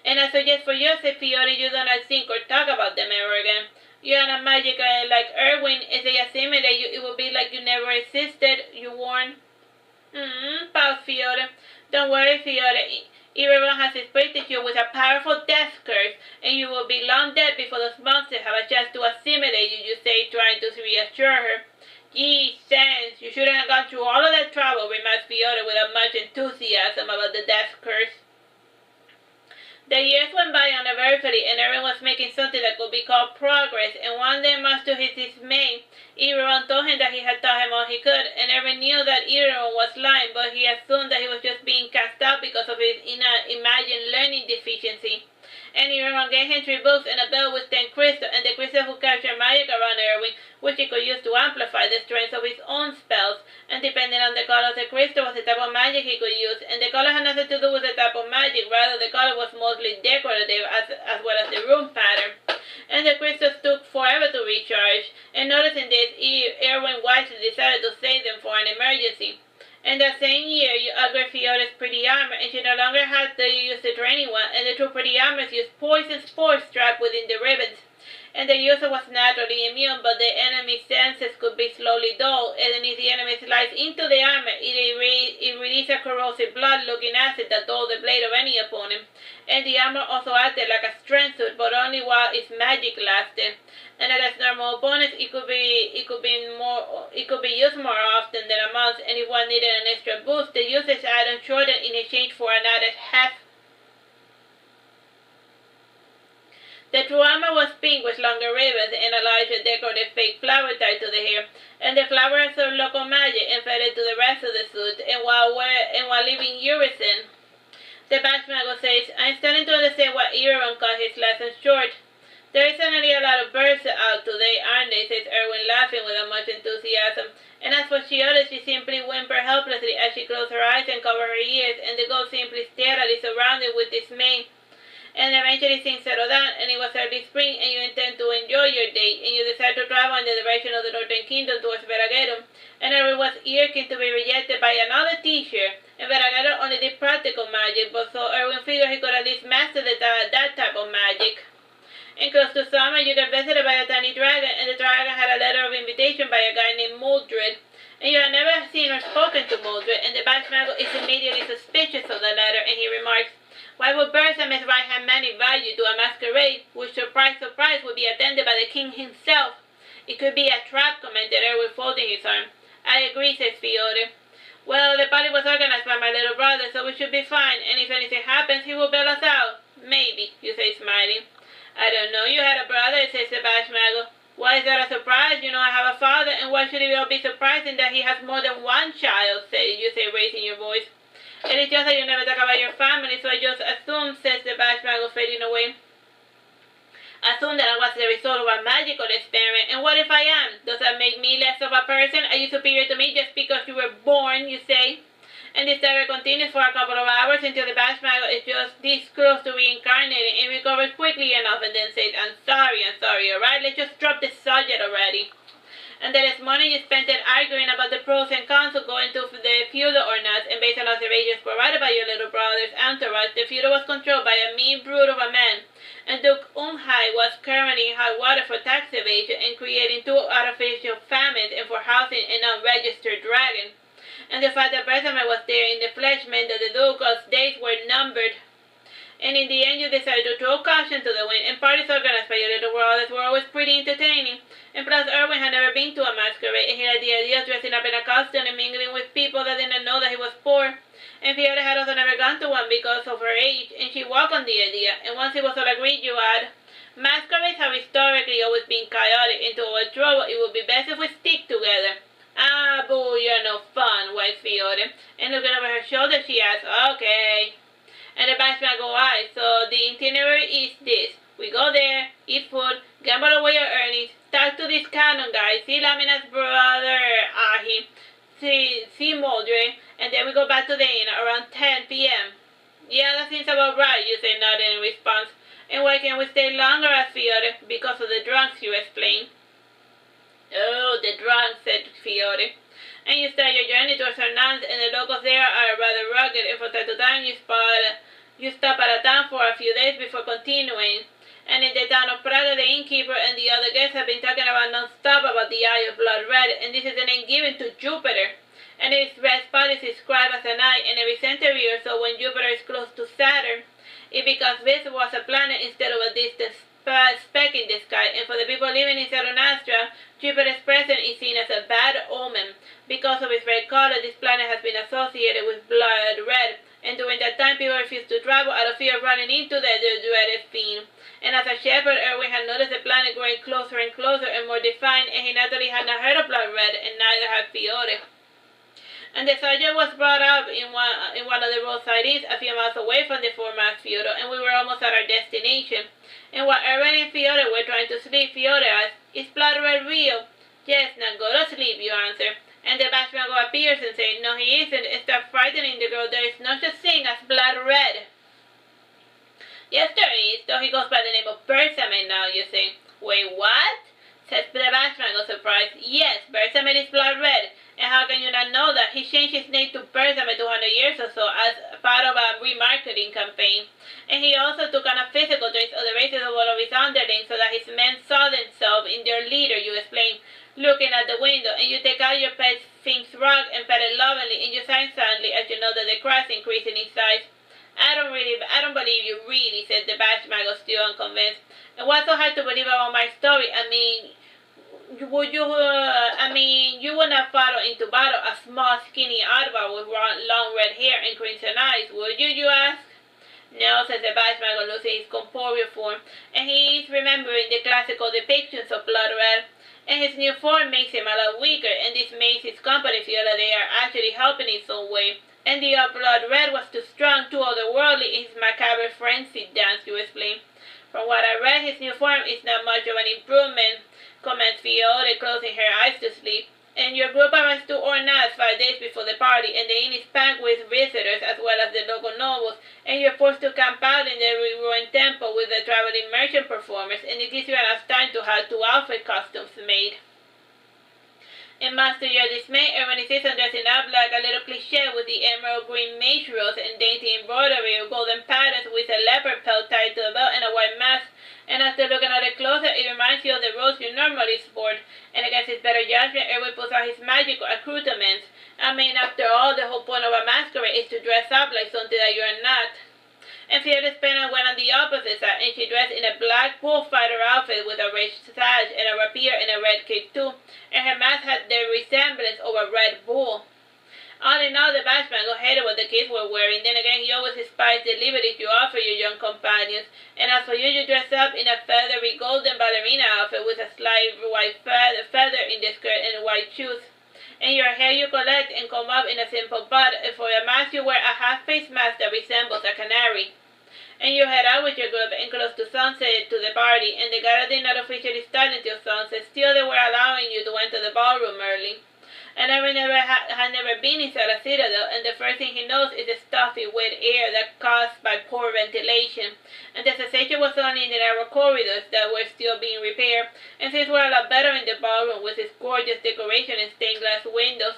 Speaker 1: And I suggest for you, said Fiore, you do not think or talk about them ever again. You are not magic like Irving. If they assimilate you, it will be like you never existed, you warn. Paused Fiore. Don't worry, Fiore. Irving has imprinted you with a powerful death curse, and you will be long dead before those monsters have a chance to assimilate you, you say, trying to reassure her. Gee, Sans, you shouldn't have gone through all of that trouble, remarked Fiore without much enthusiasm about the death curse. The years went by uneventfully, and Irving was making something that could be called progress, and one day, much to his dismay, Irving told him that he had taught him all he could, and Irving knew that Irving was lying, but he assumed that he was just being cast out because of his imagined learning deficiency. And Irving gave him 3 books and a belt with 10 crystals, and the crystals would capture magic around Irving, which he could use to amplify the strength of his own spells, and depending on the color of the crystal was the type of magic he could use, and the color had nothing to do with the type of magic, rather the color was mostly decorative as well as the rune pattern. And the crystals took forever to recharge, and noticing this, Irving wisely decided to save them for an emergency. And that same year, you upgrade Fiore's pretty armor, and she no longer had to use the training one, and the 2 pretty armors used poison spores trapped within the ribbons. And the user was naturally immune, but the enemy's senses could be slowly dulled, and if the enemy slides into the armor, it released a corrosive blood-looking acid that dulled the blade of any opponent. And the armor also acted like a strength suit, but only while its magic lasted. And as normal opponents, it could be used more often than a month, and if one needed an extra boost, the user's item shortened in exchange for an added half. The true armor was pink with longer ribbons and a larger decorative fake flower tied to the hair, and the flower absorbed local magic and fed it to the rest of the suit, and while leaving Urizen. The Bashmago says, I'm starting to understand why Irving cut his lesson short. There is certainly a lot of birds out today, aren't they, says Irving, laughing without much enthusiasm. And as for Shiota, she simply whimpered helplessly as she closed her eyes and covered her ears, and the ghost simply stared at it, surrounded with dismay. And eventually things settled down, and it was early spring, and you intend to enjoy your day, and you decide to travel in the direction of the Northern Kingdom towards Veragero. And Irving was aching to be rejected by another teacher, and Veragero only did practical magic, but so Irving figured he could at least master that type of magic. And close to summer, you get visited by a tiny dragon, and the dragon had a letter of invitation by a guy named Mordred. And you have never seen or spoken to Mordred, and the Bashmago is immediately suspicious of the letter, and he remarks, why would birds and his right-hand man invite you to a masquerade, which, surprise, surprise, would be attended by the king himself? It could be a trap, commented Irving, folding his arm. I agree, says Fiore. Well, the party was organized by my little brother, so we should be fine, and if anything happens, he will bail us out. Maybe, you say, smiling. I don't know, you had a brother, says the Bashmago. Why is that a surprise? You know I have a father, and why should it all be surprising that he has more than one child, you say, raising your voice. It is just that you never talk about your family, so I just assumed, says the Bashmago, fading away. Assume that I was the result of a magical experiment, and what if I am? Does that make me less of a person? Are you superior to me just because you were born, you say? And this saga continues for a couple of hours until the Bashmago is just this close to reincarnating and recovers quickly enough and then says, I'm sorry, alright? Let's just drop the subject already. And the next morning you spent it arguing about the pros and cons of going to the feudal or not, and based on observations provided by your little brother's entourage, the feudal was controlled by a mean brute of a man, and Duke Unhai was currently in hot water for tax evasion and creating 2 artificial famines and for housing an unregistered dragon. And the fact that Bessemer was there in the flesh meant that the Duke's days were numbered. And in the end you decided to throw caution to the wind, and parties organized by your little brothers were always pretty entertaining. And plus Irving had never been to a masquerade, and he had the idea of dressing up in a costume and mingling with people that didn't know that he was poor. And Fiona had also never gone to one because of her age, and she welcomed the idea. And once it was all agreed, you add, masquerades have historically lately always being chaotic into our trouble. It would be best if we stick together. Ah, boo, you're no fun, wife Fiore. And looking over her shoulder, she asks, okay. And the Batman go, alright, so the itinerary is this. We go there, eat food, gamble away your earnings, talk to this canon guy, see Lamina's brother, Ahi, see Mildred, and then we go back to the inn around 10 p.m. Yeah, that seems about right, you say nodding in response. And why can't we stay longer, asked Fiore? Because of the drunks, you explain. Oh, the drunks, said Fiore. And you start your journey towards Hernan's, and the locals there are rather rugged, and from time to time you stop at a town for a few days before continuing. And in the town of Praga, the innkeeper and the other guests have been talking about non-stop about the Eye of Blood Red, and this is the name given to Jupiter. And its red spot is described as an eye, and every century or so when Jupiter is close to Saturn, it becomes visible as a planet instead of a distant speck in the sky. And for the people living in Saturnastra, Jupiter's presence is seen as a bad omen. Because of its red color, this planet has been associated with blood red, and during that time people refused to travel out of fear of running into the dreaded fiend. And as a shepherd, Irving had noticed the planet growing closer and closer and more defined, and he naturally had not heard of blood red, and neither had Fiore. And the subject was brought up in one of the roadside inns a few miles away from the former Fiore, and we were almost at our destination. And while Irving and Fiore were trying to sleep, Fiore asked, "Is blood red real?" "Yes, now go to sleep," you answer. And the Bashmago appears and says, "No, he isn't. Stop frightening the girl. There is no such thing as blood red." "Yes, there is, though he goes by the name of Bersamin now, you see." "Wait, what?" says the Bashmago, surprised. "Yes, Bersamin is blood red. And how can you not know that? He changed his name to Bersamin 200 years or so as part of a remarketing campaign. And he also took on a physical traits of the races of all of his underlings so that his men saw themselves in their leader," you explain, looking at the window. "And you take out your pet Sphynx rug and pet it lovingly, and you sigh silently as you know that the cracks increasing in size." I don't believe you really," said the Bashmago, still unconvinced. "And what's so hard to believe about my story? I mean, you would not follow into battle a small, skinny Arba with long red hair and crimson eyes, would you ask?" "No," says the Bashmago, losing his corporeal form, and he is remembering the classical depictions of blood red. And his new form makes him a lot weaker, and this makes his company feel that they are actually helping in some way. And the blood red was too strong, too otherworldly in his macabre frenzied dance, you explain. "From what I read, his new form is not much of an improvement," comments Fiore, closing her eyes to sleep. "And your group arrives to Ornaz 5 days before the party, and the inn is packed with visitors as well as the local nobles, and you're forced to camp out in the ruined temple with the traveling merchant performers, and it gives you enough time to have 2 outfit costumes made." And much to your dismay, Irving is dressing up like a little cliché with the emerald green mage robes and dainty embroidery of golden patterns with a leopard pelt tied to the belt and a white mask. And after looking at it closer, it reminds you of the robes you normally sport. And against his better judgment, Irving puts out his magical accoutrements. I mean, after all, the whole point of a masquerade is to dress up like something that you're not. And Fiore's Penna went on the opposite side, and she dressed in a black bullfighter outfit with a red sash and a rapier and a red cape too, and her mask had the resemblance of a red bull. All in all, the Bashmago hated what the kids were wearing. Then again, he always despised the liberties you offer your young companions. And as for you, you dress up in a feathery golden ballerina outfit with a slight white feather in the skirt and white shoes. And your hair you collect and comb up in a simple bun, and for your mask you wear a half-face mask that resembles a canary. And you head out with your group and close to sunset to the party, and the gala did not officially start until sunset. Still, they were allowing you to enter the ballroom early. And Irving had never been inside a citadel, and the first thing he knows is the stuffy, wet air that caused by poor ventilation. And the sensation was only in the narrow corridors that were still being repaired, and things were a lot better in the ballroom with its gorgeous decoration and stained glass windows.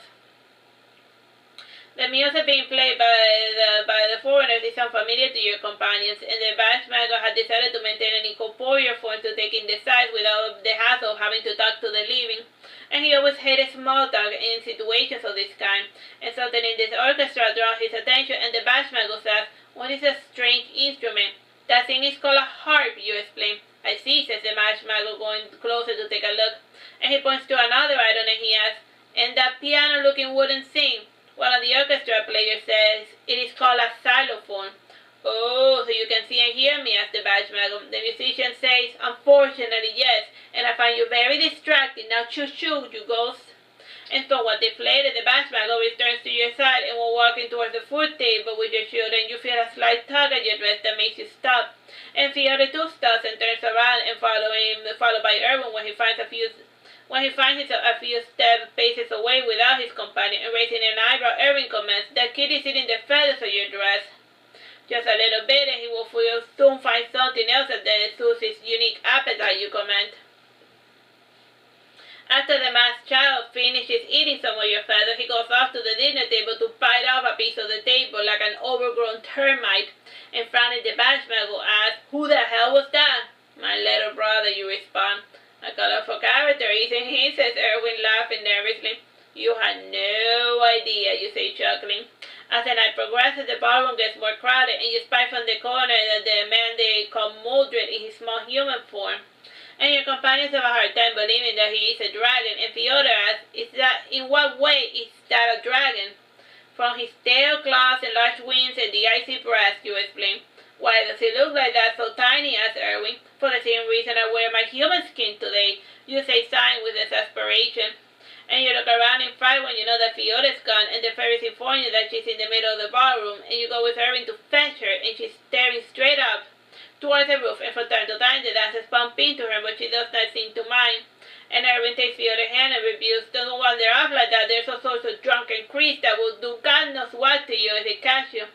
Speaker 1: The music being played by the foreigners is unfamiliar to your companions, and the Bashmago had decided to maintain an incorporeal form to take in the sights without the hassle of having to talk to the living. And he always hated small talk in situations of this kind, and something in this orchestra drew his attention, and the Bashmago says, "What is a strange instrument?" "That thing is called a harp," you explain. "I see," says the Bashmago, going closer to take a look, and he points to another item and he asks, "And that piano-looking wooden thing?" One of the orchestra players says, "It is called a xylophone." "Oh, so you can see and hear me," asks the Bashmago. The musician says, "Unfortunately, yes, and I find you very distracting. Now choose you ghost. And somewhat deflated, the bashmago returns to your side and will walking towards the food table with your shield, and you feel a slight tug at your dress that makes you stop. And Fiore too stops and turns around and followed by Irving when he finds himself a few paces away without his companion, and raising an eyebrow, Irving comments, "That kid is eating the feathers of your dress." Just a little bit and he will soon find something else that suits his unique appetite, you comment. After the masked child finishes eating some of your feathers, he goes off to the dinner table to bite off a piece of the table like an overgrown termite. And frowning the bashmago asks, "Who the hell was that?" "My little brother," you respond. "A colorful character, isn't he?" says Irving, laughing nervously. "You had no idea," you say, chuckling. As the night progresses, the ballroom gets more crowded, and you spy from the corner that the man they call Mordred in his small human form. And your companions have a hard time believing that he is a dragon, and Fiora asks, "In what way is that a dragon?" "From his tail, claws, and large wings, and the icy breath," you explain. "Why does he look like that, so tiny?" asks Irving. "For the same reason I wear my human skin today," you say, sighing with exasperation. And you look around in fright when you know that Fiora's gone, and the fairies inform you that she's in the middle of the ballroom, and you go with Irving to fetch her, and she's staring straight up towards the roof, and from time to time the dancers bump into her, but she does not seem to mind. And Irving takes Fiora's hand and rebukes, "Don't wander off like that. There's all sorts of drunken creeps that will do God knows what to you if they catch you."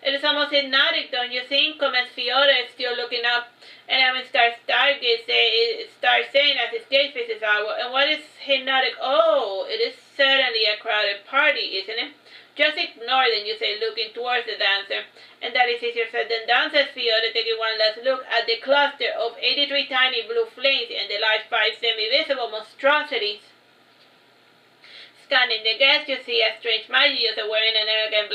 Speaker 1: "It is almost hypnotic, don't you think?" comments Fiora, still looking up. And Irving starts saying as his gaze faces outward, "And what is hypnotic? Oh, it is certainly a crowded party, isn't it?" "Just ignore them," you say, looking towards the dancer. "And that is easier said than done," says Fiora, taking one last look at the cluster of 83 tiny blue flames and the large 5 semi-visible monstrosities. Scanning the guests, you see a strange mage user wearing an elegant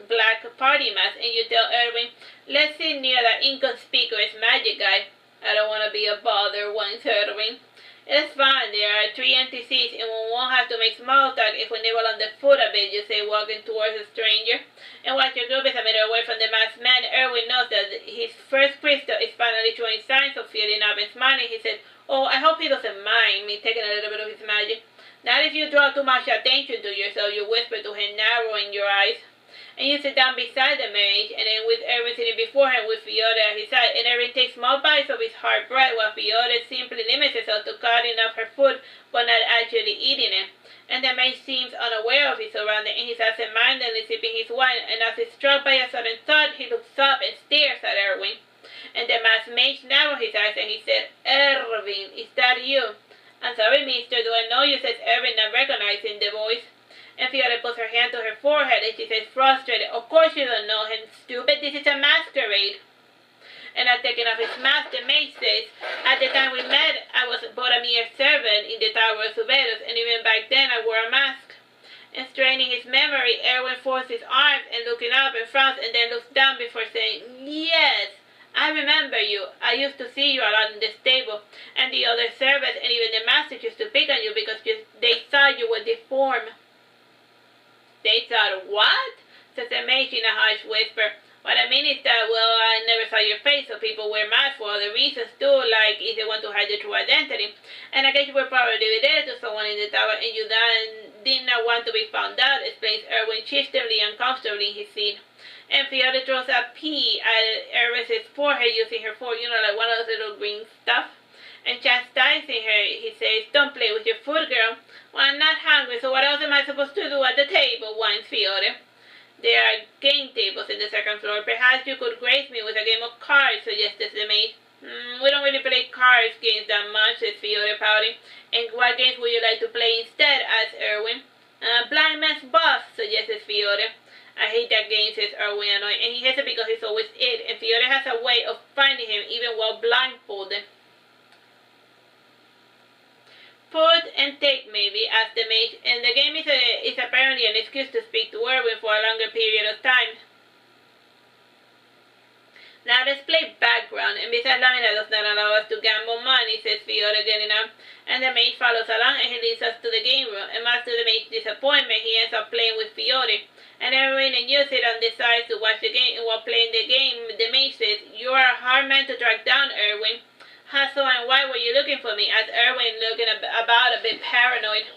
Speaker 1: black party mask, and you tell Irving, "Let's sit near that inconspicuous magic guy." "I don't want to be a bother," whines Irving. "It's fine, there are 3 empty seats, and we won't have to make small talk if we nibble on the food a bit," you say, walking towards the stranger. And while your group is a meter away from the masked man, Irving knows that his first crystal is finally showing signs of filling up and smiling. He said, "Oh, I hope he doesn't mind me taking a little bit of his magic." "Not if you draw too much attention to yourself," you whisper to him, narrowing your eyes. And you sit down beside the mage, and then with Irving sitting before him with Fiora at his side, and Irving takes small bites of his hard bread while Fiora simply limits herself to cutting up her food but not actually eating it. And the mage seems unaware of his surroundings, and he's absent-mindedly sipping his wine, and as if struck by a sudden thought, he looks up and stares at Irving. And the masked mage narrowed his eyes, and he said, "Irving, is that you?" "I'm sorry, mister, do I know you?" says Irving, not recognizing the voice. And Fiora puts her hand to her forehead, and she says, frustrated, "Of course you don't know him, stupid. This is a masquerade." And at taking off his mask, the mage says, "At the time we met, I was but a mere servant in the Tower of Suberos, and even back then I wore a mask." And straining his memory, Irving folds his arms and looking up and frowns, and then looks down before saying, "Yes, I remember you. I used to see you around in the stable, and the other servants and even the masters used to pick on you because they thought you were deformed." "They thought what?" says the mage in a harsh whisper. "What I mean is that, well, I never saw your face, so people wear masks for other reasons too, like if they want to hide their true identity. And I guess you were probably related to someone in the tower, and you did not want to be found out," explains Irving, shiftingly uncomfortably in his seat. And Fiora throws a pea at Irving's forehead using her fork, like one of those little green stuff. And chastising her, he says, "Don't play with your food, girl." "Well, I'm not hungry, so what else am I supposed to do at the table?" whines Fiora. "There are game tables in the second floor. Perhaps you could grace me with a game of cards," suggests the maid. "We don't really play cards games that much," says Fiora, pouting. "And what games would you like to play instead?" asks Irving. "Blind Man's Buff," suggests Fiora. "I hate that game," says Irving, annoyed, and he hates it because he's always it, and Fiora has a way of finding him even while blindfolded. "Put and take, maybe," asked the mage, and the game is apparently an excuse to speak to Irving for a longer period of time. "Now let's play background, and besides, Lamina does not allow us to gamble money," says Fiora, getting up, and the mage follows along, and he leads us to the game room, and much to the mage's disappointment, he ends up playing with Fiora, and Irving and you sit on the sides to watch the game, and while playing the game, the mage says, "You are a hard man to track down, Irving." "How so, and why were you looking for me?" asked Irving, looking about a bit paranoid.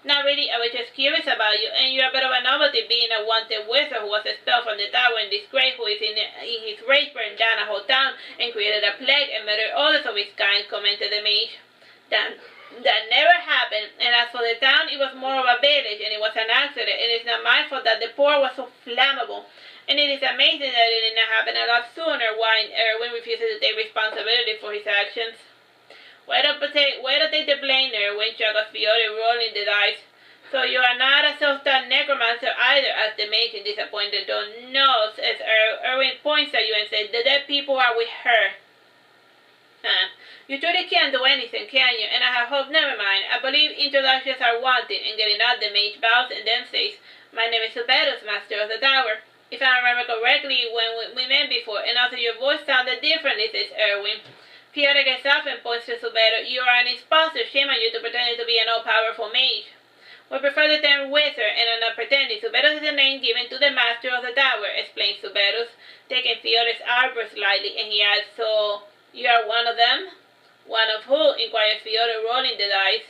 Speaker 1: "Not really, I was just curious about you, and you're a bit of a novelty, being a wanted wizard who was expelled from the tower in disgrace, who is in his rage burned down a whole town and created a plague and murdered others of his kind," commented the mage. That never happened, and as for the town, it was more of a village, and it was an accident, and it's not my fault that the poor was so flammable. And it is amazing that it did not happen a lot sooner," whined Irving, refuses to take responsibility for his actions. Way to take the blame there, when chuckled Fiore, rolling the dice. "So you are not a self-taught necromancer either," asked the mage in disappointed tone. "No," says Irving, points at you and says, "the dead people are with her." You truly can't do anything, can you? And I have hope, never mind. I believe introductions are wanted, and getting out the mage bows and then says, "My name is Subetus, master of the tower. If I remember correctly, when we met before, and also your voice sounded differently," says Irving. Fiore gets up and points to Subetus. "You are an imposter. Shame on you to pretend to be an all-powerful mage." "We prefer the term wizard, and I'm not pretending. Subetus is a name given to the master of the tower," explains Subetus, taking Fiore's eyebrows slightly, and he adds, "So, you are one of them?" "One of who?" inquired Fiore, rolling the dice.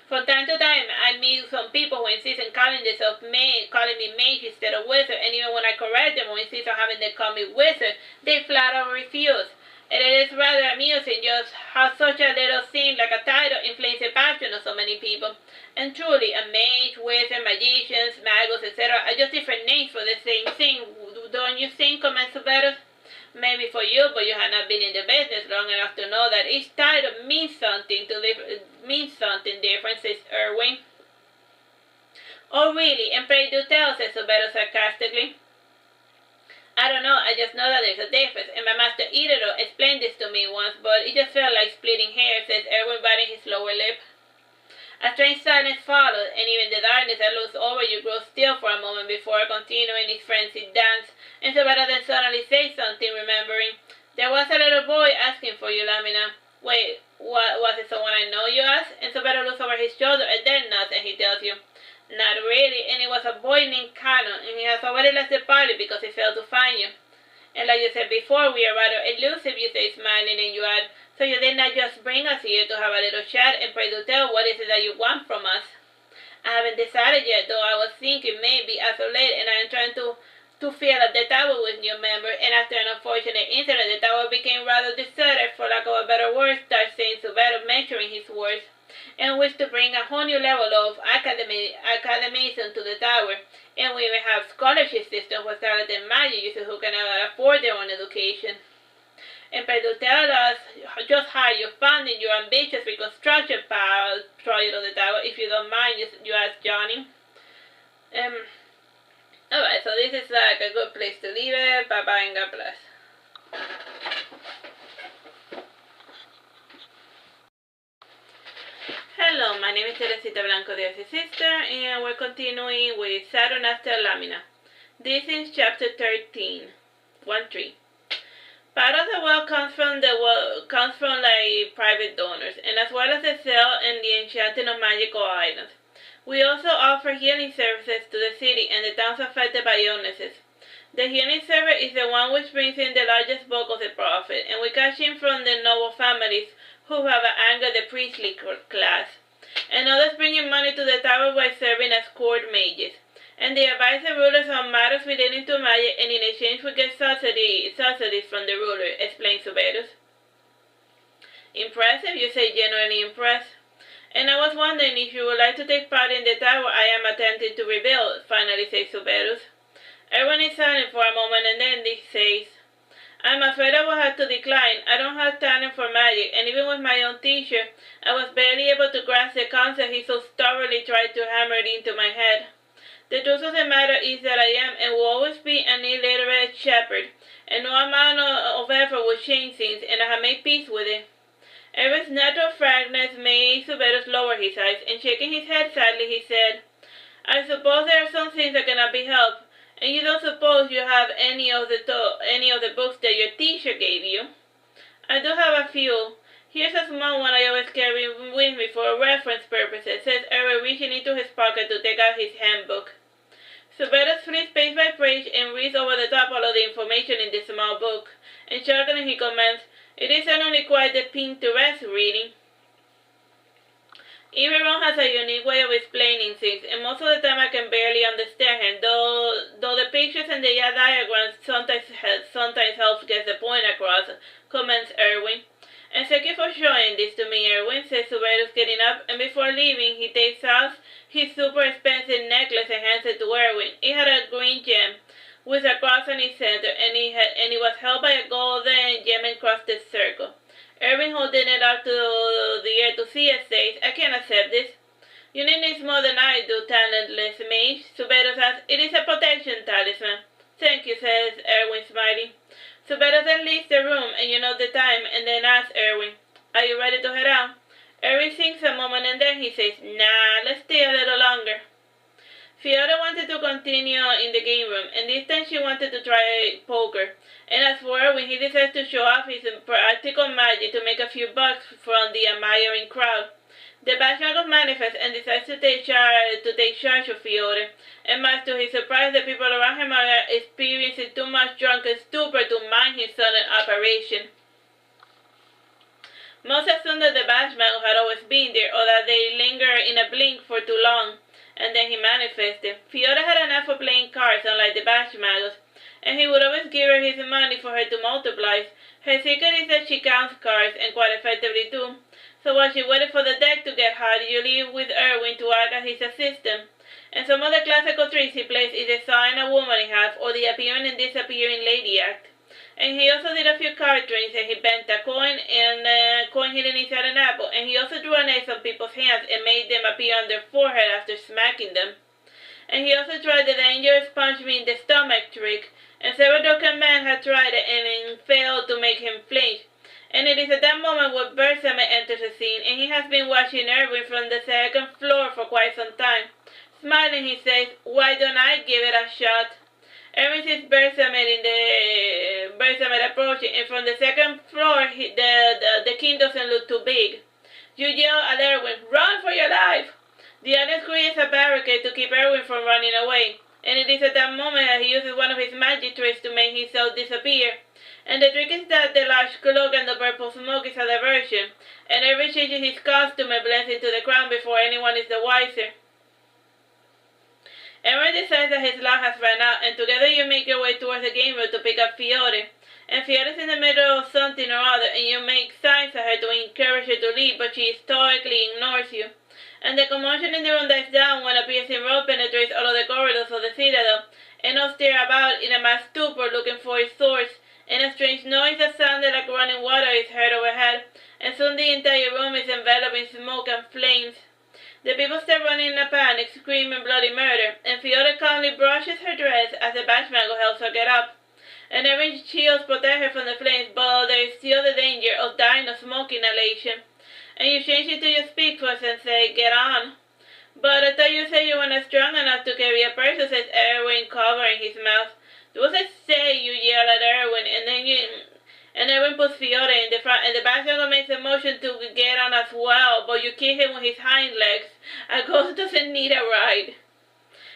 Speaker 1: "From time to time, I meet some people who insist on calling me mage instead of wizard, and even when I correct them or insist on having them call me wizard, they flat out refuse. And it is rather amusing just how such a little thing like a title inflames the passion of so many people. And truly, a mage, wizard, magicians, magos, etc. are just different names for the same thing, don't you think?" comments Subetus. "Maybe for you, but you have not been in the business long enough to know that each title means something different," says Irving. "Oh really? And pray do tell," says Subetus sarcastically. "I don't know, I just know that there's a difference, and my master Idero explained this to me once, but it just felt like splitting hairs," says Irving, biting his lower lip. A strange silence followed, and even the darkness that looks over you grows still for a moment before continuing its frenzied dance, and Subetus then suddenly says something, remembering. "There was a little boy asking for you, Lamina." "Wait, what, was it someone I know?" you ask, and Subetus looks over his shoulder and then nods, and he tells you, "Not really, and it was a boy named Canon, and he has already left the party because he failed to find you. And like you said before, we are rather elusive," you say, smiling, and you add, "so you did not just bring us here to have a little chat, and pray do tell, what is it that you want from us?" "I haven't decided yet, though I was thinking maybe as of late, and I am trying to fill up the tower with new members, and after an unfortunate incident, the tower became rather deserted, for lack of a better word," starts saying Subetus, measuring his words, "and wish to bring a whole new level of academism to the tower, and we even have scholarship system for talented magic users who cannot afford their own education. And pray do tell us just how you're funding your ambitious reconstruction project of the tower, if you don't mind," you ask Johnny. Alright, so this is like a good place to leave it. Bye bye and God bless. Hello, my name is Teresita Blanco, the Artsy sister, and we're continuing with Saturnastra Lamina. This is chapter 13, 1-3. Part of the wealth comes from like private donors, and as well as the sale and the enchanting of magical items. We also offer healing services to the city and the towns affected by illnesses. The healing service is the one which brings in the largest bulk of the profit, and we cash in from the noble families who have angered the priestly class. And others bring in money to the tower by serving as court mages. And they advise the rulers on matters relating to magic, and in exchange we get subsidies from the ruler, explains Subetus. Impressive, you say, genuinely impressed. And I was wondering if you would like to take part in the tower I am attempting to rebuild, finally says Subetus. Everyone is silent for a moment, and then he says, "I'm afraid I will have to decline. I don't have talent for magic, and even with my own teacher, I was barely able to grasp the concept he so thoroughly tried to hammer it into my head. The truth of the matter is that I am and will always be an illiterate shepherd, and no amount of effort will change things, and I have made peace with it." Irving's natural frankness made Subetus lower his eyes, and shaking his head sadly, he said, "I suppose there are some things that cannot be helped, and you don't suppose you have any of the books that your teacher gave you?" "I do have a few. Here's a small one I always carry with me for reference purposes," says Irving, reaching into his pocket to take out his handbook. Subetus flips page by page and reads over the top all of the information in the small book, and chuckling he comments, It is certainly quite the Pinterest reading. Irving has a unique way of explaining things, and most of the time I can barely understand him, though the pictures and the diagrams sometimes help get the point across, comments Irving. And thank you for showing this to me, Irving, says Suberus, getting up, and before leaving, he takes out his super expensive necklace and hands it to Irving. It had a green gem with a cross on its center, and it was held by a golden gem-encrusted circle. Irving, holding it up to the air to see it, says, I can't accept this. You need this more than I do, talentless mage. Suberus asks, it is a protection talisman. Thank you, says Irving, smiling. Suberus then leaves the room, and you know the time, and then asks Irving, are you ready to head out? Irving thinks a moment, and then he says, nah, let's stay a little longer. Fiona wanted to continue in the game room, and this time she wanted to try poker. And as for Irving, he decides to show off his practical magic to make a few bucks from the admiring crowd. The Bashmago manifests and decides to take charge of Fiona, and much to his surprise, the people around him are experiencing too much drunken stupor to mind his sudden apparition. Most assumed that the Bashmago had always been there, or that they lingered in a blink for too long, and then he manifested. Fiona had enough for playing cards, unlike the Bashmagos, and he would always give her his money for her to multiply. Her secret is that she counts cards, and quite effectively too. So while she waited for the deck to get hot, you leave with Irving to act as his assistant. And some of the classical tricks he plays is the sawing a woman in half, or the appearing and disappearing lady act. And he also did a few card tricks, and he bent a coin and a coin hidden inside an apple, and he also drew an X on people's hands and made them appear on their forehead after smacking them. And he also tried the dangerous punch me in the stomach trick, and several drunken men had tried it and failed to make him flinch. And it is at that moment when Vertebrae enters the scene, and he has been watching Irving from the second floor for quite some time. Smiling, he says, why don't I give it a shot? Irving sees Vertebrae approaching, and from the second floor, the king doesn't look too big. You yell at Irving, run for your life! The audience creates a barricade to keep Irving from running away, and it is at that moment that he uses one of his magic tricks to make himself disappear. And the trick is that the large cloak and the purple smoke is a diversion, and Irving changes his costume and blends into the crowd before anyone is the wiser. Irving decides that his luck has run out, and together you make your way towards the game room to pick up Fiore. And Fiore's in the middle of something or other, and you make signs at her to encourage her to leave, but she stoically ignores you. And the commotion in the room dies down when a piercing rope penetrates all of the corridors of the citadel, and all stare about in a mad stupor looking for its source, and a strange noise that sounded like running water is heard overhead, and soon the entire room is enveloped in smoke and flames. The people start running in a panic, screaming bloody murder, and Fiore calmly brushes her dress as the Bashmago helps her get up. And Irving's shields protect her from the flames, but there is still the danger of dying of smoke inhalation. And you change it to your speak voice and say, get on. But I thought you said you were not strong enough to carry a person, says Irving, covering his mouth. Do as I say, you yell at Irving, and Irving puts Fiore in the front, and the Bashmago makes a motion to get on as well, but you kick him with his hind legs. A ghost doesn't need a ride.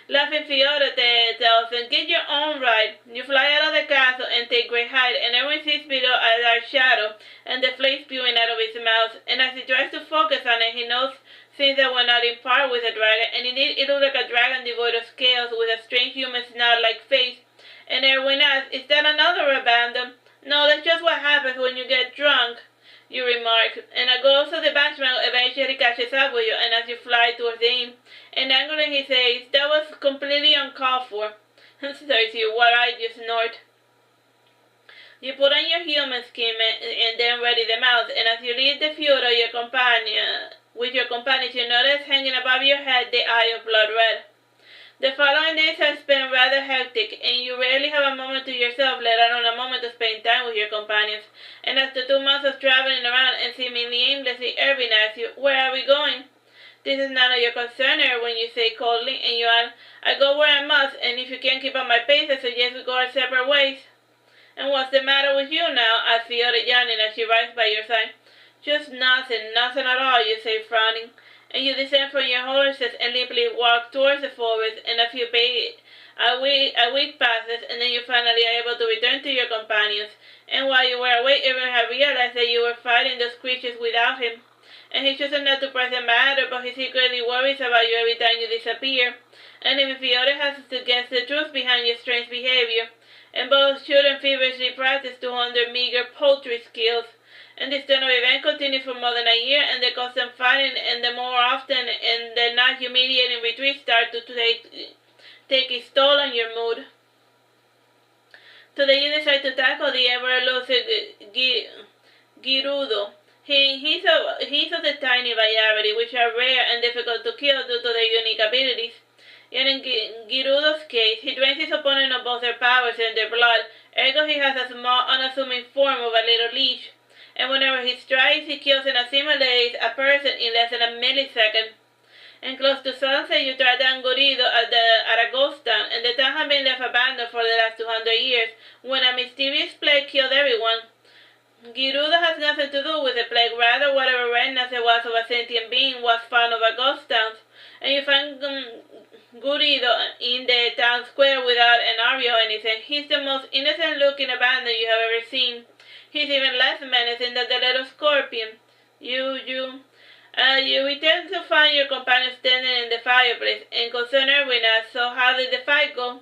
Speaker 1: Laughing, Fiore tells him, get your own ride. You fly out of the castle and take great height, and Irving sees below a dark shadow, and the flame spewing out of his mouth, and as he tries to focus on it, he knows things that were not in part with a dragon, and indeed it looks like a dragon devoid of scales with a strange human snout-like face. And Irving asks, is that another abandon? No, that's just what happens when you get drunk, you remark, and a ghost of the Bashmago eventually catches up with you, and as you fly towards the inn, and angrily he says, that was completely uncalled for. Says you, what you snort. You put on your human skin and then ready the mouth, and as you leave the field with your companions, you notice hanging above your head the eye of blood red. The following days have been rather hectic, and you rarely have a moment to yourself, let alone a moment to spend time with your companions. And after 2 months of traveling around and seemingly aimlessly, Irving asks you, where are we going? This is none of your concern, Irving, you say coldly, and you add, I go where I must, and if you can't keep up my pace, I suggest we go our separate ways. And what's the matter with you now? Asks Fiore, yawning as she rides by your side. Just nothing at all, you say, frowning. And you descend from your horses and limply walk towards the forest, and a A week passes, and then you finally are able to return to your companions. And while you were away, Irving had realized that you were fighting those creatures without him. And he chooses not to press the matter, but he secretly worries about you every time you disappear. And even Fiona has to guess the truth behind your strange behavior. And both children feverishly practice to hone their meager poultry skills. And this turn of event continues for more than a year, and the constant fighting and the more often and the not humiliating retreat start to take its toll on your mood. Today you decide to tackle the ever-elusive Gerudo. He's of the tiny variety, which are rare and difficult to kill due to their unique abilities. Yet in Gerudo's case, he drains his opponent of both their powers and their blood, ergo he has a small, unassuming form of a little leech. And whenever he strikes, he kills and assimilates a person in less than a millisecond. And close to sunset, you track down Gurido at a ghost town, and the town had been left abandoned for the last 200 years, when a mysterious plague killed everyone. Gerudo has nothing to do with the plague, rather whatever redness there was of a sentient being was found over ghost towns, and you find Gurido in the town square without an army or anything. He's the most innocent-looking abandon you have ever seen. He's even less menacing than the little scorpion. You return to find your companion standing in the fireplace, and concern Irving asks, so how did the fight go?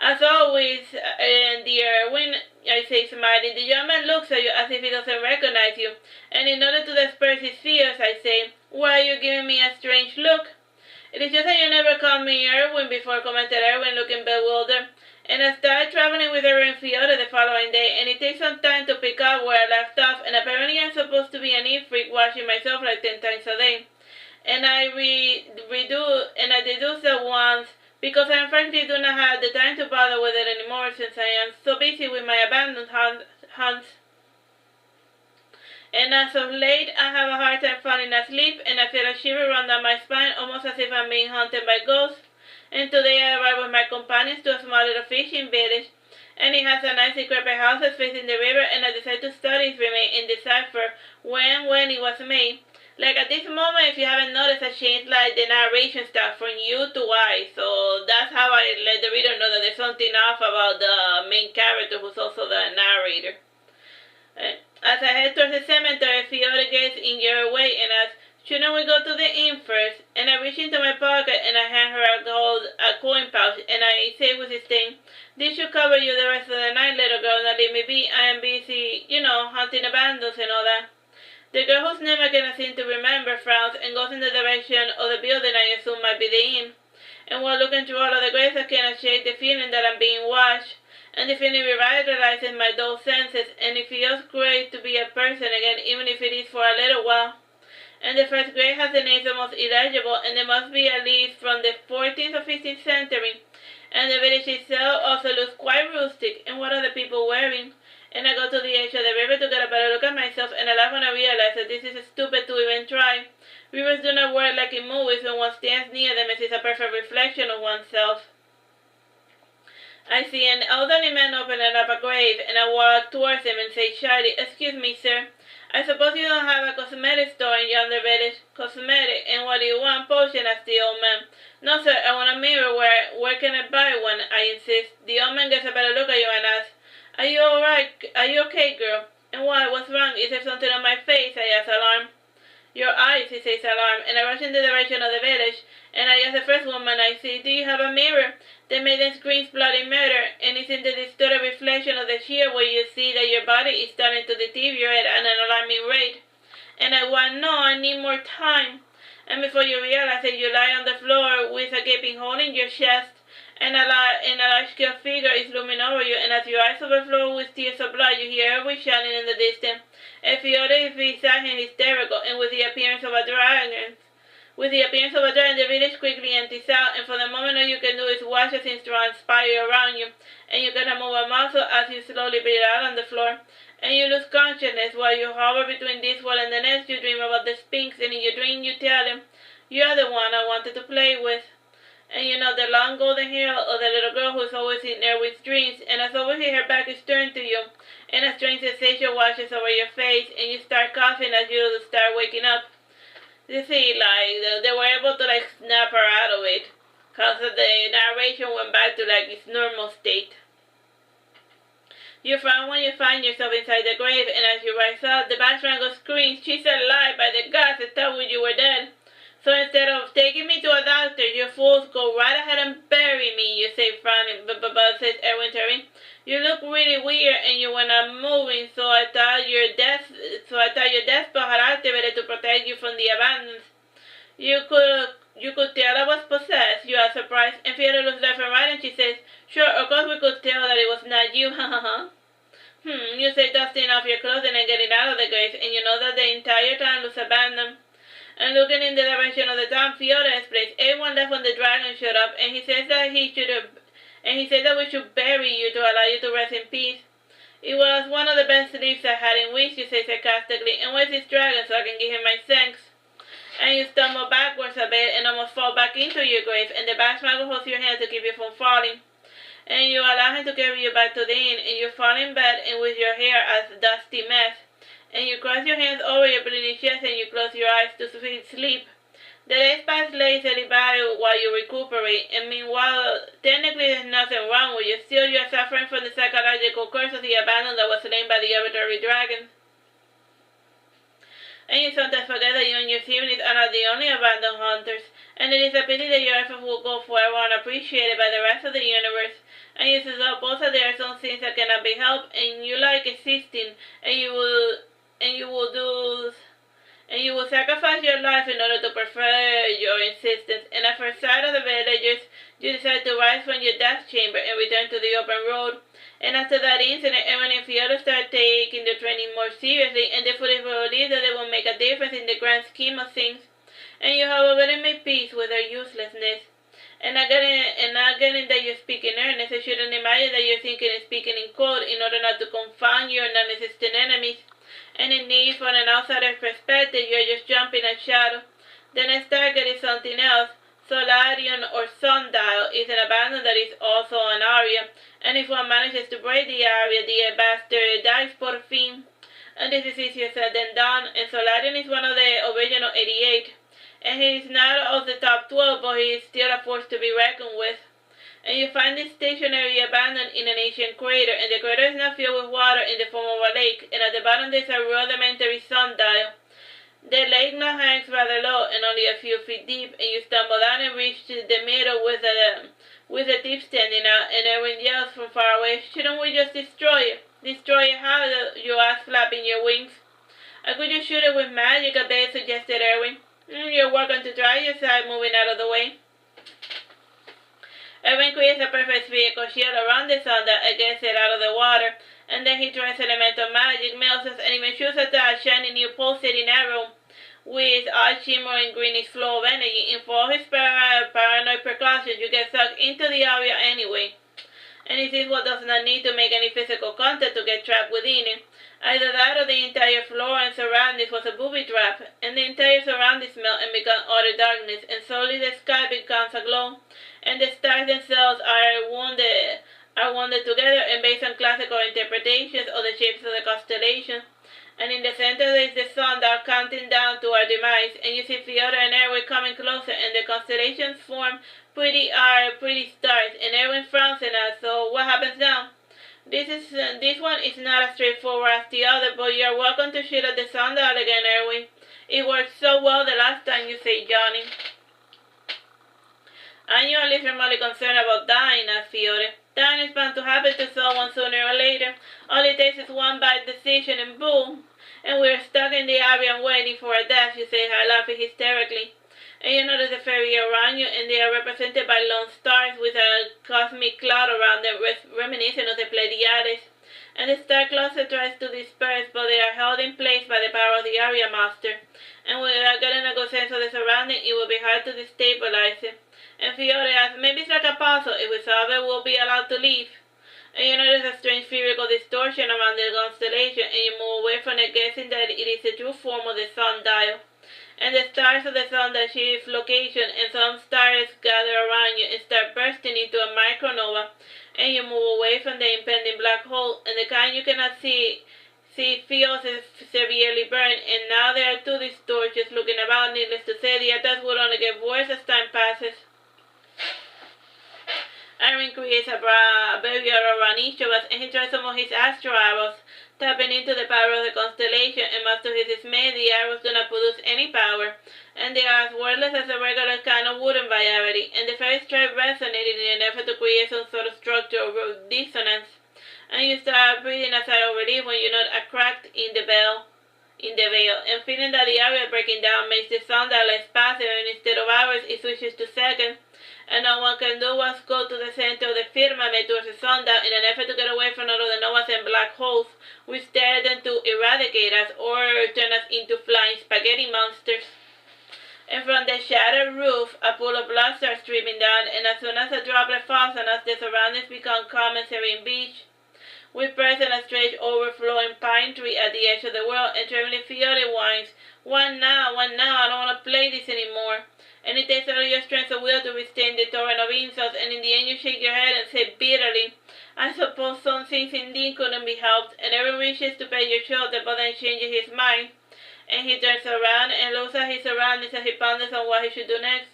Speaker 1: As always, dear Irving, I say smiling, the young man looks at you as if he doesn't recognize you, and in order to disperse his fears, I say, why are you giving me a strange look? It is just that you never called me Irving before, commented Irving, looking bewildered. And I started traveling with Irving and Fiona the following day, and it takes some time to pick up where I left off, and apparently I'm supposed to be a neat freak washing myself like 10 times a day. And I deduce that once, because I frankly do not have the time to bother with it anymore since I am so busy with my abandoned hunts. And as of late, I have a hard time falling asleep, and I feel a shiver run down my spine, almost as if I'm being haunted by ghosts. And today I arrived with my companions to a small little fishing village, and it has a nice decrepit house facing the river, and I decided to study its remains and decipher when it was made. Like at this moment, if you haven't noticed, I changed like the narration stuff from you to I, so that's how I let the reader know that there's something off about the main character who's also the narrator. As I head towards the cemetery, Fiona gets in your way and asks, shouldn't we go to the inn first? And I reach into my pocket and I hand her a coin pouch, and I say with disdain, this should cover you the rest of the night, little girl, now leave me be. I am busy, hunting abandons and all that. The girl whose name I cannot seem to remember frowns and goes in the direction of the building I assume might be the inn. And while looking through all of the graves, I cannot shake the feeling that I'm being watched. And the feeling revitalizes my dull senses, and it feels great to be a person again, even if it is for a little while. And the first grave has the names almost illegible, and they must be at least from the 14th or 15th century. And the village itself also looks quite rustic, and what are the people wearing? And I go to the edge of the river to get a better look at myself, and I laugh when I realize that this is stupid to even try. Rivers do not work like in movies when one stands near them and sees a perfect reflection of oneself. I see an elderly man opening up a grave, and I walk towards him and say shyly, excuse me, sir. I suppose you don't have a cosmetic store in yonder village. Cosmetic, and what do you want? Potion, asked the old man. No, sir, I want a mirror. Where can I buy one? I insist. The old man gets a better look at you and asks, are you alright? Are you okay, girl? And why? What's wrong? Is there something on my face? I ask, alarmed. Your eyes, he says, alarmed, and I rush in the direction of the village, and I ask the first woman I see, do you have a mirror? The maiden screams bloody murder, and it's in the distorted reflection of the sheer where you see that your body is starting to deteriorate at an alarming rate. And I want, no, I need more time. And before you realize it, you lie on the floor with a gaping hole in your chest, and a large-scale figure is looming over you, and as your eyes overflow with tears of blood, you hear Irving shouting in the distance. And Fiona is beside him hysterical, and with the appearance of a dragon, the village quickly empties out, and for the moment all you can do is watch as things transpire around you, and you cannot move a muscle as you slowly bleed out on the floor, and you lose consciousness while you hover between this world and the next. You dream about the Sphynx, and in your dream you tell him, you are the one I wanted to play with. And you know the long golden hair of the little girl who is always in Irving's dreams, and as always her back is turned to you, and a strange sensation washes over your face, and you start coughing as you start waking up. You see, like, they were able to, like, snap her out of it, because the narration went back to like its normal state. You frown when you find yourself inside the grave, and as you rise up, the Blanco screams, "She's alive! By the gods, I thought you were dead. So instead of taking me to a doctor, you fools go right ahead and bury me," you say, frowning. But says Irving, turning. "You look really weird, and you were not moving, so I thought your death spell had activated to protect you from the abandons. You could tell I was possessed." You are surprised, and Fiona looks left and right, and she says, "Sure, of course we could tell that it was not you, ha ha ha." You say, dusting off your clothing and getting out of the grave, and you know that the entire town looks abandoned. And looking in the direction of the town, Fiona explains, "Everyone left when the dragon showed up, and he says that we should bury you to allow you to rest in peace. It was one of the best sleeps I had in weeks," you say sarcastically. "And where's this dragon so I can give him my thanks?" And you stumble backwards a bit and almost fall back into your grave, and the Blanco holds your hand to keep you from falling. And you allow him to carry you back to the inn, and you fall in bed and with your hair as dusty mess. And you cross your hands over your bleeding chest and you close your eyes to sleep. The days pass lazily by while you recuperate, and meanwhile, technically there's nothing wrong with you. Still, you are suffering from the psychological curse of the abandon that was slain by the arbitrary dragons. And you sometimes forget that you and your siblings are not the only abandoned hunters, and it is a pity that your efforts will go forever unappreciated by the rest of the universe. And you suppose that there are some things that cannot be helped, and you like existing, and you will sacrifice your life in order to prefer your existence. And at first sight of the villagers, you decide to rise from your death chamber and return to the open road. And after that incident, Irving and Fiona start taking their training more seriously, and they fully believe that they will make a difference in the grand scheme of things. And you have already made peace with their uselessness. And not getting that you speak in earnest, I shouldn't imagine that you're thinking and speaking in code in order not to confound your non-existent enemies. And in need for an outsider's perspective, you are just jumping at shadow. The next target is something else. Solarian or Sundial is an abandon that is also an area, and if one manages to break the area, the bastard dies por fin. And this is easier said than done, and Solarian is one of the original 88. And he is not of the top 12, but he is still a force to be reckoned with. And you find this stationary abandoned in an ancient crater, and the crater is now filled with water in the form of a lake, and at the bottom there is a rudimentary sundial. The lake now hangs rather low and only a few feet deep, and you stumble down and reach the middle with the tip standing out, and Irving yells from far away, "Shouldn't we just destroy it?" "Destroy it how?" you ask, flapping your wings. "I could just shoot it with magic," a bit suggested Irving. "You're welcome to try," you said, moving out of the way. Irving creates a perfect spherical shield around the sundial and gets it out of the water, and then he tries elemental magic, melts and even shoots at a shiny new pulsating arrow with a shimmering greenish flow of energy. And for all his paranoid precautions, you get sucked into the area anyway. And this is what does not need to make any physical contact to get trapped within it. Either that or the entire floor and surroundings was a booby trap, and the entire surroundings melt and become utter darkness, and slowly the sky becomes aglow, and the stars themselves are wounded together and based on classical interpretations of the shapes of the constellations. And in the center there is the sun that counting down to our demise, and you see Fiona and Irving coming closer, and the constellations form pretty stars, and Irving frowns at us. "So what happens now?" This one is not as straightforward as the other, but you are welcome to shoot at the sundial again, Irving. "It worked so well the last time," you say, yawning. "And you are at least remotely concerned about dying," asked Fiona. "Dying is bound to happen to someone sooner or later. All it takes is one bad decision and boom. And we're stuck in the area and waiting for our death," you say, laughing hysterically. And you notice the fairy around you, and they are represented by lone stars with a cosmic cloud around them, reminiscent of the Pleiades. And the star cluster tries to disperse, but they are held in place by the power of the area master. And without getting a good sense of the surrounding, it will be hard to destabilize it. And Fiona asks, "Maybe it's like a puzzle. If we solve it, we'll be allowed to leave." And you notice a strange spherical distortion around the constellation, and you move away from it, guessing that it is the true form of the sundial. And the stars of the sundial shift location, and some stars gather around you and start bursting into a micronova. And you move away from the impending black hole, and the kind you cannot see feels severely burned. And now there are two distortions looking about. Needless to say, the attacks will only get worse as time passes. Irving creates a barrier around each of us, and he tries some of his astral arrows, tapping into the power of the constellation, and much to his dismay, the arrows do not produce any power, and they are as worthless as a regular can of wood in variety, and the fairies try resonating in an effort to create some sort of structure of dissonance, and you start breathing a sigh of relief when you note a crack in the veil, and feeling that the area breaking down makes the sound that less passive, and instead of hours, it switches to seconds, and all one can do was go to the center of the firmament towards the sundown in an effort to get away from all of the novas and black holes, which threaten to eradicate us or turn us into flying spaghetti monsters. And from the shattered roof, a pool of blood starts streaming down, and as soon as a droplet falls on us, the surroundings become calm and serene beach. We present a strange overflowing pine tree at the edge of the world, and trembling Fiore whines, one now, I don't want to play this anymore. And it takes all your strength of will to withstand the torrent of insults, and in the end you shake your head and say bitterly, I suppose some things indeed couldn't be helped, and Irving wishes to pay your shoulder, but then changes his mind, and he turns around and looks at his surroundings as he ponders on what he should do next.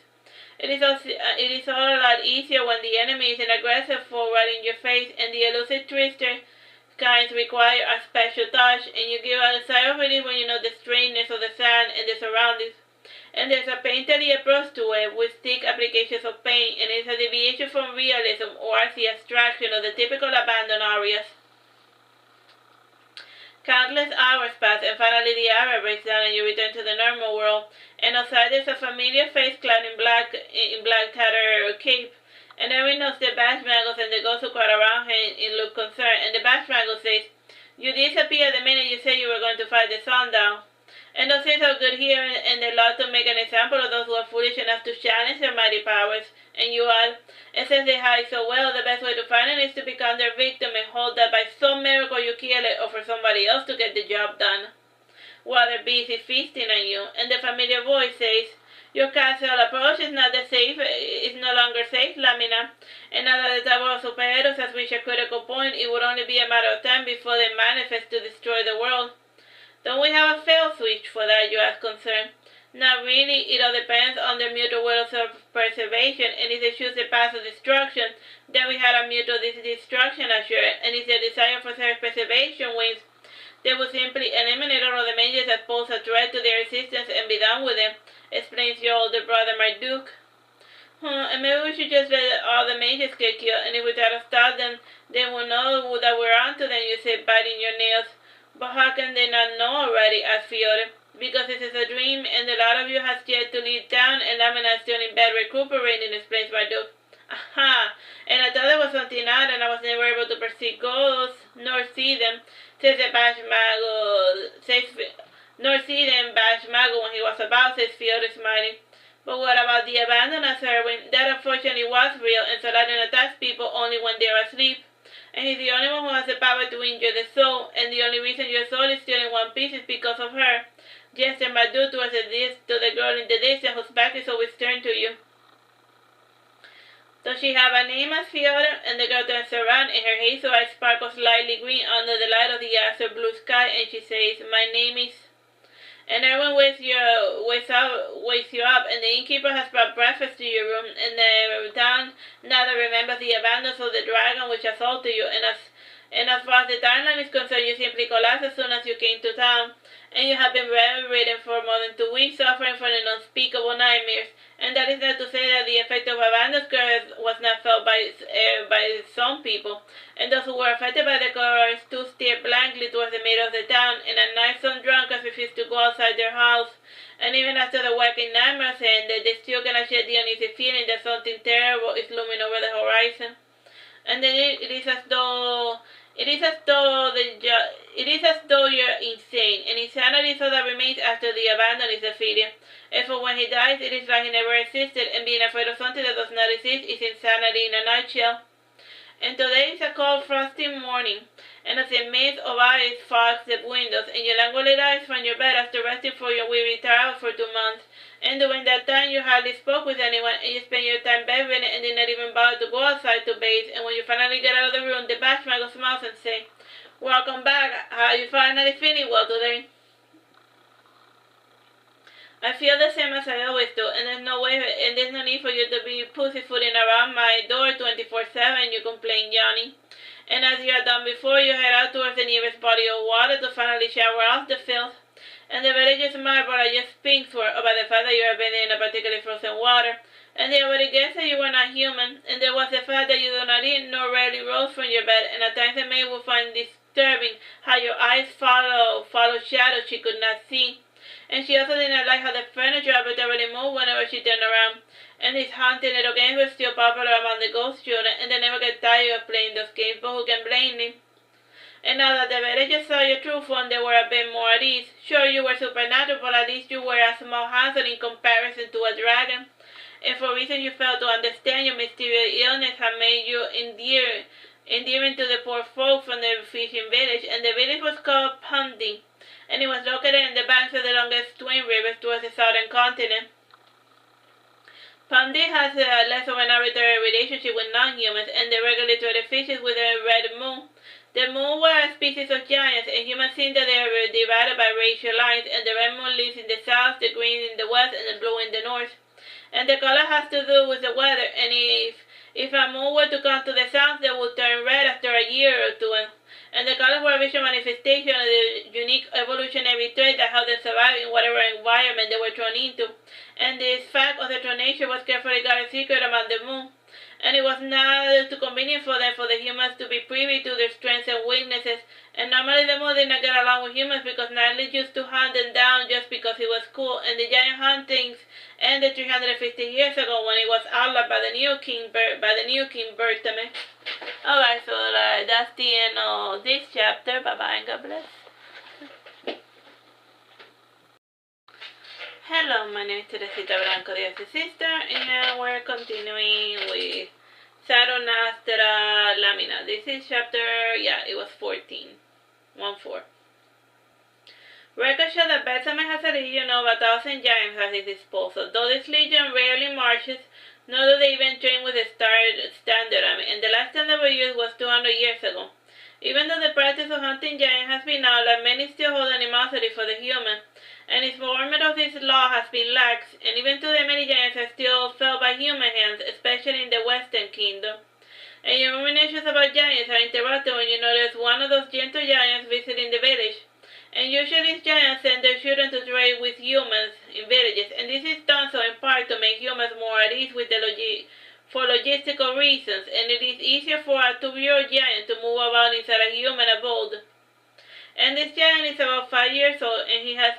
Speaker 1: It is all a lot easier when the enemy is an aggressive foe right in your face, and the elusive twister kinds require a special touch, and you give a sigh of relief when you know the strangeness of the sand and the surroundings. And there's a painterly approach to it with thick applications of paint, and it's a deviation from realism or Artsy abstraction of the typical abandoned areas. Countless hours pass, and finally the area breaks down and you return to the normal world, and outside there's a familiar face clad in black tattered cape, and Irving knows the Bashmangles and the ghosts who crowd around him in look concerned, and the Bashmangle says, you disappeared the minute you said you were going to fight the sundown. And those things are good here, and they love to make an example of those who are foolish enough to challenge their mighty powers. And you add, and since they hide so well, the best way to find them is to become their victim and hope that by some miracle you kill it, or for somebody else to get the job done, while they're busy feasting on you. And the familiar voice says, your castle approach is no longer safe, Lamina, and now that the Tower of Superheroes has reached a critical point, it would only be a matter of time before they manifest to destroy the world. Don't we have a fail switch for that, you ask concerned? Not really, it all depends on their mutual will of self-preservation, and if they choose the path of destruction, then we had a mutual destruction assured, and if their desire for self-preservation wins, they will simply eliminate all of the mages that pose a threat to their existence and be done with them, explains your older brother Marduk. And maybe we should just let all the mages get killed, and if we try to stop them, they will know that we're onto them, you say, biting your nails. But how can they not know already, asked Fiore? Because this is a dream, and the lot of you has yet to leave town, and Lamina is still in bed recuperating, explains Marduk. Aha! And I thought there was something out, and I was never able to perceive ghosts, nor see them, says the Bashmago, nor see them Bashmago when he was about, says Fiore smiling. But what about the abandoned Irving? That unfortunately was real, and Saladin attacks people only when they are asleep. And he's the only one who has the power to injure the soul, and the only reason your soul is still in one piece is because of her. Gesture Marduk towards to the girl in the distance whose back is always turned to you. Does she have a name, asked Fiore? And the girl turns around, and her hazel eyes sparkle slightly green under the light of the azure blue sky, and she says, my name is... And everyone wakes you up, and the innkeeper has brought breakfast to your room, and the town now that remembers the abandons of the dragon which assaulted you, and as far as the timeline is concerned, you simply collapsed as soon as you came to town, and you have been bedridden for more than 2 weeks, suffering from an unspeakable nightmares. And that is not to say that the effect of abandon's curse was not felt by some people, and those who were affected by the curse too stared blankly towards the middle of the town, and at night some drunkards refused to go outside their house, and even after the waking nightmares ended, they still cannot shed the uneasy feeling that something terrible is looming over the horizon. And then it is as though you're insane, and insanity is all that remains after the abandon is defeated. And for when he dies, it is like he never existed, and being afraid of something that does not exist is insanity in a nutshell. And today is a cold, frosty morning, and as a mist of ice fogs the windows, and you languidly rise from your bed after resting for your weary travel for 2 months. And during that time, you hardly spoke with anyone, and you spent your time bedridden and did not even bother to go outside to bathe. And when you finally get out of the room, the Bashmago smiles and says, welcome back. How are you finally feeling well today? I feel the same as I always do, and there's no need for you to be pussyfooting around my door 24/7, you complain, Johnny. And as you had done before, you head out towards the nearest body of water to finally shower off the filth. And the villagers marvel at your Sphynx were about the fact that you are bathing in a particularly frozen water. And they already guessed that you were not human, and there was the fact that you do not eat nor rarely rose from your bed, and at times the maid would find disturbing how your eyes follow shadows she could not see. And she also did not like how the furniture arbitrarily moved whenever she turned around. And these haunting little games were still popular among the ghost children, and they never get tired of playing those games, but who can blame them? And now that the villagers saw your true form, they were a bit more at ease. Sure, you were supernatural, but at least you were a small handsome in comparison to a dragon. And for reasons you failed to understand, your mysterious illness had made you endearing to the poor folk from the fishing village, and the village was called Pundi, and it was located in the banks of the longest twin rivers towards the southern continent. Pundi has less of an arbitrary relationship with non-humans, and they regularly trade fishes with a red moon. The moon were a species of giants, and humans think that they are divided by racial lines, and the red moon lives in the south, the green in the west, and the blue in the north. And the color has to do with the weather, and if a moon were to come to the south, they would turn red after a year or two. And the colors were a visual manifestation of the unique evolutionary trait that helped them survive in whatever environment they were thrown into. And this fact of their true nature was carefully guarded secret among the moon. And it was not too convenient for them for the humans to be privy to their strengths and weaknesses. And normally the moon did not get along with humans because Nightly used to hunt them down just because it was cool. And the giant huntings ended 350 years ago when it was outlawed by the new king Vertebrae. Alright, so that's the end of this chapter. Bye bye and God bless. Hello, my name is Teresita, Blanco, the Artsy sister, and we're continuing with Saturnastra Lamina. This is chapter, it was 14. 1-4. Records show that Betsamen has a legion of 1,000 giants at his disposal. Though this legion rarely marches, nor do they even train with a standard army, and the last time they were used was 200 years ago. Even though the practice of hunting giants has been outlawed, many still hold animosity for the human, and its enforcement of this law has been lax, and even today many giants are still felled by human hands, especially in the Western Kingdom. And your ruminations about giants are interrupted when you notice one of those gentle giants visiting the village. And usually these giants send their children to trade with humans in villages, and this is done so in part to make humans more at ease with for logistical reasons, and it is easier for a 2-year-old giant to move about inside a human abode. And this giant is about 5 years old, and he has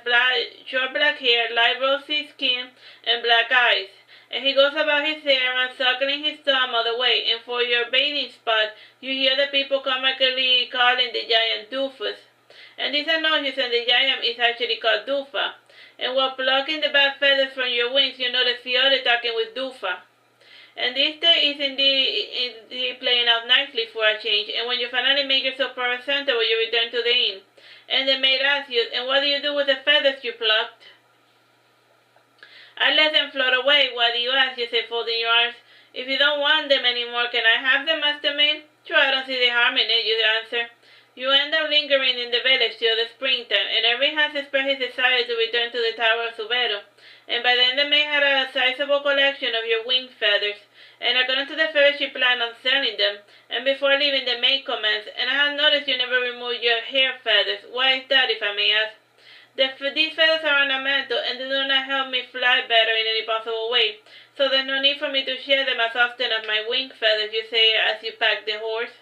Speaker 1: short black hair, light rosy skin, and black eyes. And he goes about his errands, suckling his thumb all the way, and for your bathing spot, you hear the people comically calling the giant Doofus. And this annoys you, and the giant is actually called Doofa. And while plucking the bad feathers from your wings, you notice the other talking with Doofa. And this day is indeed playing out nicely for a change, and when you finally make yourself presentable, you return to the inn. And the maid asks you, and what do you do with the feathers you plucked? I let them float away. Why do you ask? You say, folding your arms. If you don't want them anymore, can I have them, Master Maid? Sure, I don't see the harm in it, you answer. You end up lingering in the village till the springtime, and Irving has expressed his desire to return to the Tower of Subero. And by then the maid had a sizable collection of your wing feathers, and according to the fairy she planned on selling them. And before leaving the maid comments, and I have noticed you never removed your hair feathers. Why is that, if I may ask? These feathers are ornamental, and they do not help me fly better in any possible way, so there's no need for me to shed them as often as my wing feathers, you say as you pack the horse.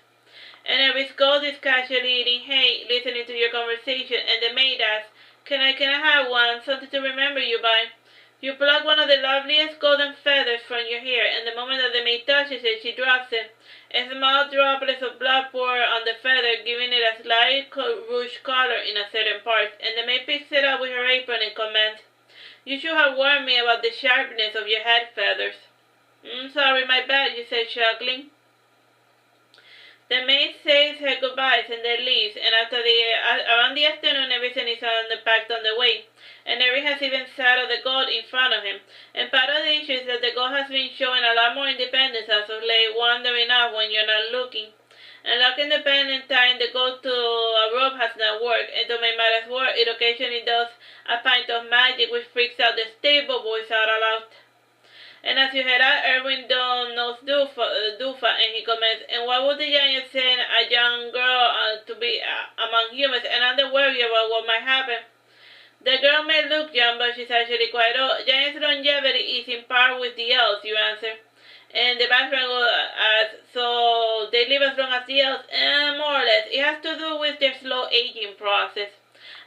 Speaker 1: And Irving's ghost is casually eating hay, listening to your conversation, and the maid asks, Can I have one, something to remember you by? You pluck one of the loveliest golden feathers from your hair, and the moment that the maid touches it, she drops it. A small droplets of blood pour on the feather, giving it a slight rouge color in a certain part, and the maid picks it up with her apron and comments, You should have warned me about the sharpness of your head feathers. Sorry, my bad, you said, chuckling. The maid says her goodbyes and then leaves, and around the afternoon everything is packed on the way, and Irving has even saddled the goat in front of him. And part of the issue is that the goat has been showing a lot more independence as of late, wandering off when you're not looking. and locking the pen and tying the gold to a rope has not worked, and to make matters worse, it occasionally does a pint of magic which freaks out the stable boys out aloud. And as you head out, Irving don't knows Dufa, and he comments, and why would the giant send a young girl to be among humans, and I'm worried about what might happen. The girl may look young, but she's actually quite old. Giant's longevity is in par with the elves, you answer. And the background asks, so they live as long as the elves? More or less. It has to do with their slow aging process.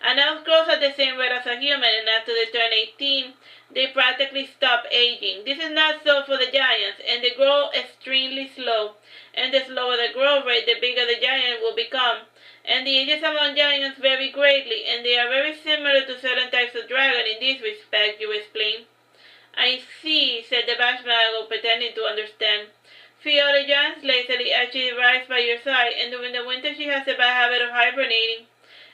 Speaker 1: An elf grows at the same rate as a human, and after they turn 18, they practically stop aging. This is not so for the giants, and they grow extremely slow. And the slower the growth rate, the bigger the giant will become. And the ages among giants vary greatly, and they are very similar to certain types of dragon in this respect, you explain. I see, said the Bashmago, pretending to understand. Fiona Giants lazily as she rides by your side, and during the winter she has a bad habit of hibernating.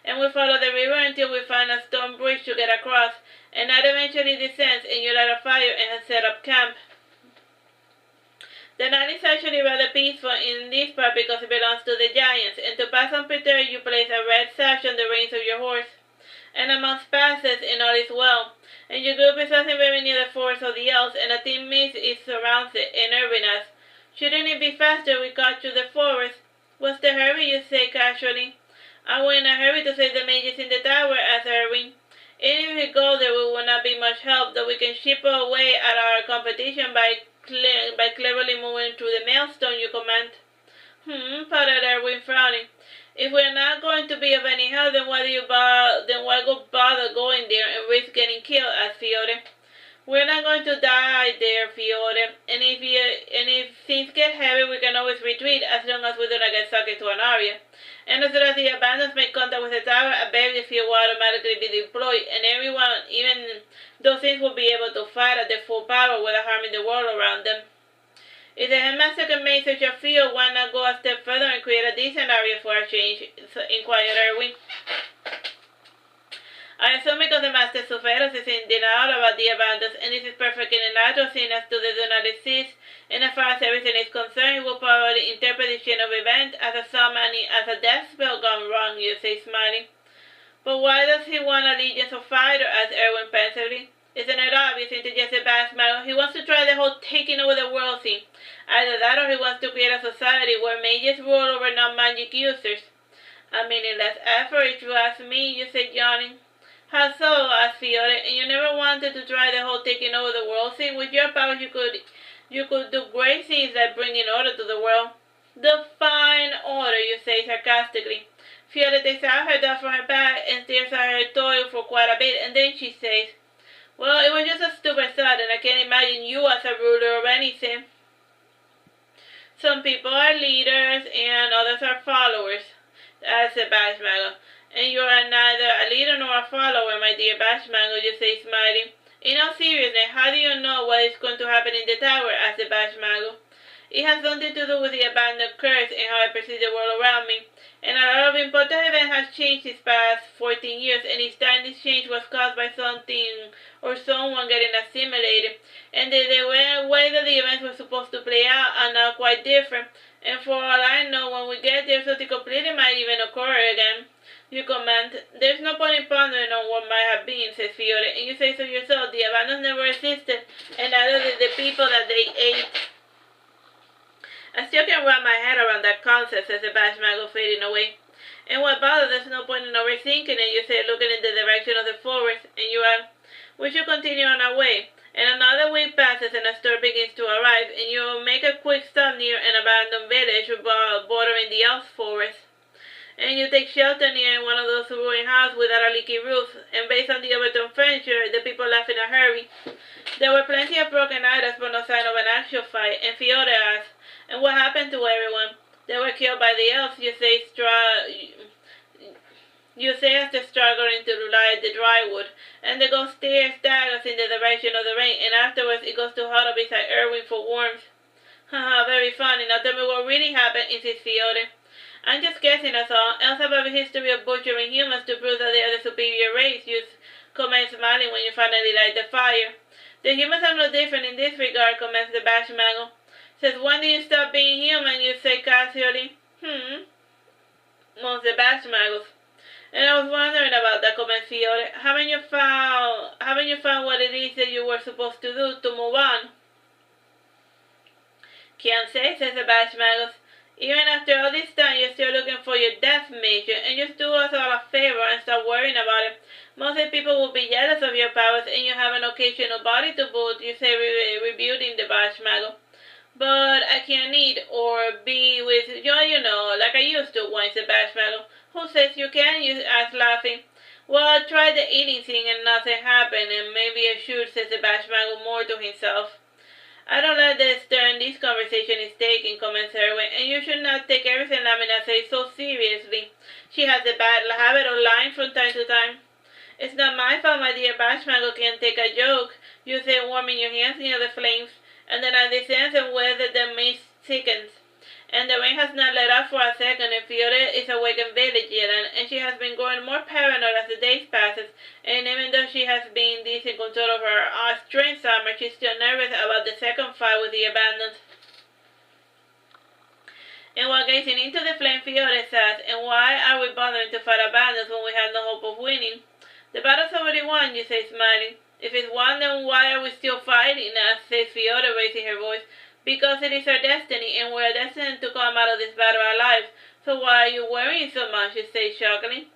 Speaker 1: And we follow the river until we find a stone bridge to get across, and that eventually descends, and you light a fire and set up camp. The night is actually rather peaceful in this part because it belongs to the giants, and to pass unperturbed you place a red sash on the reins of your horse. And a month passes, and all is well. And your group is passing very near the forest of the elves, and a thin mist surrounds it, and Irving asks, shouldn't it be faster we cut through the forest? What's the hurry, you say casually? I we're in a hurry to save the mages in the tower, asks Irving. And if we go there, we will not be much help, though we can chip away at our competition by cleverly moving through the maelstrom, you command. Puttered Irving, frowning. If we are not going to be of any help, then why go bother going there and risk getting killed? Asked Fiore. We're not going to die there, Fiore. And if things get heavy, we can always retreat as long as we do not get sucked into an area. And as soon as the abandons make contact with the tower, a barrier field will automatically be deployed, and everyone, even those things, will be able to fight at their full power without harming the world around them. If the headmaster can make such a field, why not go a step further and create a decent area for a change? Inquired Irving. I assume because the Master Suferos is in denial about the abandons, and this is perfectly natural seeing as though they do not exist, and as far as everything is concerned, he will probably interpret the chain of events as a death spell gone wrong, you say, smiling. But why does he want a legion of fighters? Asked Irving pensively. Isn't it obvious, interjected Basmago? He wants to try the whole taking over the world thing. Either that or he wants to create a society where mages rule over non-magic users. A meaningless effort, if you ask me, you said, yawning. How so? Asked Fiore. And you never wanted to try the whole taking over the world thing? With your powers you could do great things like bringing order to the world. Define order, you say sarcastically. Fiore takes out her dog from her bag and stares at her toy for quite a bit, and then she says, well, it was just a stupid thought, and I can't imagine you as a ruler of anything. Some people are leaders, and others are followers, said Bashmago. And you are neither a leader nor a follower, my dear Bashmago, you say, smiling. In all seriousness, how do you know what is going to happen in the tower? Asked the Bashmago. It has something to do with the abandoned curse and how I perceive the world around me. And a lot of important events have changed these past 14 years, and each time this change was caused by something or someone getting assimilated. And the way that the events were supposed to play out are now quite different. And for all I know, when we get there, something completely might even occur again. You comment, there's no point in pondering on what might have been, says Fiore, and you say so yourself, the abandons never existed, and neither did the people that they ate. I still can't wrap my head around that concept, says the Bashmago, fading away. And what about it? There's no point in overthinking it, you say, looking in the direction of the forest, and you add, we should continue on our way. And another week passes and a storm begins to arrive, and you make a quick stop near an abandoned village bordering the elf forest. And you take shelter near one of those ruined houses without a leaky roof, and based on the overturned furniture, the people left in a hurry. There were plenty of broken items, but no sign of an actual fight, and Fiore asked, and what happened to everyone? They were killed by the elves, you say as they struggle into light the dry wood, and the ghost stares daggers in the direction of the rain, and afterwards it goes to huddle beside Irving for warmth. Haha, very funny. Now tell me what really happened, insists Fiore. I'm just guessing, that's all. Elves have a history of butchering humans to prove that they are the superior race, you comment, smiling when you finally light the fire. The humans are no different in this regard, comments the Bashmago. Says, when do you stop being human, you say casually. Monster Bashmagos. And I was wondering about that comment, Fiore. Haven't you found what it is that you were supposed to do to move on? Can't say, says the Bashmagos. Even after all this time, you're still looking for your death major, and just do us all a favor and stop worrying about it. Most people will be jealous of your powers, and you have an occasional body to boot, you say, rebuilding the Bashmago. But I can't eat or be with you know, like I used to, whines the Bashmago. Who says you can? You ask, laughing. Well, I tried the eating thing and nothing happened, and maybe I should, says the Bashmago more to himself. I don't like the turn this conversation is taking, comments Irving, and you should not take everything Lamina says so seriously. She has a bad habit of lying from time to time. It's not my fault, my dear Bashmago can't take a joke, you say, warming your hands near the flames, and then at the sense and whether the mist thickens. And the rain has not let up for a second, and Fiore is awake and vigilant, and she has been growing more paranoid as the days passes, and even though she has been this in control of her strange summer, she's still nervous about the second fight with the abandoned. And while gazing into the flame, Fiore says, and why are we bothering to fight abandons when we have no hope of winning? The battle's already won, you say, smiling. If it's won, then why are we still fighting, says Fiore, raising her voice. Because it is our destiny, and we are destined to come out of this battle alive. So why are you worrying so much, you say shockingly.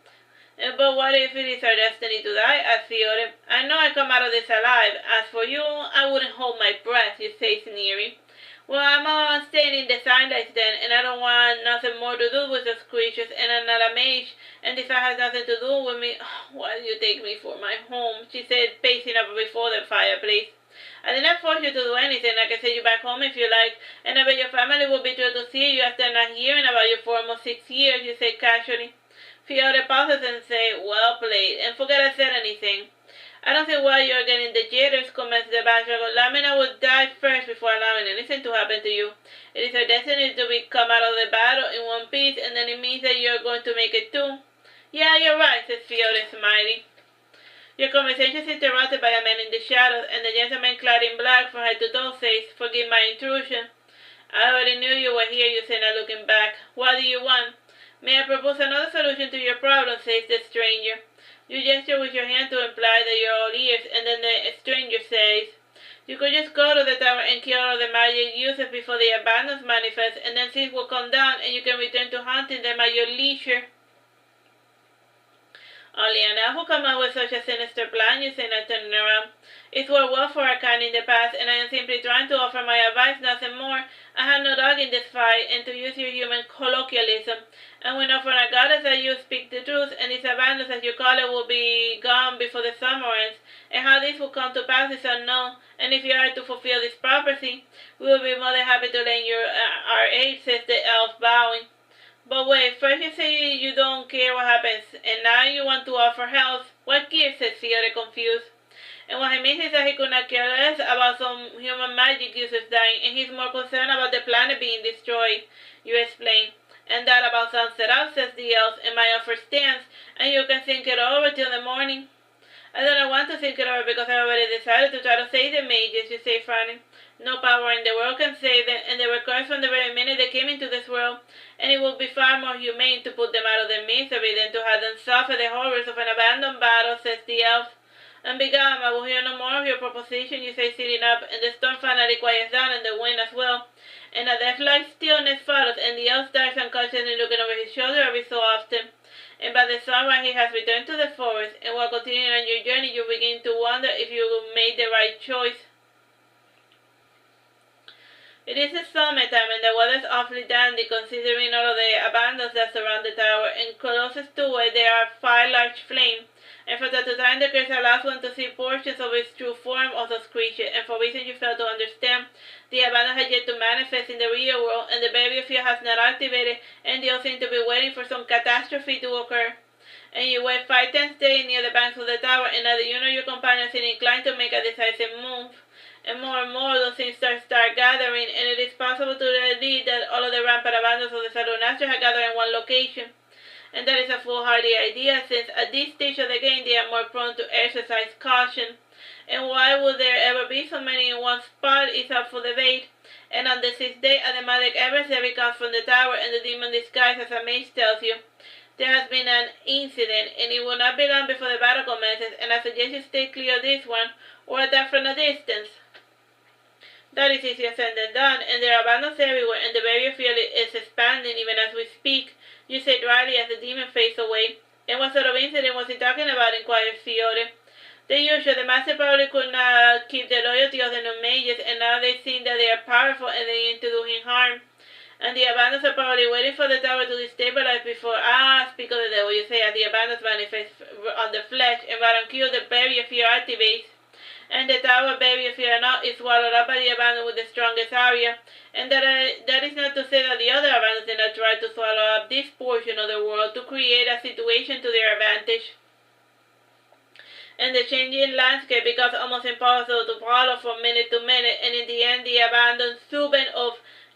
Speaker 1: But what if it is our destiny to die, asked Fiore. I know I come out of this alive. As for you, I wouldn't hold my breath, you say, sneering. Well, I'm staying in the sunlight then, and I don't want nothing more to do with those creatures, and I'm not a mage, and this has nothing to do with me. Why do you take me for my home, she said, pacing up before the fireplace. I did not force you to do anything. I can send you back home if you like, and I bet your family will be thrilled to see you after not hearing about you for almost 6 years, you said casually. Fiore pauses and says, well played, and forget I said anything. I don't see why you're getting the jitters, comments the Bashmago. Lamina would die first before allowing anything to happen to you. It is her destiny to come out of the battle in one piece, and then it means that you're going to make it too. Yeah, you're right, says Fiore, smiling. Your conversation is interrupted by a man in the shadows, and the gentleman clad in black from head to toe says, forgive my intrusion. I already knew you were here, you said, not looking back. What do you want? May I propose another solution to your problem, says the stranger. You gesture with your hand to imply that you're all ears, and then the stranger says, you could just go to the tower and kill all the magic users before the abandons manifest, and then things will come down, and you can return to hunting them at your leisure. Only an elf who come up with such a sinister plan, you say, not turning around. It's worked well for our kind in the past, and I am simply trying to offer my advice, nothing more. I have no dog in this fight, and to use your human colloquialism. And we know from our goddess that you speak the truth, and this abandoned, as you call it, will be gone before the summer ends. And how this will come to pass is unknown, and if you are to fulfill this prophecy, we will be more than happy to lend you our aid, says the elf, bowing. But wait, first you say you don't care what happens, and now you want to offer help. What gives, says Fiore, confused. And what he means is that he could not care less about some human magic users dying, and he's more concerned about the planet being destroyed, you explain. And that about sunset out, says the elf, and my offer stands, and you can think it over till the morning. I don't want to think it over because I already decided to try to save the mages, you say, frowning. No power in the world can save them, and they were cursed from the very minute they came into this world, and it would be far more humane to put them out of their misery than to have them suffer the horrors of an abandoned battle, says the elf. And begone, I will hear no more of your proposition, you say, sitting up, and the storm finally quiets down, and the wind as well. And a death-like stillness follows, and the elf starts unconsciously looking over his shoulder every so often. And by the sunrise he has returned to the forest, and while continuing on your journey you begin to wonder if you made the right choice. It is the summertime, and the weather's awfully dandy, considering all of the abandons that surround the tower, and closest to it there are 5 large flames. And from time to time the curse allows one to see portions of its true form of those creatures, and for reasons you fail to understand, the abandon has yet to manifest in the real world, and the barrier field has not activated, and they all seem to be waiting for some catastrophe to occur. And you wait 5 tense days near the banks of the tower, and neither you nor your companions seem inclined to make a decisive move. And more those things start gathering, and it is possible to read that all of the rampant abandons of the Saturnastra have gathered in one location. And that is a foolhardy idea, since at this stage of the game they are more prone to exercise caution. And why would there ever be so many in one spot is up for debate. And on the 6th day, a demonic adversary comes from the tower, and the demon disguised as a mage tells you there has been an incident, and it will not be long before the battle commences, and I suggest you stay clear of this one, or attack from a distance. That is easier said than done, and there are abandons everywhere, and the barrier field is expanding even as we speak, you said dryly as the demon fades away. And what sort of incident was he talking about? Inquired Fiore. The usual, the master probably could not keep the loyalty of the new mages, and now they think that they are powerful and they aim to do him harm. And the abandons are probably waiting for the tower to destabilize before, speak of the devil, you say, as the abandons manifest on the flesh, and Baron the barrier fear activates. And the tower barrier fear not is swallowed up by the abandon with the strongest area. And that is not to say that the other abandons did not try to swallow up this portion of the world to create a situation to their advantage. And the changing landscape becomes almost impossible to follow from minute to minute, and in the end the abandoned Subban of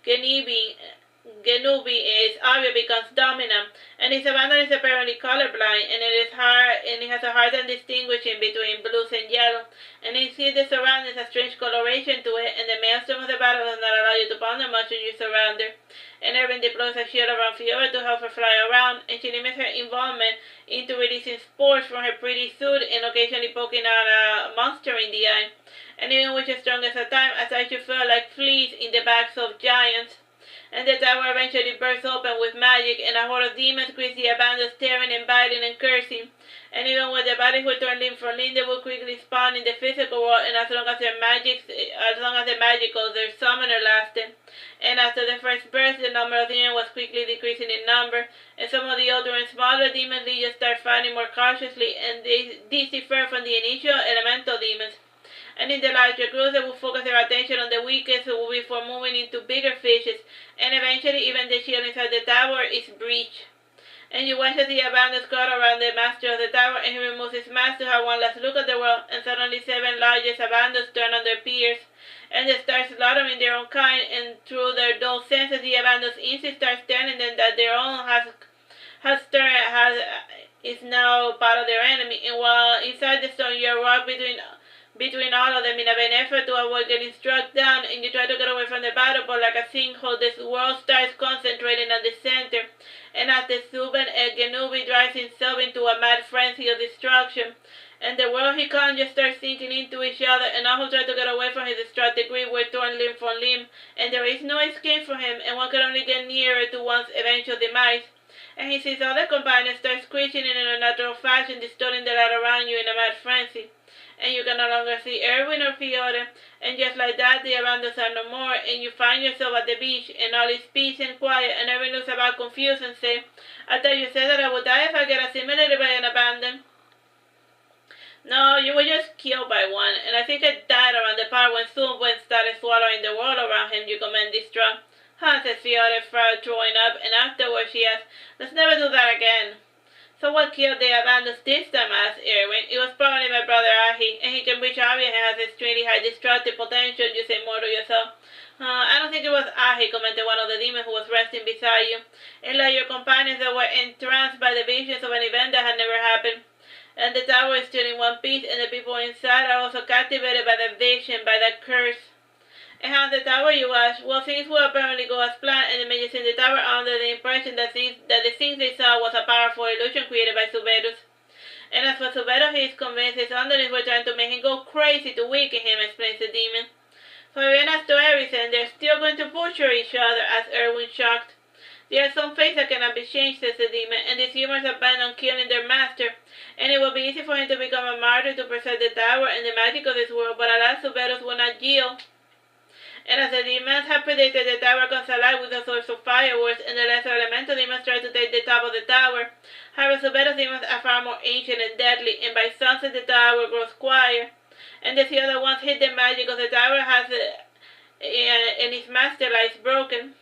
Speaker 1: Genubi is area becomes dominant, and his abandon is apparently colorblind, and it has a hard time distinguishing between blues and yellow, and he sees the surroundings a strange coloration to it, and the maelstrom of the battle does not allow you to ponder much on your surrounder. And Irving deploys a shield around Fiora to help her fly around, and she limits her involvement into releasing spores from her pretty suit and occasionally poking out a monster in the eye. And even with the strongest of time, as I should feel like fleas in the backs of giants. And the tower eventually bursts open with magic, and a horde of demons greets the abandoned, staring and biting and cursing. And even when the bodies were torn limb from limb, they will quickly spawn in the physical world, and as long as the magical, their summoner lasted. And after the first burst, the number of demons was quickly decreasing in number, and some of the older and smaller demon legions start fighting more cautiously, and these differ from the initial elemental demons. And in the larger groups, they will focus their attention on the weakest before moving into bigger fishes, and eventually even the shield inside the tower is breached. And you watch as the abandoned crowd around the master of the tower, and he removes his mask to have one last look at the world, and suddenly 7 largest abandons turn on their peers, and they start slaughtering their own kind, and through their dull senses, the abandoned instinct starts telling them that their own is now part of their enemy, and while inside the stone you are rocked between all of them in a vain effort to avoid getting struck down, and you try to get away from the battle, but like a sinkhole, this world starts concentrating on the center, and as the Subban Genubi drives himself into a mad frenzy of destruction, and the world he conjures starts sinking into each other, and all who try to get away from his distracted grip were torn limb from limb, and there is no escape for him, and one can only get nearer to one's eventual demise. And he sees other companions start screeching in an unnatural fashion, distorting the light around you in a mad frenzy. And you can no longer see Irving or Fiore, and just like that, the abandons are no more, and you find yourself at the beach, and all is peace and quiet, and Irving looks about confused and says, I thought you said that I would die if I get assimilated by an abandon. No, you were just killed by one, and I think I died around the part when Sphynx started swallowing the world around him, you comment distraught. Says Fiore, throwing up, and afterwards she asks, let's never do that again. So what killed the abandons this time? Asked Irving. It was probably my brother Ahi, and he can reach Ahi and has extremely high destructive potential, you say more to yourself. I don't think it was Ahi, commented one of the demons who was resting beside you. And like your companions that were entranced by the visions of an event that had never happened. And the tower is still in one piece, and the people inside are also captivated by the vision, by that curse. And how's the tower, you ask? Well, things will apparently go as planned, and the mages in the tower are under the impression that the things they saw was a powerful illusion created by Suberus. And as for Suberus, he is convinced his underlings were trying to make him go crazy to weaken him, explains the demon. So even as to everything, they're still going to butcher each other, as Irving shocked. There are some fates that cannot be changed, says the demon, and these humans are bent on killing their master, and it will be easy for him to become a martyr to preserve the tower and the magic of this world, but alas, Suberus will not yield. And as the demons had predicted, the tower comes alive with a source of fireworks, and the lesser elemental demons try to take the top of the tower. However, Suberus demons are far more ancient and deadly, and by sunset the tower grows quiet. And the other ones hit the magic of the tower and its master lies broken.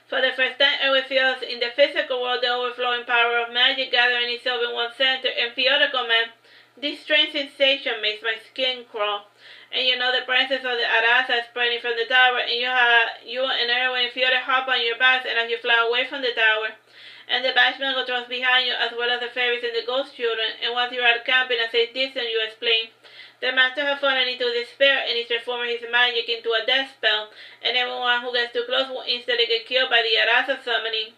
Speaker 1: For the first time, Irving feels in the physical world the overflowing power of magic gathering itself in one center, and Fiora commands, this strange sensation makes my skin crawl. And you know the presence of the Arasa is spreading from the tower, and you and Irving and Fiora hop on your backs, and as you fly away from the tower, and the Bashman go trust behind you, as well as the fairies and the ghost children, and once you are camping a safe distance, you explain, The master has fallen into despair and is transforming his magic into a death spell, and everyone who gets too close will instantly get killed by the Arasa summoning.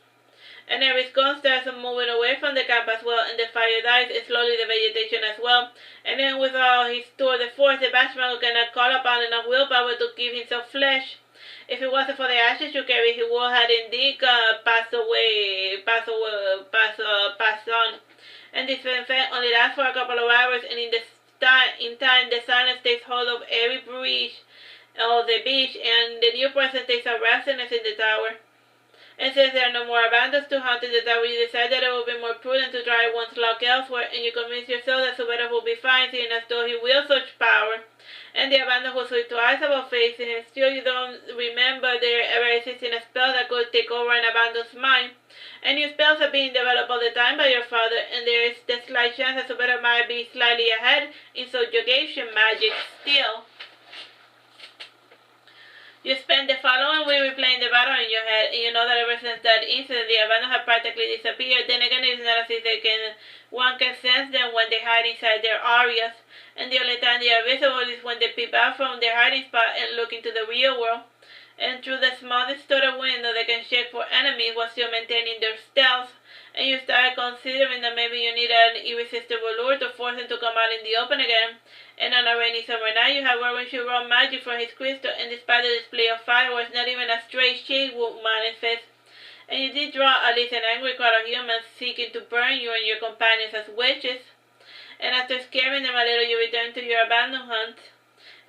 Speaker 1: And Irving's gun starts moving away from the camp as well, and the fire dies, and slowly the vegetation as well. And then with all his tour de force, the Batchmago cannot call upon enough willpower to give himself flesh. If it wasn't for the ashes you carry, he would have indeed passed on. And this event only lasts for a couple of hours, and in time the silence takes hold of every breach of the beach, and the new person takes a restlessness in the tower. And since there are no more abandons to hunt in the tower, you decide that it will be more prudent to try one's luck elsewhere, and you convince yourself that Subera will be fine, seeing as though he wields such power. And the abandon will sweep twice about facing him. Still, you don't remember there ever existing a spell that could take over an abandon's mind. And new spells are being developed all the time by your father, and there is the slight chance that Subera might be slightly ahead in subjugation magic still. You spend the following week replaying the battle in your head, and you know that ever since that incident, the abandons have practically disappeared. Then again, it is not as if one can sense them when they hide inside their areas, and the only time they are visible is when they peep out from their hiding spot and look into the real world. And through the small distorted window, they can check for enemies while still maintaining their stealth. And you start considering that maybe you need an irresistible lure to force them to come out in the open again. And on a rainy summer night, you have Irving shoot raw magic from his crystal, and despite the display of fireworks, not even a stray shade would manifest. And you did draw at least an angry crowd of humans seeking to burn you and your companions as witches. And after scaring them a little, you return to your abandoned hunt.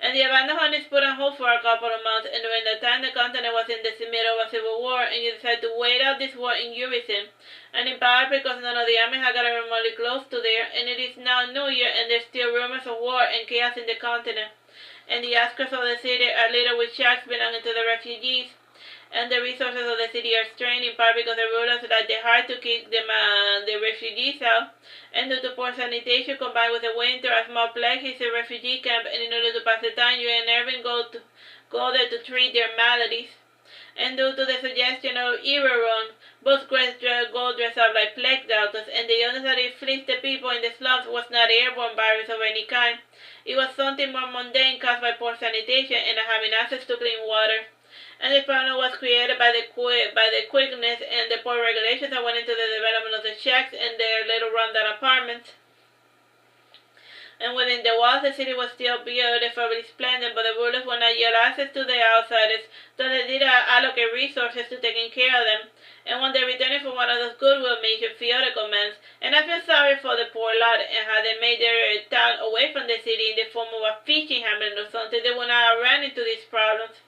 Speaker 1: And the abandoned hunt is put on hold for a couple of months, and during that time the continent was in the middle of a civil war, and you decide to wait out this war in Irving. And in part because none of the armies had gotten remotely close to there, and it is now New Year, and there's still rumors of war and chaos in the continent. And the outskirts of the city are littered with shacks belonging to the refugees. And the resources of the city are strained, in part because the rulers like the hard to kick the refugees out, and due to poor sanitation combined with the winter, a small plague hits the refugee camp, and in order to pass the time, you and Irving go there to treat their maladies. And due to the suggestion of Irving, both go dress up like plague doctors, and the illness that afflicts the people in the slums was not airborne virus of any kind. It was something more mundane caused by poor sanitation and not having access to clean water. And the problem was created by the quickness and the poor regulations that went into the development of the shacks and their little rundown apartments. And within the walls, the city was still beautifully splendid, but the rulers would not yield access to the outsiders, so they did allocate resources to taking care of them. And when they returned from one of those goodwill missions, Fiore commenced, and I feel sorry for the poor lot, and how they made their town away from the city in the form of a fishing hamlet or something, they would not have run into these problems.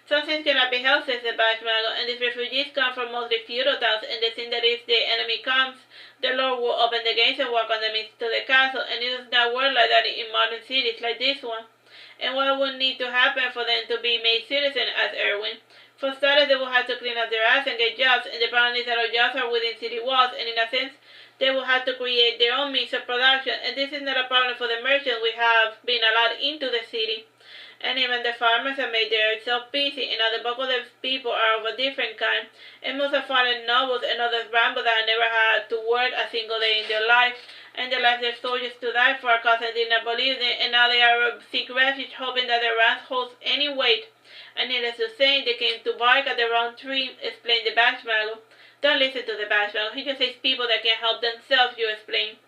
Speaker 1: Some things cannot be helped, says the Batchmago, and these refugees come from mostly feudal towns, and they think that if the enemy comes, the Lord will open the gates and welcome them into the castle, and it does not work like that in modern cities like this one. And what would need to happen for them to be made citizens, asked Irving? For starters, they will have to clean up their ass and get jobs, and the problem is that our jobs are within city walls, and in a sense, they will have to create their own means of production, and this is not a problem for the merchants we have been allowed into the city. And even the farmers have made themselves busy, and now the bulk of the people are of a different kind, and most are fallen nobles and others ramble that have never had to work a single day in their life, and they left their soldiers to die for a cause and did not believe them, and now they are seek refuge, hoping that their ranks hold any weight. And needless to say, they came to bark at the wrong tree, explained the Batchmago. Don't listen to the Batchmago, he just says people that can't help themselves, you explain.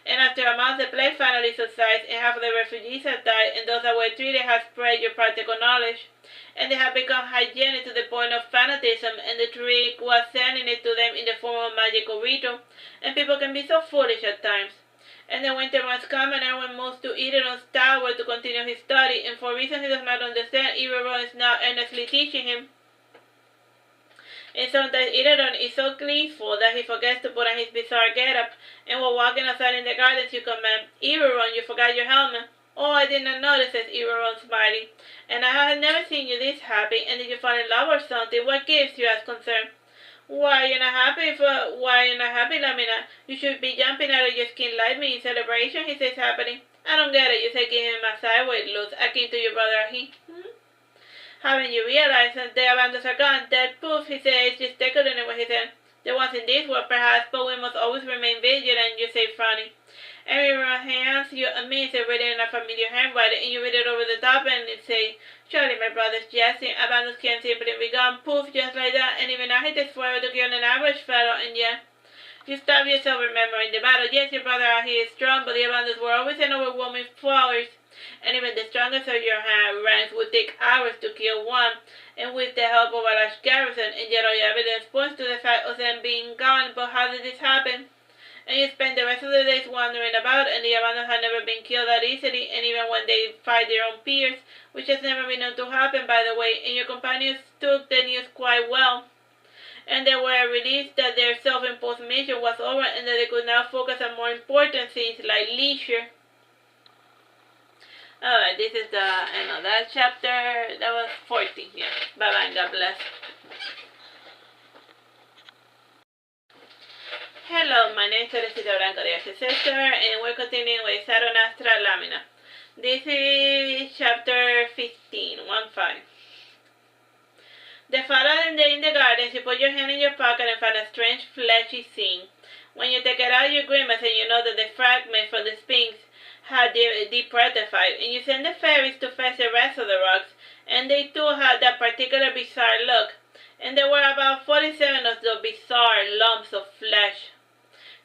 Speaker 1: And after a month, the plague finally subsides, and half of the refugees have died, and those that were treated have spread your practical knowledge. And they have become hygienic to the point of fanaticism, and the trick was sending it to them in the form of magical ritual, and people can be so foolish at times. And the winter months come, and everyone moves to Eden's tower to continue his study, and for reasons he does not understand, Irving is now earnestly teaching him. And sometimes Irving is so gleeful that he forgets to put on his bizarre getup, and while walking outside in the gardens you command, Irving, you forgot your helmet. Oh, I did not notice, says Irving, smiling. And I have never seen you this happy, and did you fall in love or something? What gives you as concern? Why, you're not happy, Lamina? You should be jumping out of your skin like me in celebration, he says happily. I don't get it, you say, give him a sideways look, akin to your brother, Haven't you realized that the abandons are gone? That poof, he says, just decorating with his hand. The ones in this world, perhaps, but we must always remain vigilant, you say, frowning. Irving hands you a missive written in a familiar handwriting, and you read it over the top, and it says, "Surely, my brother's jesting. Abandons can simply be gone, poof, just like that, and even I hate forever to kill an average fellow, and yet you stab yourself remembering the battle. Yes, your brother out here is strong, but the abandons were always an overwhelming force, and even the strongest of your ranks would take hours to kill one, and with the help of a large garrison, and yet all your evidence points to the fact of them being gone. But how did this happen? And you spend the rest of the days wandering about, and the abandons have never been killed that easily, and even when they fight their own peers, which has never been known to happen, by the way, and your companions took the news quite well, and they were released that their self-imposed mission was over, and that they could now focus on more important things like leisure." Alright, this is the end of that chapter. That was 14, yeah. Bye-bye, and God bless. Hello, my name is Teresita, Blanco, the Artsy sister, and we're continuing with Saturnastra Lamina. This is chapter 15, 1-5. The following day in the gardens, you put your hand in your pocket and find a strange fleshy thing. When you take it out, you grimace and you know that the fragment from the Sphynx had depretified, and you send the fairies to fetch the rest of the rocks, and they too had that particular bizarre look, and there were about 47 of those bizarre lumps of flesh.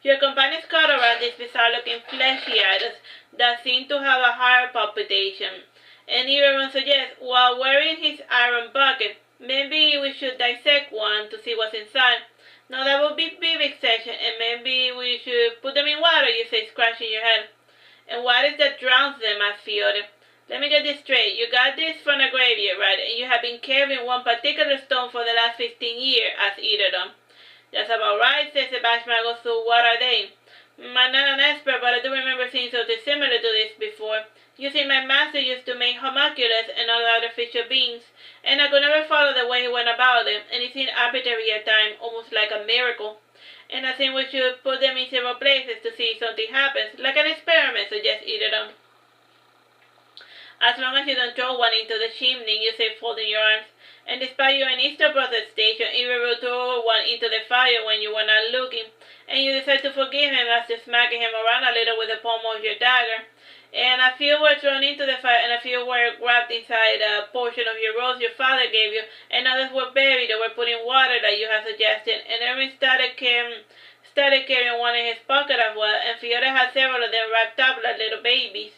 Speaker 1: Your companions caught around these bizarre-looking fleshy items that seemed to have a heart palpitation, and Irving suggests, while wearing his iron bucket, maybe we should dissect one to see what's inside. No, that would be big session, and maybe we should put them in water, you say, scratching your head. And what is that drowns them? Asked Fiore. Let me get this straight. You got this from a graveyard, right? And you have been carrying one particular stone for the last 15 years, asked Irving. That's about right, says the Bashmago. So what are they? I'm not an expert, but I do remember seeing something similar to this before. You see, my master used to make homunculus and other artificial beings, and I could never follow the way he went about them, and it seemed arbitrary at times, almost like a miracle. And I think we should put them in several places to see if something happens, like an experiment, suggests Irving. As long as you don't throw one into the chimney, you say, folding your arms. And despite your initial protestation, Irving threw one into the fire when you were not looking, and you decide to forgive him after smacking him around a little with the palm of your dagger. And a few were thrown into the fire, and a few were grabbed inside a portion of your rose your father gave you, and others were buried or were put in water that you had suggested. And Irving started carrying one in his pocket as well, and Fiore had several of them wrapped up like little babies.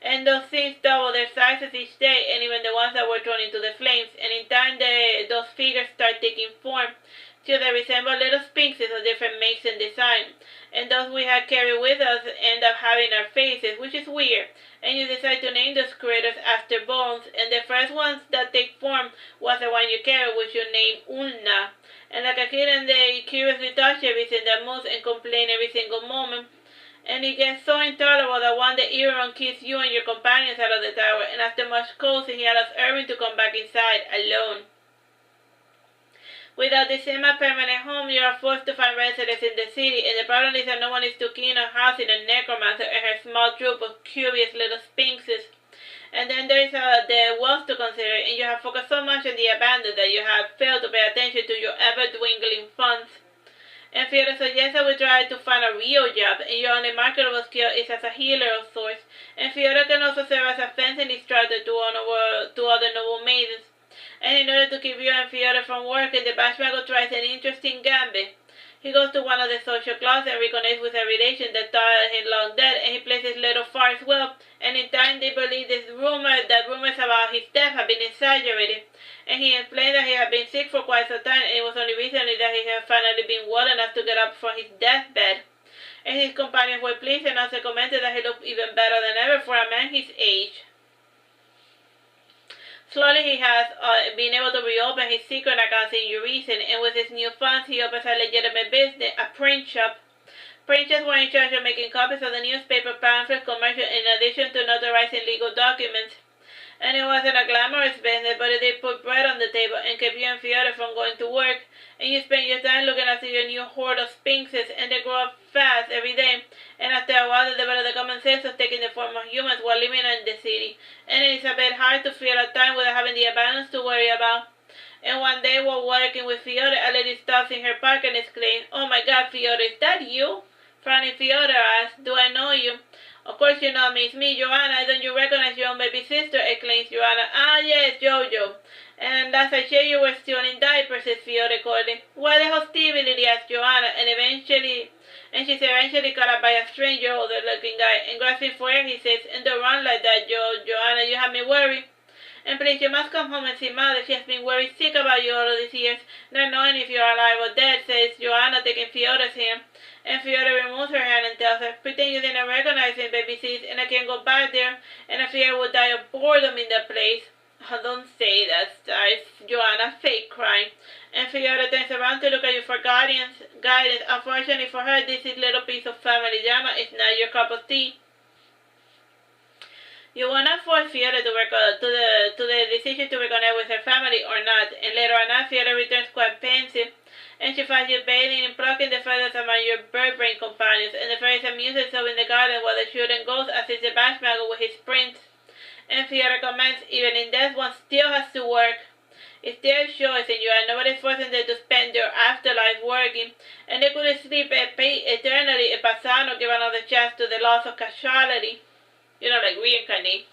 Speaker 1: And those things doubled their sizes each day, and even the ones that were thrown into the flames. And in time, those figures start taking form, till they resemble little sphinxes of different makes and design. And those we had carried with us end up having our faces, which is weird. And you decide to name those creatures after bones, and the first ones that take form was the one you carried, which you named Ulna. And like a kitten, they curiously touch everything that moves and complain every single moment. And it gets so intolerable that one day Irving kicks you and your companions out of the tower, and after much coaxing, he allows Irving to come back inside, alone. Without this semi-permanent home, you are forced to find residents in the city, and the problem is that no one is too keen on housing a necromancer and her small troop of curious little sphinxes. And then there is the wealth to consider, and you have focused so much on the abandoned that you have failed to pay attention to your ever-dwindling funds. And Fiore suggests that we try to find a real job, and your only marketable skill is as a healer of sorts. And Fiore can also serve as a fencing instructor to other noble maidens. And in order to keep you and Fiore from working, the Bashmago tries an interesting gambit. He goes to one of the social clubs and reconnects with a relation that thought him long dead, and he plays his little farce well, and in time they believe that rumors about his death have been exaggerated. And he explained that he had been sick for quite some time, and it was only recently that he had finally been well enough to get up from his deathbed. And his companions were pleased, and also commented that he looked even better than ever for a man his age. Slowly he has been able to reopen his secret accounts in Urizen, and with his new funds he opens a legitimate business, a print shop. Printers were in charge of making copies of the newspaper, pamphlets, commercials, in addition to notarizing legal documents. And it wasn't a glamorous business, but it did put bread on the table and kept you and Fiore from going to work. And you spend your time looking after your new horde of sphinxes, and they grow up fast every day. And after a while, they develop the common sense of taking the form of humans while living in the city. And it is a bit hard to feel at time without having the abundance to worry about. And one day while working with Fiore, a lady stops in her park and exclaims, "Oh my God, Fiore, is that you?" Frowning, Fiore asks, "Do I know you?" "Of course you know me. It's me, Joanna. Don't you recognize your own baby sister?" exclaims Joanna. "Ah, yes, Jojo. And as I say, you were still in diapers," says Fiore coldly. "Why the hostility?" asks Joanna, and she's eventually caught up by a stranger, older-looking guy, and grasping for air, he says, "And don't run like that, Joanna. You have me worried. And please, you must come home and see Mother. She has been worried sick about you all of these years, not knowing if you are alive or dead," says Joanna, taking Fiore's hand. And Fiore removes her hand and tells her, "Pretend you didn't recognize me, baby sis, and I can't go back there, and I fear I would die of boredom in that place." "Oh, don't say that," sighs Joanna, fake crying. And Fiore turns around to look at you for guidance. Unfortunately for her, this little piece of family drama is not your cup of tea. You will not force Fiore to the decision to reconnect with her family or not, and later on that Fiore returns quite pensive, and she finds you bathing and plucking the feathers among your vertebrae companions, and the fairies amuse themselves in the garden while the children goes assists the Bashmago with his prints. And Fiore comments, "Even in death one still has to work. It's their choice, and you are nobody's forcing them to spend their afterlife working, and they could sleep eternally if Bassano give another chance to the loss of casualty." Like reincarnate.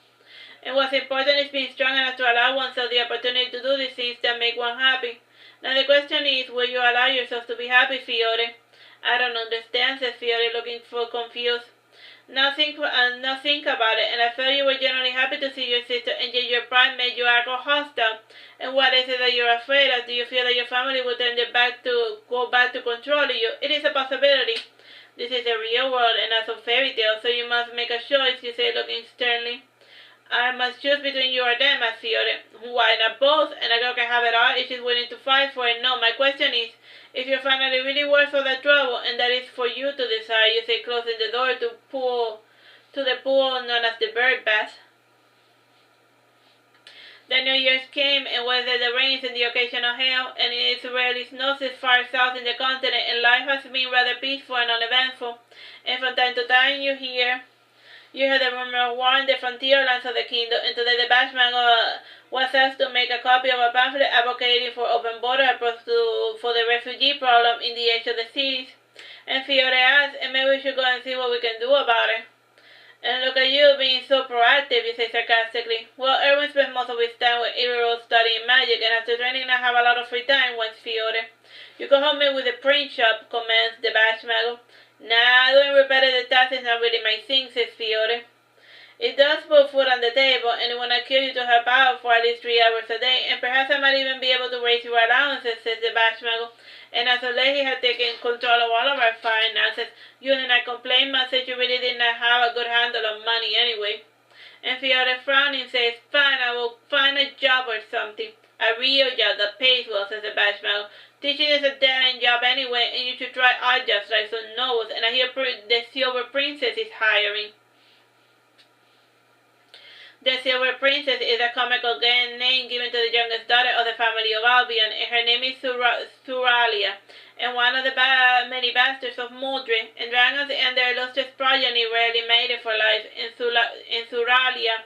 Speaker 1: And what's important is being strong enough to allow oneself the opportunity to do these things that make one happy. Now the question is, will you allow yourself to be happy, Fiore? "I don't understand," says Fiore, looking for confused. Now think about it, and I felt you were genuinely happy to see your sister, and yet your pride made you act hostile. And what is it that you're afraid of? Do you feel that your family will go back to controlling you? It is a possibility. This is a real world and not some fairy tale, so you must make a choice," you say, looking sternly. "I must choose between you or them," asked Fiore. "Why not both? And a girl can have it all if she's willing to fight for it." "No, my question is, if you're finally really worth all the trouble, and that is for you to decide," you say, closing the door to the pool known as the bird bath. The New Year's came, and whether the rains and the occasional hail, and it rarely snows as far south in the continent, and life has been rather peaceful and uneventful. And from time to time you hear the rumor of war in the frontier lands of the kingdom, and today the Bashman was asked to make a copy of a pamphlet advocating for open border approach for the refugee problem in the edge of the cities. And Fiore asks, "And maybe we should go and see what we can do about it." "And look at you being so proactive," you say sarcastically. "Well, Irving spends most of his time with Irving studying magic, and after training I have a lot of free time," wants Fiore. "You can help me with the print shop," comments the Bashmago. "Nah, doing repetitive tasks is not really my thing," says Fiore. "It does put food on the table, and it will not kill you to help out for at least 3 hours a day, and perhaps I might even be able to raise your allowances," says the Bashmago. "And as of late he has taken control of all of our finances. You did not complain much, that you really did not have a good handle on money anyway." And Fiore frowning says, "Fine, I will find a job or something. A real job that pays well," says the Bashmago. "Teaching is a dead-end job anyway, and you should try odd jobs like some nobles, and I hear the Silver Princess is hiring." The Silver Princess is a comical name given to the youngest daughter of the family of Albion, and her name is Suralia, and one of the many bastards of Mordred, and dragons and their illustrious progeny rarely made it for life, and Suralia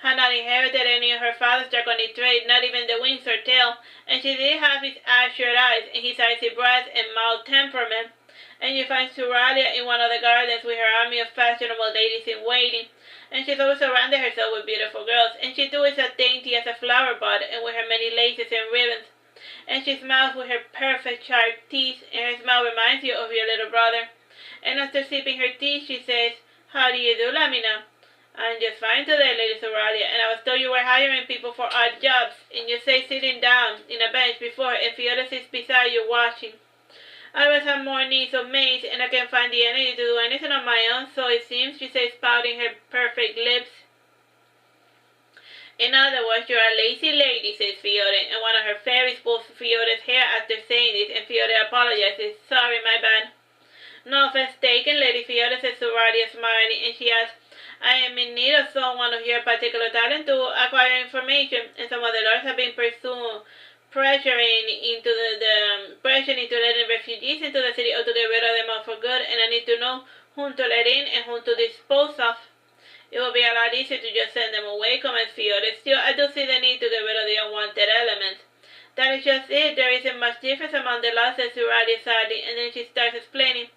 Speaker 1: had not inherited any of her father's draconic trait, not even the wings or tail, and she did have his azure eyes, and his icy breath and mild temperament. And you find Suralia in one of the gardens with her army of fashionable ladies in waiting, and she's always surrounded herself with beautiful girls, and she too is as dainty as a flower bud, and with her many laces and ribbons, and she smiles with her perfect sharp teeth, and her smile reminds you of your little brother. And after sipping her tea, she says, "How do you do, Lamina?" "I'm just fine today, Lady Suralia, and I was told you were hiring people for odd jobs," and you say, sitting down in a bench before, and Fiona sits beside you watching. "I always have more needs of maids, and I can't find the energy to do anything on my own, so it seems," she says, pouting her perfect lips. "In other words, you're a lazy lady," says Fiore, and one of her fairies pulls Fiore's hair after saying this, and Fiore apologizes. "Sorry, my bad." "No offense taken, Lady Fiore," says Suralia, smiling, and she asks, "I am in need of someone of your particular talent to acquire information, and some of the lords have been pressuring into letting refugees into the city or to get rid of them all for good, and I need to know whom to let in and whom to dispose of." "It will be a lot easier to just send them away," comments Fiore. "Still, I do see the need to get rid of the unwanted elements." That is just it. There isn't much difference among the laws, says Uralia sadly, and then she starts explaining.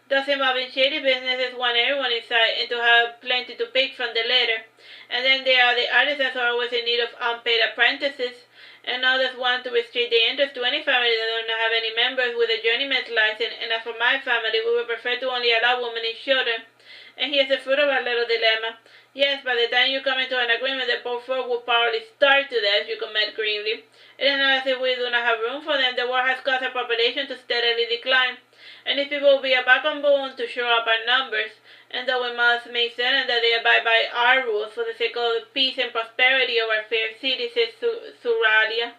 Speaker 1: Those involving shady businesses want everyone inside and to have plenty to pick from the litter. And then there are the artisans who are always in need of unpaid apprentices, and others want to restrict the entrance to any family that do not have any members with a journeyman's license, and as for my family, we would prefer to only allow women and children. And here's the fruit of our little dilemma. Yes, by the time you come into an agreement, the poor folk will probably starve to death, you comment grimly. It is not as if we do not have room for them. The war has caused our population to steadily decline, and these people will be a backbone to shore up our numbers. And though we must make certain that they abide by our rules for the sake of peace and prosperity of our fair city, says Suralia.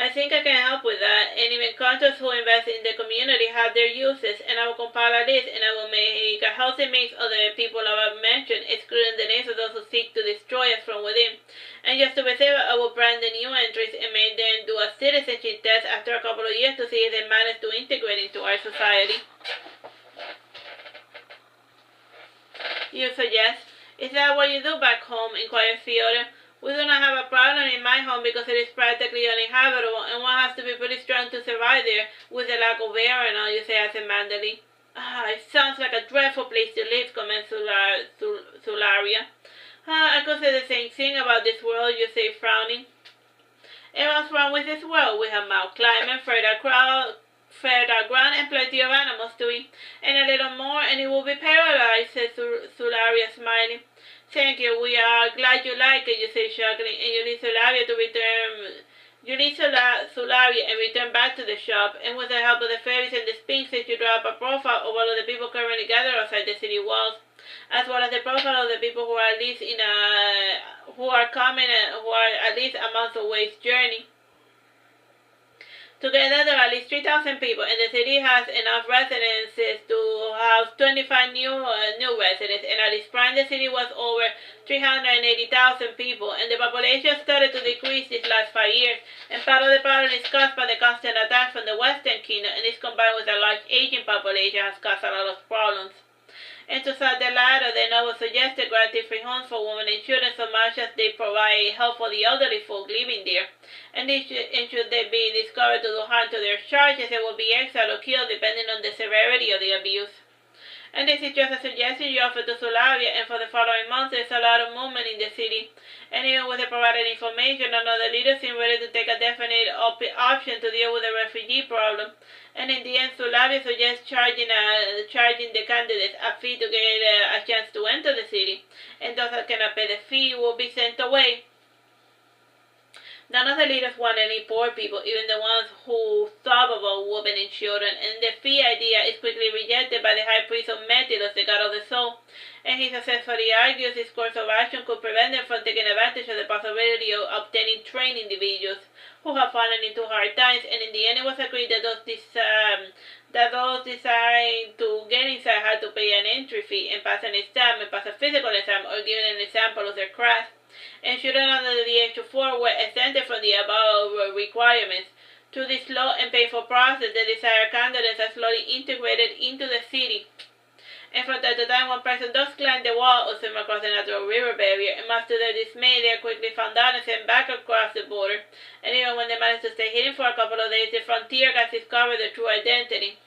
Speaker 1: I think I can help with that, and even countries who invest in the community have their uses, and I will compile a list, and I will make a healthy mix of the people I have mentioned, excluding the names of those who seek to destroy us from within. And just to be safe, I will brand the new entries and make them do a citizenship test after a couple of years to see if they manage to integrate into our society. You suggest, is that what you do back home? Inquired Theodore. We do not have a problem in my home because it is practically uninhabitable, and one has to be pretty strong to survive there with the lack of air and all, you say, absent-mindedly. It sounds like a dreadful place to live, commented Sularia. I could say the same thing about this world, you say, frowning. And what's wrong with this world? We have mild climate, fertile ground, and plenty of animals to eat, and a little more, and it will be paradise, said Sularia, smiling. Thank you, we are glad you like it, you say, chuckling, and you leave Sularia and return back to the shop, and with the help of the fairies and the Sphynx, you draw up a profile of all of the people currently gathered outside the city walls, as well as the profile of the people who are at least who are at least a month away's journey. Together, there are at least 3,000 people, and the city has enough residences to house 25 new residents, and at its prime, the city was over 380,000 people, and the population started to decrease these last 5 years, and part of the problem is caused by the constant attacks from the Western Kingdom, and this combined with a large aging population has caused a lot of problems. And to solve the latter, the novel suggested granting free homes for women and children so much as they provide help for the elderly folk living there. And should they be discovered to do harm to their charges, they will be exiled or killed depending on the severity of the abuse. And this is just a suggestion you offer to Sularia, and for the following months there's a lot of movement in the city. And even with the provided information, none of the leaders seem ready to take a definite option to deal with the refugee problem. And in the end, Sularia suggests charging the candidates a fee to get a chance to enter the city. And those that cannot pay the fee will be sent away. None of the leaders want any poor people, even the ones who thought about women and children, and the fee idea is quickly rejected by the high priest of Metilus, the god of the soul, and he successfully argues this course of action could prevent them from taking advantage of the possibility of obtaining trained individuals who have fallen into hard times, and in the end it was agreed that those designed to get inside had to pay an entry fee and pass an exam, and pass a physical exam, or give an example of their craft. And children under the age of 4 were exempted from the above requirements. Through this slow and painful process, the desired candidates are slowly integrated into the city. And from time to time, one person does climb the wall or swim across the natural river barrier, and much to their dismay, they are quickly found out and sent back across the border. And even when they manage to stay hidden for a couple of days, the frontier guards discover their true identity.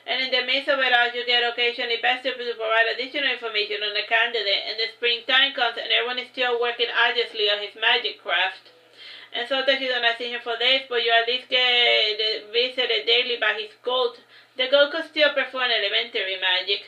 Speaker 1: And in the midst of it all, you get occasionally pestered to provide additional information on the candidate, and the springtime comes and everyone is still working arduously on his magic craft. And sometimes you do not see him for days, but you at least get visited daily by his goat. The goat could still perform elementary magic.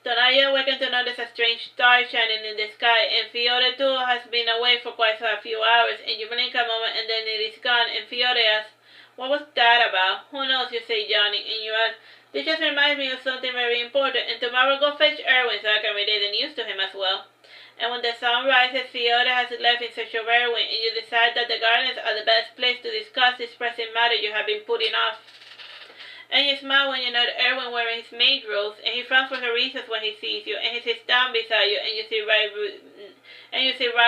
Speaker 1: Tonight you awaken to notice a strange star shining in the sky, and Fiore too has been away for quite a few hours, and you blink a moment and then it is gone, and Fiore asks, "What was that about?" "Who knows," you say, Johnny, and you add, "This just reminds me of something very important, and tomorrow go fetch Irving so I can relay the news to him as well." And when the sun rises, Fiore has left in search of Irving, and you decide that the gardens are the best place to discuss this pressing matter you have been putting off. And you smile when you note Irving wearing his maid robes, and he frowns for some reasons when he sees you, and he sits down beside you, and you see right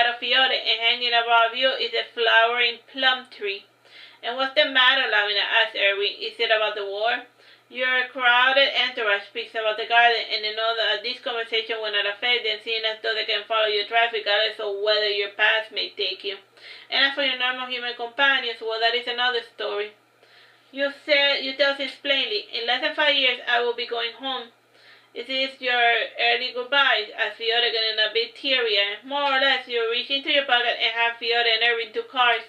Speaker 1: of Fiore, and hanging above you is a flowering plum tree. "And what's the matter, Lamina?" asks Irving. "Is it about the war?" Your crowded entourage speaks about the garden, and they know that this conversation will not affect them, seeing as though they can follow your drive regardless of whether your path may take you. And as for your normal human companions, well, that is another story. You tell us plainly, in less than 5 years I will be going home. It is your early goodbye, as Fiore getting a bit teary-eyed. More or less, you reach into your pocket and have Fiore and Irving 2 cards.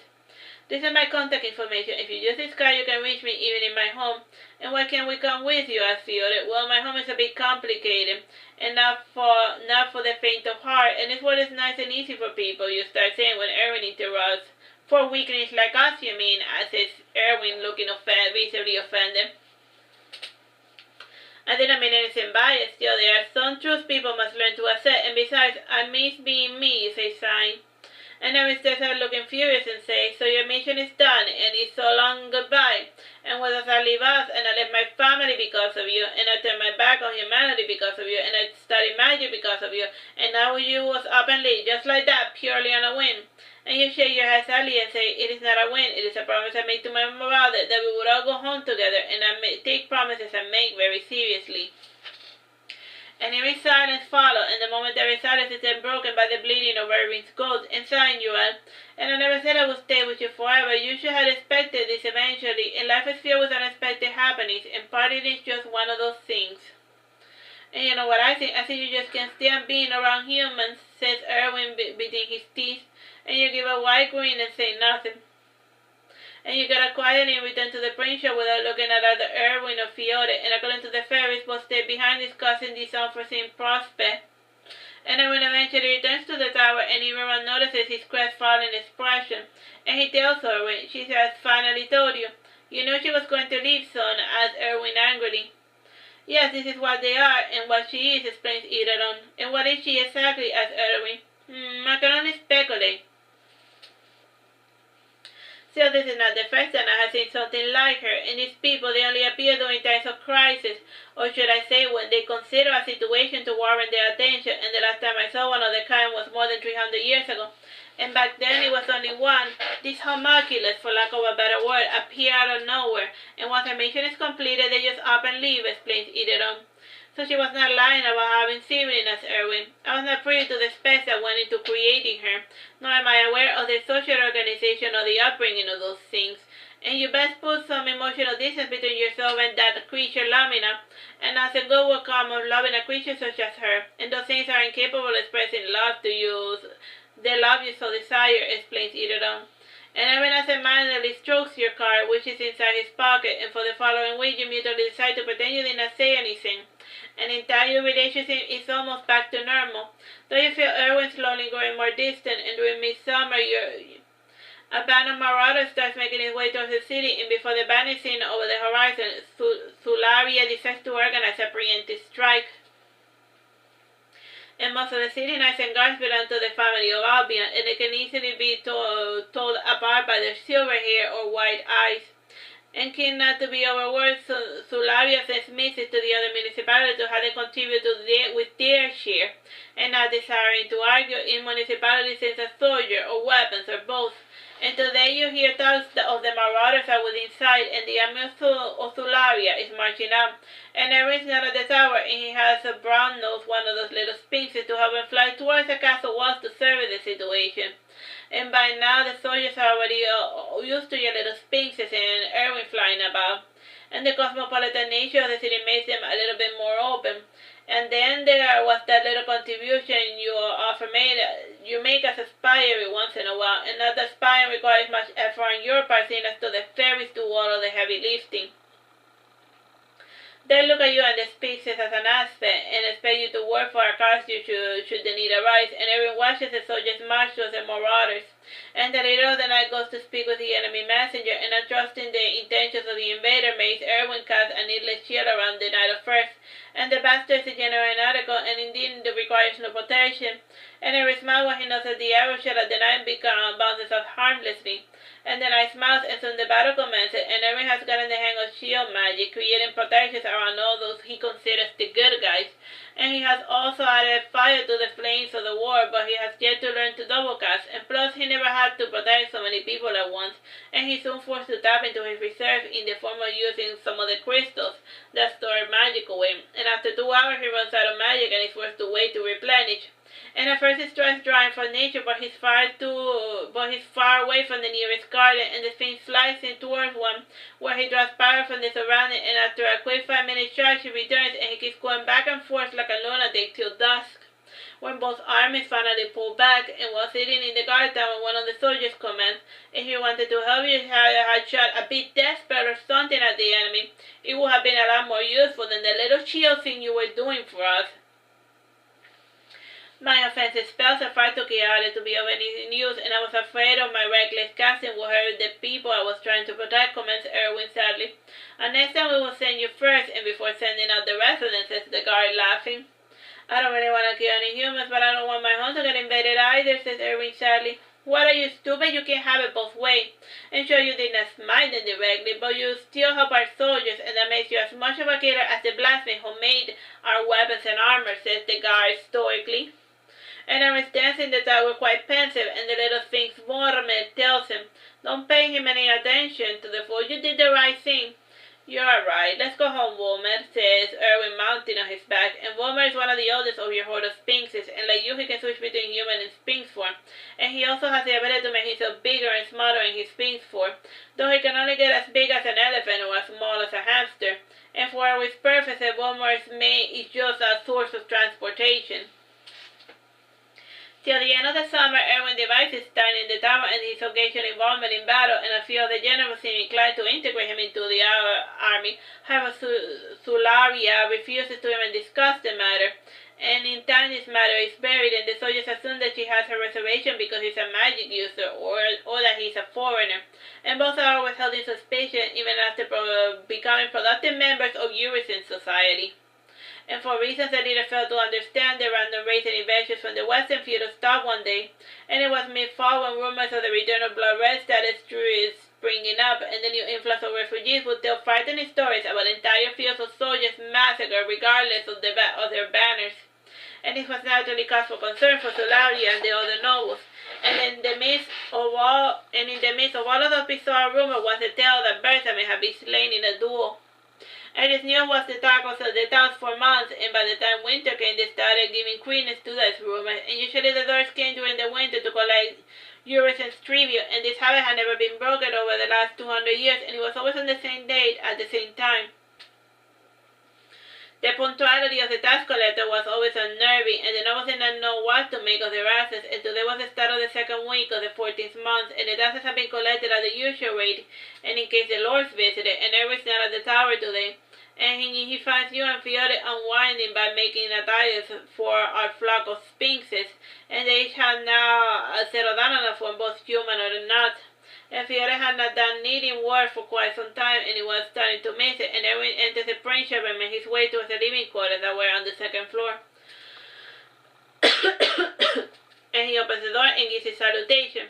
Speaker 1: This is my contact information. If you use this card, you can reach me even in my home. And why can't we come with you? Asked Fiore. Well, my home is a bit complicated, and not for the faint of heart. And it's what is nice and easy for people, you start saying when Irving interrupts. For weaklings like us, you mean? Says Irving, looking visibly offended. I didn't mean anything biased. Still, there are some truths people must learn to accept. And besides, I miss being me, you say, sighing. And then we start looking furious and say, so your mission is done, and it's so long goodbye. And with us I leave us, and I left my family because of you, and I turned my back on humanity because of you, and I studied magic because of you, and now you was up and leave, just like that, purely on a whim. And you shake your head sadly and say, it is not a whim, it is a promise I made to my mother that we would all go home together, and I take promises I make very seriously. And every silence followed, and the momentary silence is then broken by the bleeding of Irving's ghost, and sighing you all. And I never said I would stay with you forever. You should have expected this eventually, and life is filled with unexpected happenings, and parting is just one of those things. And you know what I think? I think you just can't stand being around humans, says Irving between his teeth, and you give a wide grin and say nothing. And you gotta quietly return to the print shop without looking at either Irving or Fiore, and according to the fairies, will stay behind discussing this unforeseen prospect. And Irving eventually returns to the tower, and everyone notices his crestfallen expression. And he tells Irving, she has finally told you. You knew she was going to leave soon, asked Irving angrily. Yes, this is what they are, and what she is, explains Irving. And what is she exactly, asked Irving. I can only speculate. So this is not the first time I have seen something like her, and these people, they only appear during times of crisis, or should I say when they consider a situation to warrant their attention, and the last time I saw one of the kind was more than 300 years ago, and back then it was only one. This homunculus, for lack of a better word, appear out of nowhere, and once her mission is completed, they just up and leave, explains Irving. So she was not lying about having siblings, as Irving. I was not privy to the specs that went into creating her, nor am I aware of the social organization or the upbringing of those things. And you best put some emotional distance between yourself and that creature Lamina, and nothing good will come of loving a creature such as her, and those things are incapable of expressing love to you, the love you so desire, explains Irving. And Irving absentmindedly strokes your card, which is inside his pocket, and for the following week you mutually decide to pretend you did not say anything. And in time your relationship is almost back to normal. Though you feel Irving slowly growing more distant, and during midsummer a band of marauders starts making its way towards the city, and before the band is seen over the horizon, Sularia decides to organize a preemptive strike. And most of the city knights and guards belong to the family of Albion, and they can easily be told apart by their silver hair or white eyes. And keen not to be overworked, Sularia sends messages to the other municipalities to have them contribute with their share, and not desiring to argue, each municipality sends a soldier or weapons or both. And today you hear talks of the marauders are within sight, and the army of Sularia is marching up. And Irving's not at the tower, and he has a brown nose, one of those little sphinxes, to help him fly towards the castle walls to survey the situation. And by now the soldiers are already used to your little sphinxes and Irving flying about. And the cosmopolitan nature of the city makes them a little bit more open. And then there was that little contribution you make as a spy every once in a while, and not that spying requires much effort on your part, seeing as to the fairies do all of the heavy lifting. They look at you and the species as an aspect, and expect you to work for a cause should the need arise, and everyone watches the soldiers march towards the marauders. And the leader of the night goes to speak with the enemy messenger, and not trusting the intentions of the invader, makes Irving cast a needless shield around the night of first. And the bastard is a genuine article, and indeed it requires no protection. And Irving smiles when he knows that the arrow shot at the night bounces off harmlessly. And the night smiles, and soon the battle commences, and Irving has gotten the hang of shield magic, creating protections around all those he considers the good guys. And he has also added fire to the flames of the war, but he has yet to learn to double cast, and plus he never never had to protect so many people at once, and he's soon forced to tap into his reserve in the form of using some of the crystals that store magic away, and after 2 hours he runs out of magic and is forced to wait to replenish. And at first he tries drawing from nature, but he's far away from the nearest garden, and the Sphynx flies in towards one, where he draws power from the surrounding, and after a quick 5-minute charge he returns, and he keeps going back and forth like a lunatic till dusk, when both armies finally pull back. And while sitting in the guard tower, one of the soldiers comments, if you wanted to help you had shot a bit desperate or something at the enemy, it would have been a lot more useful than the little shield thing you were doing for us. My offensive spells are far too chaotic to be of any use, and I was afraid of my reckless casting would hurt the people I was trying to protect, comments Irving sadly. And next time we will send you first, and before sending out the rest of them, says the guard, laughing. I don't really want to kill any humans, but I don't want my home to get invaded either, says Irving sadly. What, are you stupid? You can't have it both ways. And sure, you did not smite them directly, but you still help our soldiers, and that makes you as much of a killer as the blacksmith who made our weapons and armor, says the guard stoically. And I was dancing in the tower quite pensive, and the little Sphynx Vormel tells him, don't pay him any attention to the fool, you did the right thing. You're right, let's go home, Vormel, says Irving, mounting on his back, and Vormel is one of the oldest of your horde of Sphynxes, and like you, he can switch between human and Sphynx form, and he also has the ability to make himself bigger and smaller in his Sphynx form, though he can only get as big as an elephant or as small as a hamster, and for his purposes, Vormel's mane is just a source of transportation. Till the end of the summer, Irving devises time in the tower and his occasional involvement in battle, and a few of the generals seem inclined to integrate him into the army. However, Sularia refuses to even discuss the matter, and in time this matter is buried, and the soldiers assume that she has her reservation because he's a magic user or that he's a foreigner. And both are always held in suspicion even after becoming productive members of Urizen society. And for reasons that neither failed to understand, the random raids and invasions from the western feudal stopped one day, and it was mid-fall when rumors of the return of blood red started springing up, and the new influx of refugees would tell frightening stories about entire fields of soldiers massacred regardless of their banners. And this was naturally cause for concern for Sularia and the other nobles. And in the midst of all of those bizarre rumors was the tale that Bertha may have been slain in a duel. And this news was the talk of the towns for months, and by the time winter came, they started giving credence to that rumor, and usually the doors came during the winter to collect Urizen's tribute, and this habit had never been broken over the last 200 years, and it was always on the same date at the same time. The punctuality of the tax collector was always unnerving, and the nobles did not know what to make of their assets, and today was the start of the second week of the 14th month, and the taxes had been collected at the usual rate, and in case the lords visited, and Irving's not at the tower today, and he finds you and Fiore unwinding by making attires for our flock of Sphinxes, and they each have now settled down on a form, both human or not. And Fiore had not done knitting work for quite some time, and he was starting to miss it, and Irving enters the print shop and made his way towards the living quarters that were on the second floor. And he opens the door and gives his salutation.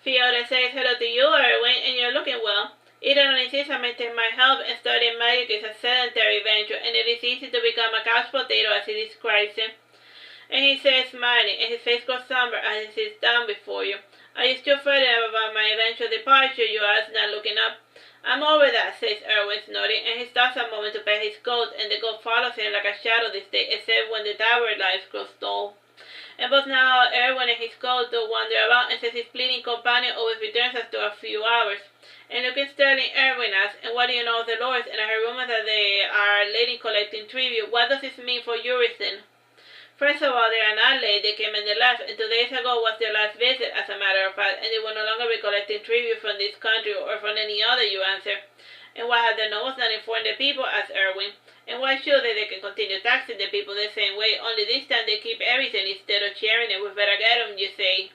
Speaker 1: Fiore says hello to you, Irving, and you're looking well. Either on insists I may take my help, and studying magic is a sedentary venture, and it is easy to become a couch potato as he describes it. And he says, smiling, and his face grows somber as he sits down before you. Are you still frightened about my eventual departure? You ask, not looking up. I'm over that, says Irving, nodding, and he stops a moment to pet his coat, and the goat follows him like a shadow this day, except when the tower lights grow dull. And both now Irving and his goat do wander about, and says his pleading companion always returns after a few hours. And looking sternly, Irving asks, and what do you know of the lords? And I heard rumors that they are late in collecting tribute. What does this mean for Urizen? First of all, they are not late, they came and they left, and 2 days ago was their last visit, as a matter of fact, and they will no longer be collecting tribute from this country or from any other, you answer. And why have the nobles not informed the people, asked Irving? And why should they? They can continue taxing the people the same way, only this time they keep everything instead of sharing it. We better get them, you say.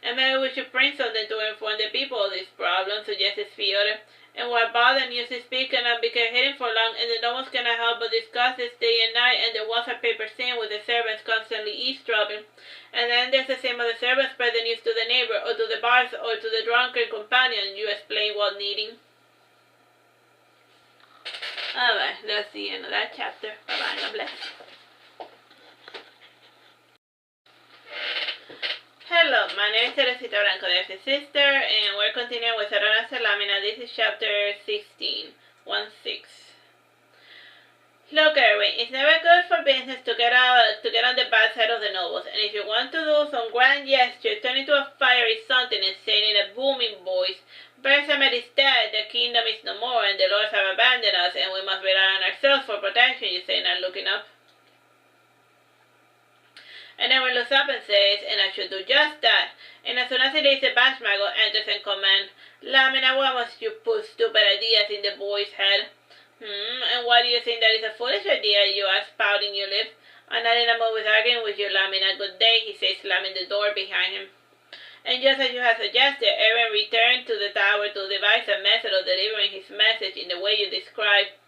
Speaker 1: And maybe we should print something to inform the people of this problem, suggested Fiore. And while Bother news to speak cannot be kept hidden for long, and the nobles cannot help but discuss this day and night, and the walls are paper thin with the servants constantly eavesdropping. And then there's the same of the servants spread the news to the neighbor, or to the bars, or to the drunken companion. You explain what needing. Alright, that's the end of that chapter. Bye-bye, God bless. Hello My name is Teresita Blanco, there's a sister, and we're continuing with Saturnastra Lamina. This is chapter 16, 1-6. Look, Irving, it's never good for business to get on the bad side of the nobles, and if you want to do some grand gesture, turn into a fiery something and say in a booming voice, Vertebrae is dead, the kingdom is no more, and the lords have abandoned us, and we must rely on ourselves for protection, you say, not looking up. And then he looks up and says, and I should do just that. And as soon as he leaves, the Bashmago enters and commands, Lamina, why must you put stupid ideas in the boy's head? And why do you think that is a foolish idea, you ask, pouting your lips? I'm not in a mood with arguing with you, Lamina. Good day, he says, slamming the door behind him. And just as you have suggested, Irving returned to the tower to devise a method of delivering his message in the way you described.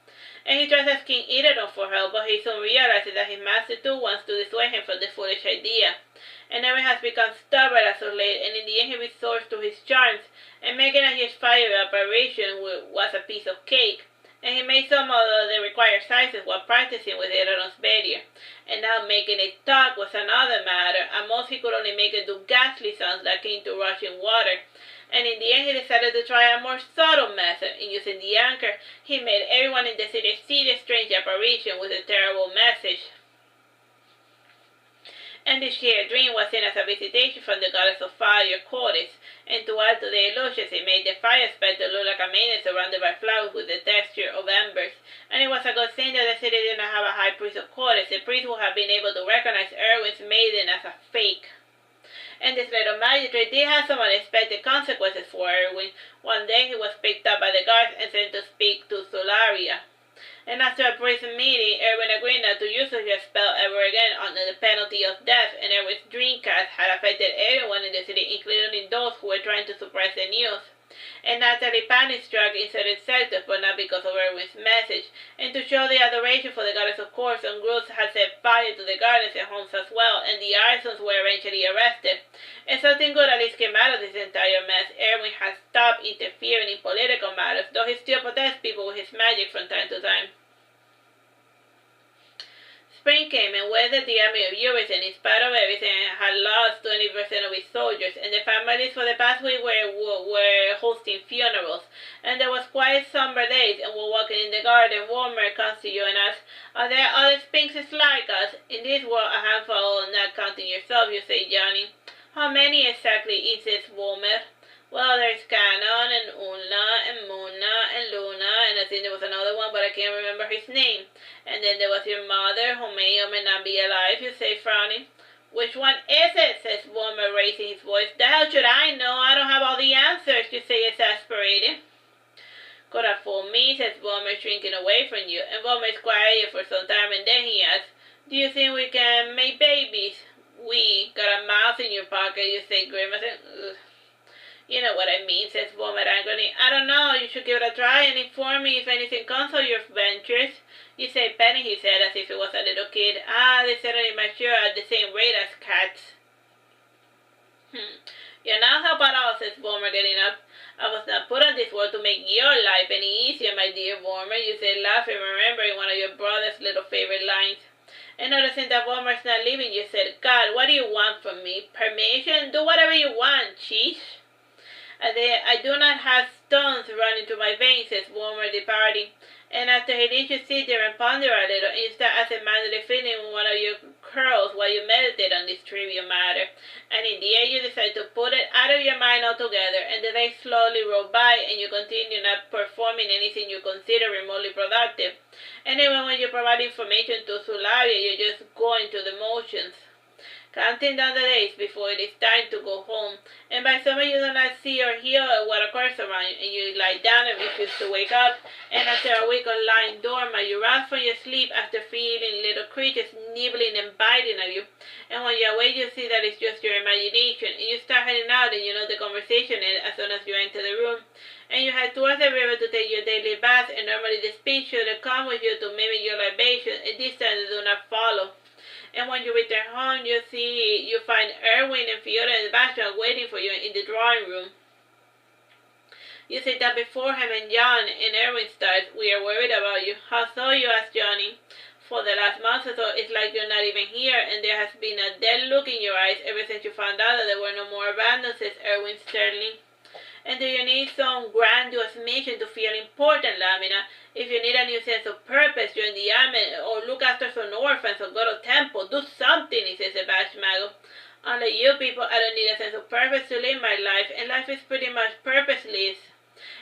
Speaker 1: And he tries asking Irving for help, but he soon realizes that his master too wants to dissuade him from the foolish idea. And Irving has become stubborn as of late, and in the end he resorts to his charms, and making a huge fire apparition was a piece of cake. And he made some of the required sizes while practicing with Irving's barrier. And now making it talk was another matter. At most he could only make it do ghastly sounds like into rushing water. And in the end he decided to try a more subtle method. In using the anchor, he made everyone in the city see the strange apparition with a terrible message. And this sheer dream was seen as a visitation from the goddess of fire, Chorus, and to add to the illusions, it made the fire spectre look like a maiden surrounded by flowers with the texture of embers. And it was a good thing that the city did not have a high priest of Chorus. The priest would have been able to recognize Irving's maiden as a fake. And this little magistrate did have some unexpected consequences for Irving. One day he was picked up by the guards and sent to speak to Solaria. And after a brief meeting, Irving agreed not to use such a spell ever again under the penalty of death, and Irving's dreamcast had affected everyone in the city, including those who were trying to suppress the news. And naturally panic struck in certain sectors, but not because of Irving's message. And to show the adoration for the goddess of course, some groups had set fire to the gardens and homes as well, and the arsons were eventually arrested. And something good at least came out of this entire mess. Irving has stopped interfering in political matters, though he still protects people with his magic from time to time. Spring came and weathered the army of Irving, in spite of everything, had lost 20% of its soldiers, and the families for the past week were hosting funerals. And there was quiet somber days, and while walking in the garden, Warmer comes to you and asks, are there other Sphynxes like us? In this world, a handful, not counting yourself, you say, Johnny. How many exactly, insists Warmer. Well, there's Canon, and Una, and Muna, and Luna, and I think there was another one, but I can't remember his name. And then there was your mother, who may or may not be alive, you say, frowning. Which one is it? Says Warmer, raising his voice. The hell should I know? I don't have all the answers, you say, exasperated. Could have fooled me, says Warmer, shrinking away from you. And Warmer is quiet for some time, and then he asks, do you think we can make babies? We got a mouse in your pocket, you say, grimacing. Ugh. You know what I mean, says Warmer angrily. I don't know, you should give it a try and inform me if anything comes of your ventures. You say Penny, he said, as if it was a little kid. Ah, they certainly mature at the same rate as cats. You're not help at all, says Warmer, getting up. I was not put on this world to make your life any easier, my dear Warmer, you say, laughing, remembering one of your brother's little favorite lines. And noticing that Warmer's not leaving, you said, God, what do you want from me? Permission? Do whatever you want, cheese. I do not have stones running through my veins, says Warmer, departing. And after he leaves you sit there and ponder a little, and you start absent-mindedly feeling one of your curls while you meditate on this trivial matter. And in the end you decide to put it out of your mind altogether, and the days slowly roll by, and you continue not performing anything you consider remotely productive. And even when you provide information to Solaria, you're just going through the motions, counting down the days before it is time to go home. And by summer you do not see or hear what occurs around you, and you lie down and refuse to wake up. And after a week of lying dormant, you rouse from your sleep after feeling little creatures nibbling and biting at you. And when you awake, you see that it's just your imagination, and you start heading out, and you know the conversation ends as soon as you enter the room. And you head towards the river to take your daily bath, and normally the sphinx should come with you to mimic your libation, and this time they do not follow. And when you return home, you find Irving and Fiona and the bachelor waiting for you in the drawing room. You sit down before him and John, and Irving starts, we are worried about you. How so, you ask Johnny. for the last month or so, it's like you're not even here, and there has been a dead look in your eyes ever since you found out that there were no more abandons, says Irving sternly. And do you need some grandiose mission to feel important, Lamina? If you need a new sense of purpose, join the army, or look after some orphans, or go to temple, do something, he says, Mago. Unlike you people, I don't need a sense of purpose to live my life, and life is pretty much purposeless.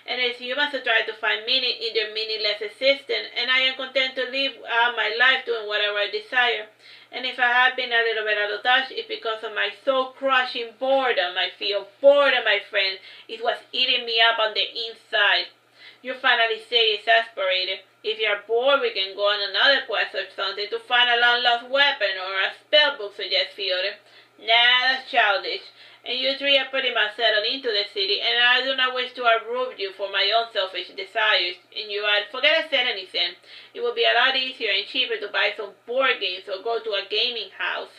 Speaker 1: And it's humans who try to find meaning in their meaningless existence, and I am content to live my life doing whatever I desire. And if I have been a little bit out of touch, it's because of my soul-crushing boredom. I feel boredom, my friend. It was eating me up on the inside. You finally say exasperated. If you're bored, we can go on another quest or something to find a long-lost weapon or a spellbook, suggests Fiore. Nah, that's childish. And you three are pretty much settled into the city, and I do not wish to uproot you for my own selfish desires. And you add, forget I said anything. It would be a lot easier and cheaper to buy some board games or go to a gaming house.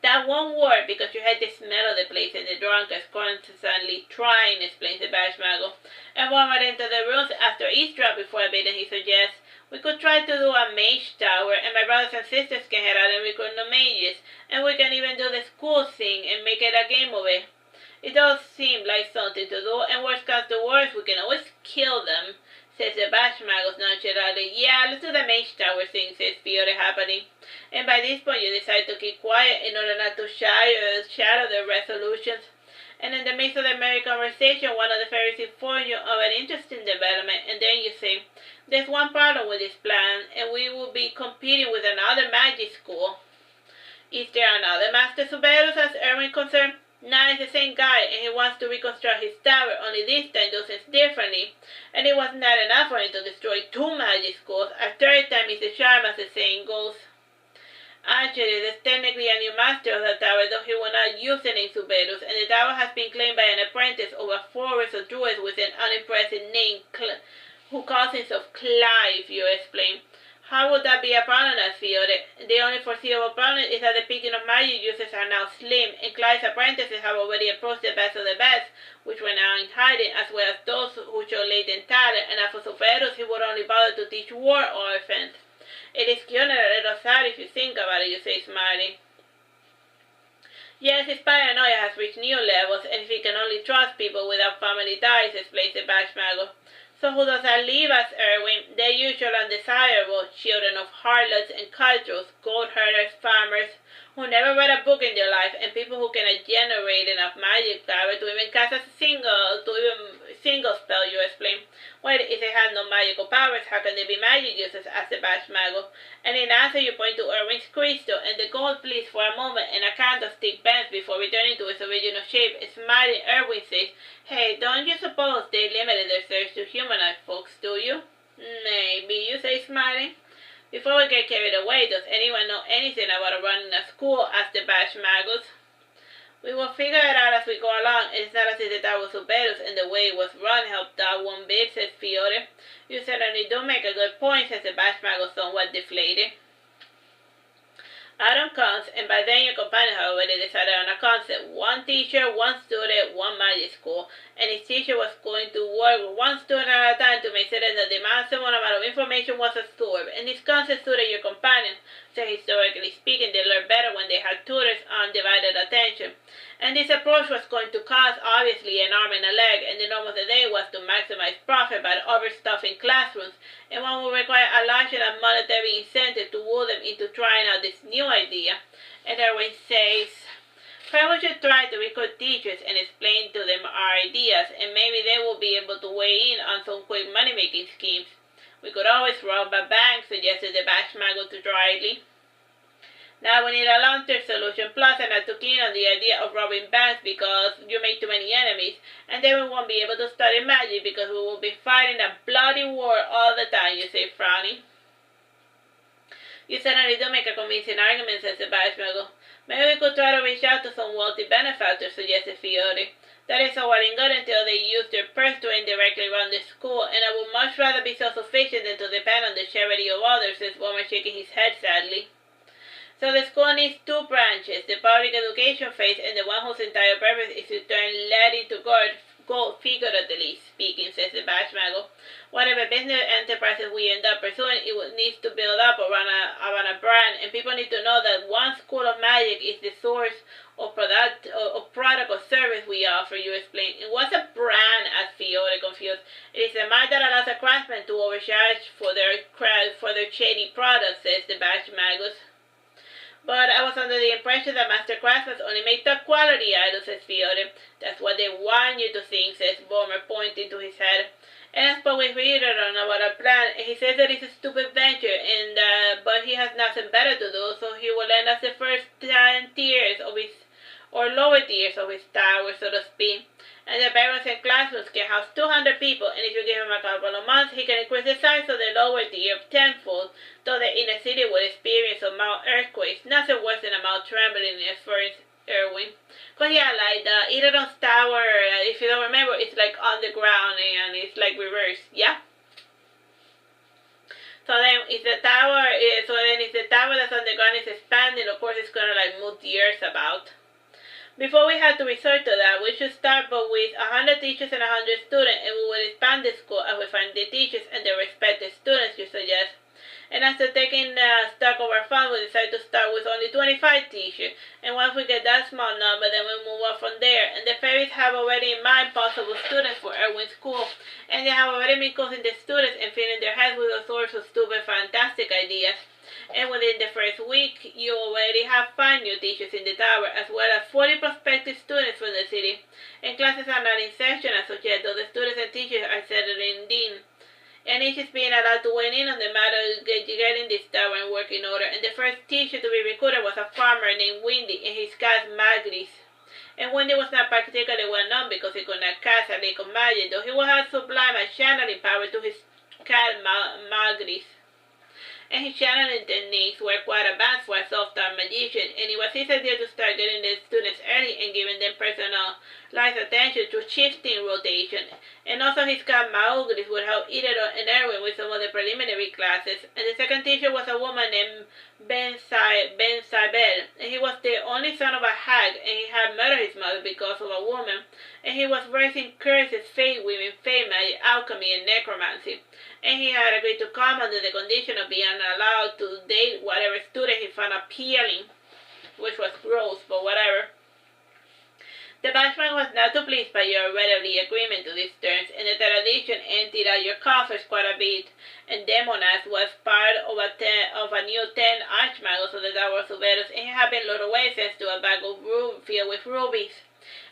Speaker 1: That won't work because you had the smell of the place and the drunkards constantly trying, explains the Bashmago. And one might enter the rooms after eavesdropping for a bit, and he suggests, we could try to do a mage tower, and my brothers and sisters can head out and recruit no mages, and we can even do the school thing and make it a game of it. It does seem like something to do, and worst comes to worst, we can always kill them, says the Bashmagos nonchalantly. Yeah, let's do the mage tower thing, says Fiore happily. And by this point you decide to keep quiet in order not to shadow their resolutions. And in the midst of the merry conversation, one of the fairies informs you of an interesting development, and then you say, there's one problem with this plan, and we will be competing with another magic school. Is there another Master Suberus, as Irving concerned? Nah, it's the same guy, and he wants to reconstruct his tower, only this time does things differently. And it was not enough for him to destroy 2 magic schools. A third time is the charm, as the saying goes. Actually, there's technically a new master of the tower, though he will not use the name Suberus, and the tower has been claimed by an apprentice of a forest of druids with an unimpressive name, who calls himself Clive, you explain. How would that be a problem, as Fiore? The only foreseeable problem is that the picking of magic users are now slim, and Clive's apprentices have already approached the best of the best, which were now in hiding, as well as those who show latent talent, and as for Suberus, he would only bother to teach war orphans. It is kind of a little sad if you think about it, you say, smiling. Yes, his paranoia has reached new levels, and if he can only trust people without family ties, explains the Bashmago. So who does that leave us, Irving? The usual undesirable, children of harlots and cultures, goat herders, farmers, who never read a book in their life, and people who cannot generate enough magic power to even cast a single spell, you explain. Well, if they have no magical powers, how can they be magic users, asked the Bashmago. And in answer you point to Irving's crystal, and the gold flees for a moment, and a candlestick bends before returning to its original shape. Smiling, Irving says, hey, don't you suppose they limited their search to humanoid folks, do you? Maybe, you say, smiling. Before we get carried away, does anyone know anything about running a school, asked the Bashmagos. We will figure it out as we go along. It's not as if the tower was Suberus, and the way it was run helped out one bit, said Fiore. You certainly do make a good point, says the Bashmago, somewhat deflated. Autumn comes, and by then your companions have already decided on a concept. One teacher, one student, one magic school, and each teacher was going to work with one student at a time to make certain that the maximum amount of information was absorbed. And this concept suited your companions, so historically speaking, they learned better when they had tutors' undivided attention. And this approach was going to cost, obviously, an arm and a leg, and the norm of the day was to maximize profit by overstuffing classrooms, and one would require a large enough monetary incentive to woo them into trying out this new idea. And Irving says, perhaps we should try to recruit teachers and explain to them our ideas, and maybe they will be able to weigh in on some quick money-making schemes. We could always rob a bank, suggested the Bashmago too dryly. Now we need a long-term solution, plus I'm not too keen on the idea of robbing banks because you make too many enemies, and then we won't be able to study magic because we will be fighting a bloody war all the time, you say, frowning. You certainly do make a convincing argument, says the Bashmago. Maybe we could try to reach out to some wealthy benefactors, suggested Fiore. That is all well and good until they use their purse to indirectly run the school, and I would much rather be self-sufficient than to depend on the charity of others, says Boomer, shaking his head sadly. So the school needs 2 branches, the public education phase and the one whose entire purpose is to turn lead into gold, figuratively speaking, says the Bashmago. whatever business enterprises we end up pursuing, it needs to build up around a brand, and people need to know that one school of magic is the source of product or service we offer, you explain. And what's a brand, as Fiore confused? It is a mark that allows a craftsman to overcharge for their shady products, says the Bash Magus. But I was under the impression that master craftsmen only make top quality items, says Fiore. That's what they want you to think, says Bomer, pointing to his head. And I spoke with Irving about our plan, and he says that it's a stupid venture, but he has nothing better to do, so he will lend us the first 10 tiers of his, or lower tiers of his tower, so to speak. And the barracks and classrooms can house 200 people, and if you give him a couple of months, he can increase the size of the lower tier tenfold, though the inner city will experience some mild earthquakes, nothing worse than a mild trembling as far as Irving. Cause yeah, like the Irving's tower, if you don't remember, it's like on the ground and it's like reversed, yeah? So then if the tower that's on the ground is expanding, of course it's gonna like move the earth about. Before we have to resort to that, we should start but with 100 teachers and 100 students, and we will expand the school as we find the teachers and the respected students, you suggest. And after taking stock of our funds, we decide to start with only 25 teachers. And once we get that small number, then we move on from there. And the fairies have already in mind possible students for Irving's school. And they have already been causing the students and filling their heads with all sorts of stupid, fantastic ideas. And within the first week, you already have 5 new teachers in the tower, as well as 40 prospective students from the city. And classes are not in session as such yet, though the students and teachers are settled in dean. And each is being allowed to weigh in on the matter of getting this tower in working order. And the first teacher to be recruited was a farmer named Windy, and his cat Magris. And Windy was not particularly well known because he could not cast a lick of magic, though he would have sublime and channeling power to his cat Magris. And his channeling techniques were quite advanced for a soft-time magician, and it was his idea to start getting the students early and giving them personalized attention through shifting rotation. And also his cat Maugris would help Irving and Irving with some of the preliminary classes. And the second teacher was a woman named Ben Saibel, and he was the only son of a hag, and he had murdered his mother because of a woman. And he was versed in curses, fate weaving, fate magic, alchemy, and necromancy. And he had agreed to come under the condition of being allowed to date whatever student he found appealing, which was gross, but whatever. The Bashman was not too pleased by your readily agreement to these terms, and the tradition emptied out your coffers quite a bit, and Demonas was part of a new 10 archmagos of the Tower of Suberos, and he had been lured away thanks to a bag of filled with rubies.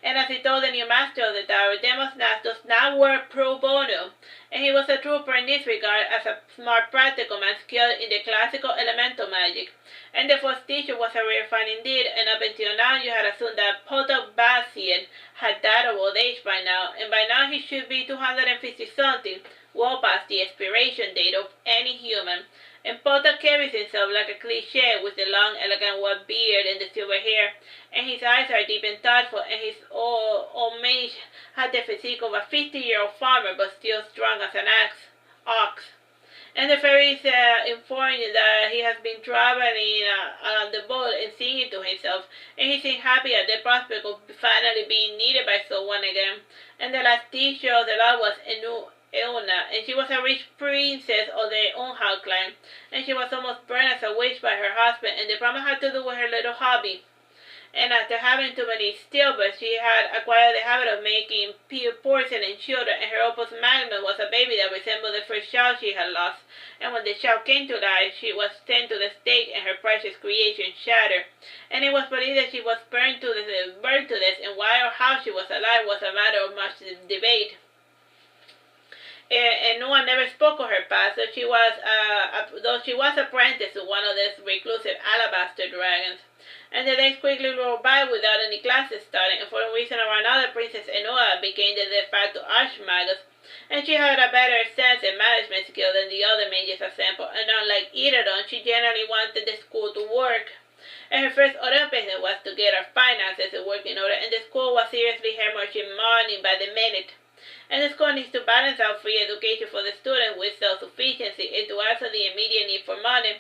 Speaker 1: And as he told the new master of the tower, Demonas does not work pro bono, and he was a trooper in this regard as a smart practical man skilled in the classical elemental magic. And the first teacher was a rare find indeed, and up until now you had assumed that Potobasian had died of old age by now, and by now he should be 250-something, well past the expiration date of any human. And Potter carries himself like a cliché with the long, elegant white beard and the silver hair, and his eyes are deep and thoughtful, and his old mage had the physique of a 50-year-old farmer, but still strong as an ox. And the fairies informed that he has been traveling on the boat and singing to himself, and he seemed happy at the prospect of finally being needed by someone again. And the last teacher of the lot was Euna, and she was a rich princess of the Unhal clan, and she was almost burned as a witch by her husband, and the problem had to do with her little hobby. And after having too many stillbirths, she had acquired the habit of making porcelain children, and her opus magnum was a baby that resembled the first child she had lost. And when the child came to life, she was sent to the stake, and her precious creation shattered. And it was believed that she was burned to death, and why or how she was alive was a matter of much debate. And no one never spoke of her past, though she was apprenticed to one of these reclusive alabaster dragons. And the days quickly rolled by without any classes starting, and for a reason or another, Princess Enoa became the de facto archmagus, and she had a better sense and management skill than the other mages assembled, and unlike Irving, she generally wanted the school to work. And her first order of business was to get her finances in working order, and the school was seriously hemorrhaging money by the minute. And the school needs to balance out free education for the students with self-sufficiency, and to answer the immediate need for money,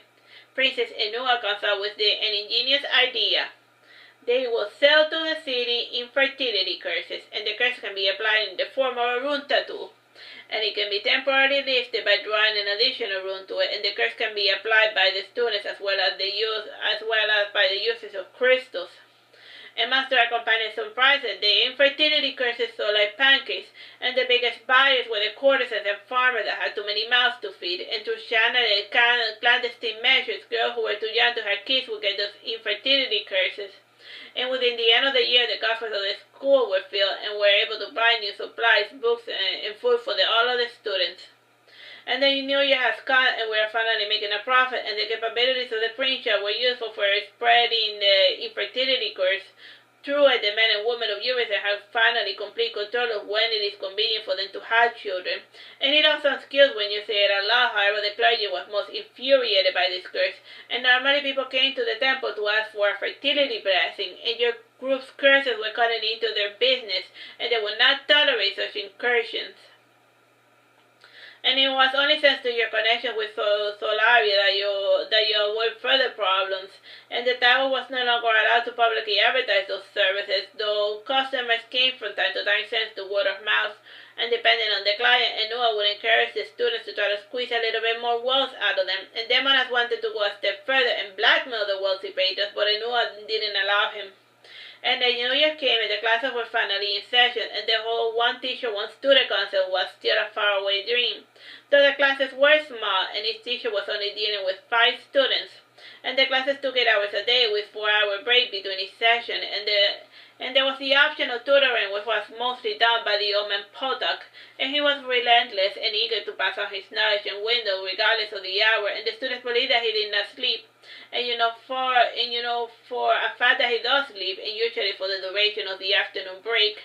Speaker 1: Princess Enua comes up with an ingenious idea. They will sell to the city infertility curses, and the curse can be applied in the form of a rune tattoo. and it can be temporarily lifted by drawing an additional rune to it, and the curse can be applied by the students as well as by the users of crystals. And master accompanied surprises. The infertility curses sold like pancakes, and the biggest buyers were the courtesans and farmers that had too many mouths to feed. And through channeled clandestine measures, girls who were too young to have kids would get those infertility curses. And within the end of the year, the coffers of the school were filled, and were able to buy new supplies, books, and food for all of the students. And the new year has come, and we are finally making a profit, and the capabilities of the print shop were useful for spreading the infertility curse. True, the men and women of Irving have finally complete control of when it is convenient for them to have children. And it all sounds cute when you say it out loud. However, the clergy was most infuriated by this curse, and normally people came to the temple to ask for a fertility blessing, and your group's curses were cutting into their business, and they would not tolerate such incursions. And it was only thanks to your connection with Solaria that you avoid further problems. And the tower was no longer allowed to publicly advertise those services, though customers came from time to time thanks to word of mouth. And depending on the client, Enua would encourage the students to try to squeeze a little bit more wealth out of them. And Demonas wanted to go a step further and blackmail the wealthy patrons, but Enua didn't allow him. And the new year came, and the classes were finally in session, and the whole one teacher, one student concept was still a faraway dream. So the classes were small, and each teacher was only dealing with 5 students. And the classes took 8 hours a day with 4-hour break between each session, and there was the option of tutoring, which was mostly done by the old man Potok, and he was relentless and eager to pass on his knowledge and wisdom regardless of the hour, and the students believed that he did not sleep. And for a fact that he does sleep, and usually for the duration of the afternoon break.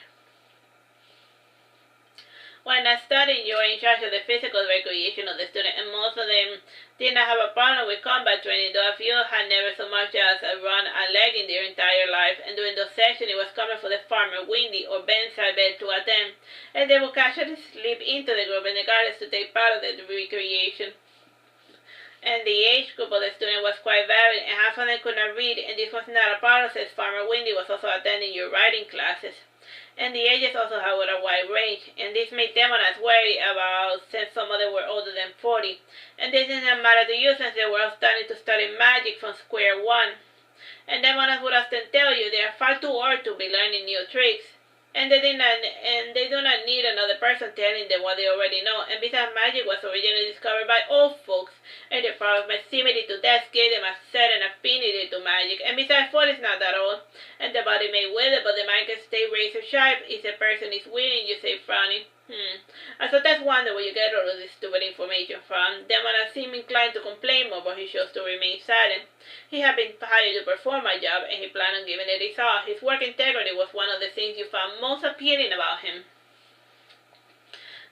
Speaker 1: When not studying, you were in charge of the physical recreation of the student, and most of them did not have a problem with combat training, though a few had never so much as run a leg in their entire life, and during those sessions it was common for the farmer Windy or Ben Sabet to attend, and they would casually slip into the group and the guards to take part of the recreation. And the age group of the student was quite varied, and half of them could not read, and this was not a problem since Farmer Windy was also attending your writing classes. And the ages also had a wide range, and this made Demonas worry about since some of them were older than 40. And this did not matter to you since they were all starting to study magic from square one. And Demonas would often tell you they are far too old to be learning new tricks. And they do not need another person telling them what they already know. And besides, magic was originally discovered by old folks, and the proximity to death gave them a certain affinity to magic. And besides, 40 is not that old, and the body may wither, but the mind can stay razor sharp. If the person is willing, you say frowning. I sometimes wonder where you get all of this stupid information from. Demona seemed inclined to complain more, but he chose to remain silent. He had been hired to perform my job, and he planned on giving it his all. His work integrity was one of the things you found most appealing about him.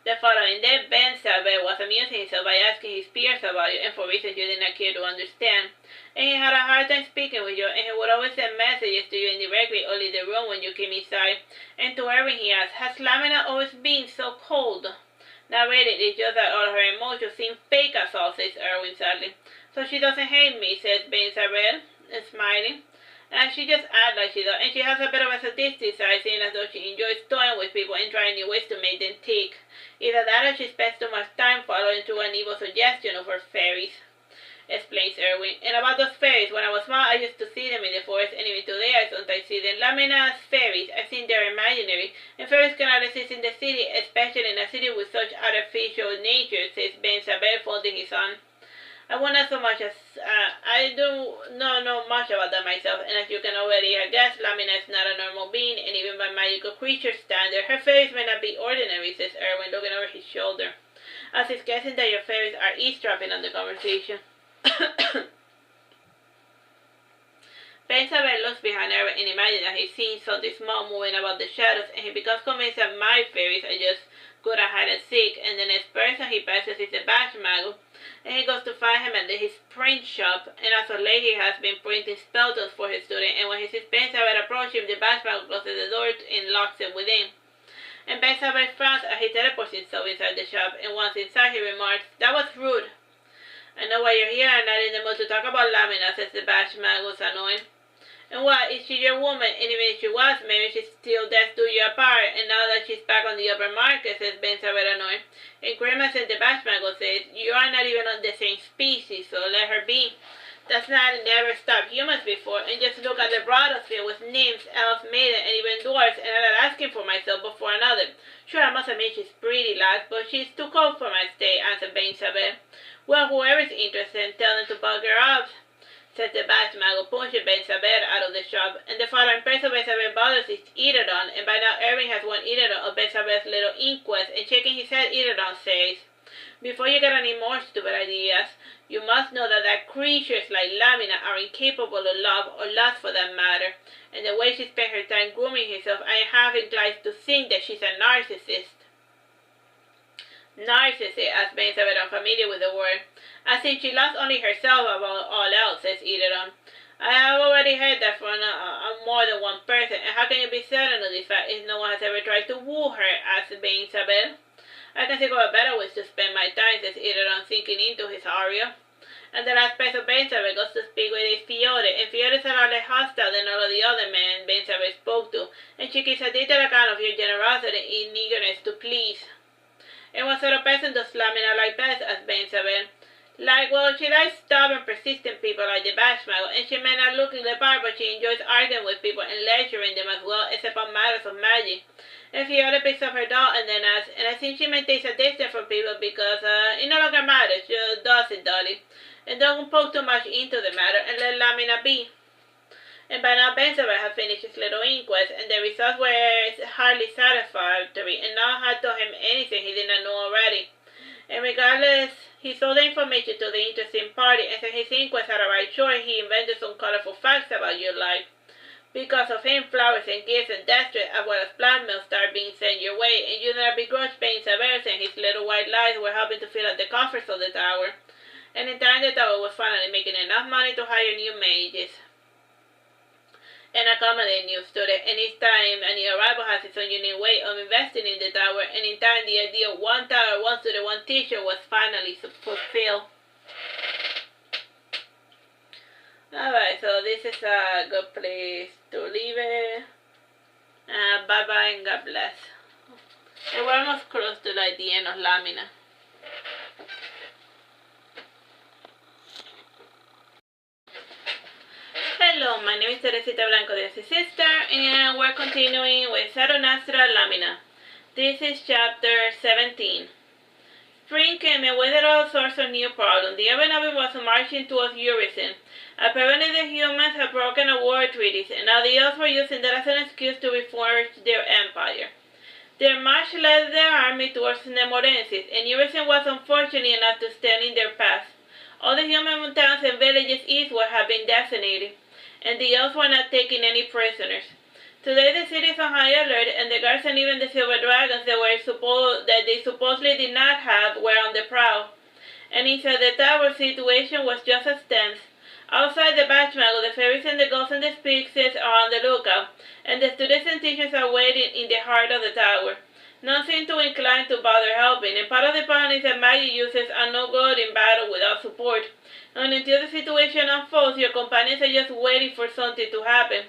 Speaker 1: The following day, Ben Sabet was amusing himself by asking his peers about you, and for reasons you did not care to understand. And he had a hard time speaking with you, and he would always send messages to you indirectly or leave the room when you came inside. And to Irving he asked, "Has Lamina always been so cold?" Not really, it's just that all her emotions seem fake as all, says Irving sadly. "So she doesn't hate me," says Ben Sabet, smiling. And she just acts like she does, and she has a bit of a sadistic side, seeing as though she enjoys toying with people and trying new ways to make them tick. Either that or she spends too much time following through an evil suggestion of her fairies, explains Irving. And about those fairies, when I was small, I used to see them in the forest, and even today I sometimes see them. Lamina's fairies, I think they're imaginary, and fairies cannot exist in the city, especially in a city with such artificial nature, says Ben Sabel, folding his arm. I wonder so much as I do not know much about that myself, and as you can already guess, Lamina is not a normal being, and even by magical creature standard, her fairies may not be ordinary, says Irwin, looking over his shoulder, as he's guessing that your fairies are eavesdropping on the conversation. Ben Sabel looks behind Irwin and imagines that he's seeing something small moving about the shadows, and he becomes convinced that my fairies are just good at hide and seek, and the next person he passes is the Bashmago, and he goes to find him at his print shop, and as of late he has been printing spells for his student, and when he sees Ben Sabel approach him, the Bashmago closes the door and locks him within. And Ben Sabel frowns as he teleports himself inside the shop, and once inside he remarks, "That was rude." "I know why you're here. I'm not in the mood to talk about Lamina," says the Bashmago's annoying. And what, is she your woman? And even if she was, maybe she still does do you a part, and now that she's back on the upper market, says Ben Saberanoy. And Grimace and the Bashmago says, you are not even on the same species, so let her be. That's not never stopped humans before, and just look at the battlefield with nymphs, elves, maiden, and even dwarves, and I'm not asking for myself but for another. Sure, I must admit she's pretty, lass, but she's too cold for my stay, answered Ben Saber. Well, whoever's interested, tell them to bug her up, said the Bashmago, pushing Ben Saber out of the shop, and the following person Ben Saber bothers is Irving, and by now Irving has one Irving of Ben Saber's little inquest, and shaking his head, Irving says, before you get any more stupid ideas, you must know that creatures like Lamina are incapable of love or lust for that matter, and the way she spent her time grooming herself, I am half inclined to think that she's a narcissist. Narcissist, as Ben Saber, unfamiliar with the word. I think she loves only herself above all else, says Irving. I have already heard that from more than one person, and how can you be certain of this fact if no one has ever tried to woo her, asked Ben Saber. I can think of a better way to spend my time, says Irving, sinking into his aria. And the last person Ben Saber goes to speak with is Fiore, and Fiore is a lot less hostile than all of the other men Ben Saber spoke to, and she gives a detailed account of your generosity and eagerness to please. And what sort of person does Lamina like best, asked Ben Saber. Like, well, she likes stubborn, persistent people like the Bashmago, and she may not look the part, but she enjoys arguing with people and lecturing them as well, except on matters of magic. And Fiona picks up her doll and then asks, and I think she maintains a distance from people because it no longer matters, just does it, Dolly. And don't poke too much into the matter and let Lamina be. And by now Ben Saber had finished his little inquest, and the results were hardly satisfactory, and no one had told him anything he did not know already. And regardless, he sold the information to the interesting party, and since his inquest had arrived short, he invented some colorful facts about your life. Because of him, flowers and gifts and destiny as well as plant milk start being sent your way, and you do not begrudge Ben Saber and his little white lies were helping to fill up the coffers of the tower. And in time the tower was finally making enough money to hire new mages and accommodate new students, and each time a new arrival has its own unique way of investing in the tower, and in time the idea of one tower, one student, one teacher was finally fulfilled. Alright, so this is a good place to leave it. Bye bye and God bless. And we're almost close to like the end of Lamina. Hello, my name is Teresita Blanco, this is sister, and we're continuing with Saturnastra Lamina. This is chapter 17. Spring came and with it all sorts of new problems. The Irving was marching towards Urizen. Apparently the humans had broken a war treaty, and now the elves were using that as an excuse to reforge their empire. Their march led their army towards Nemorensis, and Urizen was unfortunate enough to stand in their path. All the human towns and villages eastward had been decimated, and the elves were not taking any prisoners. Today the city is on high alert, and the guards and even the silver dragons that they supposedly did not have were on the prowl. And inside the tower, situation was just as tense. Outside the Bashmago, the fairies and the ghosts and the Sphynxes are on the lookout, and the students and teachers are waiting in the heart of the tower. None seem too inclined to bother helping, and part of the problem is that magic users are no good in battle without support. And until the situation unfolds, your companions are just waiting for something to happen.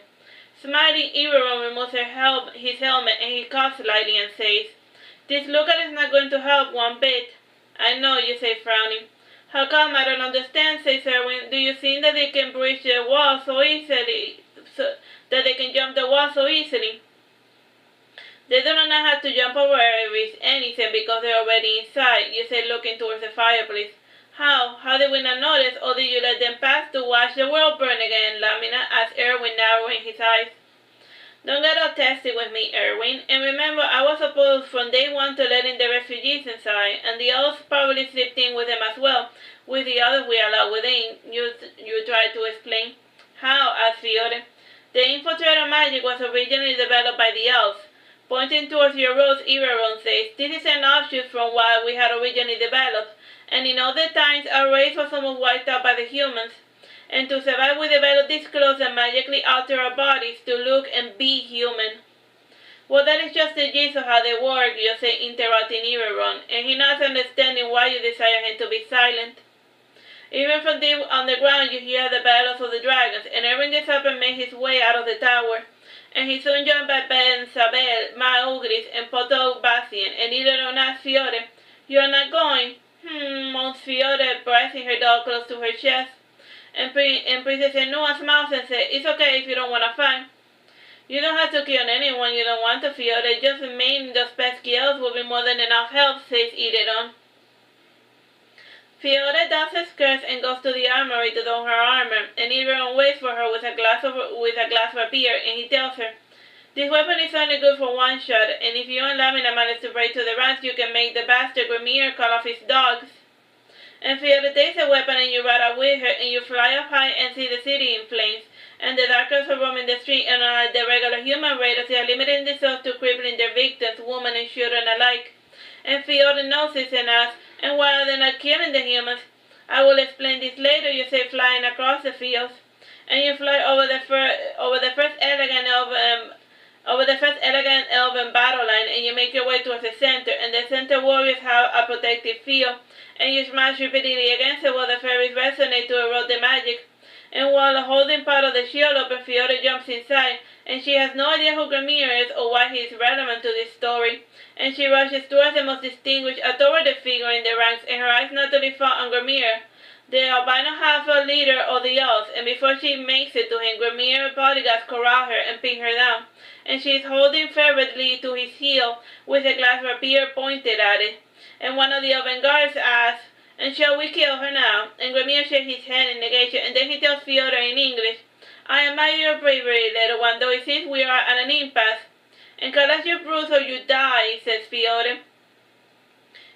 Speaker 1: Smiling, Irving removes his helmet, and he coughs slightly and says, "This lookout is not going to help one bit." "I know," you say, frowning. "How come? I don't understand," says Irving. "Do you think that they can breach the wall so easily, that they can jump the wall so easily?" "They do not know how to jump over anything because they're already inside," you say, looking towards the fireplace. "How? How did we not notice, or did you let them pass to watch the world burn again?" Lamina asked Irving, narrowing his eyes. "Don't get all testy with me, Irving. And remember, I was opposed from day one to letting the refugees inside, and the elves probably slipped in with them as well, with the others we allowed within," you tried to explain. "How?" asked Fiore. "The infiltrator magic was originally developed by the elves." Pointing towards your rose, Irving says, "This is an offshoot from what we had originally developed, and in other times our race was almost wiped out by the humans. And to survive we developed these clothes that magically alter our bodies to look and be human." "Well, that is just the gist of how they work," you say, interrupting Irving, and he nods, understanding why you desire him to be silent. Even from deep underground you hear the battles of the dragons, and Irving gets up and makes his way out of the tower. And he's soon joined by Ben, Sabel, Ma Ugris, and Poto Bastian, and IntroductionAs Fiore. "You are not going?" moans Fiore, pressing her doll close to her chest. And Princess Enua smiles and says, "It's okay if you don't want to fight. You don't have to kill anyone you don't want to, Fiore. Just maiming those pesky elves will be more than enough help," says Iridon. Fiore does her skirts and goes to the armory to don her armor, and Iridon waits for her with a glass of beer, and he tells her, "This weapon is only good for one shot, and if you and Lamina manage to break to the ranks, you can make the bastard Grimir call off his dogs." And Fiore takes the weapon and you ride out with her, and you fly up high and see the city in flames, and the dark elves are roaming the street, and unlike the regular human raiders, they are limiting themselves to crippling their victims, women and children alike. And Fiore knows this and asks, "And why are they not killing the humans?" "I will explain this later," you say, flying across the fields. And you fly over the first elegant elven battle line, and you make your way towards the center, and the center warriors have a protective field, and you smash repeatedly against it while the fairies resonate to erode the magic. And while holding part of the shield open, Fiore jumps inside, and she has no idea who Grimir is or why he is relevant to this story. And she rushes towards the most distinguished, authoritative figure in the ranks, and her eyes naturally fall on Grimir, the albino half-elf leader of the elves, and before she makes it to him, Grimir's bodyguards corral her and pin her down, and she is holding fervently to his heel with a glass rapier pointed at it. And one of the elven guards asks, "And shall we kill her now?" And Grimir shakes his head in negation, and then he tells Fiore in English, "I admire your bravery, little one, though it seems we are at an impasse." "And call us your bruise or you die," says Fiore.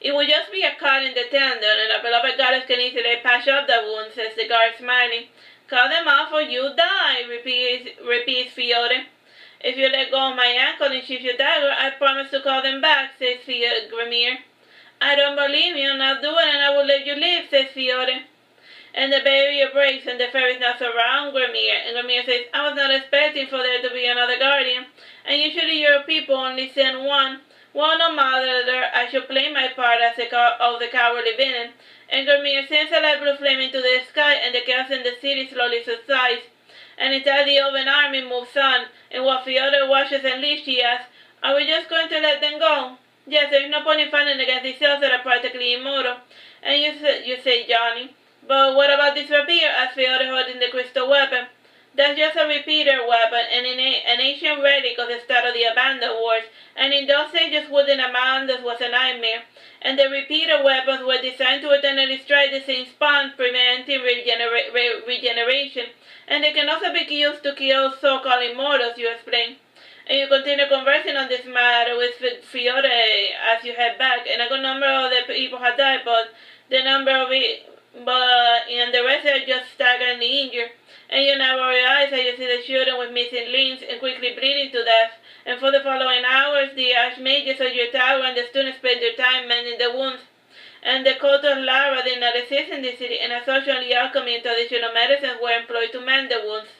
Speaker 1: "It will just be a cut in the tendon, and our beloved goddess can easily patch up the wound," says the guard, smiling. "Cut them off or you die," repeats Fiore. "If you let go of my ankle and sheath your dagger, I promise to call them back," says Grimir. "I don't believe you, now do it and I will let you live," says Fiore. And the barrier breaks and the fairies now surround Grimir, and Grimir says, "I was not expecting for there to be another guardian, and usually your people only send one. Well, no matter, I shall play my part as the cowardly villain." And Grimir sends a light blue flame into the sky, and the chaos in the city slowly subsides, and inside the elven army moves on, and while Fiore watches and leaves, she asks, "Are we just going to let them go?" "Yes, there is no point in fighting against these elves that are practically immortal." And you say, "Johnny, but what about this rapier?" asks Fiore, holding the crystal weapon. "That's just a repeater weapon, and an ancient relic of the start of the Abandoned Wars, and in those ages wooden Amandas was a nightmare, and the repeater weapons were designed to eternally strike the same spawn, preventing regeneration, and they can also be used to kill so-called immortals," you explain. And you continue conversing on this matter with Fiore as you head back, and a good number of the people have died, but the rest are just staggeringly injured. And you narrow your eyes as you see the children with missing limbs and quickly bleeding to death. And for the following hours, the archmages of your tower and the students spend their time mending the wounds. And the cult of Lara did not exist in the city, and essentially alchemy and traditional medicines were employed to mend the wounds.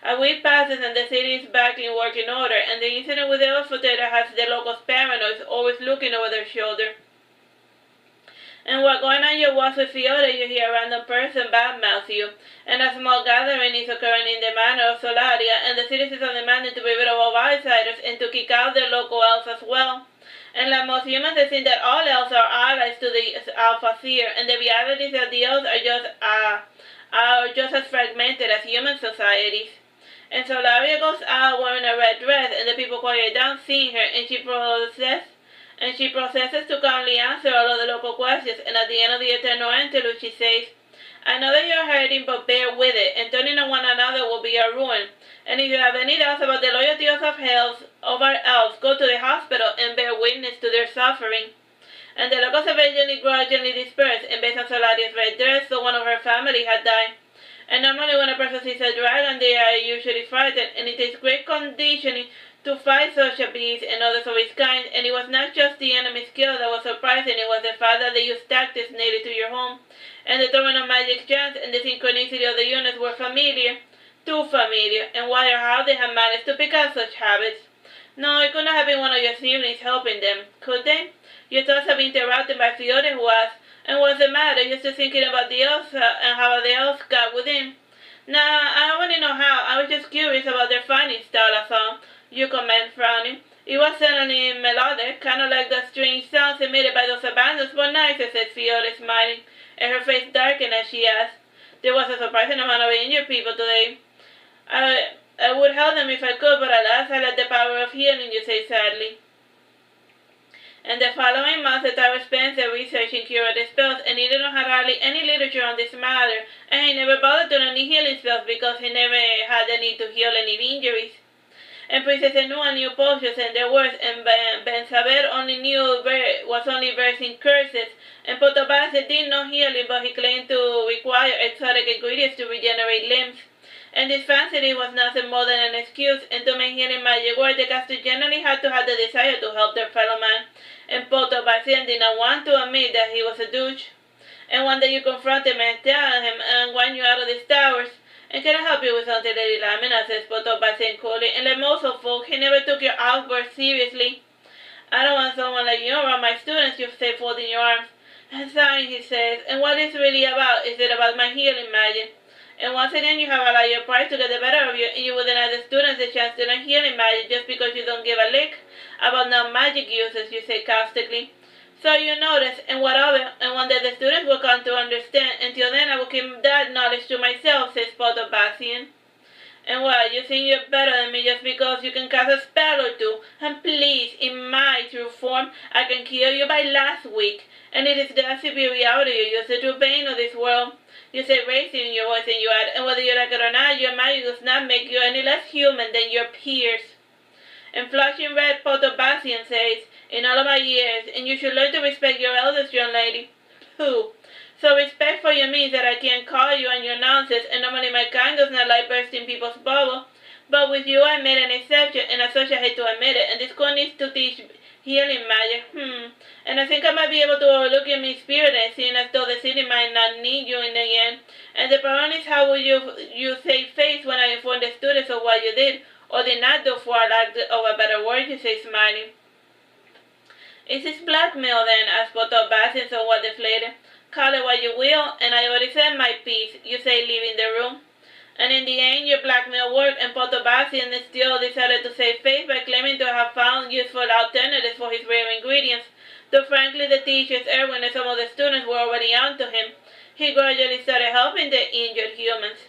Speaker 1: A week passes and the city is back in working order, and the incident with the Elf-Potato has the locals paranoid, always looking over their shoulder. And while going on your walks with Fiore, you hear a random person badmouth you, and a small gathering is occurring in the manor of Solaria, and the citizens are demanding to be rid of all outsiders and to kick out their local elves as well. And like most humans, they think that all elves are allies to the Alpha Seer, and the reality is that the elves are just as fragmented as human societies. And Solaria goes out wearing a red dress, and the people quiet down seeing her, and she processes to calmly answer all of the local questions, and at the end of the eternal interlude she says, "I know that you're hurting, but bear with it, and turning on one another will be our ruin. And if you have any doubts about the loyalty of our elves, go to the hospital and bear witness to their suffering." And the locals eventually gradually disperse, and based on Solaria's red dress, so one of her family had died. And normally when a person sees a dragon, they are usually frightened, and it takes great conditioning to fight such a beast and others of its kind, and it was not just the enemy's skill that was surprising, it was the fact that they used tactics native to your home, and the throwing of magic chants and the synchronicity of the units were familiar, too familiar, and why or how they had managed to pick up such habits. No, it could not have been one of your siblings helping them, could they? Your thoughts have been interrupted by Fiore, who asks, And what's the matter? You're still thinking about the elves and how the elves got within. Nah, I don't want to know how. I was just curious about their fighting style, I thought. You comment, frowning. It was certainly melodic, kind of like the strange sounds emitted by those abandons, but nicer, said Fiona, smiling, and her face darkened as she asked. There was a surprising amount of injured people today. I would help them if I could, but alas, I lack the power of healing, you say sadly. And the following month, the tower spent researching curative spells, and he didn't have hardly any literature on this matter, and he never bothered to learn any healing spells because he never had the need to heal any injuries. And Princess Enua knew potions and their words, and Ben Saber was only versed in curses, and Potobase did no healing, but he claimed to require exotic ingredients to regenerate limbs. And this fancy was nothing more than an excuse, and to make healing magic work, the caster generally had to have the desire to help their fellow man, and Potobase did not want to admit that he was a douche. And one day you confront him and tell him, and want you out of these towers. And can I help you with something, Lady Lamina, says Potobase coolly, and like most of folk, he never took your outburst seriously. I don't want someone like you around my students, you say, folding your arms. And sighing, he says, and what is it really about? Is it about my healing magic? And once again, you have allowed your pride to get the better of you, and you will deny the students the chance to learn healing magic just because you don't give a lick about non-magic uses, you say caustically. So you notice, and what of it? And one day the students will come to understand. Until then, I will keep that knowledge to myself, says Potobasian. And what, you think you're better than me just because you can cast a spell or two? And please, in my true form, I can kill you by last week. And it is that superiority you use the true pain of this world. You say raising your voice and you add, and whether you like it or not, your magic does not make you any less human than your peers. And flushing red, Potobasian says, in all of my years, and you should learn to respect your elders, young lady. Who? So respect for you means that I can't call you on your nonsense, and normally my kind does not like bursting people's bubble. But with you I made an exception, and as such I hate to admit it, and this school needs to teach healing magic. And I think I might be able to overlook your mean spirit and seeing as though the city might not need you in the end. And the problem is, how will you save face when I inform the students of what you did, or did not do, for lack of a better word, you say, smiling. Is this blackmail then? Asked Potobasian, somewhat deflated. Call it what you will, and I already said my piece, you say, leaving the room. And in the end, your blackmail worked, and Potobasian still decided to save face by claiming to have found useful alternatives for his rare ingredients, though frankly the teachers, Irving, and some of the students were already on to him. He gradually started helping the injured humans.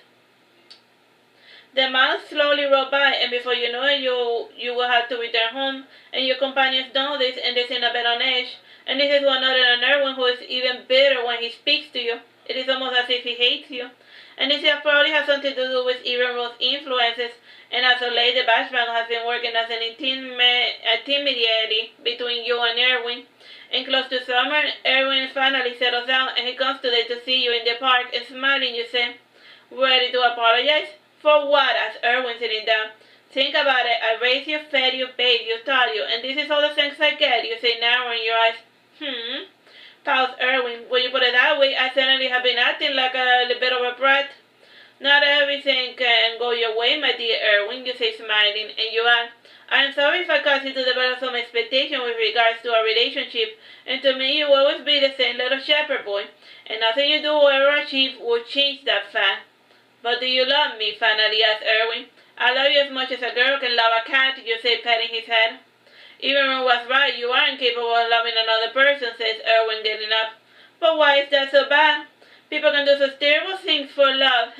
Speaker 1: The months slowly rolled by, and before you know it, you will have to return home, and your companions know this, and they seem a bit on edge. And this is one other than Irving, who is even bitter when he speaks to you. It is almost as if he hates you. And this probably has something to do with Irving's influences, and as of late, the Bashbang has been working as an intermediary between you and Irving. And close to summer, Irving finally settles down, and he comes today to see you in the park, and smiling, you say, ready to apologize? For what? Asked Irving, sitting down. Think about it. I raised you, fed you, bathed you, taught you, and this is all the thanks I get, you say, narrowing your eyes. Paused Irving. When you put it that way, I certainly have been acting like a little bit of a brat. Not everything can go your way, my dear Irving, you say, smiling, and you add, I am sorry if I caused you to develop some expectation with regards to our relationship, and to me you will always be the same little shepherd boy, and nothing you do or ever achieve will change that fact. But do you love me? Finally asked Irving. I love you as much as a girl can love a cat, you say, patting his head. Irving was right, you are incapable of loving another person, says Irving, getting up. But why is that so bad? People can do such terrible things for love.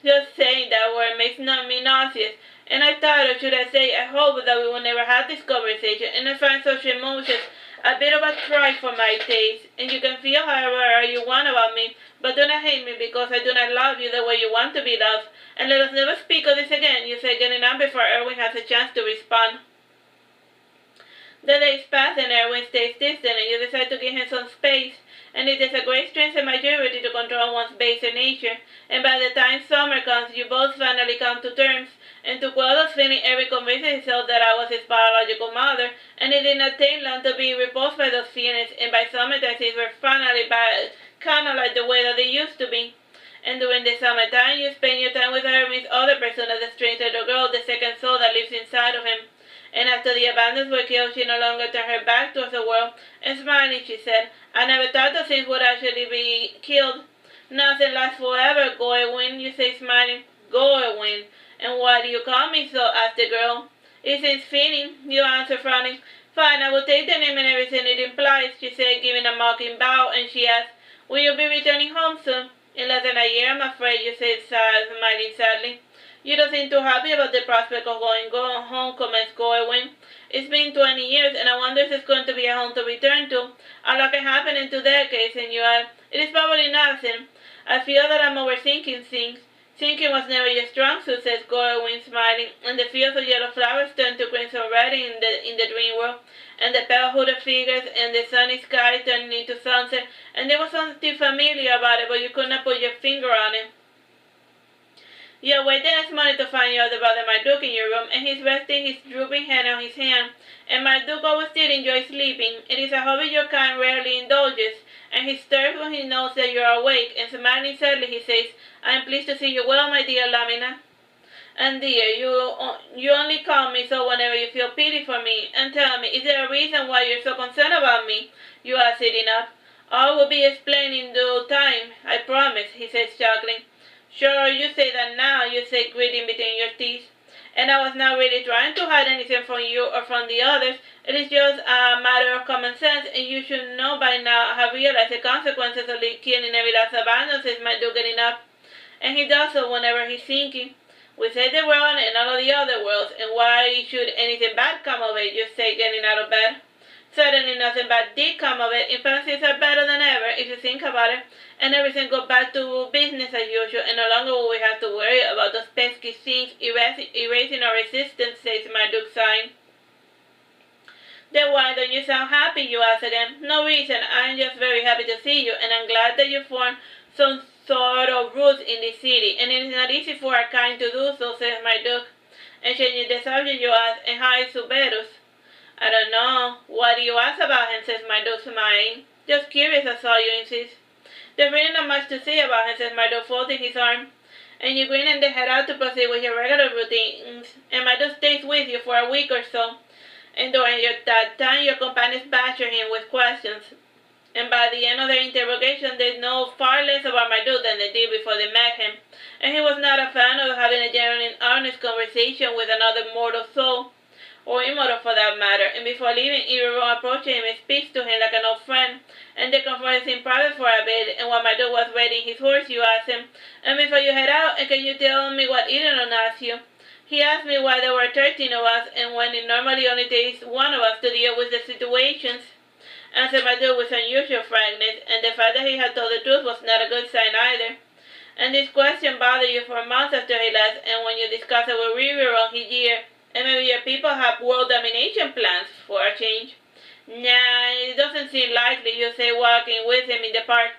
Speaker 1: Just saying that word makes me nauseous. And I thought, or should I say, I hope that we will never have this conversation, and I find such emotions a bit of a cry for my taste. And you can feel however you want about me, but do not hate me because I do not love you the way you want to be loved. And let us never speak of this again, you say, getting up before Irving has a chance to respond. The days pass and Irving stays distant, and you decide to give him some space. And it is a great strength and maturity to control one's baser nature. And by the time summer comes, you both finally come to terms. And to Quado's feeling, Irving convinced himself that I was his biological mother, and it did not take long to be repulsed by those feelings, and by summertime things were finally back, kind of like the way that they used to be. And during the summertime, you spend your time with Irving's other persona, the strange little girl, the second soul that lives inside of him. And after the abandons were killed, she no longer turned her back towards the world, and smiling, she said, I never thought those things would actually be killed. Nothing lasts forever, Goewin, you say, smiling. Goewin. And why do you call me so? Asked the girl. It seems fitting, you answered, frowning. Fine, I will take the name and everything it implies, she said, giving a mocking bow, and she asked, will you be returning home soon? In less than a year, I'm afraid, you said, smiling sadly. You don't seem too happy about the prospect of going home, commenced Goewin. It's been 20 years, and I wonder if it's going to be a home to return to. A lot can happen in 2 decades, and it is probably nothing. I feel that I'm overthinking things. Thinking was never your strong suit, says Goewin, smiling, and the fields of yellow flowers turned to crimson red in the dream world, and the pale hooded figures and the sunny sky turning into sunset, and there was something familiar about it, but you could not put your finger on it. You awake the next morning to find your other brother Marduk in your room, and he's resting his drooping head on his hand. And Marduk always did enjoy sleeping. It is a hobby your kind rarely indulges, and he stirs when he knows that you are awake, and smiling sadly he says, I am pleased to see you well, my dear Lamina. And dear, you only call me so whenever you feel pity for me. And tell me, is there a reason why you're so concerned about me? You are sitting up. All will be explained in due time, I promise, he says, chuckling. Sure, you say that now, you say, gritting between your teeth. And I was not really trying to hide anything from you or from the others. It is just a matter of common sense, and you should know by now have realized the consequences of killing every last abandon, says Marduk getting up. And he does so whenever he's thinking. We say the world and all of the other worlds, and why should anything bad come of it, you say, getting out of bed? Certainly nothing bad did come of it. In fact, things are better than ever, if you think about it, and everything goes back to business as usual, and no longer will we have to worry about those pesky things erasing our resistance, says Marduk, sighing. Then why don't you sound happy, you ask again. No reason, I'm just very happy to see you, and I'm glad that you formed some sort of roots in this city, and it is not easy for a kind to do so, says Marduk. And changing the subject, you ask, and how is Suberus? I don't know. What do you ask about him, says Marduk, smiling. Just curious, that's all you insist. There's really not much to say about him, says Marduk, folding his arm. And you grin and then head out to proceed with your regular routines, and Marduk stays with you for a week or so. And during that time, your companions badger him with questions. And by the end of their interrogation, they know far less about Marduk than they did before they met him. And he was not a fan of having a genuine, honest conversation with another mortal soul, or immortal for that matter, and before leaving, Irving approaches him and speaks to him like an old friend, and they converse in private for a bit, and while Marduk was riding his horse, you ask him, and before you head out, and can you tell me what Irving asked you? He asked me why there were 13 of us, and when it normally only takes one of us to deal with the situations, answered Marduk with unusual frankness, and the fact that he had told the truth was not a good sign either. And this question bothered you for months after he left, and when you discussed it with Irving on his year, and maybe your people have world domination plans for a change. Nah, it doesn't seem likely, you say, walking with him in the park.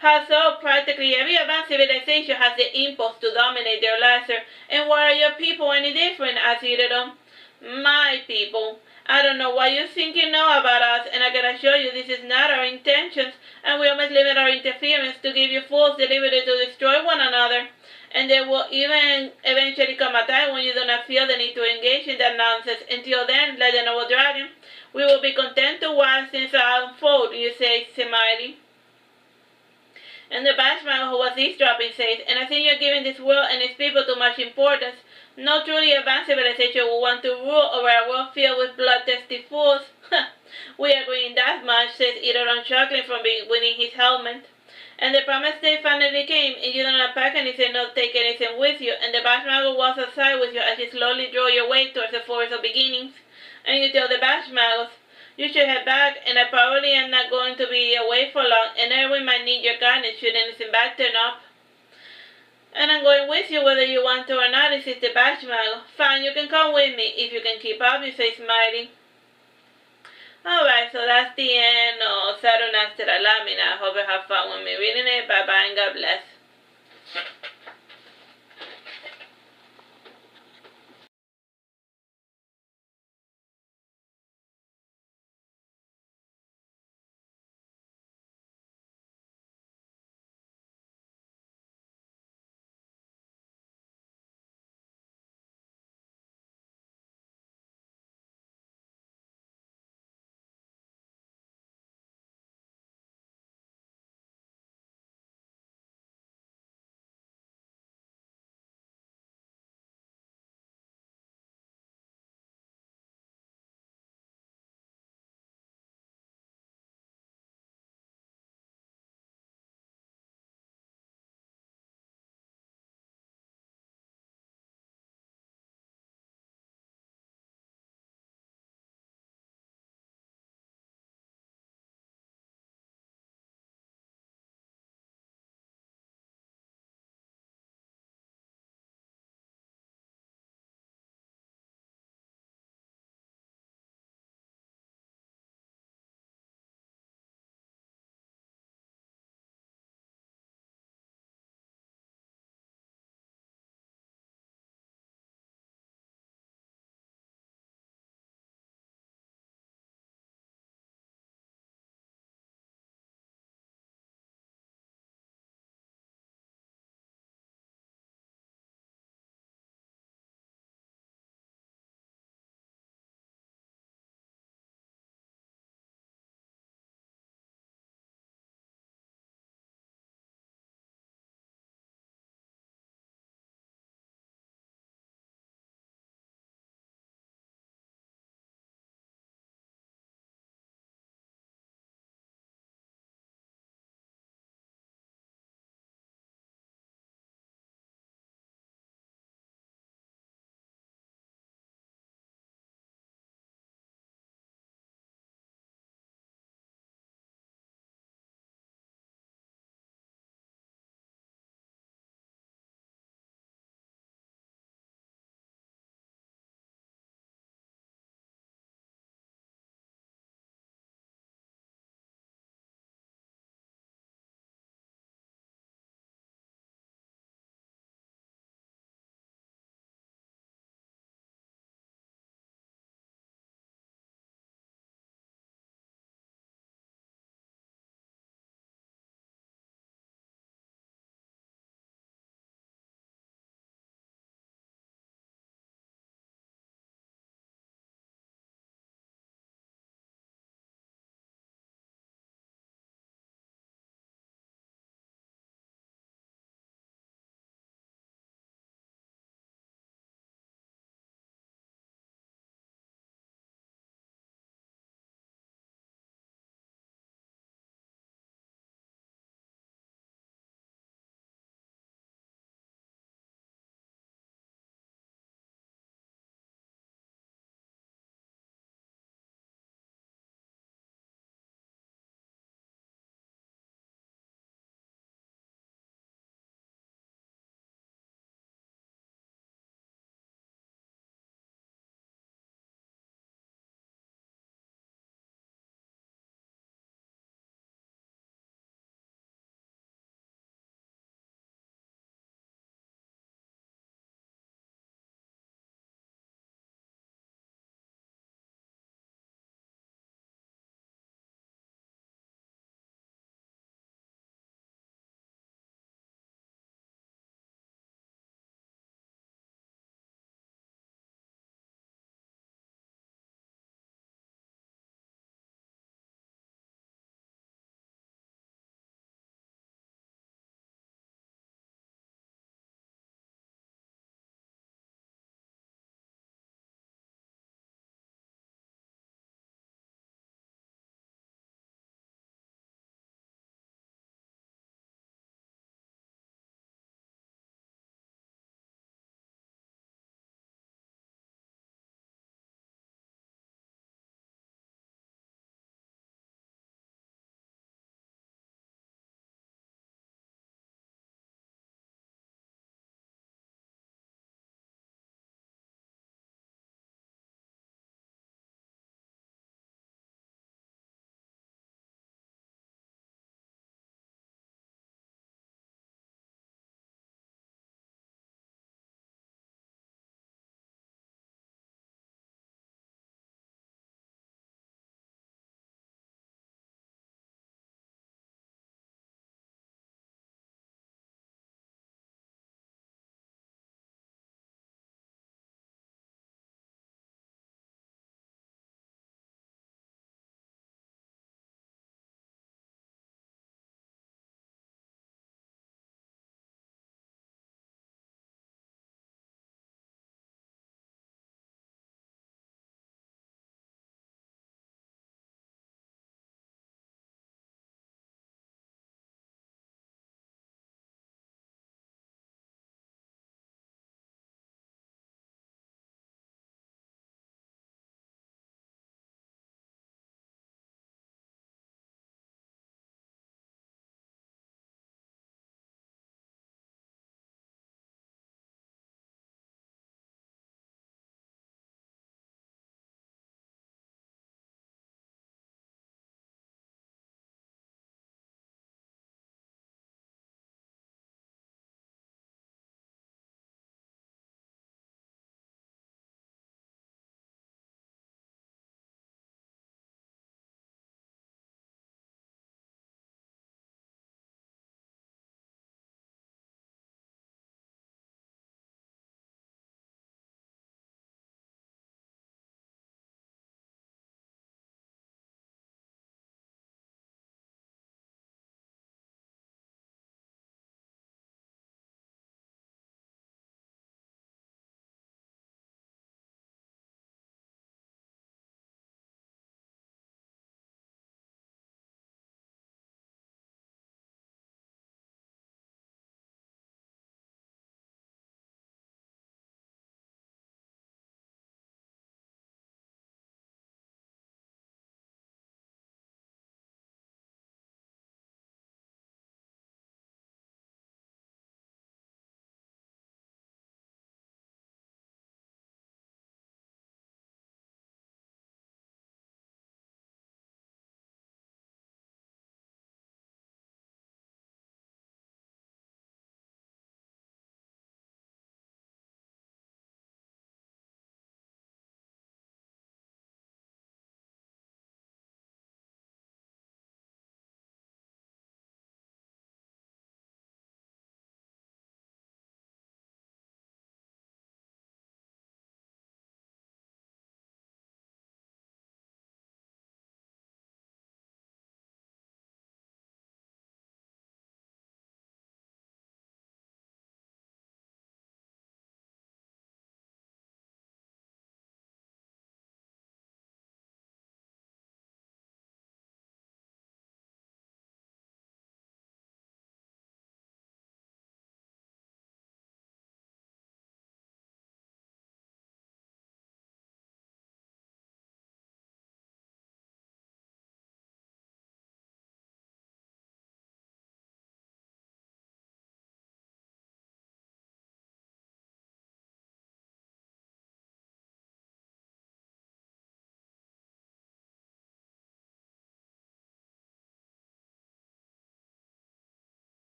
Speaker 1: How so? Practically every advanced civilization has the impulse to dominate their lesser. And why are your people any different? Asked Irving. My people. I don't know what you think you know about us, and I can assure you this is not our intentions, and we almost limit our interference to give you fools the liberty to destroy one another. And there will even eventually come a time when you do not feel the need to engage in that nonsense. Until then, like the noble dragon, we will be content to watch things unfold, you say, smiling. And the Bashman who was eavesdropping says, and I think you're giving this world and its people too much importance. No truly advanced civilization will want to rule over a world filled with bloodthirsty fools. We agree in that much, says Irving, chuckling from beneath his helmet. And the promised day finally came, and you don't unpack anything, not take anything with you, and the Bashmago walks aside with you as you slowly draw your way towards the forest of beginnings. And you tell the Bashmagos, you should head back, and I probably am not going to be away for long, and Irving might need your guidance should anything bad turn up. And I'm going with you whether you want to or not, insists the Bashmago. Fine, you can come with me, if you can keep up, you say, smiling. Alright, so that's the end of Saturnastra Lamina. I hope you have fun with me reading it. Bye bye and God bless.